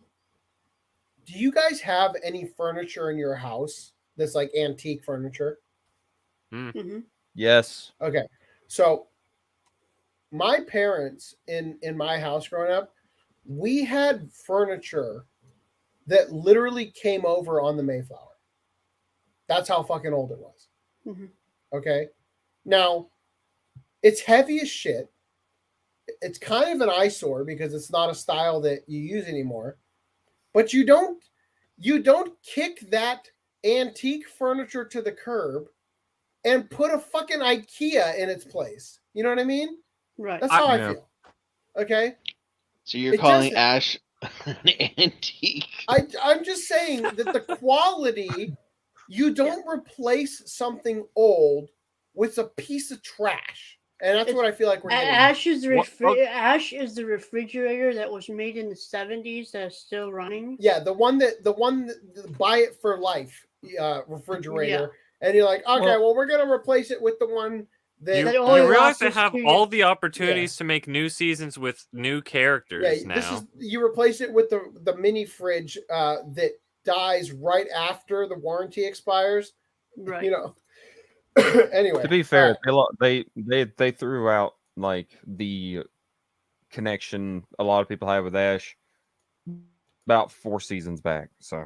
do you guys have any furniture in your house that's like antique furniture? Yes. Okay, so my parents in my house growing up, we had furniture that literally came over on the Mayflower. That's how fucking old it was. Okay, now it's heavy as shit. It's kind of an eyesore because it's not a style that you use anymore. But you don't kick that antique furniture to the curb and put a fucking IKEA in its place. You know what I mean? Right. That's how I feel. Okay. So you're It calling just- Ash an antique? I'm just saying that the quality, you don't replace something old with a piece of trash. And that's what I feel like we're getting. Ash is the refrigerator that was made in the 70s that's still running. Yeah, the one that buy it for life refrigerator. And you're like, okay, well, we're gonna replace it with the one that You realize they have all the opportunities to make new seasons with new characters now. This is you replace it with the mini fridge that dies right after the warranty expires. Right. You know. Anyway, To be fair, they threw out like the connection a lot of people have with Ash about 4 seasons back. So,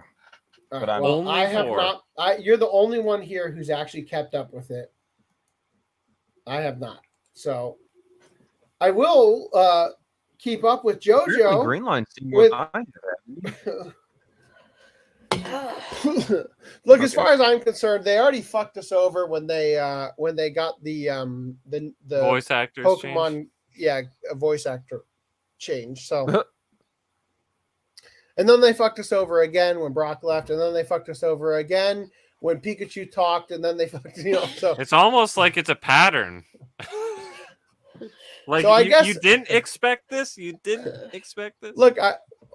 but I'm well, I have not. You're the only one here who's actually kept up with it. I have not. So, I will keep up with JoJo. Green Line with, Look, as far as I'm concerned, they already fucked us over when they got the voice actors Pokemon, change. A voice actor change. So, and then they fucked us over again when Brock left, and then they fucked us over again when Pikachu talked, and then they fucked So It's almost like it's a pattern. Like So I you, guess- you didn't expect this. You didn't expect this. Look,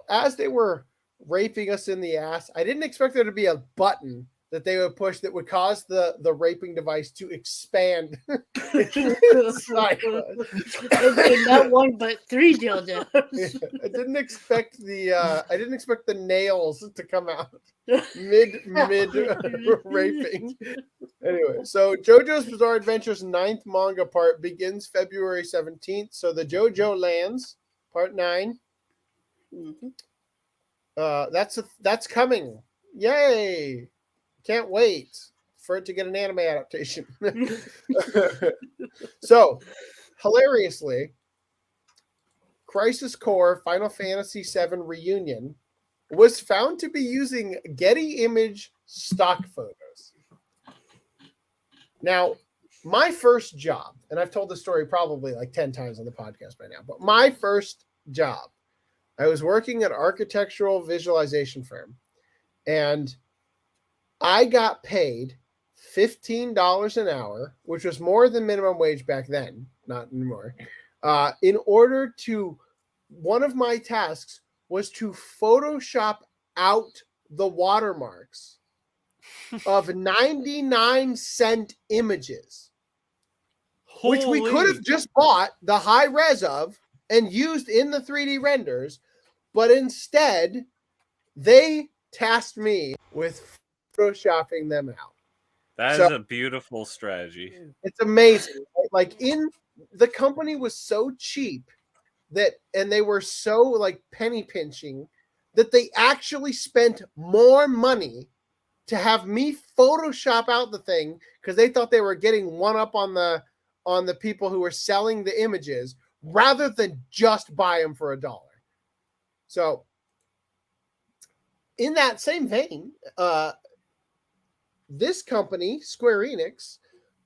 as they were raping us in the ass, I didn't expect there to be a button that they would push that would cause the raping device to expand. inside us. And not one but 3 dildos. I didn't expect the nails to come out mid raping. Anyway, so JoJo's Bizarre Adventures 9th manga part begins February 17th. So the JoJo Lands part 9. That's coming. Yay! Can't wait for it to get an anime adaptation. So, hilariously, Crisis Core Final Fantasy VII Reunion was found to be using Getty Image stock photos. Now, my first job, and I've told this story probably like 10 times on the podcast by now, but my first job, I was working at an architectural visualization firm, and I got paid $15 an hour, which was more than minimum wage back then, not anymore. In order to, one of my tasks was to Photoshop out the watermarks of 99-cent images, which we could have just bought the high res of and used in the 3D renders, but instead they tasked me with photoshopping them out. That is a beautiful strategy. It's amazing. Like the company was so cheap and they were so like penny pinching that they actually spent more money to have me Photoshop out the thing because they thought they were getting one up on the people who were selling the images rather than just buy them for $1. So in that same vein, this company, Square Enix,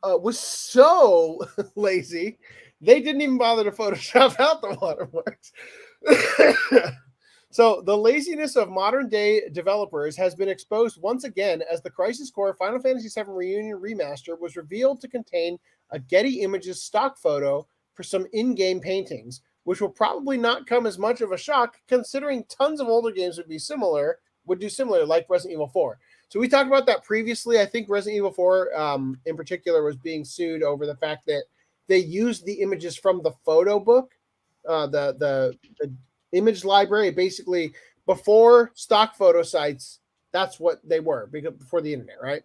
was so lazy, they didn't even bother to Photoshop out the watermarks. So the laziness of modern day developers has been exposed once again as the Crisis Core Final Fantasy VII Reunion Remaster was revealed to contain a Getty Images stock photo for some in-game paintings, which will probably not come as much of a shock considering tons of older games would do similar, like Resident Evil 4. So we talked about that previously. I think Resident Evil 4 in particular was being sued over the fact that they used the images from the photo book, the image library. Basically, before stock photo sites, that's what they were before the internet, right?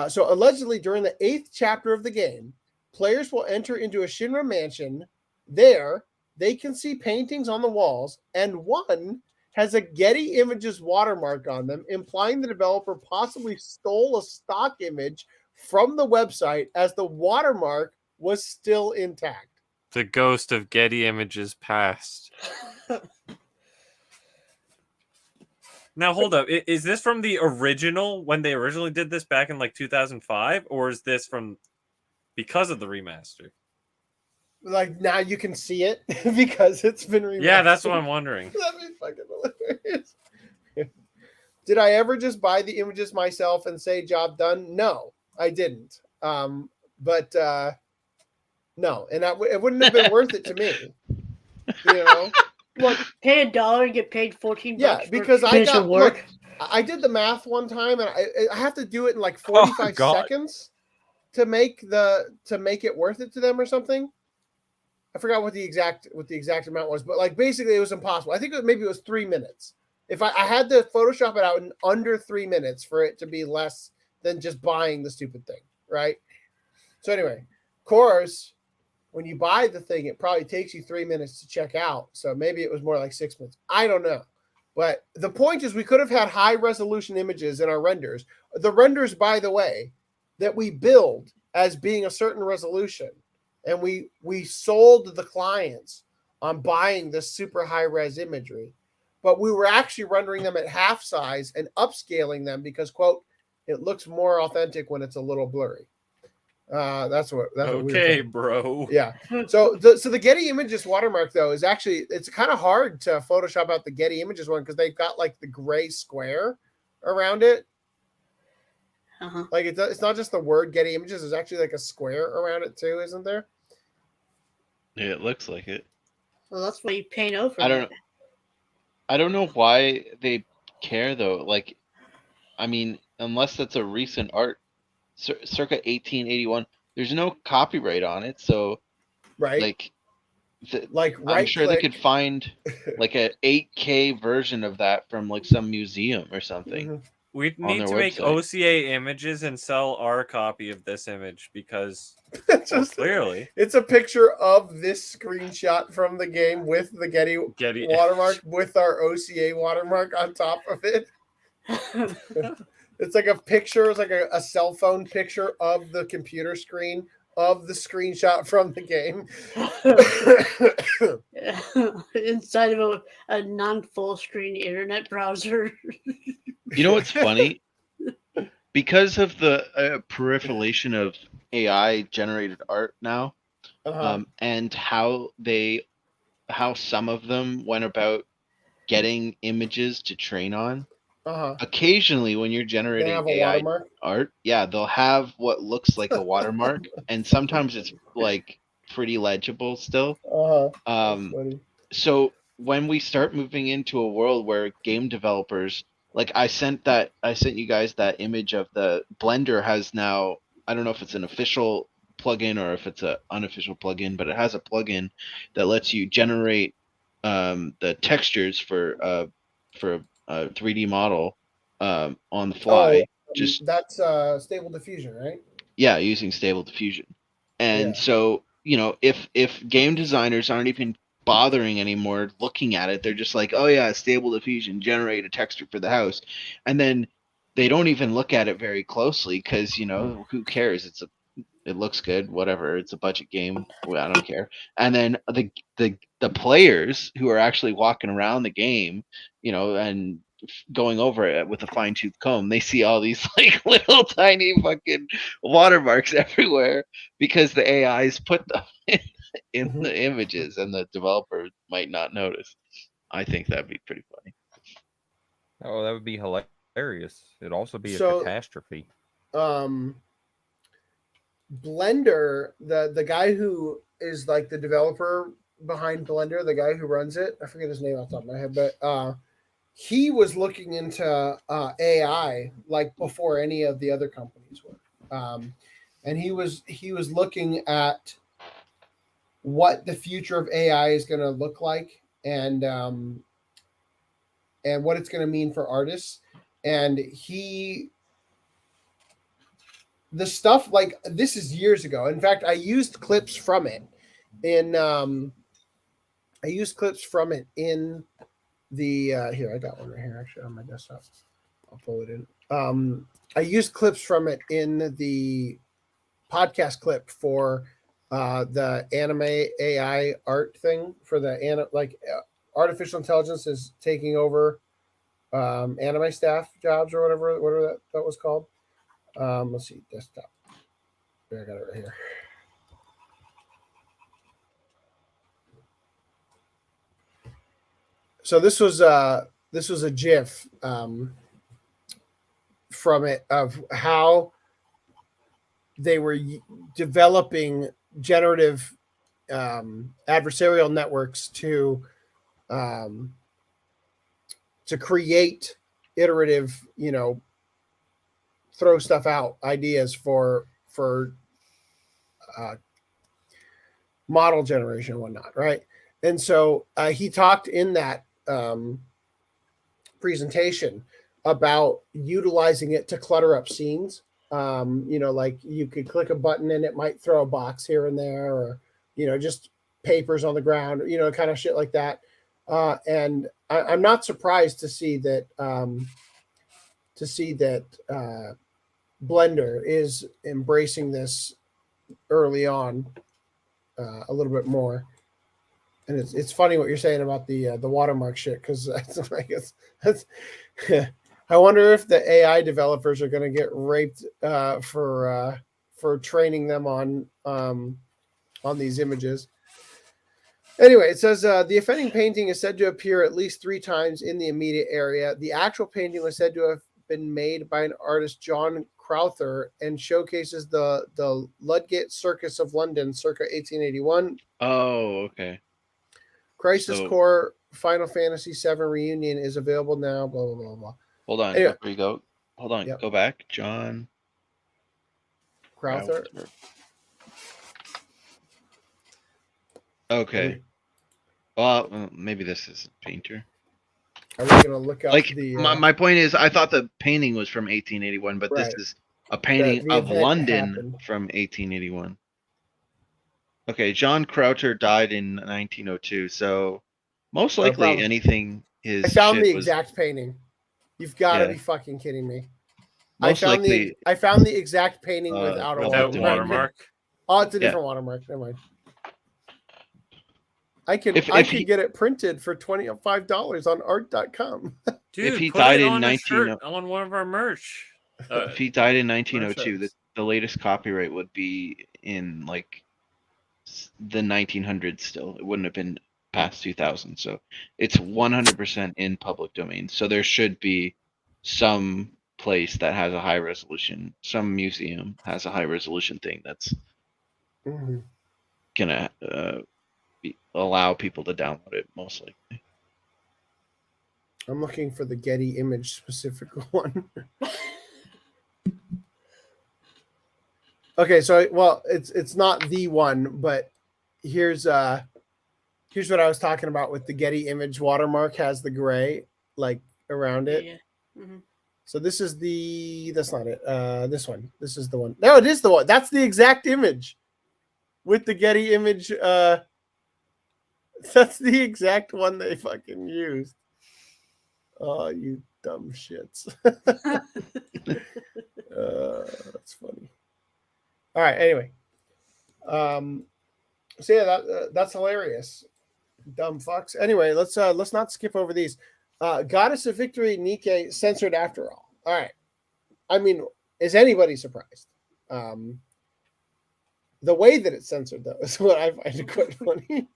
So allegedly, during the 8th chapter of the game, players will enter into a Shinra mansion. There, they can see paintings on the walls, and one has a Getty Images watermark on them, implying the developer possibly stole a stock image from the website as the watermark was still intact. The ghost of Getty Images past. Now, hold up. Is this from the original, when they originally did this back in like 2005? Or is this from because of the remaster? Like, now you can see it because it's been remastered. Yeah, that's what I'm wondering. That'd be fucking hilarious. Did I ever just buy the images myself and say job done? No, I didn't. No, and it wouldn't have been worth it to me. You know, what, pay $1 and get paid $14? Yeah, because I got work. I did the math one time, and I have to do it in like 45 seconds to make it worth it to them or something. I forgot what the exact amount was, but like basically it was impossible. I think maybe it was 3 minutes. If I had to Photoshop it out in under 3 minutes for it to be less than just buying the stupid thing, right? So anyway, of course, when you buy the thing, it probably takes you 3 minutes to check out. So maybe it was more like 6 minutes. I don't know. But the point is we could have had high resolution images in our renders. The renders, by the way, that we build as being a certain resolution. And we sold the clients on buying this super high res imagery, but we were actually rendering them at half size and upscaling them because, quote, it looks more authentic when it's a little blurry. That's what okay, bro. Yeah. So the Getty Images watermark though is actually, it's kind of hard to Photoshop out the Getty Images one because they've got like the gray square around it. Uh-huh. Like it's not just the word Getty Images, there's actually like a square around it too, isn't there? Yeah, it looks like it. Well, that's why you paint over. I don't know why they care though. Like, I mean, unless that's a recent art, circa 1881, there's no copyright on it. So, right, I'm sure they could find like a 8K version of that from like some museum or something. Mm-hmm. We need to make OCA images and sell our copy of this image because clearly it's a picture of this screenshot from the game with the Getty watermark with our OCA watermark on top of it. It's like a picture, it's like a cell phone picture of the computer screen of the screenshot from the game. Inside of a non-full screen internet browser. You know what's funny? Because of the proliferation of AI generated art now, and how some of them went about getting images to train on. Occasionally, when you're generating AI art, they'll have what looks like a watermark, and sometimes it's like pretty legible still. So when we start moving into a world where game developers, like I sent you guys that image of the Blender has now, I don't know if it's an official plugin or if it's an unofficial plugin, but it has a plugin that lets you generate the textures for a 3D model on the fly. That's Stable Diffusion, right? Yeah, using Stable Diffusion. And so, if game designers aren't even bothering anymore looking at it, they're just like, oh yeah, Stable Diffusion, generate a texture for the house. And then they don't even look at it very closely because, who cares? It looks good, whatever. It's a budget game. Well, I don't care. And then the players who are actually walking around the game, and going over it with a fine-tooth comb, they see all these like little tiny fucking watermarks everywhere because the AIs put them in the images and the developer might not notice. I think that'd be pretty funny. Oh, that would be hilarious. It'd also be a catastrophe. Blender, the guy who is like the developer behind Blender, the guy who runs it, I forget his name off the top of my head, but he was looking into AI like before any of the other companies were, and he was looking at what the future of AI is going to look like, and what it's going to mean for artists. And the stuff, like, this is years ago. In fact, I used clips from it in the here, I got one right here actually on my desktop. I'll pull it in. I used clips from it in the podcast clip for the anime AI art thing for the artificial intelligence is taking over anime staff jobs or whatever that was called. Let's see, desktop. There, I got it right here. So this was a GIF from it of how they were developing generative adversarial networks to create iterative, throw stuff out ideas for model generation and whatnot, right? And so he talked in that presentation about utilizing it to clutter up scenes. Like you could click a button and it might throw a box here and there, or just papers on the ground, kind of shit like that. And I'm not surprised to see that Blender is embracing this early on a little bit more. And it's funny what you're saying about the watermark shit, because I wonder if the AI developers are going to get raped for training them on these images. Anyway, it says the offending painting is said to appear at least 3 times in the immediate area. The actual painting was said to have been made by an artist, John Crowther, and showcases the Ludgate Circus of London circa 1881. Oh, okay. Crisis Core Final Fantasy VII Reunion is available now, blah, blah, blah, blah. Hold on. Anyway. Before you go. Hold on. Yep. Go back. John Crowther. Okay. Well, maybe this is a painter. Are we going to look up my point is, I thought the painting was from 1881, but Right. this is a painting The of event London happened. from 1881. Okay, John Crowther died in 1902, so most likely problem. anything his I found shit the was- exact painting. You've got to Yeah. be fucking kidding me. Most likely- I found the exact painting without a without watermark. Oh, it's a Yeah. different watermark. Never mind. I could If could get it printed for $25 on art.com. Dude, If he put died it in on a 19 shirt on one of our merch. if he died in 1902, merchandise. the latest copyright would be in like the 1900s still. It wouldn't have been past 2000. So it's 100% in public domain. So there should be some place that has a high resolution, some museum has a high resolution thing that's Mhm. gonna allow people to download it, most likely. I'm looking for the Getty image specific one. Okay, so it's not the one, but here's what I was talking about with the Getty image watermark has the gray like around it. Yeah. Mhm. So that's not it. This one. This is the one. No, it is the one. That's the exact image with the Getty image. That's the exact one they fucking used. Oh, you dumb shits. That's funny. All right. Anyway, so yeah, that's hilarious. Dumb fucks. Anyway, let's not skip over these. Goddess of Victory Nike censored after all. All right. I mean, is anybody surprised? The way that it's censored though is what I find quite funny.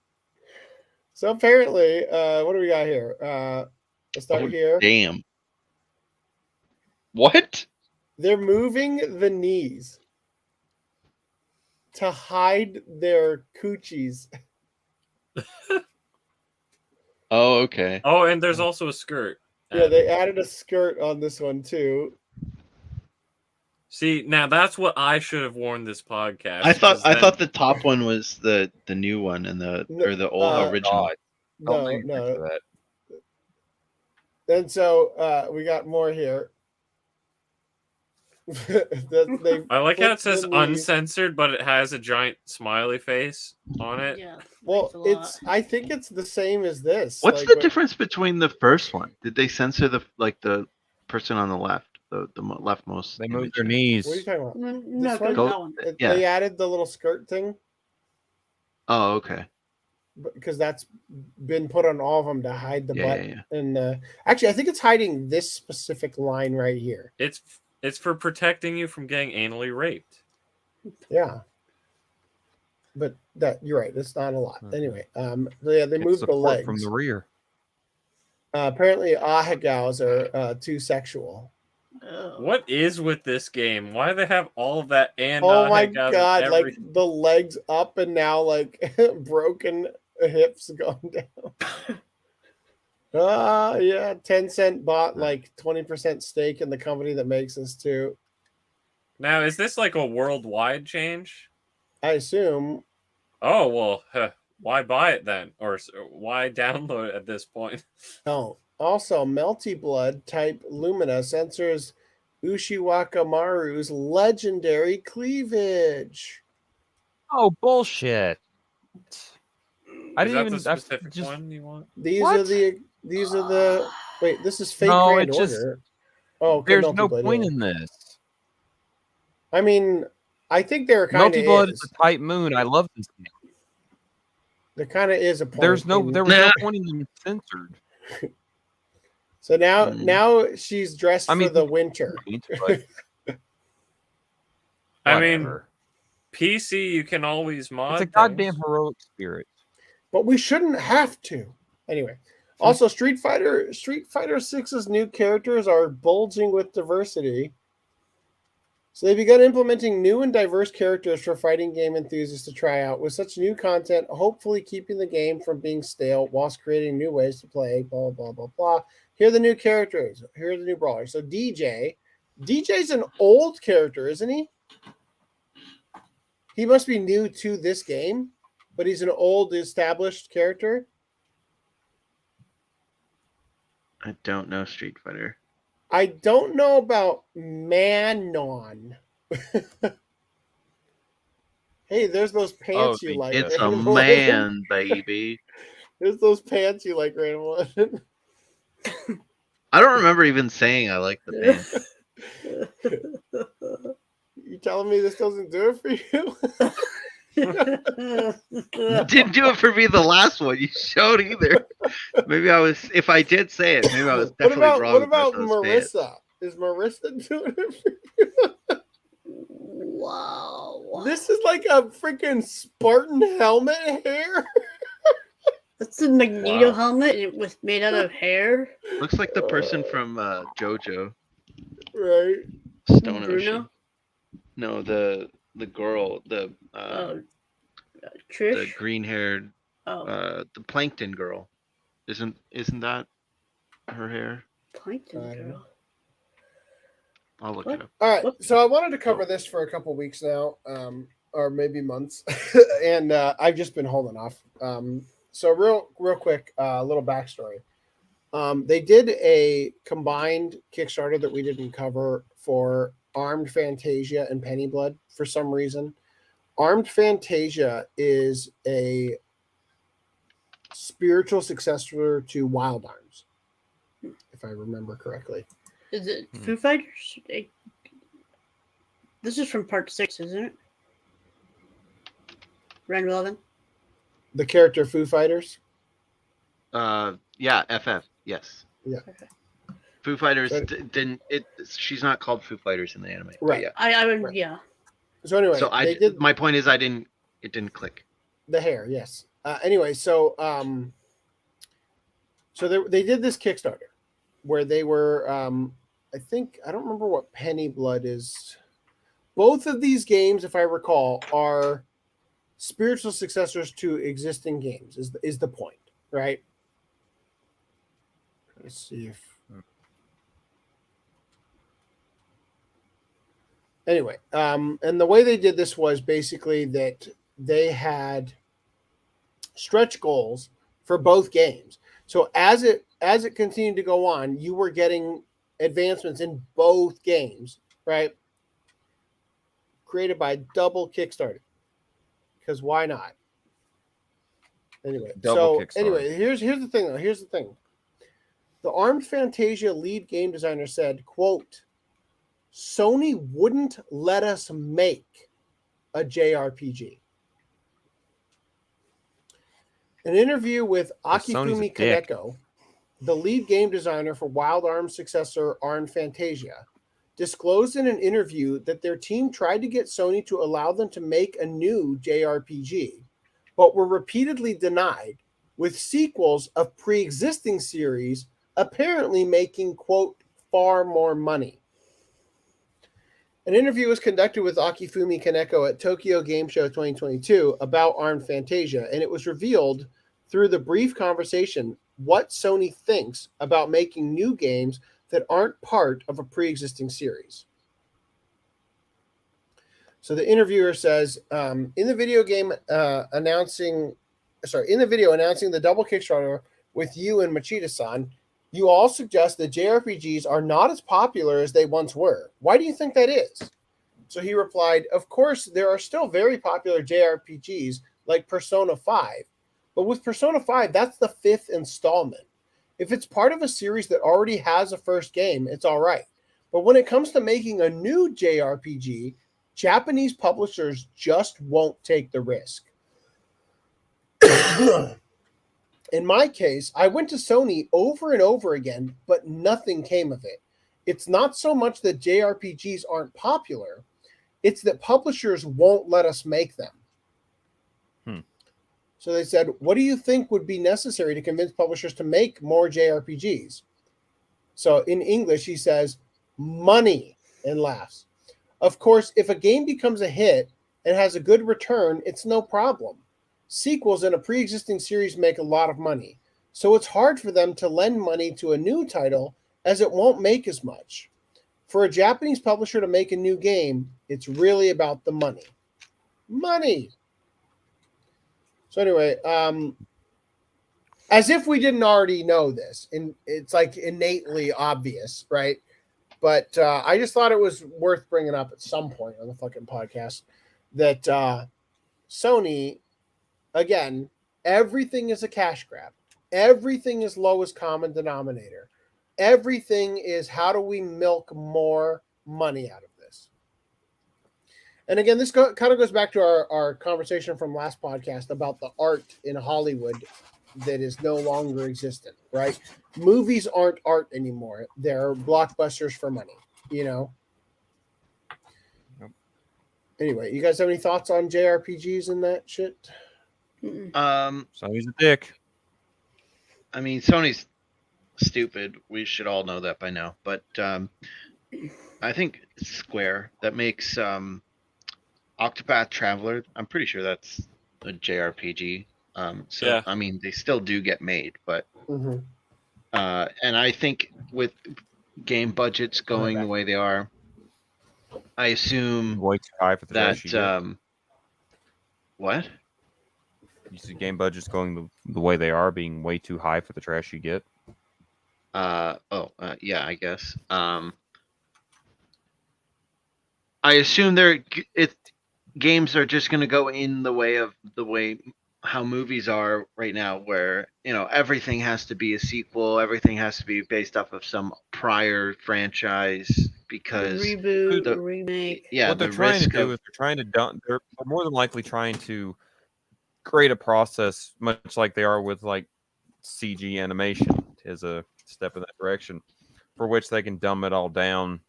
So apparently, what do we got here? Let's start here. Damn. What? They're moving the knees to hide their coochies. Oh, okay. Oh, and there's also a skirt. Yeah, they added a skirt on this one too. See, now that's what I should have worn this podcast. I thought 'cause I then- thought the top one was the new one and the old original. No. And so we got more here. I like how it says flipped the leaf. uncensored, but it has a giant smiley face on it. Yeah. Well, I think it's the same as this. What's like, the what- difference between the first one? Did they censor the person on the left, the leftmost? They moved their knees. What are you talking about? No, This good, one? that one. Yeah. They added the little skirt thing Oh, okay. because that's been put on all of them to hide the Yeah, butt. yeah, And actually, I think it's hiding this specific line right here. It's for protecting you from getting anally raped. Yeah. But you're right. It's not a lot. Anyway, yeah, they Get moved the support legs from the rear. Apparently, ahagaos are too sexual. What is with this game? Why do they have all of that and Oh my Ahegao and god! Like everything? the legs up and now like broken hips going down. Yeah, Tencent bought like 20% stake in the company that makes this too. Now, is this like a worldwide change? I assume. Oh, well, why buy it then? Or why download it at this point? Oh, also, Melty Blood Type Lumina censors Ushiwaka Maru's legendary cleavage. Oh, bullshit. I Is didn't that even. the I specific just, one you want? These are the. Wait, this is fake No, Grand it just- Order. Oh, okay, there's Melty no Blood, point yeah. in this. I mean, I think there kind of Melty Blood is. is a type moon. I love this game. There kind of is a point. There was no in- point in them censored. So now she's dressed I mean, for the winter. but I mean, whatever. PC, you can always mod. It's a things. goddamn heroic spirit. But we shouldn't have to. Anyway, also Street Fighter 6's new characters are bulging with diversity. So they begun implementing new and diverse characters for fighting game enthusiasts to try out. With such new content, hopefully keeping the game from being stale whilst creating new ways to play, blah, blah, blah, blah. Here are the new characters. Here are the new brawlers. So DJ's an old character, isn't he? He must be new to this game, but he's an old established character. I don't know Street Fighter. I don't know about Manon. Hey, there's those pants you like. It's a Raymond. man, baby. There's those pants you like, Raymond. I don't remember even saying I like the pants. You telling me this doesn't do it for you? Didn't do it for me the last one you showed either. Maybe I was. If I did say it, maybe I was definitely wrong. What about with those pants. Marissa? Is Marissa doing it for you? Wow. This is like a freaking Spartan helmet hair. That's a Magneto helmet. It was made out of hair. Looks like the person from JoJo. Right. Stone Bruno? Ocean. No, the girl, the Trish. green-haired, Oh. the Plankton girl. Isn't that her hair? Plankton girl. I'll look it up. All right, so I wanted to cover this for a couple weeks now, or maybe months, and I've just been holding off. So real quick, a little backstory. They did a combined Kickstarter that we didn't cover for Armed Fantasia and Penny Blood for some reason. Armed Fantasia is a spiritual successor to Wild Arms, if I remember correctly. Is it Foo Fighters? This is from part 6, isn't it? Ren 11. The character Foo Fighters? Yeah, FF. Yes. Yeah. Foo Fighters So- didn't. She's not called Foo Fighters in the anime. but Right. Yeah. I would, yeah. So anyway, So they did my point is, it didn't click. the hair, yes. Anyway, so they did this Kickstarter where they were, I don't remember what Penny Blood is. Both of these games, if I recall, are spiritual successors to existing games is the point, right? Let's see if anyway, and the way they did this was basically that they had stretch goals for both games. So as it continued to go on, you were getting advancements in both games, right? Created by double Kickstarter. Because why not? Anyway, here's the thing though. Here's the thing. The Armed Fantasia lead game designer said, quote, Sony wouldn't let us make a JRPG. An interview with Akifumi Kaneko, the lead game designer for Wild Arms successor Armed Fantasia, disclosed in an interview that their team tried to get Sony to allow them to make a new JRPG, but were repeatedly denied, with sequels of pre-existing series apparently making, quote, far more money. An interview was conducted with Akifumi Kaneko at Tokyo Game Show 2022 about Armed Fantasia, and it was revealed through the brief conversation what Sony thinks about making new games that aren't part of a pre-existing series. So the interviewer says, in the video announcing the double Kickstarter with you and Machida-san, you all suggest that JRPGs are not as popular as they once were. Why do you think that is? So he replied, of course, there are still very popular JRPGs like Persona 5, but with Persona 5, that's the 5th installment. If it's part of a series that already has a first game, it's all right. But when it comes to making a new JRPG, Japanese publishers just won't take the risk. In my case, I went to Sony over and over again, but nothing came of it. It's not so much that JRPGs aren't popular, it's that publishers won't let us make them. So they said, what do you think would be necessary to convince publishers to make more JRPGs? So in English, he says, money, and laughs. Of course, if a game becomes a hit and has a good return, it's no problem. Sequels in a pre-existing series make a lot of money, so it's hard for them to lend money to a new title as it won't make as much. For a Japanese publisher to make a new game, it's really about the money. Money! So anyway, as if we didn't already know this, and it's like innately obvious, right? But I just thought it was worth bringing up at some point on the fucking podcast that Sony, again, everything is a cash grab. Everything is lowest common denominator. Everything is how do we milk more money out of this? And again, this kind of goes back to our conversation from last podcast about the art in Hollywood that is no longer existent, right? Movies aren't art anymore. They're blockbusters for money, you know? Anyway, you guys have any thoughts on JRPGs and that shit? Sony's a dick. I mean, Sony's stupid. We should all know that by now. But I think Square that makes Octopath Traveler. I'm pretty sure that's a JRPG. So yeah. I mean, they still do get made, but and I think with game budgets going the way they are, I assume way too high for the that what? You see game budgets going the way they are, being way too high for the trash you get. Yeah, I guess. I assume games are just going to go in the way how movies are right now, where everything has to be a sequel, everything has to be based off of some prior franchise because reboot, remake. Yeah, what they're trying to do is they're more than likely trying to create a process much like they are with like CG animation as a step in that direction, for which they can dumb it all down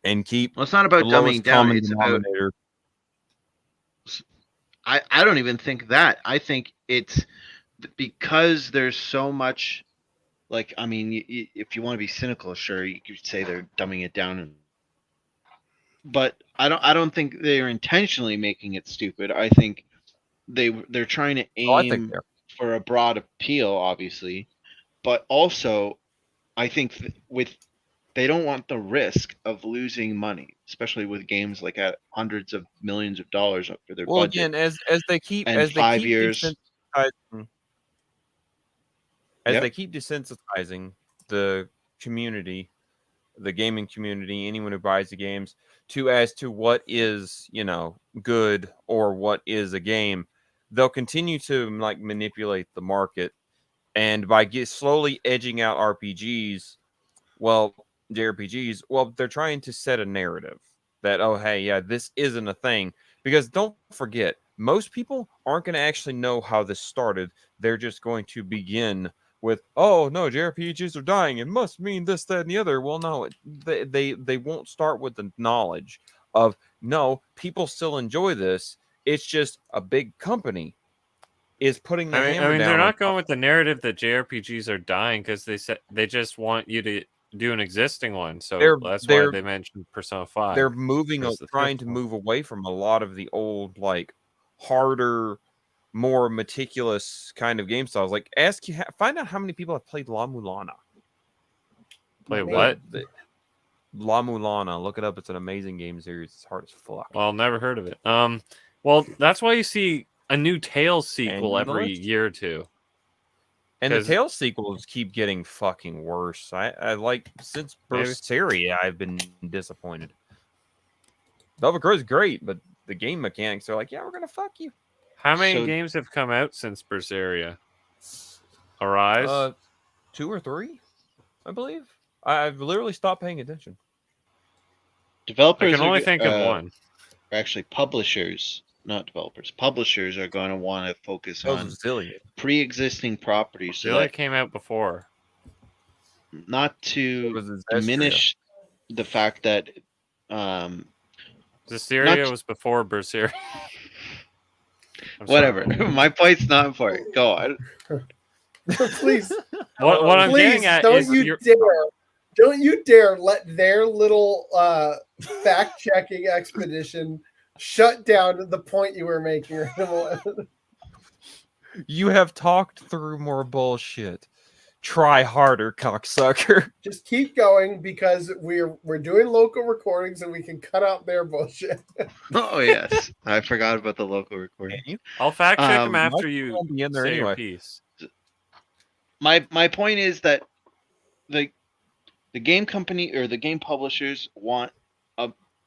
and keep. Well, it's not about dumbing down. It's about. I don't even think that. I think it's because there's so much. Like, I mean, if you want to be cynical, sure, you could say they're dumbing it down. But I don't think they're intentionally making it stupid. I think they're trying to I think aim for a broad appeal, obviously, but also I think they don't want the risk of losing money, especially with games like at hundreds of millions of dollars up for their Well, budget. again, as they keep and 5 years. desensitizing, as Yep. they keep desensitizing the community, the gaming community, anyone who buys the games, as to what is, good or what is a game, they'll continue to like manipulate the market, and by slowly edging out RPGs, JRPGs, they're trying to set a narrative that, oh, hey, yeah, this isn't a thing. Because don't forget, most people aren't going to actually know how this started. They're just going to begin with, oh, no, JRPGs are dying. It must mean this, that, and the other. Well, no, they won't start with the knowledge of, no, people still enjoy this. It's just a big company is putting the hammer down. They're not going with the narrative that JRPGs are dying because they just want you to do an existing one. So that's why they mentioned Persona 5. They're trying to move away from a lot of the old, like, harder, more meticulous kind of game styles. Like, find out how many people have played La Mulana. Play what? La Mulana. Look it up. It's an amazing game series. It's hard as fuck. Well, never heard of it. Well, that's why you see a new Tales sequel every year or two. And the Tales sequels keep getting fucking worse. I like, since Berseria, I've been disappointed. Velvet Crow is great, but the game mechanics are like, yeah, we're gonna fuck you. How many games have come out since Berseria? Arise? 2 or 3, I believe. I've literally stopped paying attention. Developers I can only think of one. Actually, publishers, not developers. Publishers are going to want to focus on Zillion. pre-existing properties. So Zillion came out before. Not to diminish the fact that Cecilia was before Berseria. Whatever. My point's not important. Go on. Please. What I'm getting at is don't you dare let their little fact-checking expedition shut down the point you were making. You have talked through more bullshit. Try harder, cocksucker. Just keep going because we're doing local recordings and we can cut out their bullshit. Oh yes, I forgot about the local recording. I'll fact check them after you say your piece. My point is that the game company or the game publishers want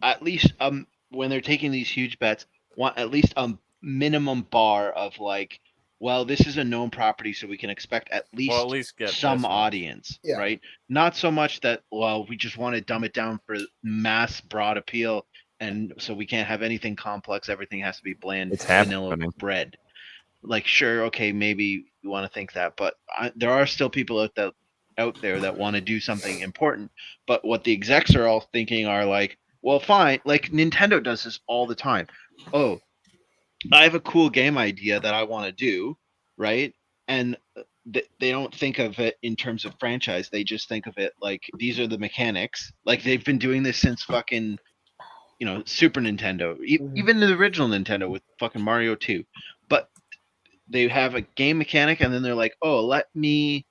at least when they're taking these huge bets, want at least a minimum bar of like, well, this is a known property, so we can expect at least get some audience, right? Not so much that, well, we just want to dumb it down for mass broad appeal, and so we can't have anything complex. Everything has to be bland, vanilla bread. Like, sure, okay, maybe you want to think that, but there are still people out there that want to do something important. But what the execs are all thinking are like, well, fine. Like Nintendo does this all the time. Oh, I have a cool game idea that I want to do, right? And they don't think of it in terms of franchise. They just think of it like, these are the mechanics. Like they've been doing this since fucking, Super Nintendo, even the original Nintendo with fucking Mario 2. But they have a game mechanic, and then they're like, oh, let me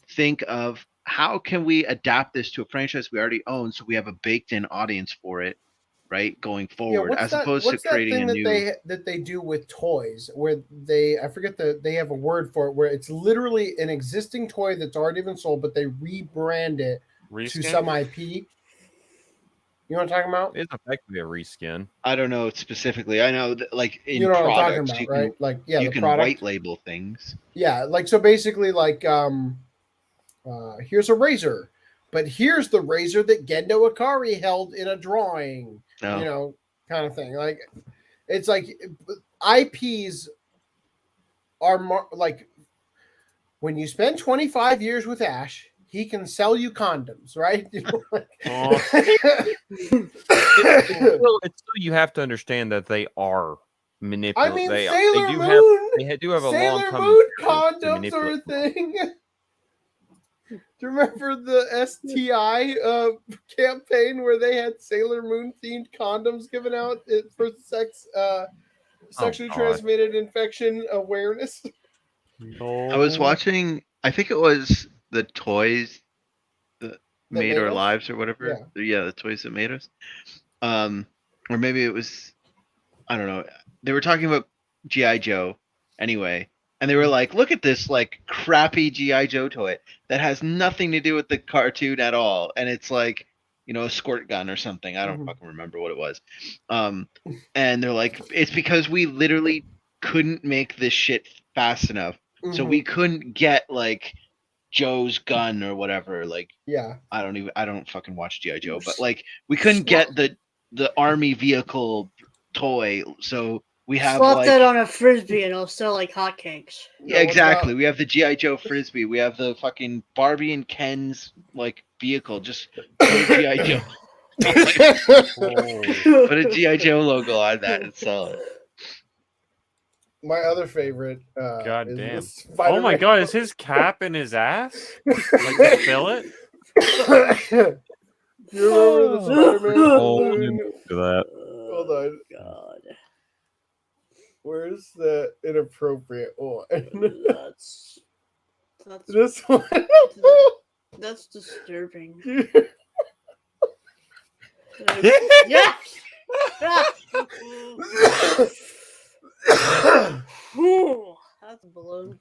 think of how can we adapt this to a franchise we already own, so we have a baked-in audience for it, right, going forward, opposed to creating a new. That they do with toys, where they have a word for it, where it's literally an existing toy that's already been sold, but they rebrand it to some IP. You know what I'm talking about? It's effectively a reskin. I don't know specifically. I know that, like in you know products, what I'm talking about, right? Like, yeah, you the can product. white label things. Yeah, like so basically, like here's a razor, but here's the razor that Gendo Ikari held in a drawing. Oh. Kind of thing. Like it's like IPs are more like when you spend 25 years with Ash, he can sell you condoms, right? It's still, you have to understand that they are manipulating. I mean, Sailor Moon. They do have a Sailor long Moon condoms are a thing. Do you remember the STI campaign where they had Sailor Moon themed condoms given out for sex sexually God. transmitted infection awareness. I was watching. I think it was the toys that made made our us? lives or whatever. Yeah, the toys that made us. Or maybe it was. I don't know. They were talking about GI Joe anyway, and they were like, "Look at this like crappy GI Joe toy that has nothing to do with the cartoon at all, and it's like." A squirt gun or something. I don't fucking remember what it was. And they're like, it's because we literally couldn't make this shit fast enough. So we couldn't get like Joe's gun or whatever. Like, I don't fucking watch G.I. Joe, but like we couldn't get the army vehicle toy. So we have Swap like that on a frisbee and it'll sell like hotcakes. yeah, exactly. We have the G.I. Joe frisbee. We have the fucking Barbie and Ken's like vehicle. Just put a G.I. Joe. Put a G.I. Joe logo on that and sell it. My other favorite. God is damn. this Oh my Spider-Man. god, is his cap in his ass? Like to fill it? You remember the Spider-Man balloon? that. Hold on. God. Where's the inappropriate one? That's this one. That's disturbing. Yeah. Ooh, that's a balloon.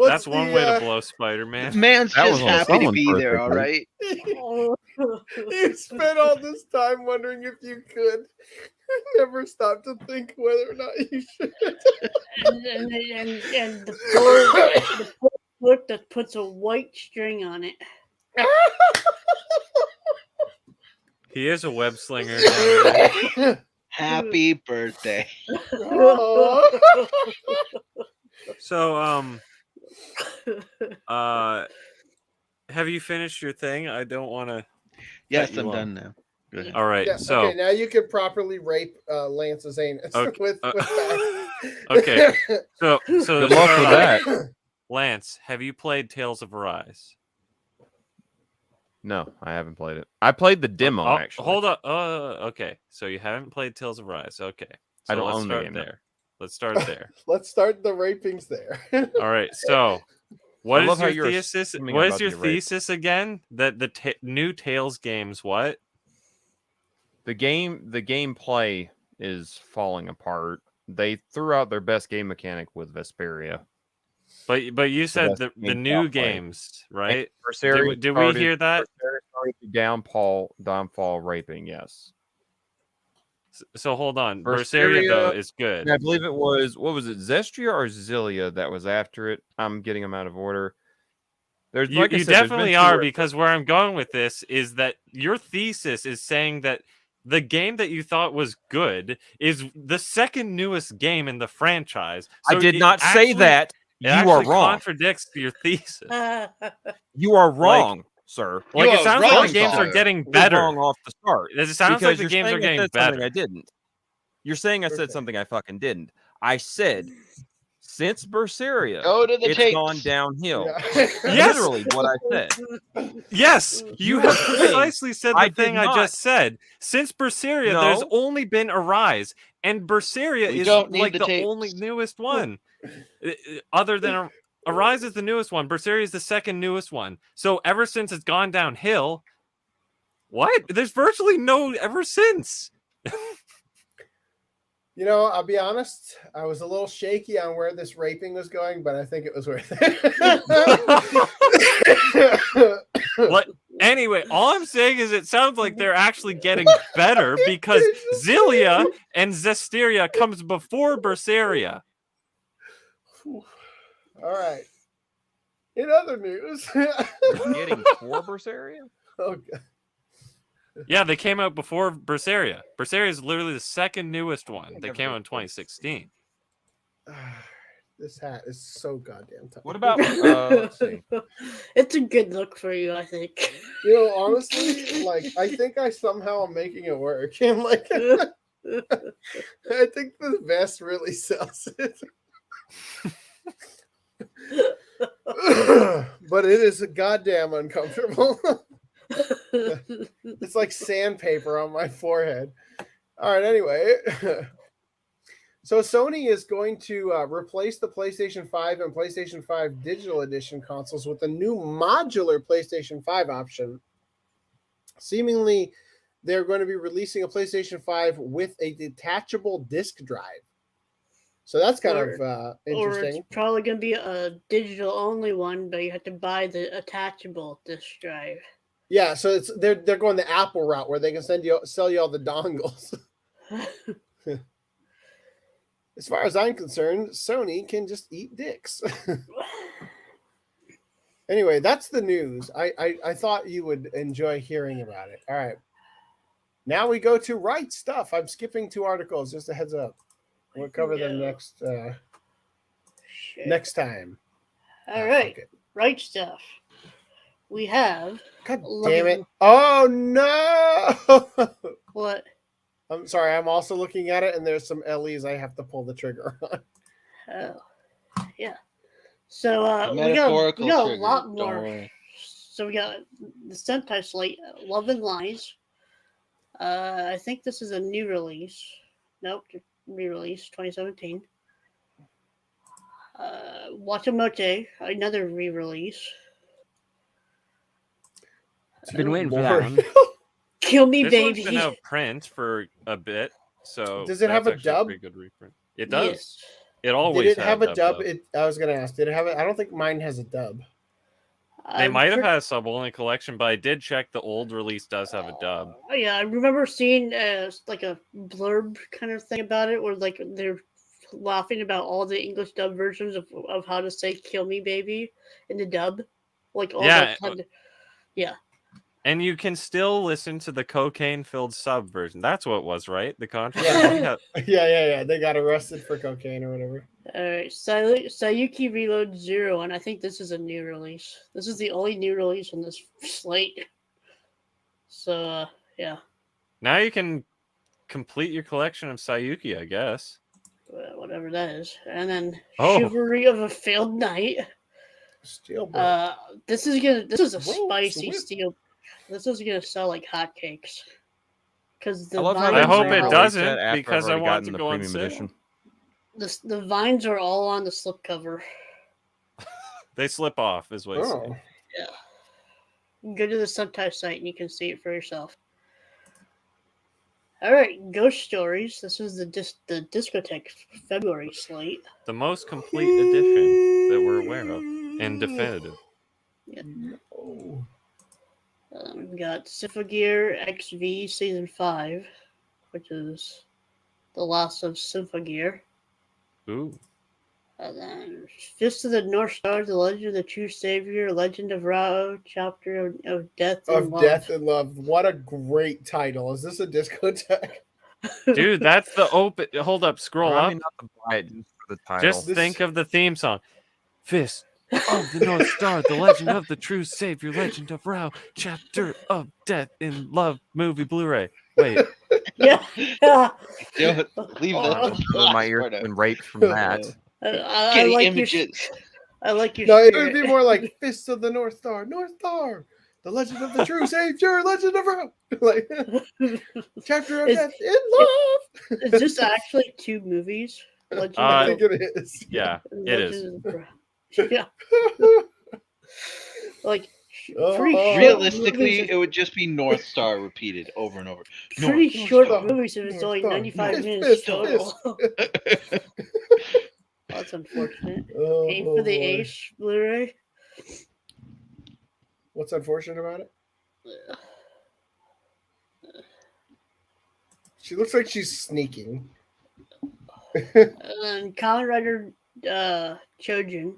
That's one way to blow Spider-Man. Man's That just was on happy to someone's be birthday there, all party. right? You spent all this time wondering if you could. Never stop to think whether or not you should. and the book that puts a white string on it. He is a web slinger. Happy birthday. So, have you finished your thing? I don't want to. Yes, I'm done now. Go ahead. All right. Yeah, So, okay, now you can properly rape Lance's anus with facts. okay. So Good to luck start with off, that. Lance, have you played Tales of Arise? No, I haven't played it. I played the demo actually. Hold on. Okay. So you haven't played Tales of Arise. Okay. So I don't let's own the start game, there. Let's start there. Let's start the rapings there. All right. So, what I is love how your you're thesis? assuming What I'm is about your to get raped. thesis again? That the new Tales games what? The gameplay is falling apart. They threw out their best game mechanic with Vesperia. But you said best the game new outplay. games, right? Berseria Did we hear that? Berseria started to downfall raping, yes. So hold on. Berseria though is good. and I believe it was, what was it, Zestria or Zilia that was after it? I'm getting them out of order. There's You, like I you said, definitely there's been two are, because where I'm going with this is that your thesis is saying that the game that you thought was good is the second newest game in the franchise. I So did it not say actually- that. it You are actually wrong. Contradicts your thesis. You are wrong, sir. Like it sounds like wrong, the games sir. are getting You're better. wrong off the start. It sounds like Because the you're games are saying I getting said something better. I didn't. You're saying I said something I fucking didn't. I said since Berseria, Go to the it's tapes. gone downhill. Yes. Literally what I said. Yes, you have precisely said the I did thing I not. just said. Since Berseria, No. there's only been Arise, and Berseria We is don't need like the the tapes. only newest one. Other than Arise is the newest one. Berseria is the second newest one. So ever since it's gone downhill, what? There's virtually no ever since. You know, I'll be honest, I was a little shaky on where this raping was going, but I think it was worth it. Anyway, all I'm saying is it sounds like they're actually getting better because Zilia and Zestiria comes before Berseria. All right. In other news, Getting for Berseria? Oh, God. Yeah, they came out before Berseria. Berseria is literally the second newest one. They came out in 2016. This hat is so goddamn tough. What about let's see. It's a good look for you, I think. You know, honestly, like I think I somehow am making it work. And like I think the vest really sells it. But it is goddamn uncomfortable. It's like sandpaper on my forehead. All right, anyway. So Sony is going to replace the PlayStation 5 and PlayStation 5 Digital Edition consoles with a new modular PlayStation 5 option. Seemingly, they're going to be releasing a PlayStation 5 with a detachable disc drive. So that's kind of Or interesting. it's probably going to be a digital only one, but you have to buy the attachable disc drive. Yeah, so they're going the Apple route where they can sell you all the dongles. As far as I'm concerned, Sony can just eat dicks. Anyway, that's the news. I thought you would enjoy hearing about it. All right. Now we go to Right Stuff. I'm skipping 2 articles, just a heads up. We'll cover them next time. All right. Right Stuff. We have... God damn it. Oh, no! What? I'm sorry. I'm also looking at it, and there's some LEs I have to pull the trigger on. Oh, yeah. So we got a lot more. So we got the Sentai slate, Love and Lies. I think this is a new release. Nope, re-release, 2017. Watamote, another re-release. Been waiting for that one. Kill Me This Baby. one's been out of print for a bit, so Does it have a that's actually dub? pretty good reprint. It does. Yes. It always Did it had have a dub? dub. I was going to ask. Did it have it? I don't think mine has a dub. They might have had a sub-only collection, but I did check the old release does have a dub. Oh, yeah, I remember seeing like a blurb kind of thing about it, where like they're laughing about all the English dub versions of how to say "Kill Me, Baby" in the dub, like all that. Yeah. And you can still listen to the cocaine-filled sub version. That's what it was, right? The controversy. Yeah. They got arrested for cocaine or whatever. All right, Sayuki Reload 0, and I think this is a new release. This is the only new release on this slate. So, yeah. Now you can complete your collection of Sayuki, I guess. Whatever that is. And then Oh. Chivalry of a Failed Knight. Steelbook. This is a spicy steel. This is gonna sell like hotcakes. Because the I hope it doesn't, because I want to the go on premium sale. edition. The vines are all on the slipcover. They slip off, is what it's saying. Yeah. Go to the Sentai site and you can see it for yourself. All right, Ghost Stories. This is the Discotheque February slate. The most complete edition that we're aware of, and definitive. Yeah. We've got Symphogear XV Season 5, which is the last of Symphogear. Ooh. And then Fist of the North Star, The Legend of the True Savior, Legend of Rao, Chapter of Death and Love. Death and Love. What a great title. Is this a discotheque? Dude, that's the open. Hold up, scroll Well, I up. mean, not to buy it just for the title. Just think of the theme song. Fist of the North Star, The Legend of the True Savior, Legend of Rao, Chapter of Death in Love, movie Blu-ray. Wait. Yeah. Leave that. My ears have been raped from that. I like images. I like your. No, it spirit. would be more like Fist of the North Star, The Legend of the True Savior, Legend of Rao. Like Chapter of Death in Love. Is this actually 2 movies? Legend I of- think it is. Yeah, it is. Legend of- Yeah. Like Oh, pretty short Realistically, movies, it would just be North Star repeated over and over. pretty North short Star. movies. If it's only Star. 95 Fist, minutes fist, total. That's unfortunate. Oh, Aim for the boy. Ace Blu-ray. What's unfortunate about it? She looks like she's sneaking. And then Kamen Rider Chojin.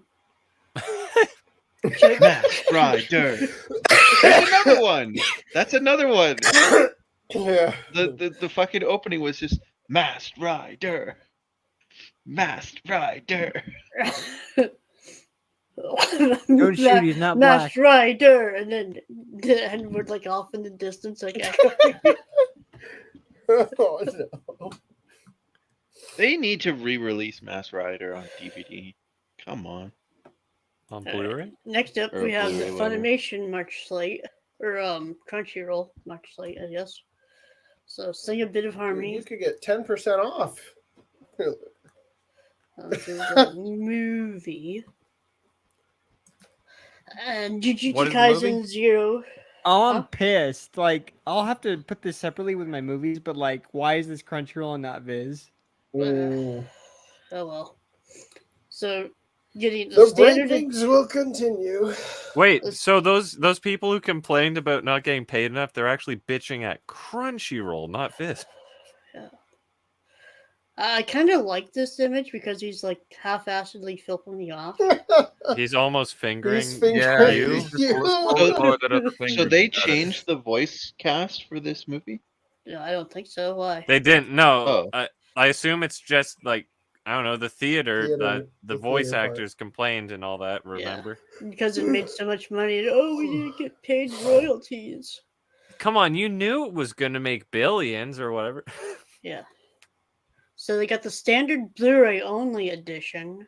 Masked Rider. That's another one. That's another one. Yeah. The fucking opening was just Masked Rider. Masked Rider. Don't shoot, he's not black. Masked Rider, and then the end word like off in the distance, like Oh, no. They need to re-release Masked Rider on DVD. Come on. On Blu-ray? Next up, Or we have the Blu-ray, whatever. Funimation March slate, or Crunchyroll March slate, I guess. So sing a bit of harmony. You could get 10% off. This is a movie. And Jujutsu What is the movie? Kaisen Zero. Oh, I'm pissed. Like, I'll have to put this separately with my movies, but like, why is this Crunchyroll and not Viz? Ooh. Oh well. So getting The standard rankings will continue. Wait, so those people who complained about not getting paid enough, they're actually bitching at Crunchyroll, not Viz. I kind of like this image because he's like half-assedly flipping me off. He's almost fingering, you. you. So they changed the voice cast for this movie? Yeah, I don't think so. Why? They didn't. No, Oh. I assume it's just like I don't know the theater. The voice theater part. actors complained and all that. Remember? Because it made so much money. And, oh, we didn't get paid royalties. Come on, you knew it was going to make billions or whatever. Yeah. So they got the standard Blu-ray only edition,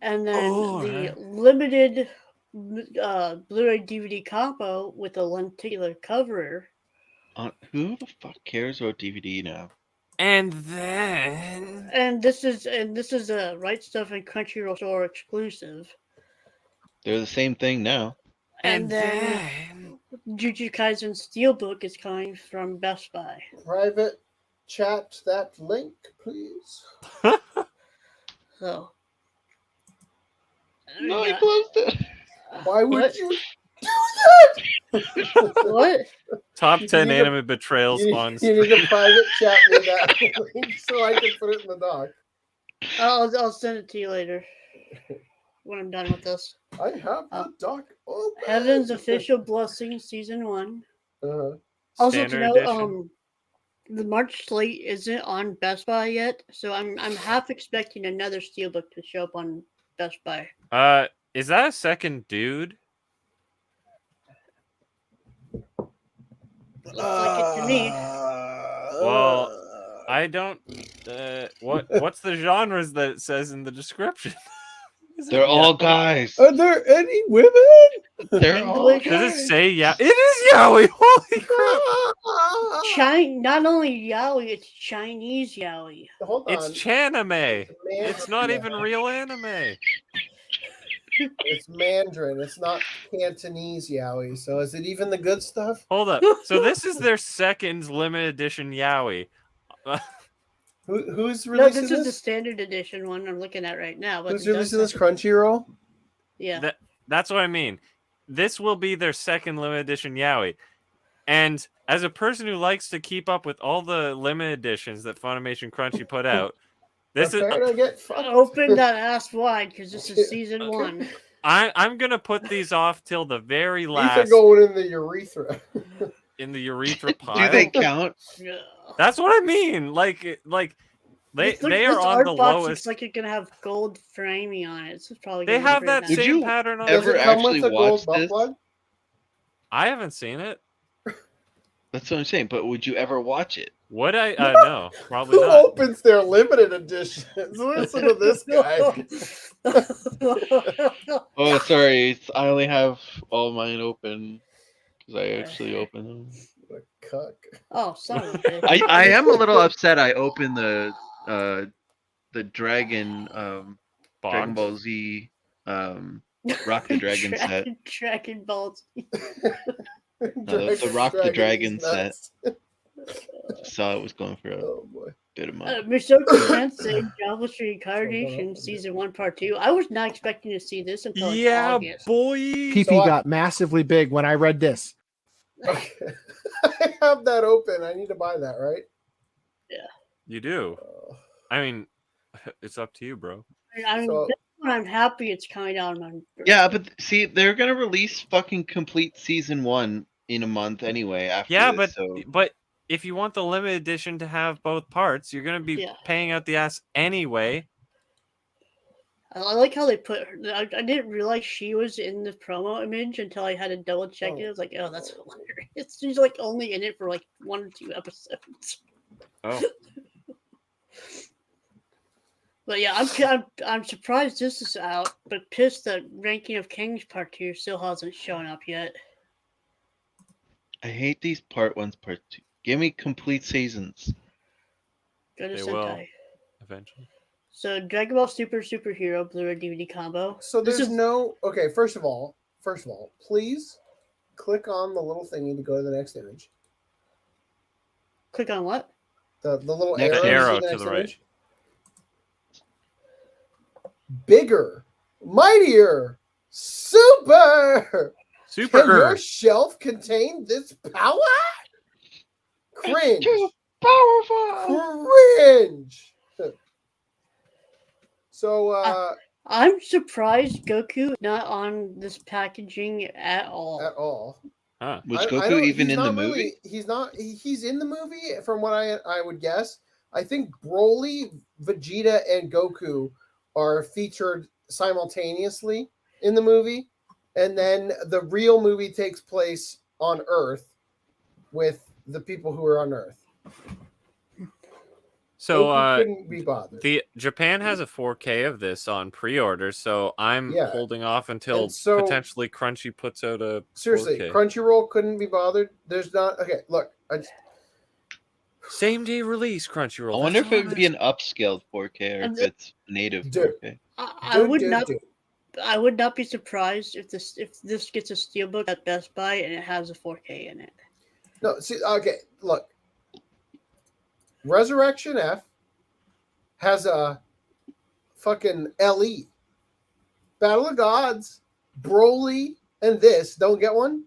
and then the limited Blu-ray DVD combo with a lenticular cover. Who the fuck cares about DVD now? And then And this is a Right Stuff and Crunchyroll Store exclusive. They're the same thing now. And then Jujutsu Kaisen Steelbook is coming from Best Buy. Private chat that link, please. So. No, I closed it. Why would What? you do that? What? Top 10 need a- anime betrayals on. You need a private chat with that link so I can put it in the doc. I'll send it to you later when I'm done with this. I have the doc open. Heaven's Official Blessing Season 1. Uh-huh. Also Standard to note, edition. the March slate isn't on Best Buy yet, so I'm half expecting another Steelbook to show up on Best Buy. Is that a second dude? Looks like it to me. Well, I don't. What's the genres that it says in the description? They're all guys. Are there any women? They're all English. Does it say yeah? It is yaoi. Holy crap! Not only yaoi, it's Chinese yaoi. Hold on. It's Chanime. It's not even real anime. It's Mandarin. It's not Cantonese yaoi. So is it even the good stuff? Hold up. So this is their second limited edition yaoi. Who's No, releasing this this? is the standard edition one I'm looking at right now. But Who's it releasing does this? Crunchyroll? Yeah. That's what I mean. This will be their second limited edition yaoi. And as a person who likes to keep up with all the limited editions that Funimation Crunchy put out, this is Prepare to get fucked. Open that ass wide because this is season 1. I'm gonna put these off till the very These are last going in the urethra. in the urethra pile. Do they count? That's what I mean. Like they This are on art the box lowest. looks like it's gonna have gold framing on it. This is probably They gonna be have pretty that nice. same pattern on. Does ever it come actually with a gold watch butt this? plug? I haven't seen it. That's what I'm saying. But would you ever watch it? Would I? No, probably Who not. opens their limited editions? Listen to this guy. Oh, sorry. I only have all mine open because I actually open them. Cuck. Oh, son of a bitch. I am a little upset. I opened the Dragon Dragon Ball Z Rock the Dragon set. Dragon Balls. No, the Rock the Dragon set. nuts. Saw it was going for a Oh boy. bit of money. Misoki Sensei, Jobless Reincarnation, Season 1, Part 2. I was not expecting to see this until like August. boy. PP So got massively big when I read this. Okay. I have that open. I need to buy that, right? You do. I mean, it's up to you, bro. I mean, So- this one I'm happy it's coming out on. Yeah, but see, they're gonna release fucking complete season 1 in a month anyway. After Yeah, this, so but if you want the limited edition to have both parts, you're gonna be Yeah. paying out the ass anyway. I like how they put her. I didn't realize she was in the promo image until I had to double check it. I was like, oh, that's hilarious. She's like only in it for like 1 or 2 episodes. Oh. But yeah, I'm surprised this is out, but pissed that Ranking of Kings Part 2 still hasn't shown up yet. I hate these part 1s, part 2. Give me complete seasons. Go to They will Sentai. eventually. So Dragon Ball Superhero Blu-ray DVD combo. So there's no okay. First of all, please click on the little thingy to go to the next image. Click on what? The little Next arrow to the right. image. Bigger, mightier, super. Can your shelf contain this power? Cringe. Too powerful. Cringe. So I'm surprised Goku not on this packaging at all. At all. Huh. Was Goku even in the movie? Really, he's not. He's in the movie, from what I would guess. I think Broly, Vegeta, and Goku are featured simultaneously in the movie, and then the real movie takes place on Earth with the people who are on Earth. So Goku couldn't be bothered. the Japan has a 4K of this on pre-order, so I'm holding off until And so- potentially Crunchy puts out a Seriously, 4K. Crunchyroll couldn't be bothered. There's not. Okay, look. Same day release Crunchyroll. I wonder That's if it all would be an upscaled 4K or if it's native 4K. I would not be surprised if this gets a steelbook at Best Buy and it has a 4K in it. No, see, okay, look. Resurrection F has a fucking LE. Battle of Gods, Broly, and this don't get one.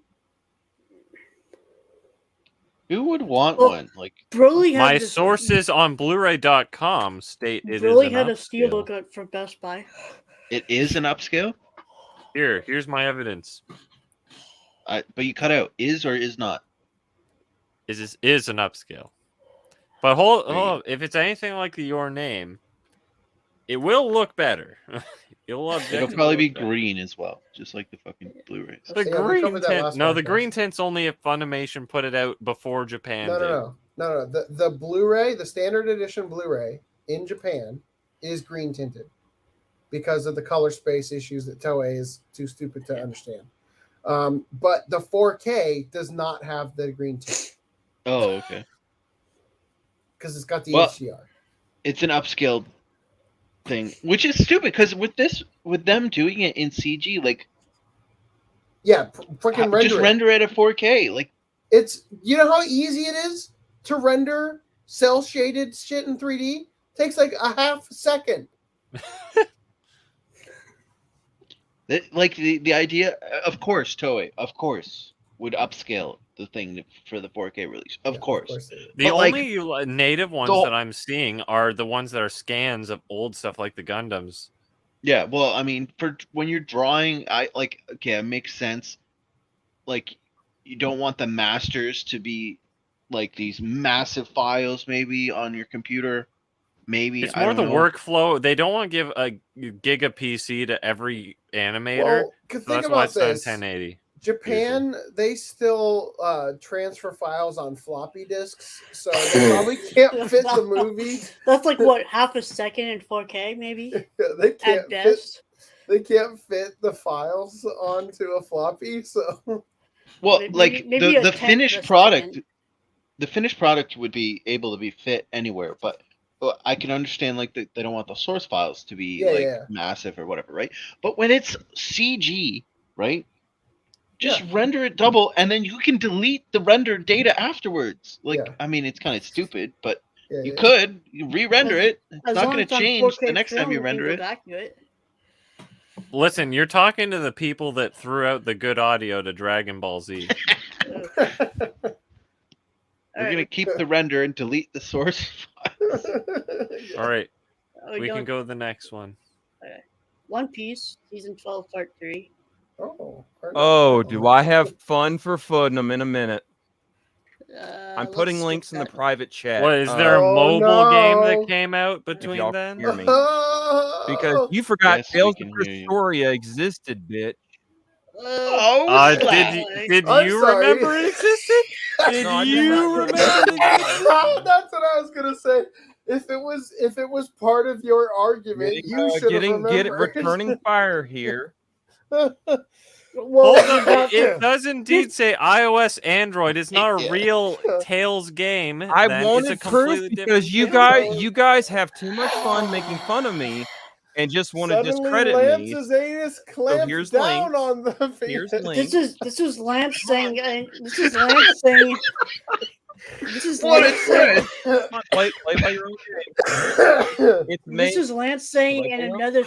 Who would want one? Like Broly My had this, sources on Blu-ray.com state it is Broly an had a upscale. steelbook for Best Buy. It is an upscale? Here's my evidence. But you cut out is or is not. Is an upscale. But hold on. If it's anything like Your Name, it will look better. It'll probably be green as well, just like the fucking Blu-rays. The green tint. No, the green tint's only if Funimation put it out before Japan did. No. The Blu-ray, the standard edition Blu-ray in Japan is green tinted because of the color space issues that Toei is too stupid to understand. But the 4K does not have the green tint. Oh, okay. Because it's got the Well, HDR. It's an upscaled thing, which is stupid because with them doing it in CG, like Yeah, freaking render just it. render it at 4K. Like It's how easy it is to render cell shaded shit in 3D. Takes like a half second. Like the idea, of course, Toei, of course, would upscale the thing for the 4K release. Of course. The only native ones that I'm seeing are the ones that are scans of old stuff like the Gundams. Yeah, well, I mean, for when you're drawing, it makes sense. Like, you don't want the masters to be like these massive files, maybe on your computer. Maybe It's more the workflow. They don't want to give a giga PC to every animator. Well, So think that's why about it's done this. 1080. Japan, they still transfer files on floppy disks, so they probably can't fit the movie. That's like what, half a second in 4K, maybe? They can't at best. They can't fit the files onto a floppy, so Well, Maybe a the tenth finished of a product, second. the finished product would be able to be fit anywhere, but I can understand like they don't want the source files to be massive or whatever, right? But when it's CG, right? Just render it double, and then you can delete the rendered data afterwards. Like, I mean, it's kind of stupid, but you could re-render it. It's As not long going as to it's on change 4K the next time film, you we can render go it. back to it. Listen, you're talking to the people that threw out the good audio to Dragon Ball Z. We're going to keep the render and delete the source files. All right. Oh, We can don't- go to the next one. Okay. One Piece, season 12, part 3. Oh, do I have fun for Foodnum in a minute? I'm putting let's links skip in the that. private chat. What, is there a Oh, mobile game that came out if between y'all then? hear me. Because you forgot Yes, Tales we of can hear you. Historia existed, bitch. Did you remember it existed? Did No, I you just- remember it existed? That's what I was gonna say. If it was part of your argument, you should have remembered. Returning fire here. Well, Hold on, it does indeed say iOS, Android. It's not a real Tails game. I then. It's a wanted proof completely because different you guys have too much fun making fun of me and just want to Suddenly, discredit me. Lance's anus clamps here's down links. on the Here's penis. links. This is Lance saying. This is Lance saying. This is What Lance is saying. Play by your own game. It's This is Lance saying Like, in you know? another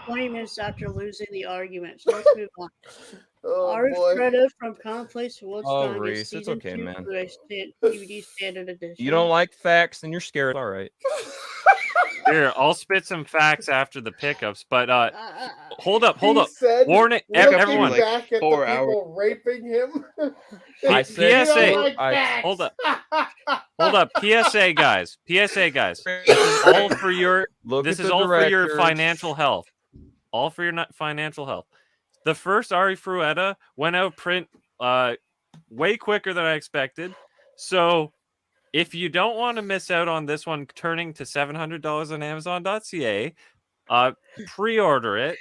20 minutes after losing the argument. So let's move on. Oh, Ari boy. Freda from Commonplace World Oh, Strongest Reese, it's Season okay, 2 man. Blu-ray DVD Standard Edition. You don't like facts and you're scared. All right. Here, I'll spit some facts after the pickups, but hold up. He said, Warning, looking everyone. back at the 4 hours. people raping him. I said PSA. You don't like facts. Hold up. PSA guys. This is all for your Look this at is the all for your directors. financial health. All for your financial health. The first Ari Fruetta went out print way quicker than I expected. So if you don't want to miss out on this one turning to $700 on Amazon.ca, pre-order it.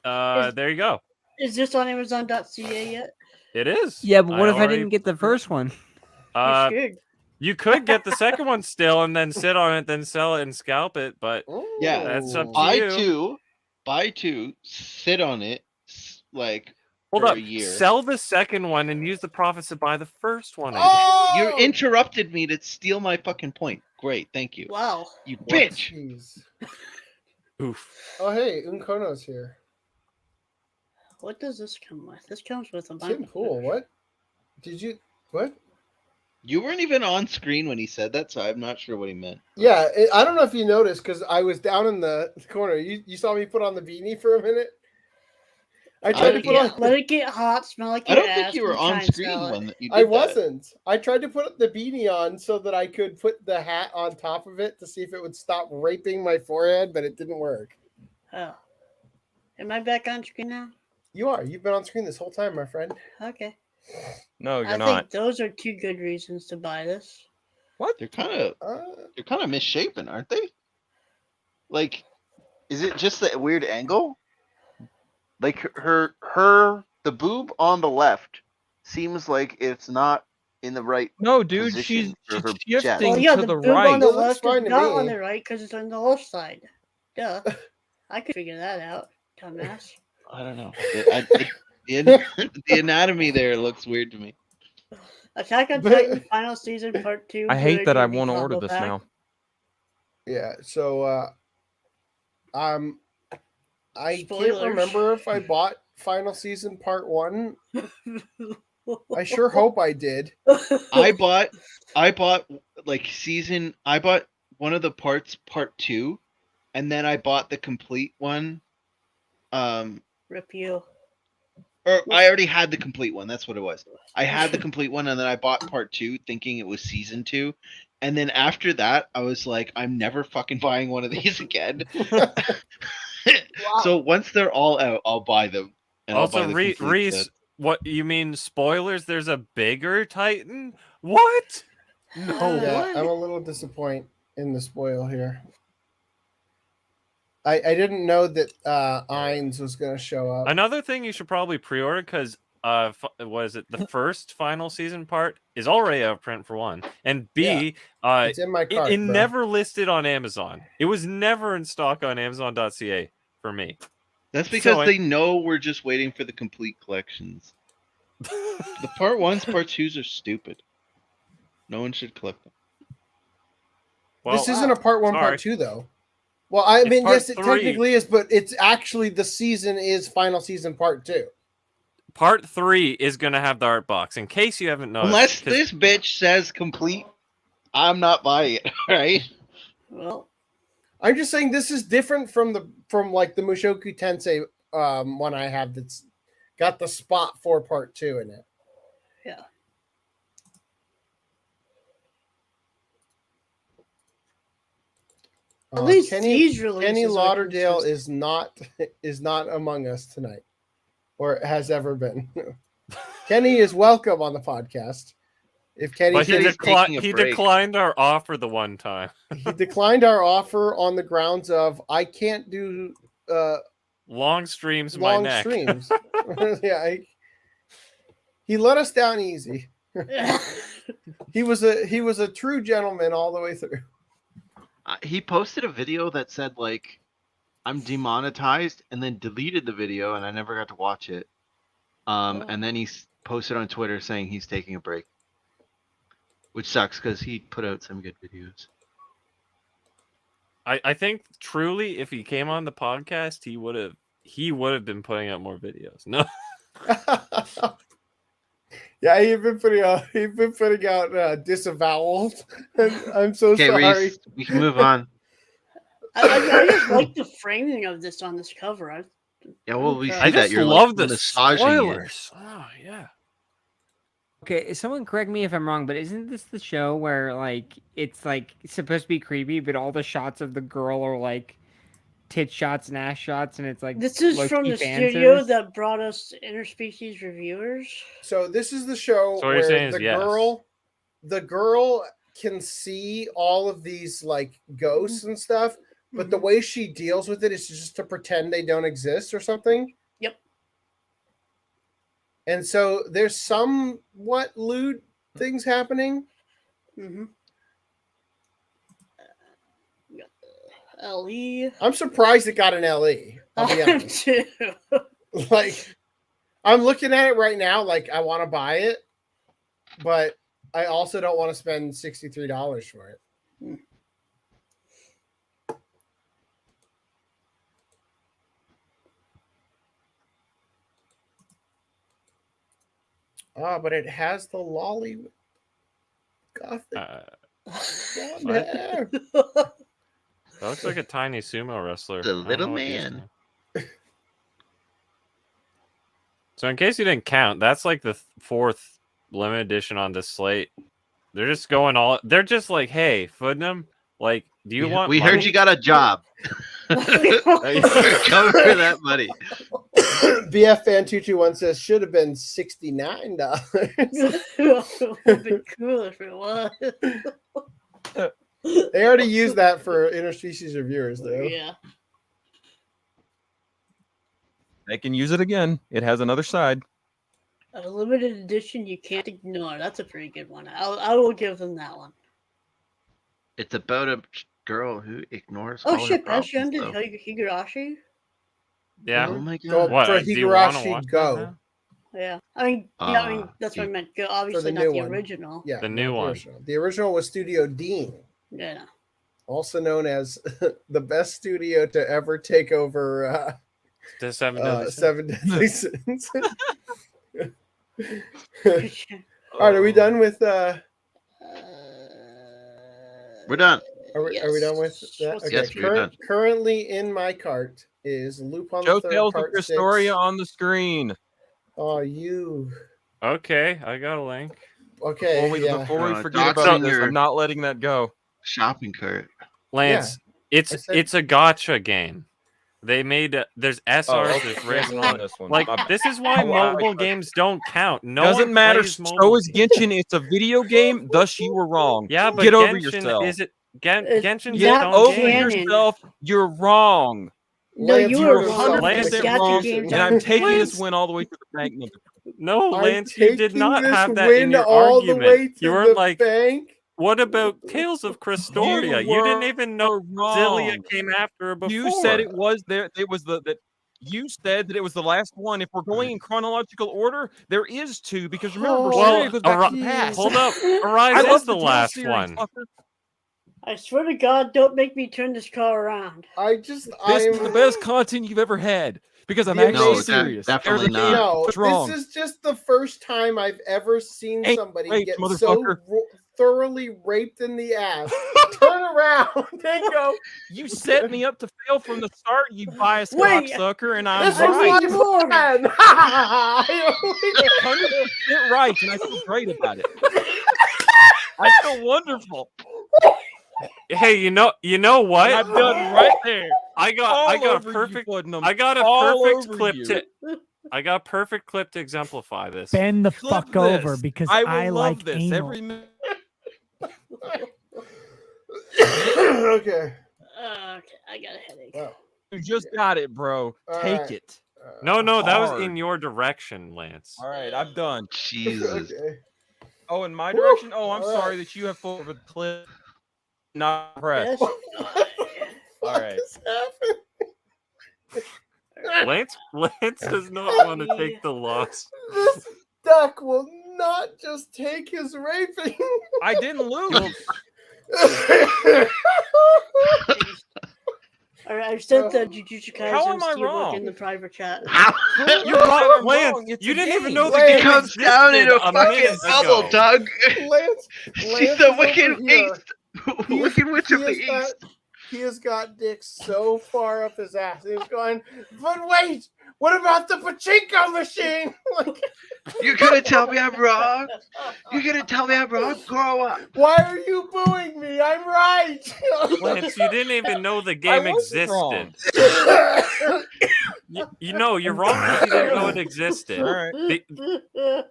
There you go. Is this on Amazon.ca yet? It is. Yeah, but what if I already- didn't get the first one? You should. You could get the second one still and then sit on it, then sell it and scalp it, but Yeah, that's up to buy two, sit on it, like Hold for up. a year. Sell the second one and use the profits to buy the first one. You interrupted me to steal my fucking point. Great, thank you. Wow. You bitch. Jeez. Oof. Oh, hey, Unkono's here. What does this come with? This comes with a Tim Pool, what? Did you, what? You weren't even on screen when he said that, so I'm not sure what he meant. Yeah, I don't know if you noticed because I was down in the corner. You saw me put on the beanie for a minute. I tried to put on. Let it get hot, smell like I your don't think ass, you were and on try and screen sell it. when you did I that. wasn't. I tried to put the beanie on so that I could put the hat on top of it to see if it would stop raping my forehead, but it didn't work. Oh. Am I back on screen now? You are. You've been on screen this whole time, my friend. Okay. No, I think those are two good reasons to buy this. What? They're kind of misshapen, aren't they? Like, is it just the weird angle? Like the boob on the left seems like it's not in the right. No, dude, position she's for her shifting chest. Well, yeah, to the boob right. on the It looks left fine is to not on me. the right because it's on the left side. Duh. I could figure that out, dumbass. I don't know. The anatomy there looks weird to me. Attack on Titan Final Season Part 2. I hate that I DVD want to combo order this pack. now. Yeah. So, I Spoilers. can't remember if I bought Final Season Part 1. I sure hope I did. I bought one of the parts, part 2, and then I bought the complete one. Rip you. Or I already had the complete one. That's what it was. I had the complete one, and then I bought part 2, thinking it was season 2. And then after that, I was like, I'm never fucking buying one of these again. So once they're all out, I'll buy them. And I'll Also, buy the complete Reese, set. what you mean? Spoilers? There's a bigger Titan? What? No Yeah, way. I'm a little disappointed in the spoil here. I didn't know that Ainz was going to show up. Another thing you should probably pre-order because was it the first final season part is already out of print for one, and B, It's in my cart, it bro. never listed on Amazon. It was never in stock on Amazon.ca for me. That's because So they know we're just waiting for the complete collections. The part 1s, part 2s are stupid. No one should collect them. This isn't a part 1, sorry. part 2, though. Well, I It's mean, part yes, it 3. technically is, but it's actually the season is Final Season Part 2. Part 3 is going to have the art box. In case you haven't noticed, Unless 'cause- this bitch says complete, I'm not buying it. Right? Well, I'm just saying this is different from the Mushoku Tensei one I have that's got the spot for Part 2 in it. yeah. At least these releases Kenny are Lauderdale consistent. is not among us tonight, or has ever been. Kenny is welcome on the podcast. If Kenny but he, says- he declined our offer the one time. he declined our offer on the grounds of I can't do Long streams my long neck. streams. Yeah, he let us down easy. He was a true gentleman all the way through. He posted a video that said like, "I'm demonetized," and then deleted the video, and I never got to watch it. And then he posted on Twitter saying he's taking a break, which sucks because he put out some good videos. I think truly, if he came on the podcast, he would have been putting out more videos. No. Yeah, he's been putting out disavowals. I'm so sorry. Reese, we can move on. I just like the framing of this on this cover. Yeah, well, we see I that just you're love like, the massaging it. spoilers. Oh yeah. Okay, someone correct me if I'm wrong, but isn't this the show where like it's like supposed to be creepy, but all the shots of the girl are like tit shots and ass shots, and it's like This is from the studio that brought us Interspecies Reviewers. So this is the show So what you're saying where is yes. the girl can see all of these like ghosts and stuff, but the way she deals with it is just to pretend they don't exist or something. Yep. And so there's somewhat lewd things happening. Mm-hmm. LE. I'm surprised it got an LE. I'll be honest. Like, I'm looking at it right now, like I want to buy it, but I also don't want to spend $63 for it. But it has the lolly gothic blonde hair. That looks like a tiny sumo wrestler. The I don't little know what he's man. doing. So in case you didn't count, that's like the fourth limited edition on this slate. They're just going all. They're just like, hey, Foodnum, like, do you want? We heard you got a job. Cover for that money. BF Fan 221 says should have been $69. It would be cool if it was. They already used that for interspecies reviewers, though. Yeah. They can use it again. It has another side. A limited edition you can't ignore. That's a pretty good one. I will give them that one. It's about a girl who ignores. Oh all shit, her that's problems, ended though. Higurashi? Yeah. Oh my Go god. What, for do you wanna watch Higurashi that Go. now? Yeah. I mean, that's what I meant. Go, obviously the not new the one. original. Yeah, The new not one. original. The original was Studio Dean, Yeah. also known as the best studio to ever take over The Seven Deadly Sins. Seven Deadly Sins. All right, are we done with? We're done. Are we done with that? Okay. Yes, we're done. Currently in my cart is Lupin Show the Third Tales of Part 6. Christoria on the screen. Oh, you. Okay, I got a link. Okay. Before we forget doxing about this, your- I'm not letting that go. Shopping cart. Lance, I said- it's a gotcha game. They made there's SRs, okay. there's Yeah, raising on this one. like My- this is why Wow. mobile games don't count. No Doesn't one matter. plays So mobile is Genshin. It's a video game. Thus, you were wrong. Yeah, but get over Genshin, yourself. is it Genshin's Get its own over game. yourself. You're wrong. No, Lance, you you were were wrong. Lance The it gacha wrong, games and are- I'm taking Lance- this win all the way to the bank. No, I'm Lance, you did taking not this have that win in your all the argument. way to You the were like, bank. what about Tales of Christoria? You didn't even know Zilia came after her before. You said it was there. It was that you said that it was the last one. If we're going in chronological order, there is two because remember, Berserk goes back to the past. Hold up, I Arise love is the Tales last series, one. fucker. I swear to God, don't make me turn this car around. This is the best content you've ever had because I'm The actually amazing- serious. definitely Everything not. No, was wrong. this is just the first time I've ever seen Hey, somebody wait, get so motherfucker. thoroughly raped in the ass. Turn around and go. You set me up to fail from the start, you biased Wait, cocksucker, and I'm This right. was my plan. 100% right, and I feel great about it. I feel wonderful. Hey, you know what? I'm done right there. I got All a over you, perfect Putnam. I got a All perfect over clip you. I got a perfect clip to exemplify this. Bend the Clip fuck over this. because I I, will love like this anal. every minute. Okay. Okay, I got a headache. Wow. You just got it, bro. All Take right. it. No, that was Hard. in your direction, Lance. All right, I'm done. Jesus. Okay. Oh, in my direction? Oh, I'm All sorry right. that you have full of a clip. Not pressed. Yes. All right. Lance does not want to take the loss. This duck will not just take his raping. I didn't lose. All right, I've sent the Jujutsu How am Kaisen I Steelbook wrong? in the private chat. You're wrong, I'm Lance. wrong. It's You a didn't even game. know the Lance, game It comes down in a existed fucking minute bubble, ago. Doug. Lance She's is the over Wicked here. East. Wicked Witch of the East. He has got dick so far up his ass. He was going, but wait, what about the pachinko machine? Like, You're gonna tell me I'm wrong? You're gonna tell me I'm wrong? Grow up. why are you booing me? I'm right. Lance, you didn't even know the game wasn't wrong. existed. You know, you're wrong because you didn't know it existed. All right. The-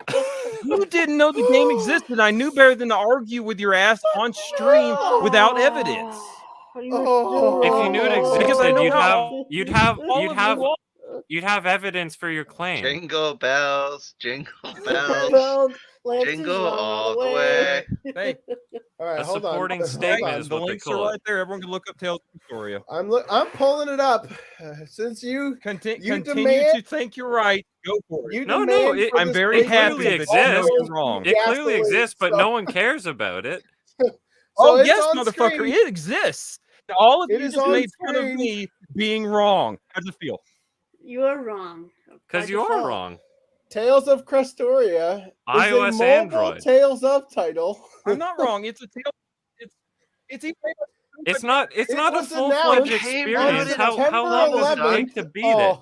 You didn't know the game existed. I knew better than to argue with your ass on stream without evidence. Oh. if you knew it Because I existed, know you'd how you'd have evidence for your claim. Jingle bells, jingle bells, jingle all the way. Hey, All right, A hold on. supporting Hold statement on. is the what they links are call right it. there. Everyone can look up Tales of Victoria. I'm pulling it up. Since you Continue demand- to think you're right. Go for it. you No, demand it- for I'm this very break happy to clearly that you know exists. you're wrong. It clearly gasoline, exists, but so- no one cares about it. Oh, it's yes, on motherfucker, screen. it exists. All of It you is just on made fun of screen. me being wrong. How does it feel? You are wrong. Because By you are default. wrong. Tales of Crestoria is iOS, a mobile Android. Tales of title. I'm not wrong. It's a tale. It's even. It's not a was full fledged announced experience. on How September long does it 11th. take to beat it?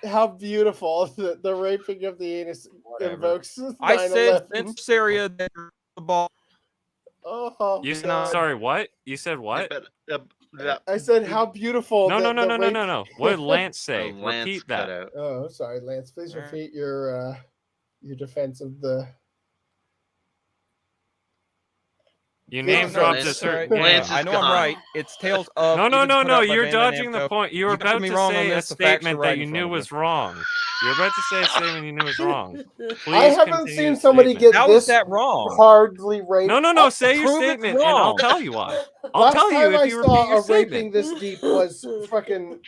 How beautiful the raping of the anus Whatever. invokes. I said 9/11. this area that the ball. Oh, You said God. sorry, what? You said what? I said how beautiful. No. the rape- What did Lance say? Lance Repeat cut that. out. Oh, sorry, Lance. Please All right. repeat your defense of the. You No, name no, dropped a Lance- certain. Lance game. is I know I'm gone. right. It's Tales of. No. even put out by You're Bandai dodging the Namco. point. You were You got about me to wrong on say a this. The facts are statement right that in you front knew of was wrong. You're about to say a statement you knew was wrong. I Please haven't continue seen your somebody statement. get How this is that wrong? hardly raped. No. Say your Prove it statement, and I'll wrong. tell you why. I'll Last tell you time if I you repeat saw your a raping statement. this deep was fucking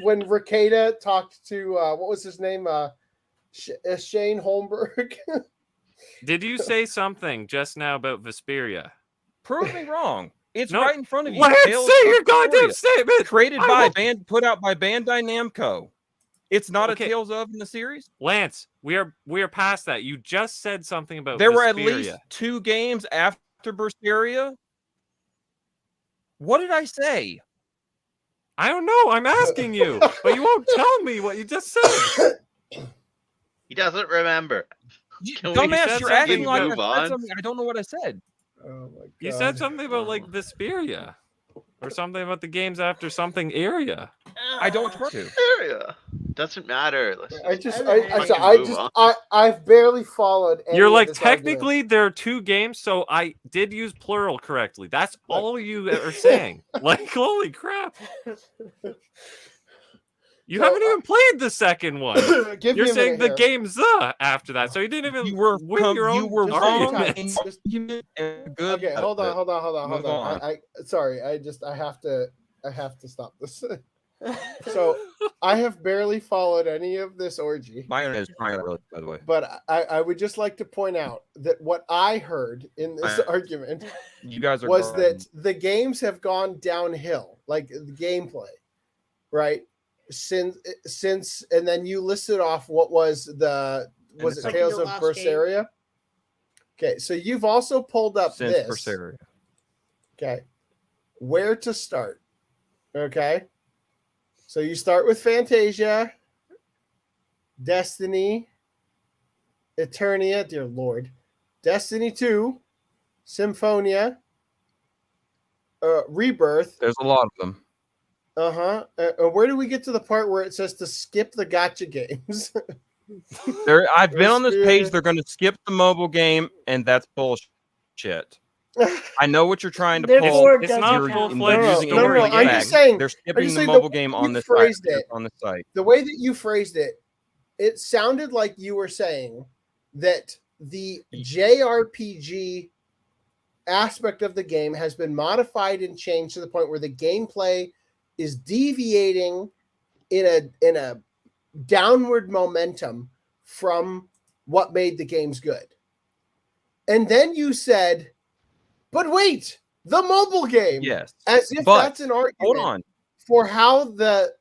when Ricada talked to what was his name? Shane Holmberg. Did you say something just now about Vesperia? Prove me wrong. It's No. right in front of you. Let's Tales say of your goddamn Victoria. statement. Created I by will- put out by Bandai Namco. It's not Okay. a Tales of in the series. Lance, we are past that. You just said something about There were at Vesperia. least 2 games after Berseria. What did I say? I don't know. I'm asking you, but you won't tell me what you just said. He doesn't remember. Can we Dumbass, said you're acting something like I move said on? something. I don't know what I said. Oh my god! You said something about like Vesperia, or something about the games after something area. I don't want to. Area. Doesn't matter. I've barely followed. Any You're of like this argument. technically there are 2 games, so I did use plural correctly. That's all you are saying. Like holy crap! You haven't even played the second one. Give You're me a saying minute the here. game's after that, so you didn't even You were win your own wrong. arguments. Good. Okay, hold on. Move on. I sorry. I have to stop this. So I have barely followed any of this orgy. My internet is trying early, by the way. But I would just like to point out that what I heard in this argument You guys are was gone. that the games have gone downhill, like the gameplay, right? Since and then you listed off what was it Second Tales to of last Berseria? Okay, so you've also pulled up Since this. Berseria. Okay, where to start? Okay, so you start with Fantasia, Destiny, Eternia, dear Lord, Destiny 2, Symphonia, Rebirth. There's a lot of them. Where do we get to the part where it says to skip the gotcha games? I've been on this page. They're going to skip the mobile game, and that's bullshit. I know what you're trying to Therefore, pull. it's not You're a full-fledged No, I'm just saying. They're I'm skipping just the saying mobile way game you on the phrased site. it, On the site. The way that you phrased it, it sounded like you were saying that the JRPG aspect of the game has been modified and changed to the point where the gameplay is deviating in a downward momentum from what made the games good. And then you said, but wait, the mobile game. Yes. As if but, that's an argument hold on. for how the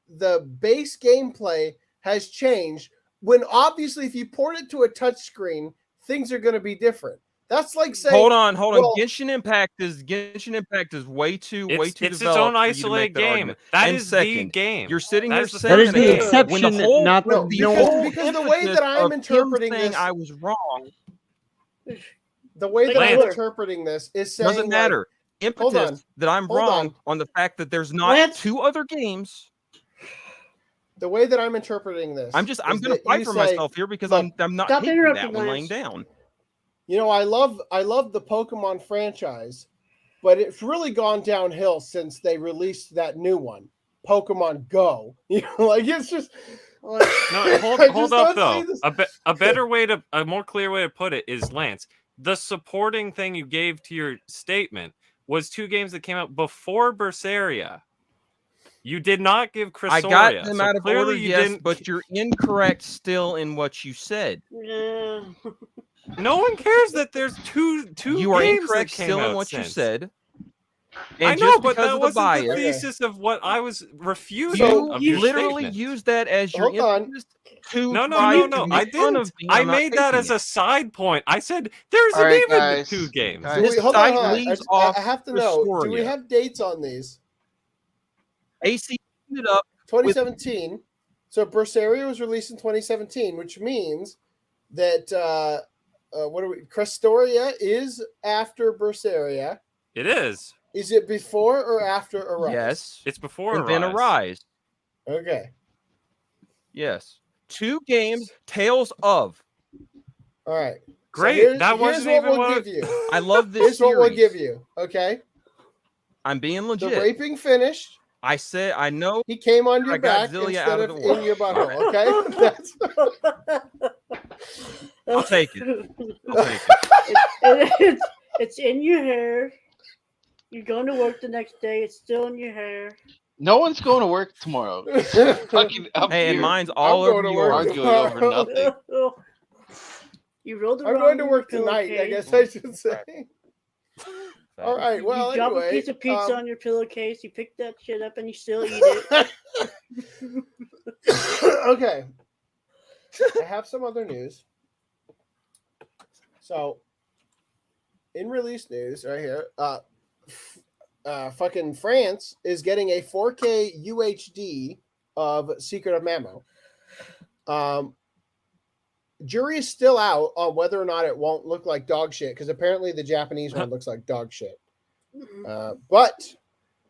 base gameplay has changed, when obviously if you port it to a touchscreen, things are going to be different. That's like saying, hold on. well, Genshin Impact is way too It's developed its own for you to isolated make that game. argument. That and is second, the game. You're sitting That here is the saying That is the exception, when the whole, not the no, norm. because the way that I'm interpreting saying this, I was wrong. the way that Lance. I'm interpreting this is saying Doesn't matter. hold on, Impetus that I'm hold wrong on. on the fact that there's not Lance. 2 other games. The way that I'm interpreting this, I'm is going to that fight you for say, myself here because look, I'm not stop taking interrupting, that one laying Lance. down. You know, I love the Pokemon franchise, but it's really gone downhill since they released that new one, Pokemon Go. You know, like it's just No, hold just up don't though. see this. A more clear way to put it is, Lance, the supporting thing you gave to your statement was 2 games that came out before Berseria. You did not give Chrysoria. I got them so out of clearly order, you yes, didn't. but you're incorrect still in what you said. Yeah. No one cares that there's two You are games incorrect that came still in out what since. you said. I And know, just but because that of the wasn't bias, the thesis of what I was refuting. So of you your literally statement. used that as your Hold on. impetus to No, try to I make fun didn't. of me. I I'm not made that taking as it. a side point. I said there's All a right, name in the guys. 2 games. Guys. This Hold site on. leaves off I have to know. Do we Restoria. have dates on these? AC ended up 2017. So Berseria was released in 2017, which means that Chrysoria is after Berseria. It is. Is it before or after Arise? yes, It's before and then Arise. Okay. Yes, 2 games, Tales of. All right. Great. That here's wasn't what even we'll what. give you. I love this Here's series. what we'll give you. Okay. I'm being The legit. raping finished. I said I know. He came on your I got back Zillia instead out of of the way. in your butthole. Okay. That's I'll take it. I'll take it. It's in your hair. You're going to work the next day. It's still in your hair. No one's going to work tomorrow. Fucking up Hey, and here mine's all over yours. arguing over nothing. You rolled I'm going to work tonight, I guess I should say. All right. Well, you drop anyway, a piece of pizza on your pillowcase. You pick that shit up and you still eat it. Okay. I have some other news. So, in release news right here, fucking France is getting a 4K UHD of Secret of Mamo. Jury is still out on whether or not it won't look like dog shit, because apparently the Japanese one looks like dog shit. But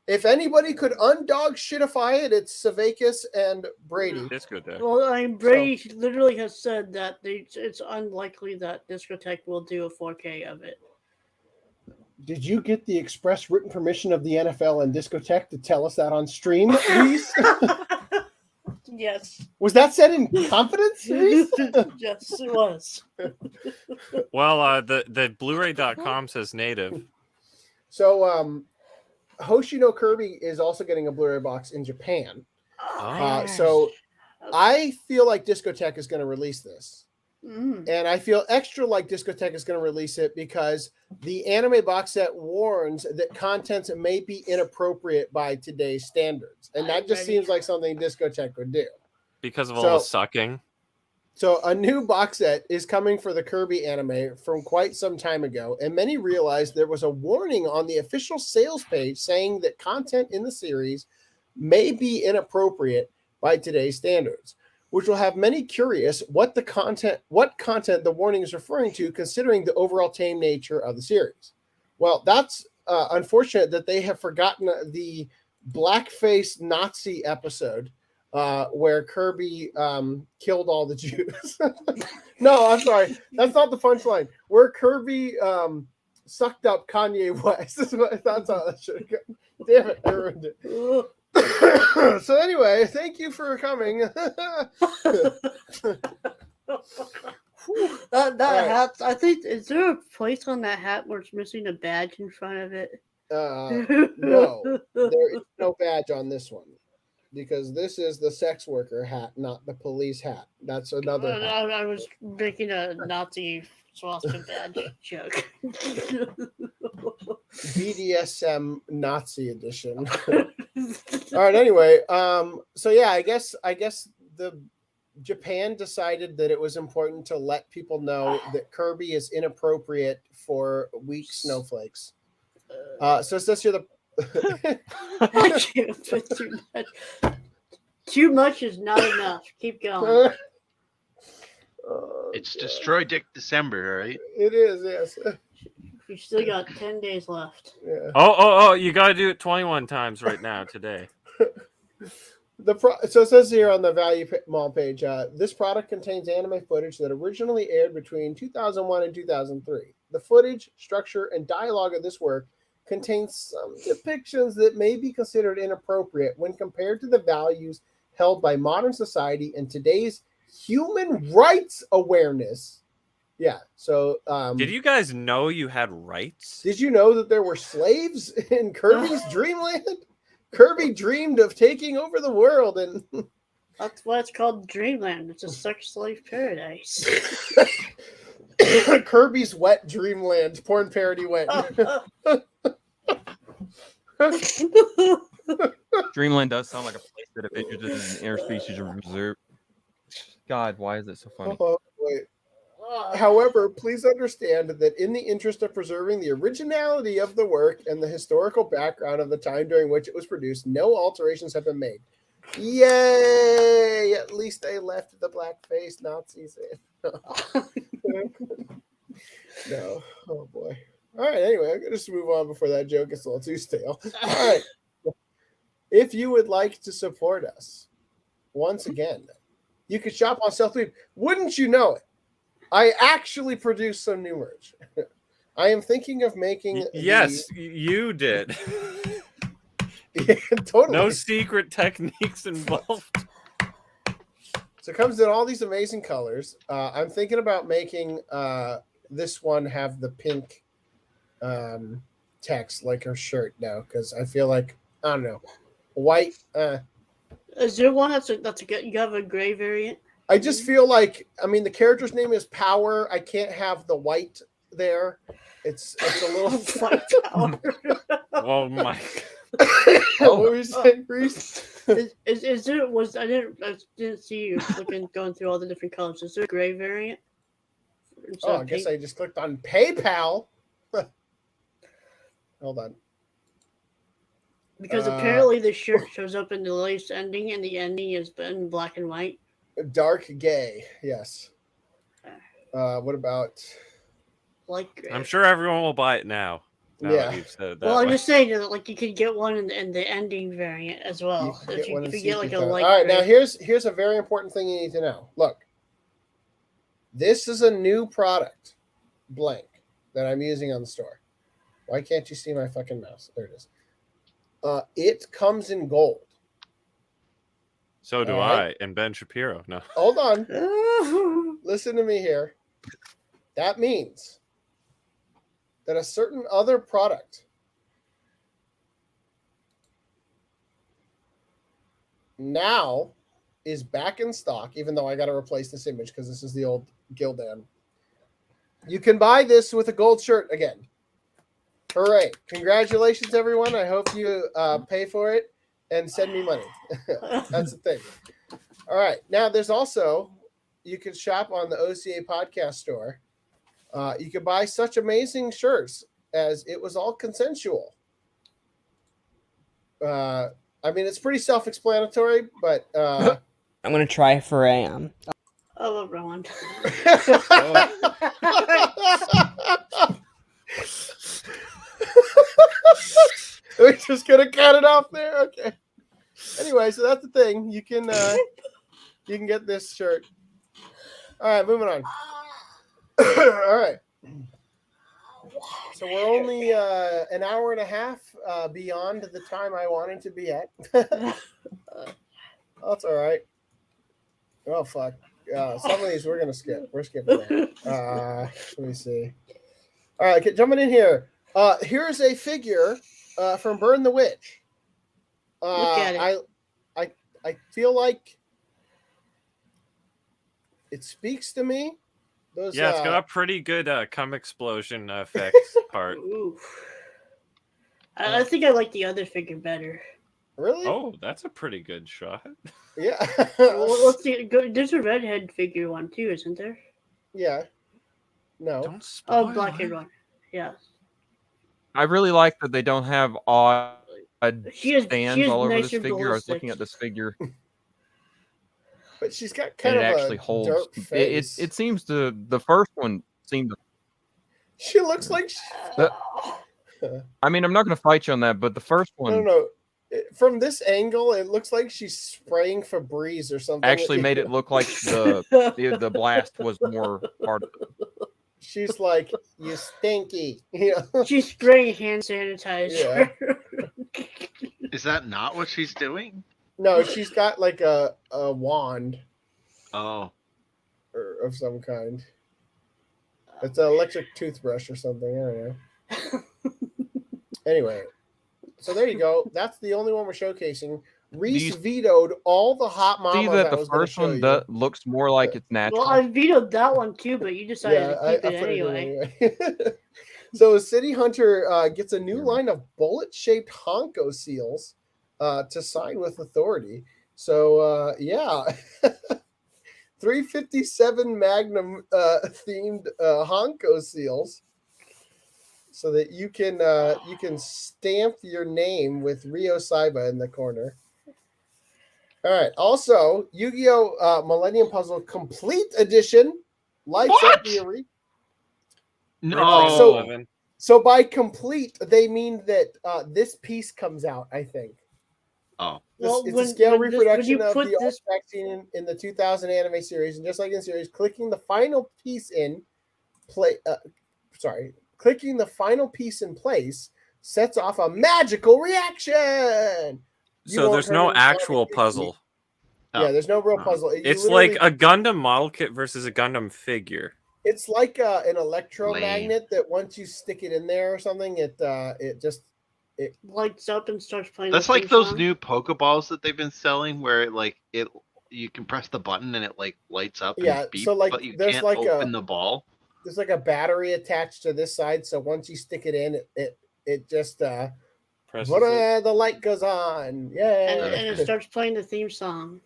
if anybody could undog shitify it, it's Savakis and Brady. It's good there. Well, I mean, Brady literally has said that it's unlikely that Discotech will do a 4K of it. Did you get the express written permission of the NFL and Discotech to tell us that on stream, Reese? Yes. Was that said in confidence, Reese? Yes, it was. Well, the Blu-ray.com says native. So, Hoshino Kirby is also getting a Blu-ray box in Japan. So, I feel like Discotech is going to release this. And I feel extra like Discotech is going to release it because the anime box set warns that contents may be inappropriate by today's standards. And that just seems like something Discotech would do. Because of all the sucking. So a new box set is coming for the Kirby anime from quite some time ago, and many realized there was a warning on the official sales page saying that content in the series may be inappropriate by today's standards, which will have many curious what content the warning is referring to, considering the overall tame nature of the series. Well, that's unfortunate that they have forgotten the blackface Nazi episode where Kirby killed all the Jews. No, I'm sorry. That's not the punchline. Where Kirby sucked up Kanye West. That's how that should have gone. Damn it, I ruined it. So anyway, thank you for coming. That hat, I think, is there a place on that hat where it's missing a badge in front of it? No, there is no badge on this one because this is the sex worker hat, not the police hat. That's another hat. I was making a Nazi swastika badge joke. BDSM Nazi edition. All right. Anyway, so yeah, I guess the Japan decided that it was important to let people know that Kirby is inappropriate for weak snowflakes. So it says here I can't put too much. Too much is not enough. Keep going. It's Destroy Dick December, right? It is, yes. You still got 10 days left. Yeah. Oh! You got to do it 21 times right now today. So it says here on the Value Mall page, this product contains anime footage that originally aired between 2001 and 2003. The footage, structure, and dialogue of this work contains some depictions that may be considered inappropriate when compared to the values held by modern society and today's human rights awareness. Yeah, so... did you guys know you had rights? Did you know that there were slaves in Kirby's Dreamland? Kirby dreamed of taking over the world, and... That's why it's called Dreamland. It's a sex slave paradise. Kirby's Wet Dreamland, porn parody wet. Dreamland does sound like a place that if it is an interspecies reserve. God, why is it so funny? Wait. However, please understand that in the interest of preserving the originality of the work and the historical background of the time during which it was produced, no alterations have been made. Yay! At least they left the blackface Nazis in. No. Oh boy. All right. Anyway, I'm gonna just move on before that joke gets a little too stale. All right. If you would like to support us, once again, you could shop on Self-Lead. Wouldn't you know it? I actually produced some new merch. I am thinking of making. Yes, you did. Yeah, totally. No secret techniques involved. So it comes in all these amazing colors. I'm thinking about making this one have the pink text like her shirt now because I feel like I don't know, white. Is there one that's a good? You have a gray variant. I just feel like the character's name is Power. I can't have the white there. It's a little white power. Oh my! What were you saying, Reese? Is there was I didn't see you going through all the different colors. Is there a gray variant? I guess I just clicked on PayPal. Hold on. Because apparently the shirt shows up in the lace ending, and the ending is in black and white. Dark gay, yes. What about? Like gray. I'm sure everyone will buy it now. Yeah. You've said it that Well, I'm way. just saying that like you could get one in the ending variant as well. If you get like a light. All right, gray. now here's a very important thing you need to know. Look, this is a new product, blank, that I'm using on the store. Why can't you see my fucking mouse? There it is. It comes in gold. So do I, and Ben Shapiro. No. Hold on. Listen to me here. That means that a certain other product now is back in stock, even though I got to replace this image because this is the old Gildan. You can buy this with a gold shirt again. Hooray. Congratulations, everyone. I hope you pay for it and send me money. That's the thing. All right. Now, there's also, you can shop on the OCA Podcast store. You can buy such amazing shirts as It Was All Consensual. It's pretty self-explanatory, but... I'm going to try for AM. Oh, Rowan. We're just gonna cut it off there. Okay. Anyway, so that's the thing. You can get this shirt. All right, moving on. All right. So we're only an hour and a half beyond the time I wanted to be at. That's all right. Oh fuck! Some of these we're gonna skip. We're skipping that. Let me see. All right, jumping in here. Here's a figure from Burn the Witch. Look at it. I feel like it speaks to me. Those, Yeah, it's got a pretty good cum explosion effects part. Ooh. I think I like the other figure better. Really? Oh, that's a pretty good shot. Yeah. Well, let's see. There's a redhead figure one too, isn't there? Yeah. No. Don't Oh, black-haired one. Yeah. I really like that they don't have odd stands all over this nicer figure. I was looking ballistics. at this figure, But she's got and kind it of actually a holds. dark It face. seems to the first one seemed to. She looks like. I mean, I'm not going to fight you on that, but the first one No. From this angle, it looks like she's spraying Febreze or something. actually made it look like the blast was more part of it. She's like, you stinky. Yeah. She's spraying hand sanitizer. Yeah. Is that not what she's doing? No, she's got like a wand Oh. or of some kind. It's an electric toothbrush or something. I don't know. Anyway, so there you go. That's the only one we're showcasing. Reese vetoed all the hot mamas. See that I the was gonna first show one you. looks more like it's natural. Well, I vetoed that one too, but you decided to keep I it put anyway. anyway. So City Hunter gets a new line of bullet-shaped Honko seals to sign with Authority. So yeah, 357 Magnum themed Honko seals, so that you can stamp your name with Ryo Saiba in the corner. All right. Also, Yu-Gi-Oh! Millennium Puzzle Complete Edition lights up the arena. No. So by complete, they mean that this piece comes out, I think. Oh. Well, It's when- a scale when reproduction you of put the this- artifact scene in the 2000 anime series, and just like in the series, clicking the final piece in place sets off a magical reaction. You So won't there's hurt no anyone. actual puzzle. Yeah, there's no real puzzle. You It's literally- like a Gundam model kit versus a Gundam figure. It's like an electromagnet that once you stick it in there or something, it lights up and starts playing. That's the like theme those song. new Pokeballs that they've been selling, where you can press the button and it like lights up. Yeah, and beeps, so, like, but you there's can't like open the ball. there's like a battery attached to this side, so once you stick it in, it just Presses the light goes on. Yeah, and it starts playing the theme song.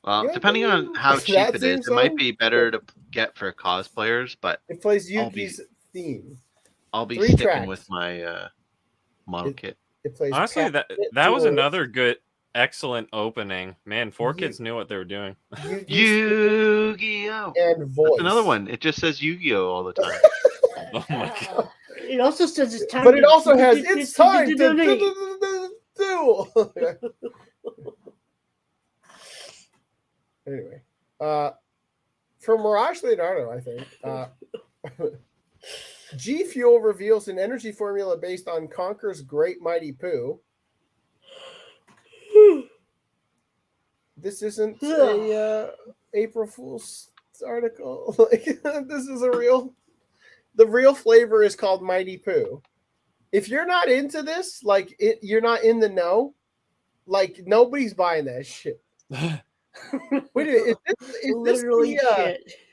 Well, depending on how cheap That it is, seems it might so- be better to get for cosplayers. But It plays I'll be- Yuki's theme. I'll be 3 sticking tracks. with my model kit. It plays Honestly, Captain that was Duel, another good, excellent opening. Man, 4Kids knew what they were doing. Yu-Gi-Oh! And voice. That's another one. It just says Yu-Gi-Oh! All the time. Oh my god. It also says it's time. But it to- also has it's time to donate." duel. Anyway, for Mirage Leonardo, I think G Fuel reveals an energy formula based on Conker's Great Mighty Pooh. This isn't a April Fool's article. Like, this is the real flavor is called Mighty Pooh. If you're not into this, like you're not in the know, like nobody's buying that shit. Wait a minute, is Literally this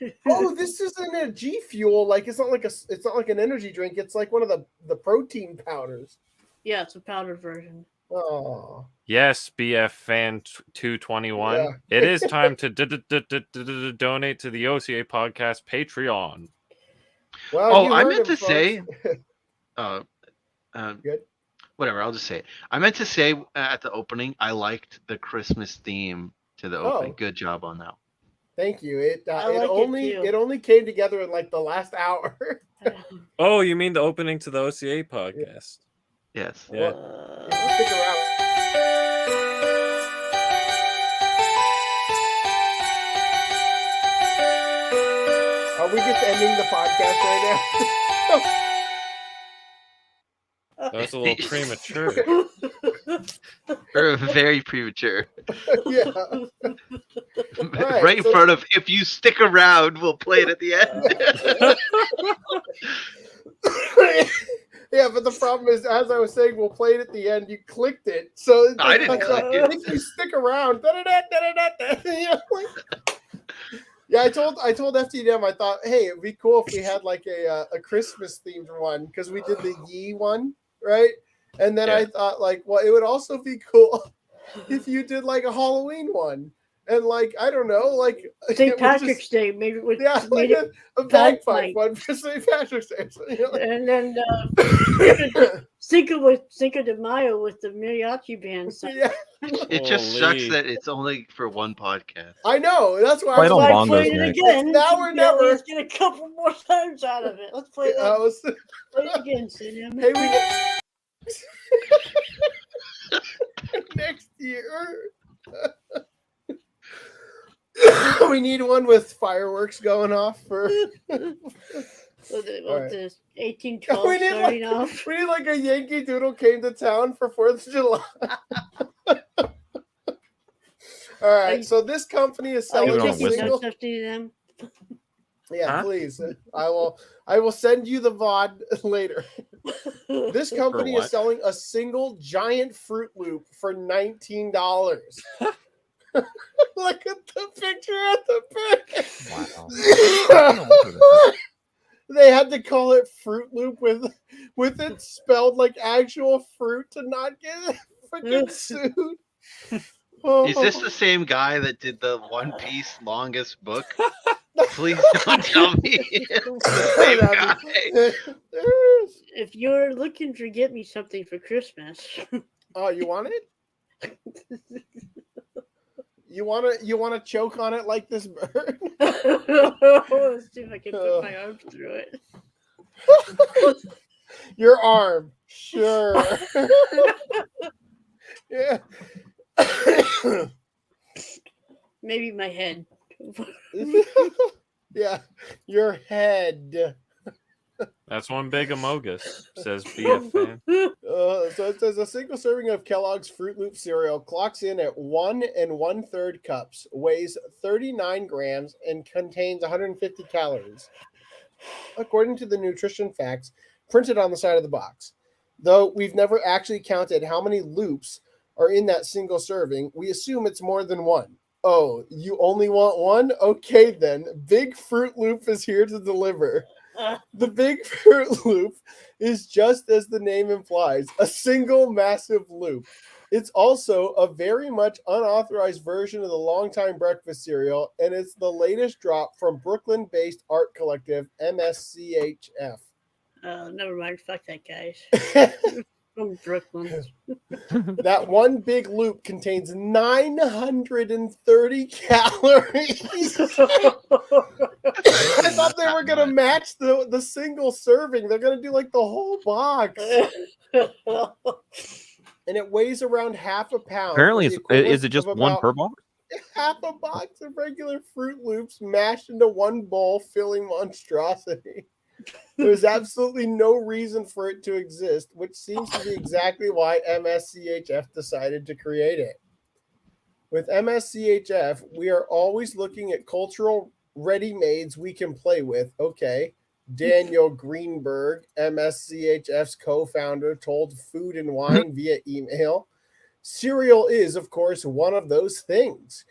the, shit. oh, this isn't a G Fuel. Like it's not like an energy drink. It's like one of the protein powders. Yeah, it's a powdered version. Oh, Yes, BF Fan 221. Yeah. It is time to donate to the OCA Podcast Patreon. well, Oh, you I heard meant him, to say, folks. Good. whatever. I'll just say it. I meant to say at the opening, I liked the Christmas theme to the opening. Oh. Good job on that. Thank you. It I like it too. only came together in like the last hour. Oh, you mean the opening to the OCA podcast? Yes. Yeah. Stick around. Are we just ending the podcast right now? That's a little premature. Or very premature. Yeah. Right in front of, if you stick around, we'll play it at the end. Yeah, but the problem is, as I was saying, we'll play it at the end. You clicked it, so I didn't click it. If you stick around, yeah, I told FDDNM, I thought, hey, it'd be cool if we had like a Christmas themed one because we did the Yi one, right? And then I thought, like, well, it would also be cool if you did like a Halloween one. And like, I don't know, like St. Patrick's Day, maybe with like a bagpipe one for St. Patrick's Day. So, you know, like, and then Cinco de Mayo with the mariachi band. Yeah. It just sucks that it's only for one podcast. I know. That's why Play it on I bongos played it next. again. Now or never. Let's get a couple more times out of it. Let's play it. Play it again, Sam. Hey, next year. We need one with fireworks going off for. This 1812 We need, starting off. we need like a Yankee Doodle came to town for 4th of July. All right, so this company is Are selling you a taking single. notes, FDDNM? Yeah, please. I will send you the VOD later. This company is what? selling a single giant Froot Loop for $19. Look at the picture at the back. Wow. They had to call it Froot Loop with it spelled like actual fruit to not get freaking sued. Is this the same guy that did the One Piece longest book? Please don't tell me. It's the same guy. If you're looking to get me something for Christmas, Oh, you want it? You want to choke on it like this bird? let's see if I can put my arms through it. Your arm, sure. Yeah. Maybe my head. Yeah, your head. That's one big amogus, says be a fan. So it says a single serving of Kellogg's Froot Loop cereal clocks in at 1 1/3 cups, weighs 39 grams, and contains 150 calories, according to the nutrition facts printed on the side of the box. Though we've never actually counted how many loops are in that single serving, we assume it's more than one. Oh, you only want one? Okay then. Big Froot Loop is here to deliver. The Big Froot Loop is just as the name implies, a single massive loop. It's also a very much unauthorized version of the longtime breakfast cereal, and it's the latest drop from Brooklyn-based art collective MSCHF. Never mind. Fuck that, guys. From Brooklyn. That one big loop contains 930 calories. I thought they were going to match the single serving. They're going to do like the whole box. And it weighs around half a pound. Apparently, the equivalent is it just of one about per box? Half a box of regular Froot Loops mashed into one bowl, filling monstrosity. There's absolutely no reason for it to exist, which seems to be exactly why MSCHF decided to create it. With MSCHF, we are always looking at cultural ready-mades we can play with. Okay. Daniel Greenberg, MSCHF's co-founder, told Food and Wine via email. Cereal is, of course, one of those things.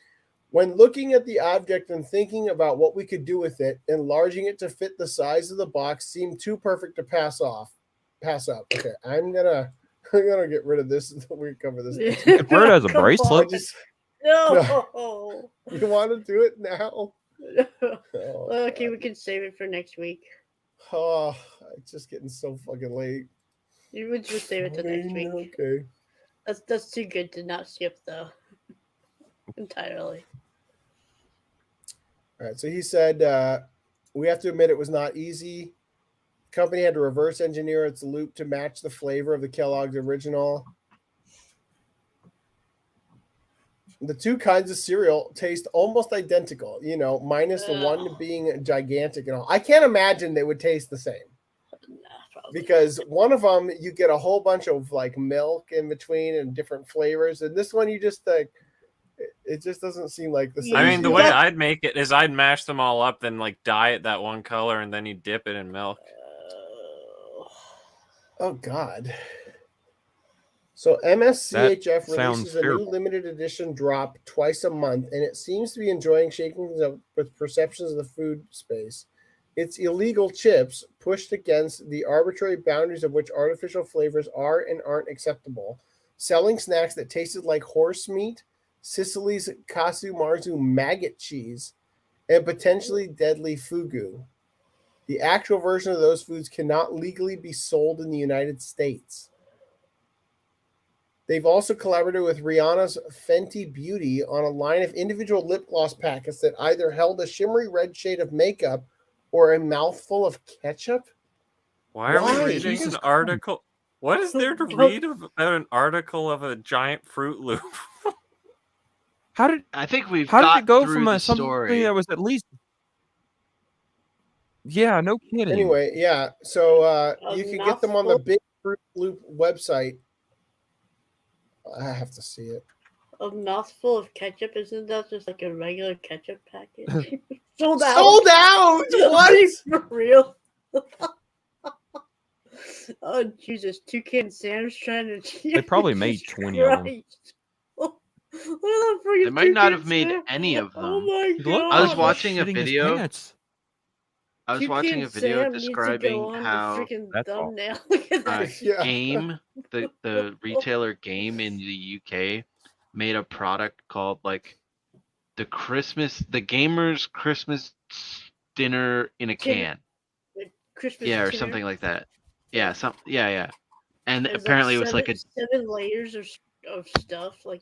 When looking at the object and thinking about what we could do with it, enlarging it to fit the size of the box seemed too perfect to pass up. Okay, I'm gonna get rid of this. We cover this. Wear it as a bracelet. No. You want to do it now? Okay, we can save it for next week. Oh, it's just getting so fucking late. You would just save it to next week. Okay. That's too good to not skip though. Entirely. All right, so he said, we have to admit it was not easy. The company had to reverse engineer its loop to match the flavor of the Kellogg's original. The two kinds of cereal taste almost identical, minus the one being gigantic and all. I can't imagine they would taste the same. because one of them you get a whole bunch of like milk in between and different flavors, and this one you just like it just doesn't seem like the same. I mean, the way I'd make it is I'd mash them all up, then like dye it that one color, and then you dip it in milk. Oh God. So MSCHF releases a new terrible. limited edition drop twice a month, and it seems to be enjoying shaking things up with perceptions of the food space. It's illegal chips pushed against the arbitrary boundaries of which artificial flavors are and aren't acceptable, selling snacks that tasted like horse meat, Sicily's Kasu Marzu maggot cheese, and potentially deadly fugu. The actual version of those foods cannot legally be sold in the United States. They've also collaborated with Rihanna's Fenty Beauty on a line of individual lip gloss packets that either held a shimmery red shade of makeup or a mouthful of ketchup. Why are we reading an article? What is there to read about an article of a giant Fruit Loop? How did I think we've how got did it go through from the something story. that was at least? Yeah, no kidding. Anyway, yeah. So you can get them on the Big Fruit Loop website. I have to see it. A mouthful of ketchup, isn't that just like a regular ketchup package? Sold out. Sold out. What? For real? Oh Jesus! Toucan Sam's trying to. They probably made 20 of them. They might not have made any of them. Oh my God! I was watching a Shitting his video. pants. I was Toucan watching a video Sam needs to go describing on the how freaking That's all. thumbnail. Look at that. Yeah. Game, the retailer Game in the UK made a product called like the Gamers Christmas dinner in a can. Christmas Yeah, or dinner. something like that. Yeah, yeah. And There's apparently it was like a 7 layers of stuff like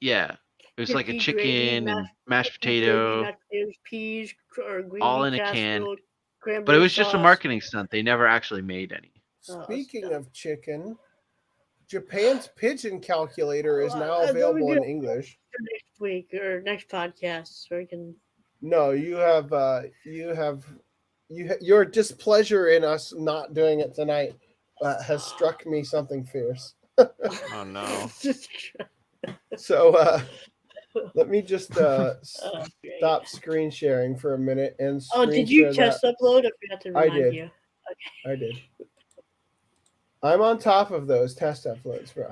yeah, it was like a turkey chicken gravy, and mashed gravy, potato, mashed potatoes, peas, or green all bean in a can. casserole, But cranberry it was just a sauce. marketing stunt. They never actually made any. Speaking of chicken, Japan's pigeon calculator is now I thought we available in did- English. for next week or next podcast, so we can. No, your displeasure in us not doing it tonight has struck me something fierce. Oh no! So let me just stop screen sharing for a minute and. Oh, screen did you share test that. upload? I forgot to I remind did. you. Okay. I did. I'm on top of those test uploads, bro.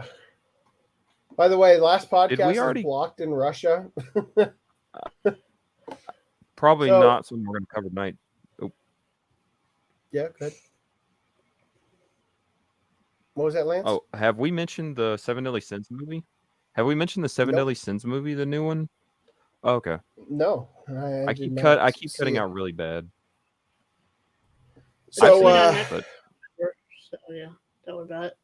By the way, last podcast was already- blocked in Russia. Probably So- not something we're going to cover tonight. Oh, Yeah, good. What was that, Lance? oh, have we mentioned the Seven Deadly Sins movie? Have we mentioned the Seven Nope. Deadly Sins movie, the new one? Oh, okay. No, I did keep not I keep see cutting it. out really bad. So, But So yeah, don't worry about it.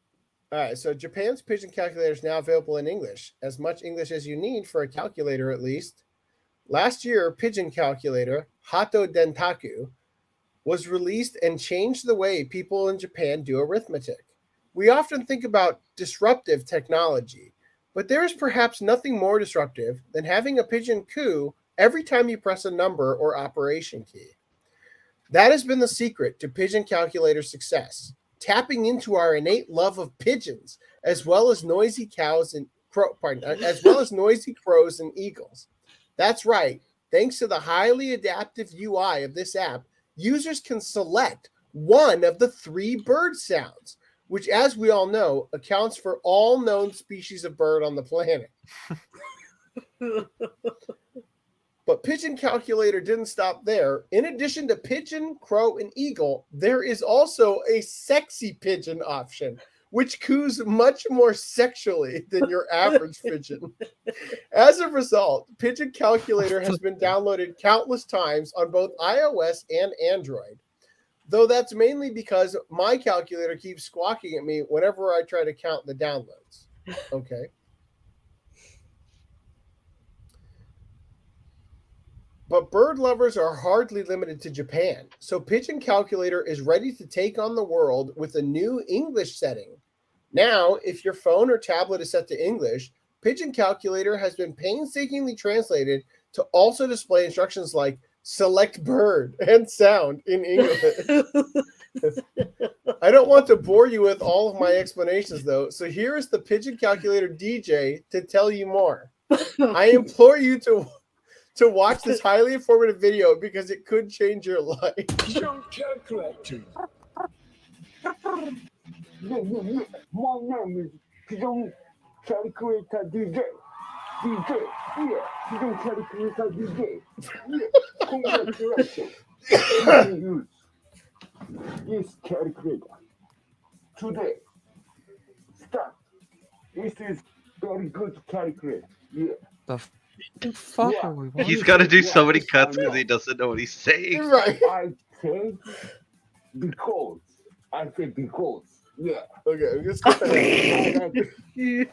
all right. So Japan's pigeon calculator is now available in English, as much English as you need for a calculator, at least. Last year, pigeon calculator Hato Dentaku was released and changed the way people in Japan do arithmetic. We often think about disruptive technology, but there is perhaps nothing more disruptive than having a pigeon coo every time you press a number or operation key. That has been the secret to pigeon calculator success, tapping into our innate love of pigeons, as well as noisy crows and eagles. That's right. Thanks to the highly adaptive UI of this app, users can select one of the 3 bird sounds, which, as we all know, accounts for all known species of bird on the planet. But Pigeon Calculator didn't stop there. In addition to pigeon, crow, and eagle, there is also a sexy pigeon option, which coos much more sexually than your average pigeon. As a result, Pigeon Calculator has been downloaded countless times on both iOS and Android, though that's mainly because my calculator keeps squawking at me whenever I try to count the downloads. Okay. But bird lovers are hardly limited to Japan, so Pigeon Calculator is ready to take on the world with a new English setting. Now, if your phone or tablet is set to English, Pigeon Calculator has been painstakingly translated to also display instructions like select bird and sound in English. I don't want to bore you with all of my explanations, though. So here is the Pigeon Calculator DJ to tell you more. I implore you to watch this highly informative video because it could change your life. Pigeon Calculator. My name is Pigeon Calculator DJ. DJ, yeah, Pigeon Calculator DJ. Yeah, congratulations. Use this calculator today. Start. This is very good calculator. Yeah. The fuck are we watching? He's got to do so many cuts because he doesn't know what he's saying. Right. I say because. I say because. Yeah. Okay, I'm just gonna... yeah.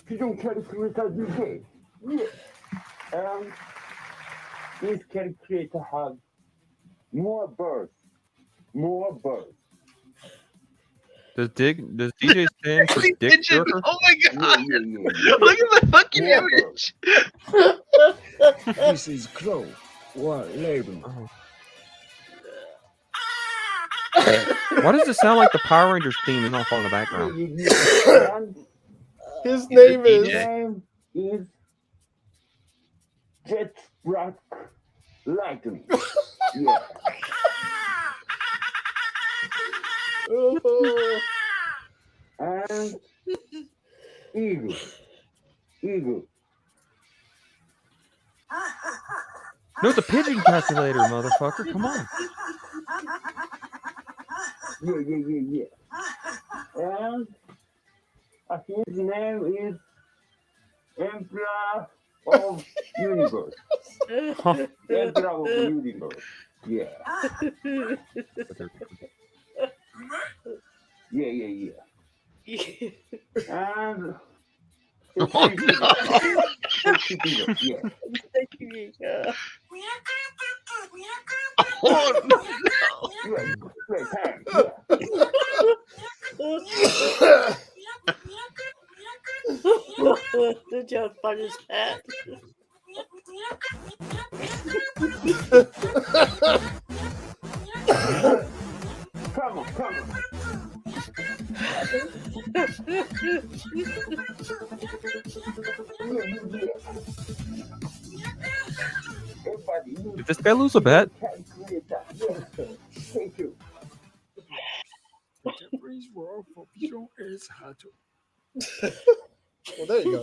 Pigeon Calculator DJ. Yeah. This calculator has more birds. More birds. Does DJ stand for Dick Pigeon. Jerker? Oh my god! Look at the fucking image. This is Crow. What label? Why does it sound like the Power Rangers theme is off on the background? His name is Jet Rock Lightning. Yeah. And Eagle. No, it's a pigeon calculator, motherfucker. Come on. Yeah. And his name is Emperor of Universe. Emperor of Universe. Yeah. Yeah. And oh no! Yeah. Oh no! The joke on his hat. Come on. Did this guy lose a bet? Thank you. Well, there you go.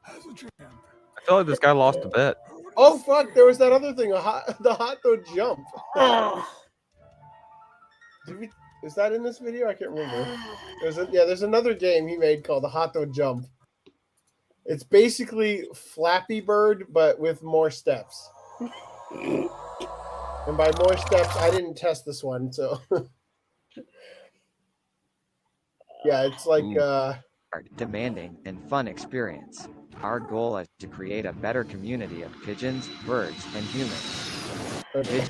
I feel like this guy lost a bet. Oh fuck! There was that other thing, the hot dog jump. Is that in this video? I can't remember. There's another game he made called the Hot Dog Jump. It's basically Flappy Bird, but with more steps. And by more steps, I didn't test this one, so yeah, it's like demanding and fun experience. Our goal is to create a better community of pigeons, birds, and humans. Okay.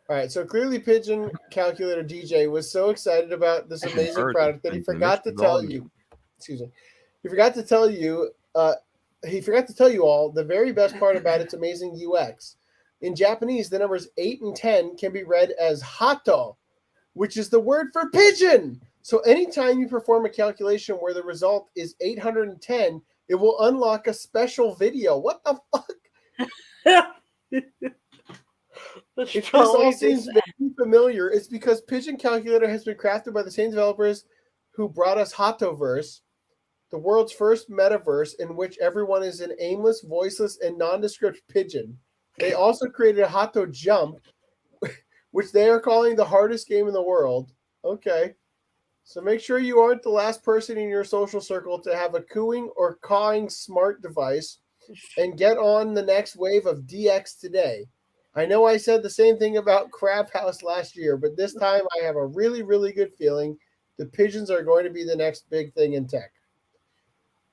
All right, so clearly Pigeon Calculator DJ was so excited about this amazing product that he forgot to tell you. Excuse me. He forgot to tell you all the very best part about its amazing UX. In Japanese, the numbers 8 and 10 can be read as hato, which is the word for pigeon. So anytime you perform a calculation where the result is 810, it will unlock a special video. What the fuck? If this all seems very familiar, it's because Pigeon Calculator has been crafted by the same developers who brought us Hatoverse, the world's first metaverse in which everyone is an aimless, voiceless, and nondescript pigeon. They also created a Hato Jump, which they are calling the hardest game in the world. Okay. So make sure you aren't the last person in your social circle to have a cooing or cawing smart device and get on the next wave of DX today. I know I said the same thing about Crab House last year, but this time I have a really, really good feeling the pigeons are going to be the next big thing in tech.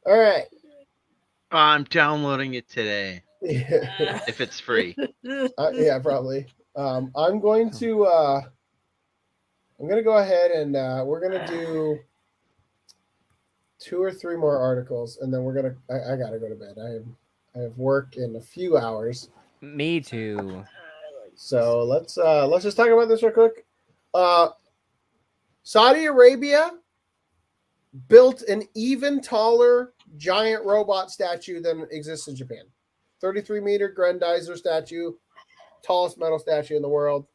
All right. I'm downloading it today. If it's free. Yeah, probably. I'm going to go ahead and we're going to do 2 or 3 more articles, and then I got to go to bed. I have work in a few hours. Me too. So let's just talk about this real quick. Saudi Arabia built an even taller giant robot statue than exists in Japan. 33-meter Grendizer statue, tallest metal statue in the world.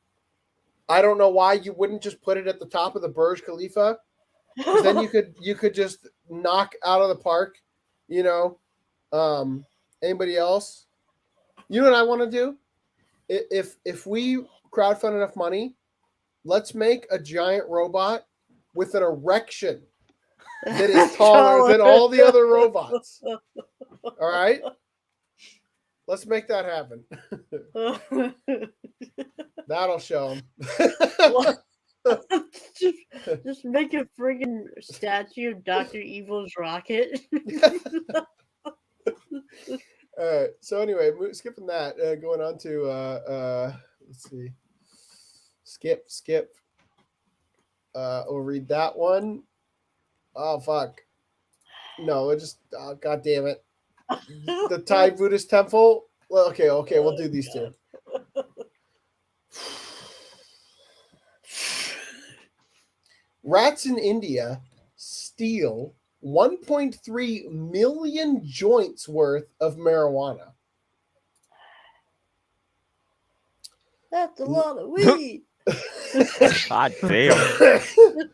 I don't know why you wouldn't just put it at the top of the Burj Khalifa, because then you could just knock out of the park, you know. Anybody else? You know what I want to do? If we crowdfund enough money, let's make a giant robot with an erection that is taller than all the other robots. All right? Let's make that happen. That'll show them. Just make a friggin' statue of Dr. Evil's rocket. All right. So anyway, skipping that, going on to let's see. Skip. We'll read that one. Oh fuck. No, it just god damn it. The Thai Buddhist temple. Well, okay, we'll do these two. Rats in India steal 1.3 million joints worth of marijuana. That's a lot of weed. God damn.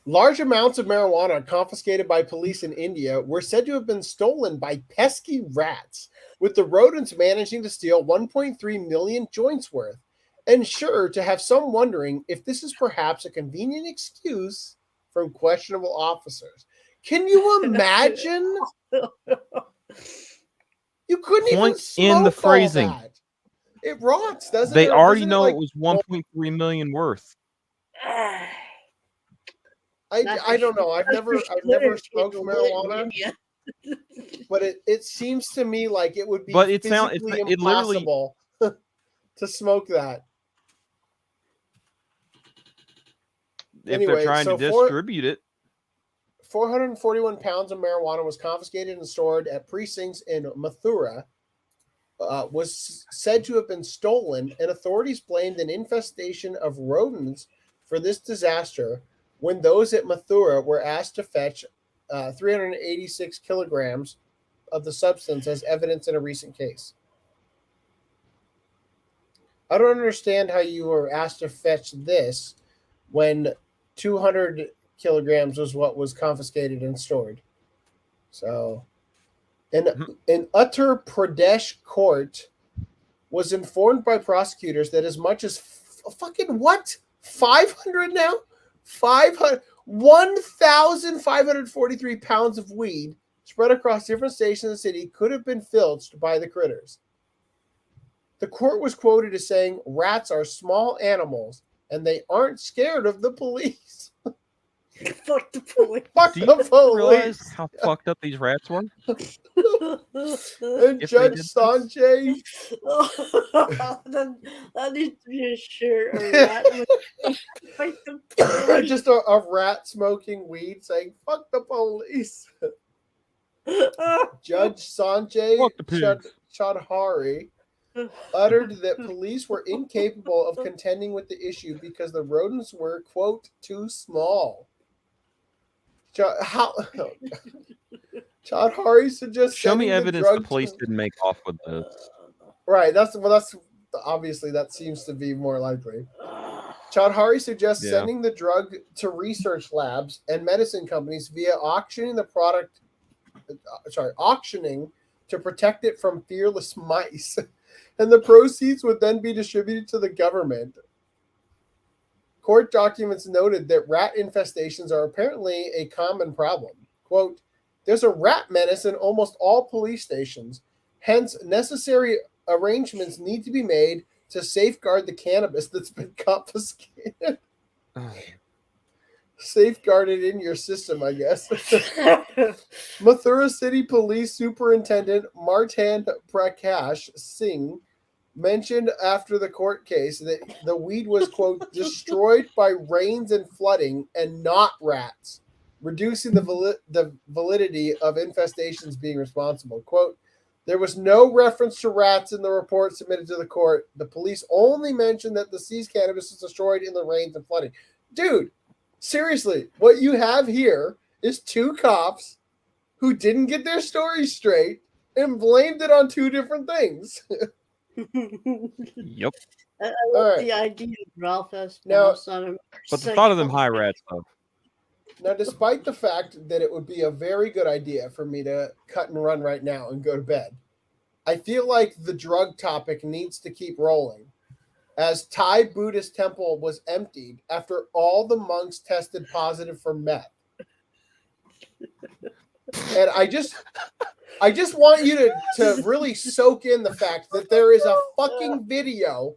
Large amounts of marijuana confiscated by police in India were said to have been stolen by pesky rats, with the rodents managing to steal 1.3 million joints worth, and sure to have some wondering if this is perhaps a convenient excuse from questionable officers. Can you imagine? You couldn't even Point smoke in the all phrasing. that. It rots, doesn't it? They Or already doesn't know like, it was 1.3 million worth. I don't know. I've never smoked marijuana, but it seems to me like it would be But it physically literally impossible to smoke that. if Anyway, they're trying so to distribute it. 441 pounds of marijuana was confiscated and stored at precincts in Mathura. Was said to have been stolen, and authorities blamed an infestation of rodents for this disaster when those at Mathura were asked to fetch 386 kilograms of the substance as evidence in a recent case. I don't understand how you were asked to fetch this when 200 kilograms was what was confiscated and stored. So, an Uttar Pradesh court was informed by prosecutors that as much as fucking what? 500 now? 1,543 pounds of weed spread across different stations of the city could have been filched by the critters. The court was quoted as saying, "Rats are small animals and they aren't scared of the police." Fuck the police. Fuck Do the you police. realize how fucked up these rats were? And If Judge they did Sanjay. that needs to be a shirt. Or rat. Just a rat smoking weed saying, "Fuck the police." Judge Sanjay Chaudhary uttered that police were incapable of contending with the issue because the rodents were, quote, too small. Chaudhary suggests Show me sending the evidence the drug police to- didn't make off with this. Right, that's obviously that seems to be more likely. Chaudhary suggests Yeah. sending the drug to research labs and medicine companies via auctioning to protect it from fearless mice, and the proceeds would then be distributed to the government. Court documents noted that rat infestations are apparently a common problem. Quote, "There's a rat menace in almost all police stations. Hence, necessary arrangements need to be made to safeguard the cannabis that's been confiscated." Safeguarded in your system, I guess. Mathura City Police Superintendent Martand Prakash Singh mentioned after the court case that the weed was, quote, destroyed by rains and flooding and not rats, reducing the validity of infestations being responsible. Quote, There was no reference to rats in the report submitted to the court. The police only mentioned that the seized cannabis was destroyed in the rains and flooding. Dude, seriously, what you have here is two cops who didn't get their story straight and blamed it on two different things. Yep. I All love right. the idea of Ralph as Now- mouse on a But the thought of them high rats though. Now, despite the fact that it would be a very good idea for me to cut and run right now and go to bed, I feel like the drug topic needs to keep rolling, as Thai Buddhist temple was emptied after all the monks tested positive for meth. And I just want you to really soak in the fact that there is a fucking video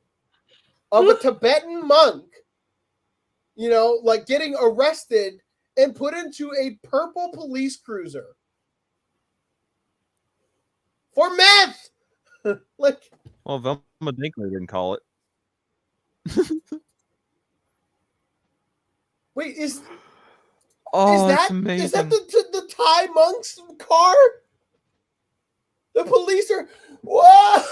of a Tibetan monk, you know, like getting arrested and put into a purple police cruiser for meth. Like, Well, Velma Dinkley didn't call it. wait, is Oh, that's that amazing. the Thai monk's car? The police are whoa!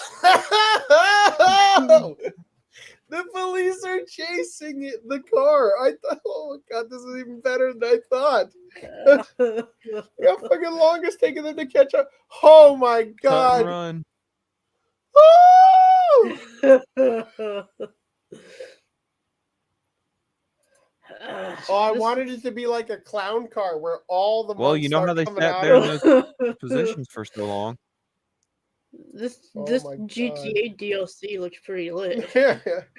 The police are chasing the car. I thought, oh my god, this is even better than I thought. How fucking long it's taking them to catch up? Oh my Cut and god! run. Oh, I wanted it to be like a clown car where all the Well, monks you know how start they coming sat out there in of- those positions for so long. This Oh this my God. GTA DLC looks pretty lit.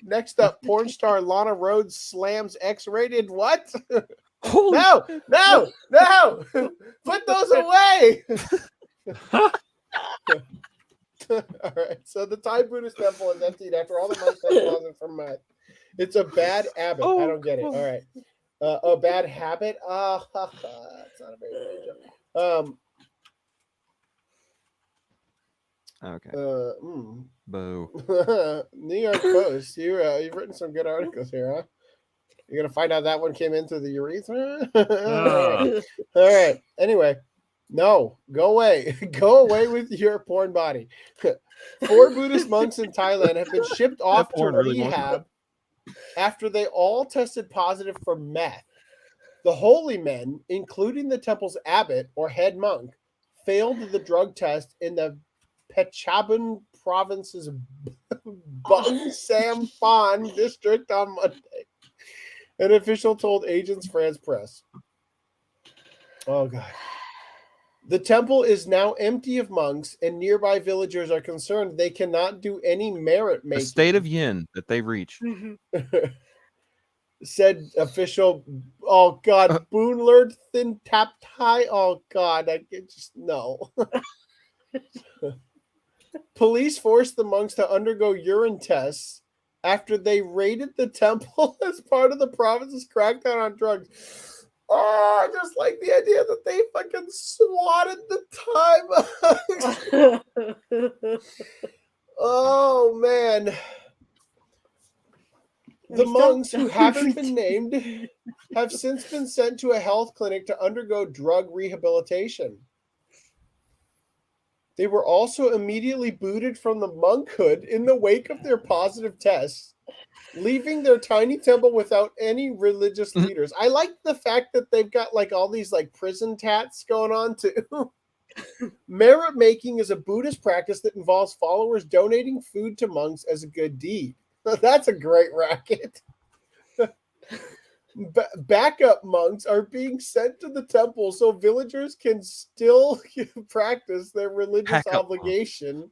Next up, porn star Lana Rhodes slams X-rated. What? Holy No! Put those away. All right. So the Thai Buddhist temple is emptied after all the monks had positive from meth. It's a bad habit. I don't get it. All right. A bad habit. It's not a very good joke. Okay. Boo. Boo. New York Post. You've written some good articles here, huh? You're gonna find out that one came in through the urethra. All right. Anyway, no, go away. Go away with your porn body. 4 Buddhist monks in Thailand have been shipped off to porn really wants rehab after they all tested positive for meth. The holy men, including the temple's abbot or head monk, failed the drug test in the Phetchabun province's Bung Samphan district on Monday. An official told Agence France Press. Oh, God. The temple is now empty of monks, and nearby villagers are concerned they cannot do any merit The making. state of yin that they've reached. Said official. Oh God, Boonlerd Thin Tap Thai. Oh God, I can just no. Police forced the monks to undergo urine tests after they raided the temple as part of the province's crackdown on drugs. Oh, I just like the idea that they fucking swatted the time. Oh man. The monks who haven't been named have since been sent to a health clinic to undergo drug rehabilitation. They were also immediately booted from the monkhood in the wake of their positive tests, leaving their tiny temple without any religious leaders. I like the fact that they've got like all these like prison tats going on too. Merit making is a Buddhist practice that involves followers donating food to monks as a good deed. That's a great racket. Backup monks are being sent to the temple so villagers can still practice their religious Backup obligation.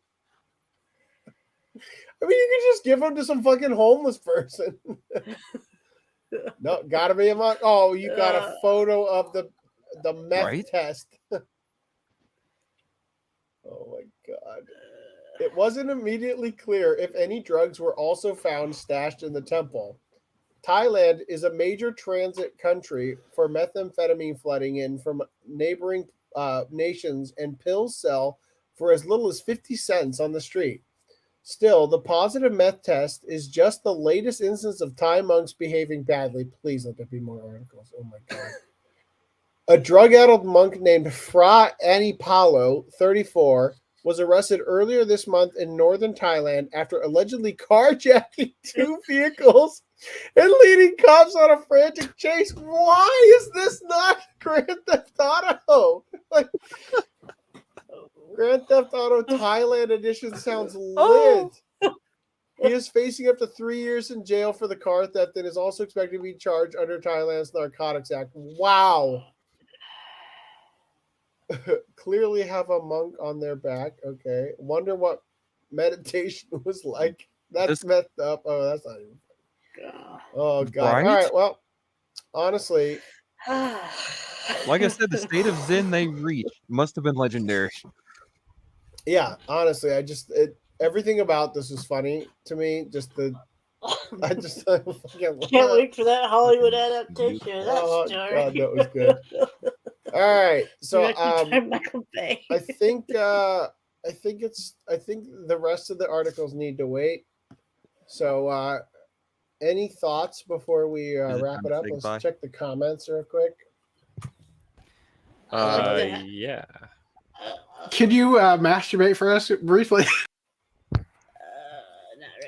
I mean, you can just give them to some fucking homeless person. No, gotta be a monk. Oh, you got a photo of the meth test. Oh my God. It wasn't immediately clear if any drugs were also found stashed in the temple. Thailand is a major transit country for methamphetamine flooding in from neighboring nations, and pills sell for as little as 50 cents on the street. Still, the positive meth test is just the latest instance of Thai monks behaving badly. Please let there be more articles. Oh my God. A drug-addled monk named Fra Anipalo, 34, was arrested earlier this month in northern Thailand after allegedly carjacking 2 vehicles and leading cops on a frantic chase. Why is this not Grand Theft Auto? Like, Grand Theft Auto Thailand edition sounds lit. He is facing up to 3 years in jail for the car theft and is also expected to be charged under Thailand's Narcotics Act. Wow. Clearly have a monk on their back. Okay. Wonder what meditation was like. That's messed up. Oh, that's not even. Oh, God. Right? All right. Well, honestly. Like I said, the state of Zen they reached must have been legendary. Yeah, honestly, everything about this was funny to me. I Can't wait for that Hollywood adaptation of that Oh, story. God, that was good. All right, so Michael Bay. I think the rest of the articles need to wait. So, any thoughts before we wrap it up? Let's check the comments real quick. Yeah. Can you masturbate for us briefly?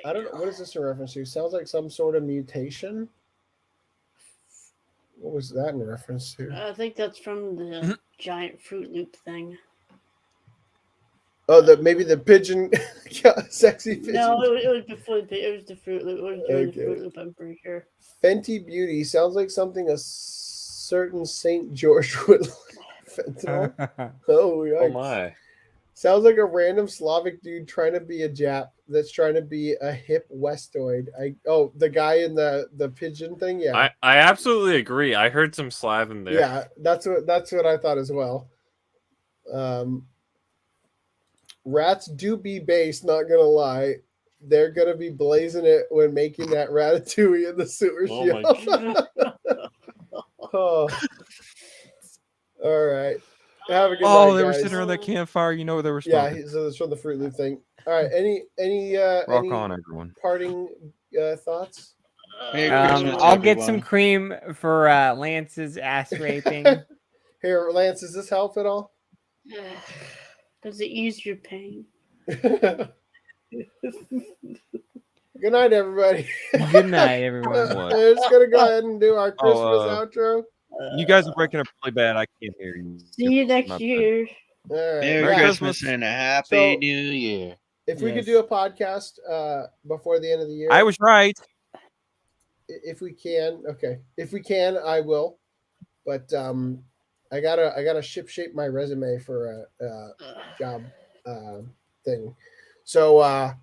I don't know. What is this a reference to? Sounds like some sort of mutation. What was that in reference to? I think that's from the giant Froot Loop thing. Oh, maybe the pigeon, sexy pigeon. No, it was before it was the Froot Loop. It was during the Froot Loop, I'm pretty sure. Fenty Beauty sounds like something a certain Saint George would like. Fentanyl. Oh, yikes. Oh my. Sounds like a random Slavic dude trying to be a Jap that's trying to be a hip Westoid. The guy in the pigeon thing. Yeah, I absolutely agree. I heard some Slav in there. Yeah, that's what I thought as well. Rats do be based, not gonna lie. They're gonna be blazing it when making that ratatouille in the sewer shield. Oh. All right. Have a good night, they were guys. sitting around that campfire. You know they were smoking. Yeah, so it's from the Fruit Loop thing. All right. Any Rock any on, everyone. parting thoughts? I'll get some cream for Lance's ass raping. Here, Lance, does this help at all? Does it ease your pain? Good night, everybody. Good night, everyone. We're just gonna go ahead and do our Christmas outro. You guys are breaking up really bad. I can't hear you. See you next year. All right. Merry Christmas and a happy New Year. If we could do a podcast before the end of the year, I was right. If we can, okay. If we can, I will. But I gotta shape my resume for a job thing. So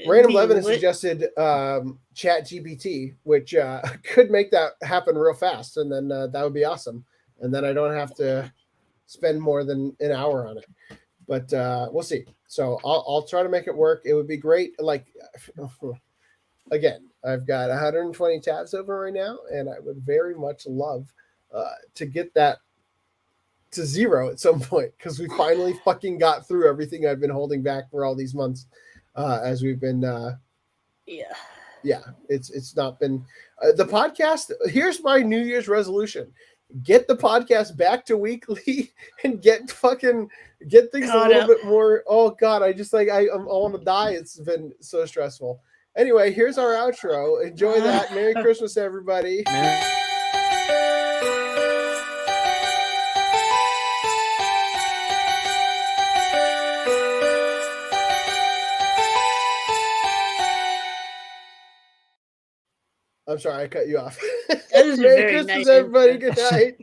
Random Levin has suggested Chat GPT, which could make that happen real fast, and then that would be awesome. And then I don't have to spend more than an hour on it. But we'll see. So I'll try to make it work. It would be great. Like, again, I've got 120 tabs over right now, and I would very much love to get that to 0 at some point, because we finally fucking got through everything I've been holding back for all these months. As we've been it's not been the podcast. Here's my New Year's resolution: get the podcast back to weekly and get things a little bit more. Oh God, I want to die. It's been so stressful. Anyway, here's our outro. Enjoy that. Merry Christmas, everybody. I'm sorry, I cut you off. That is Merry very Christmas, nice. everybody. Good night.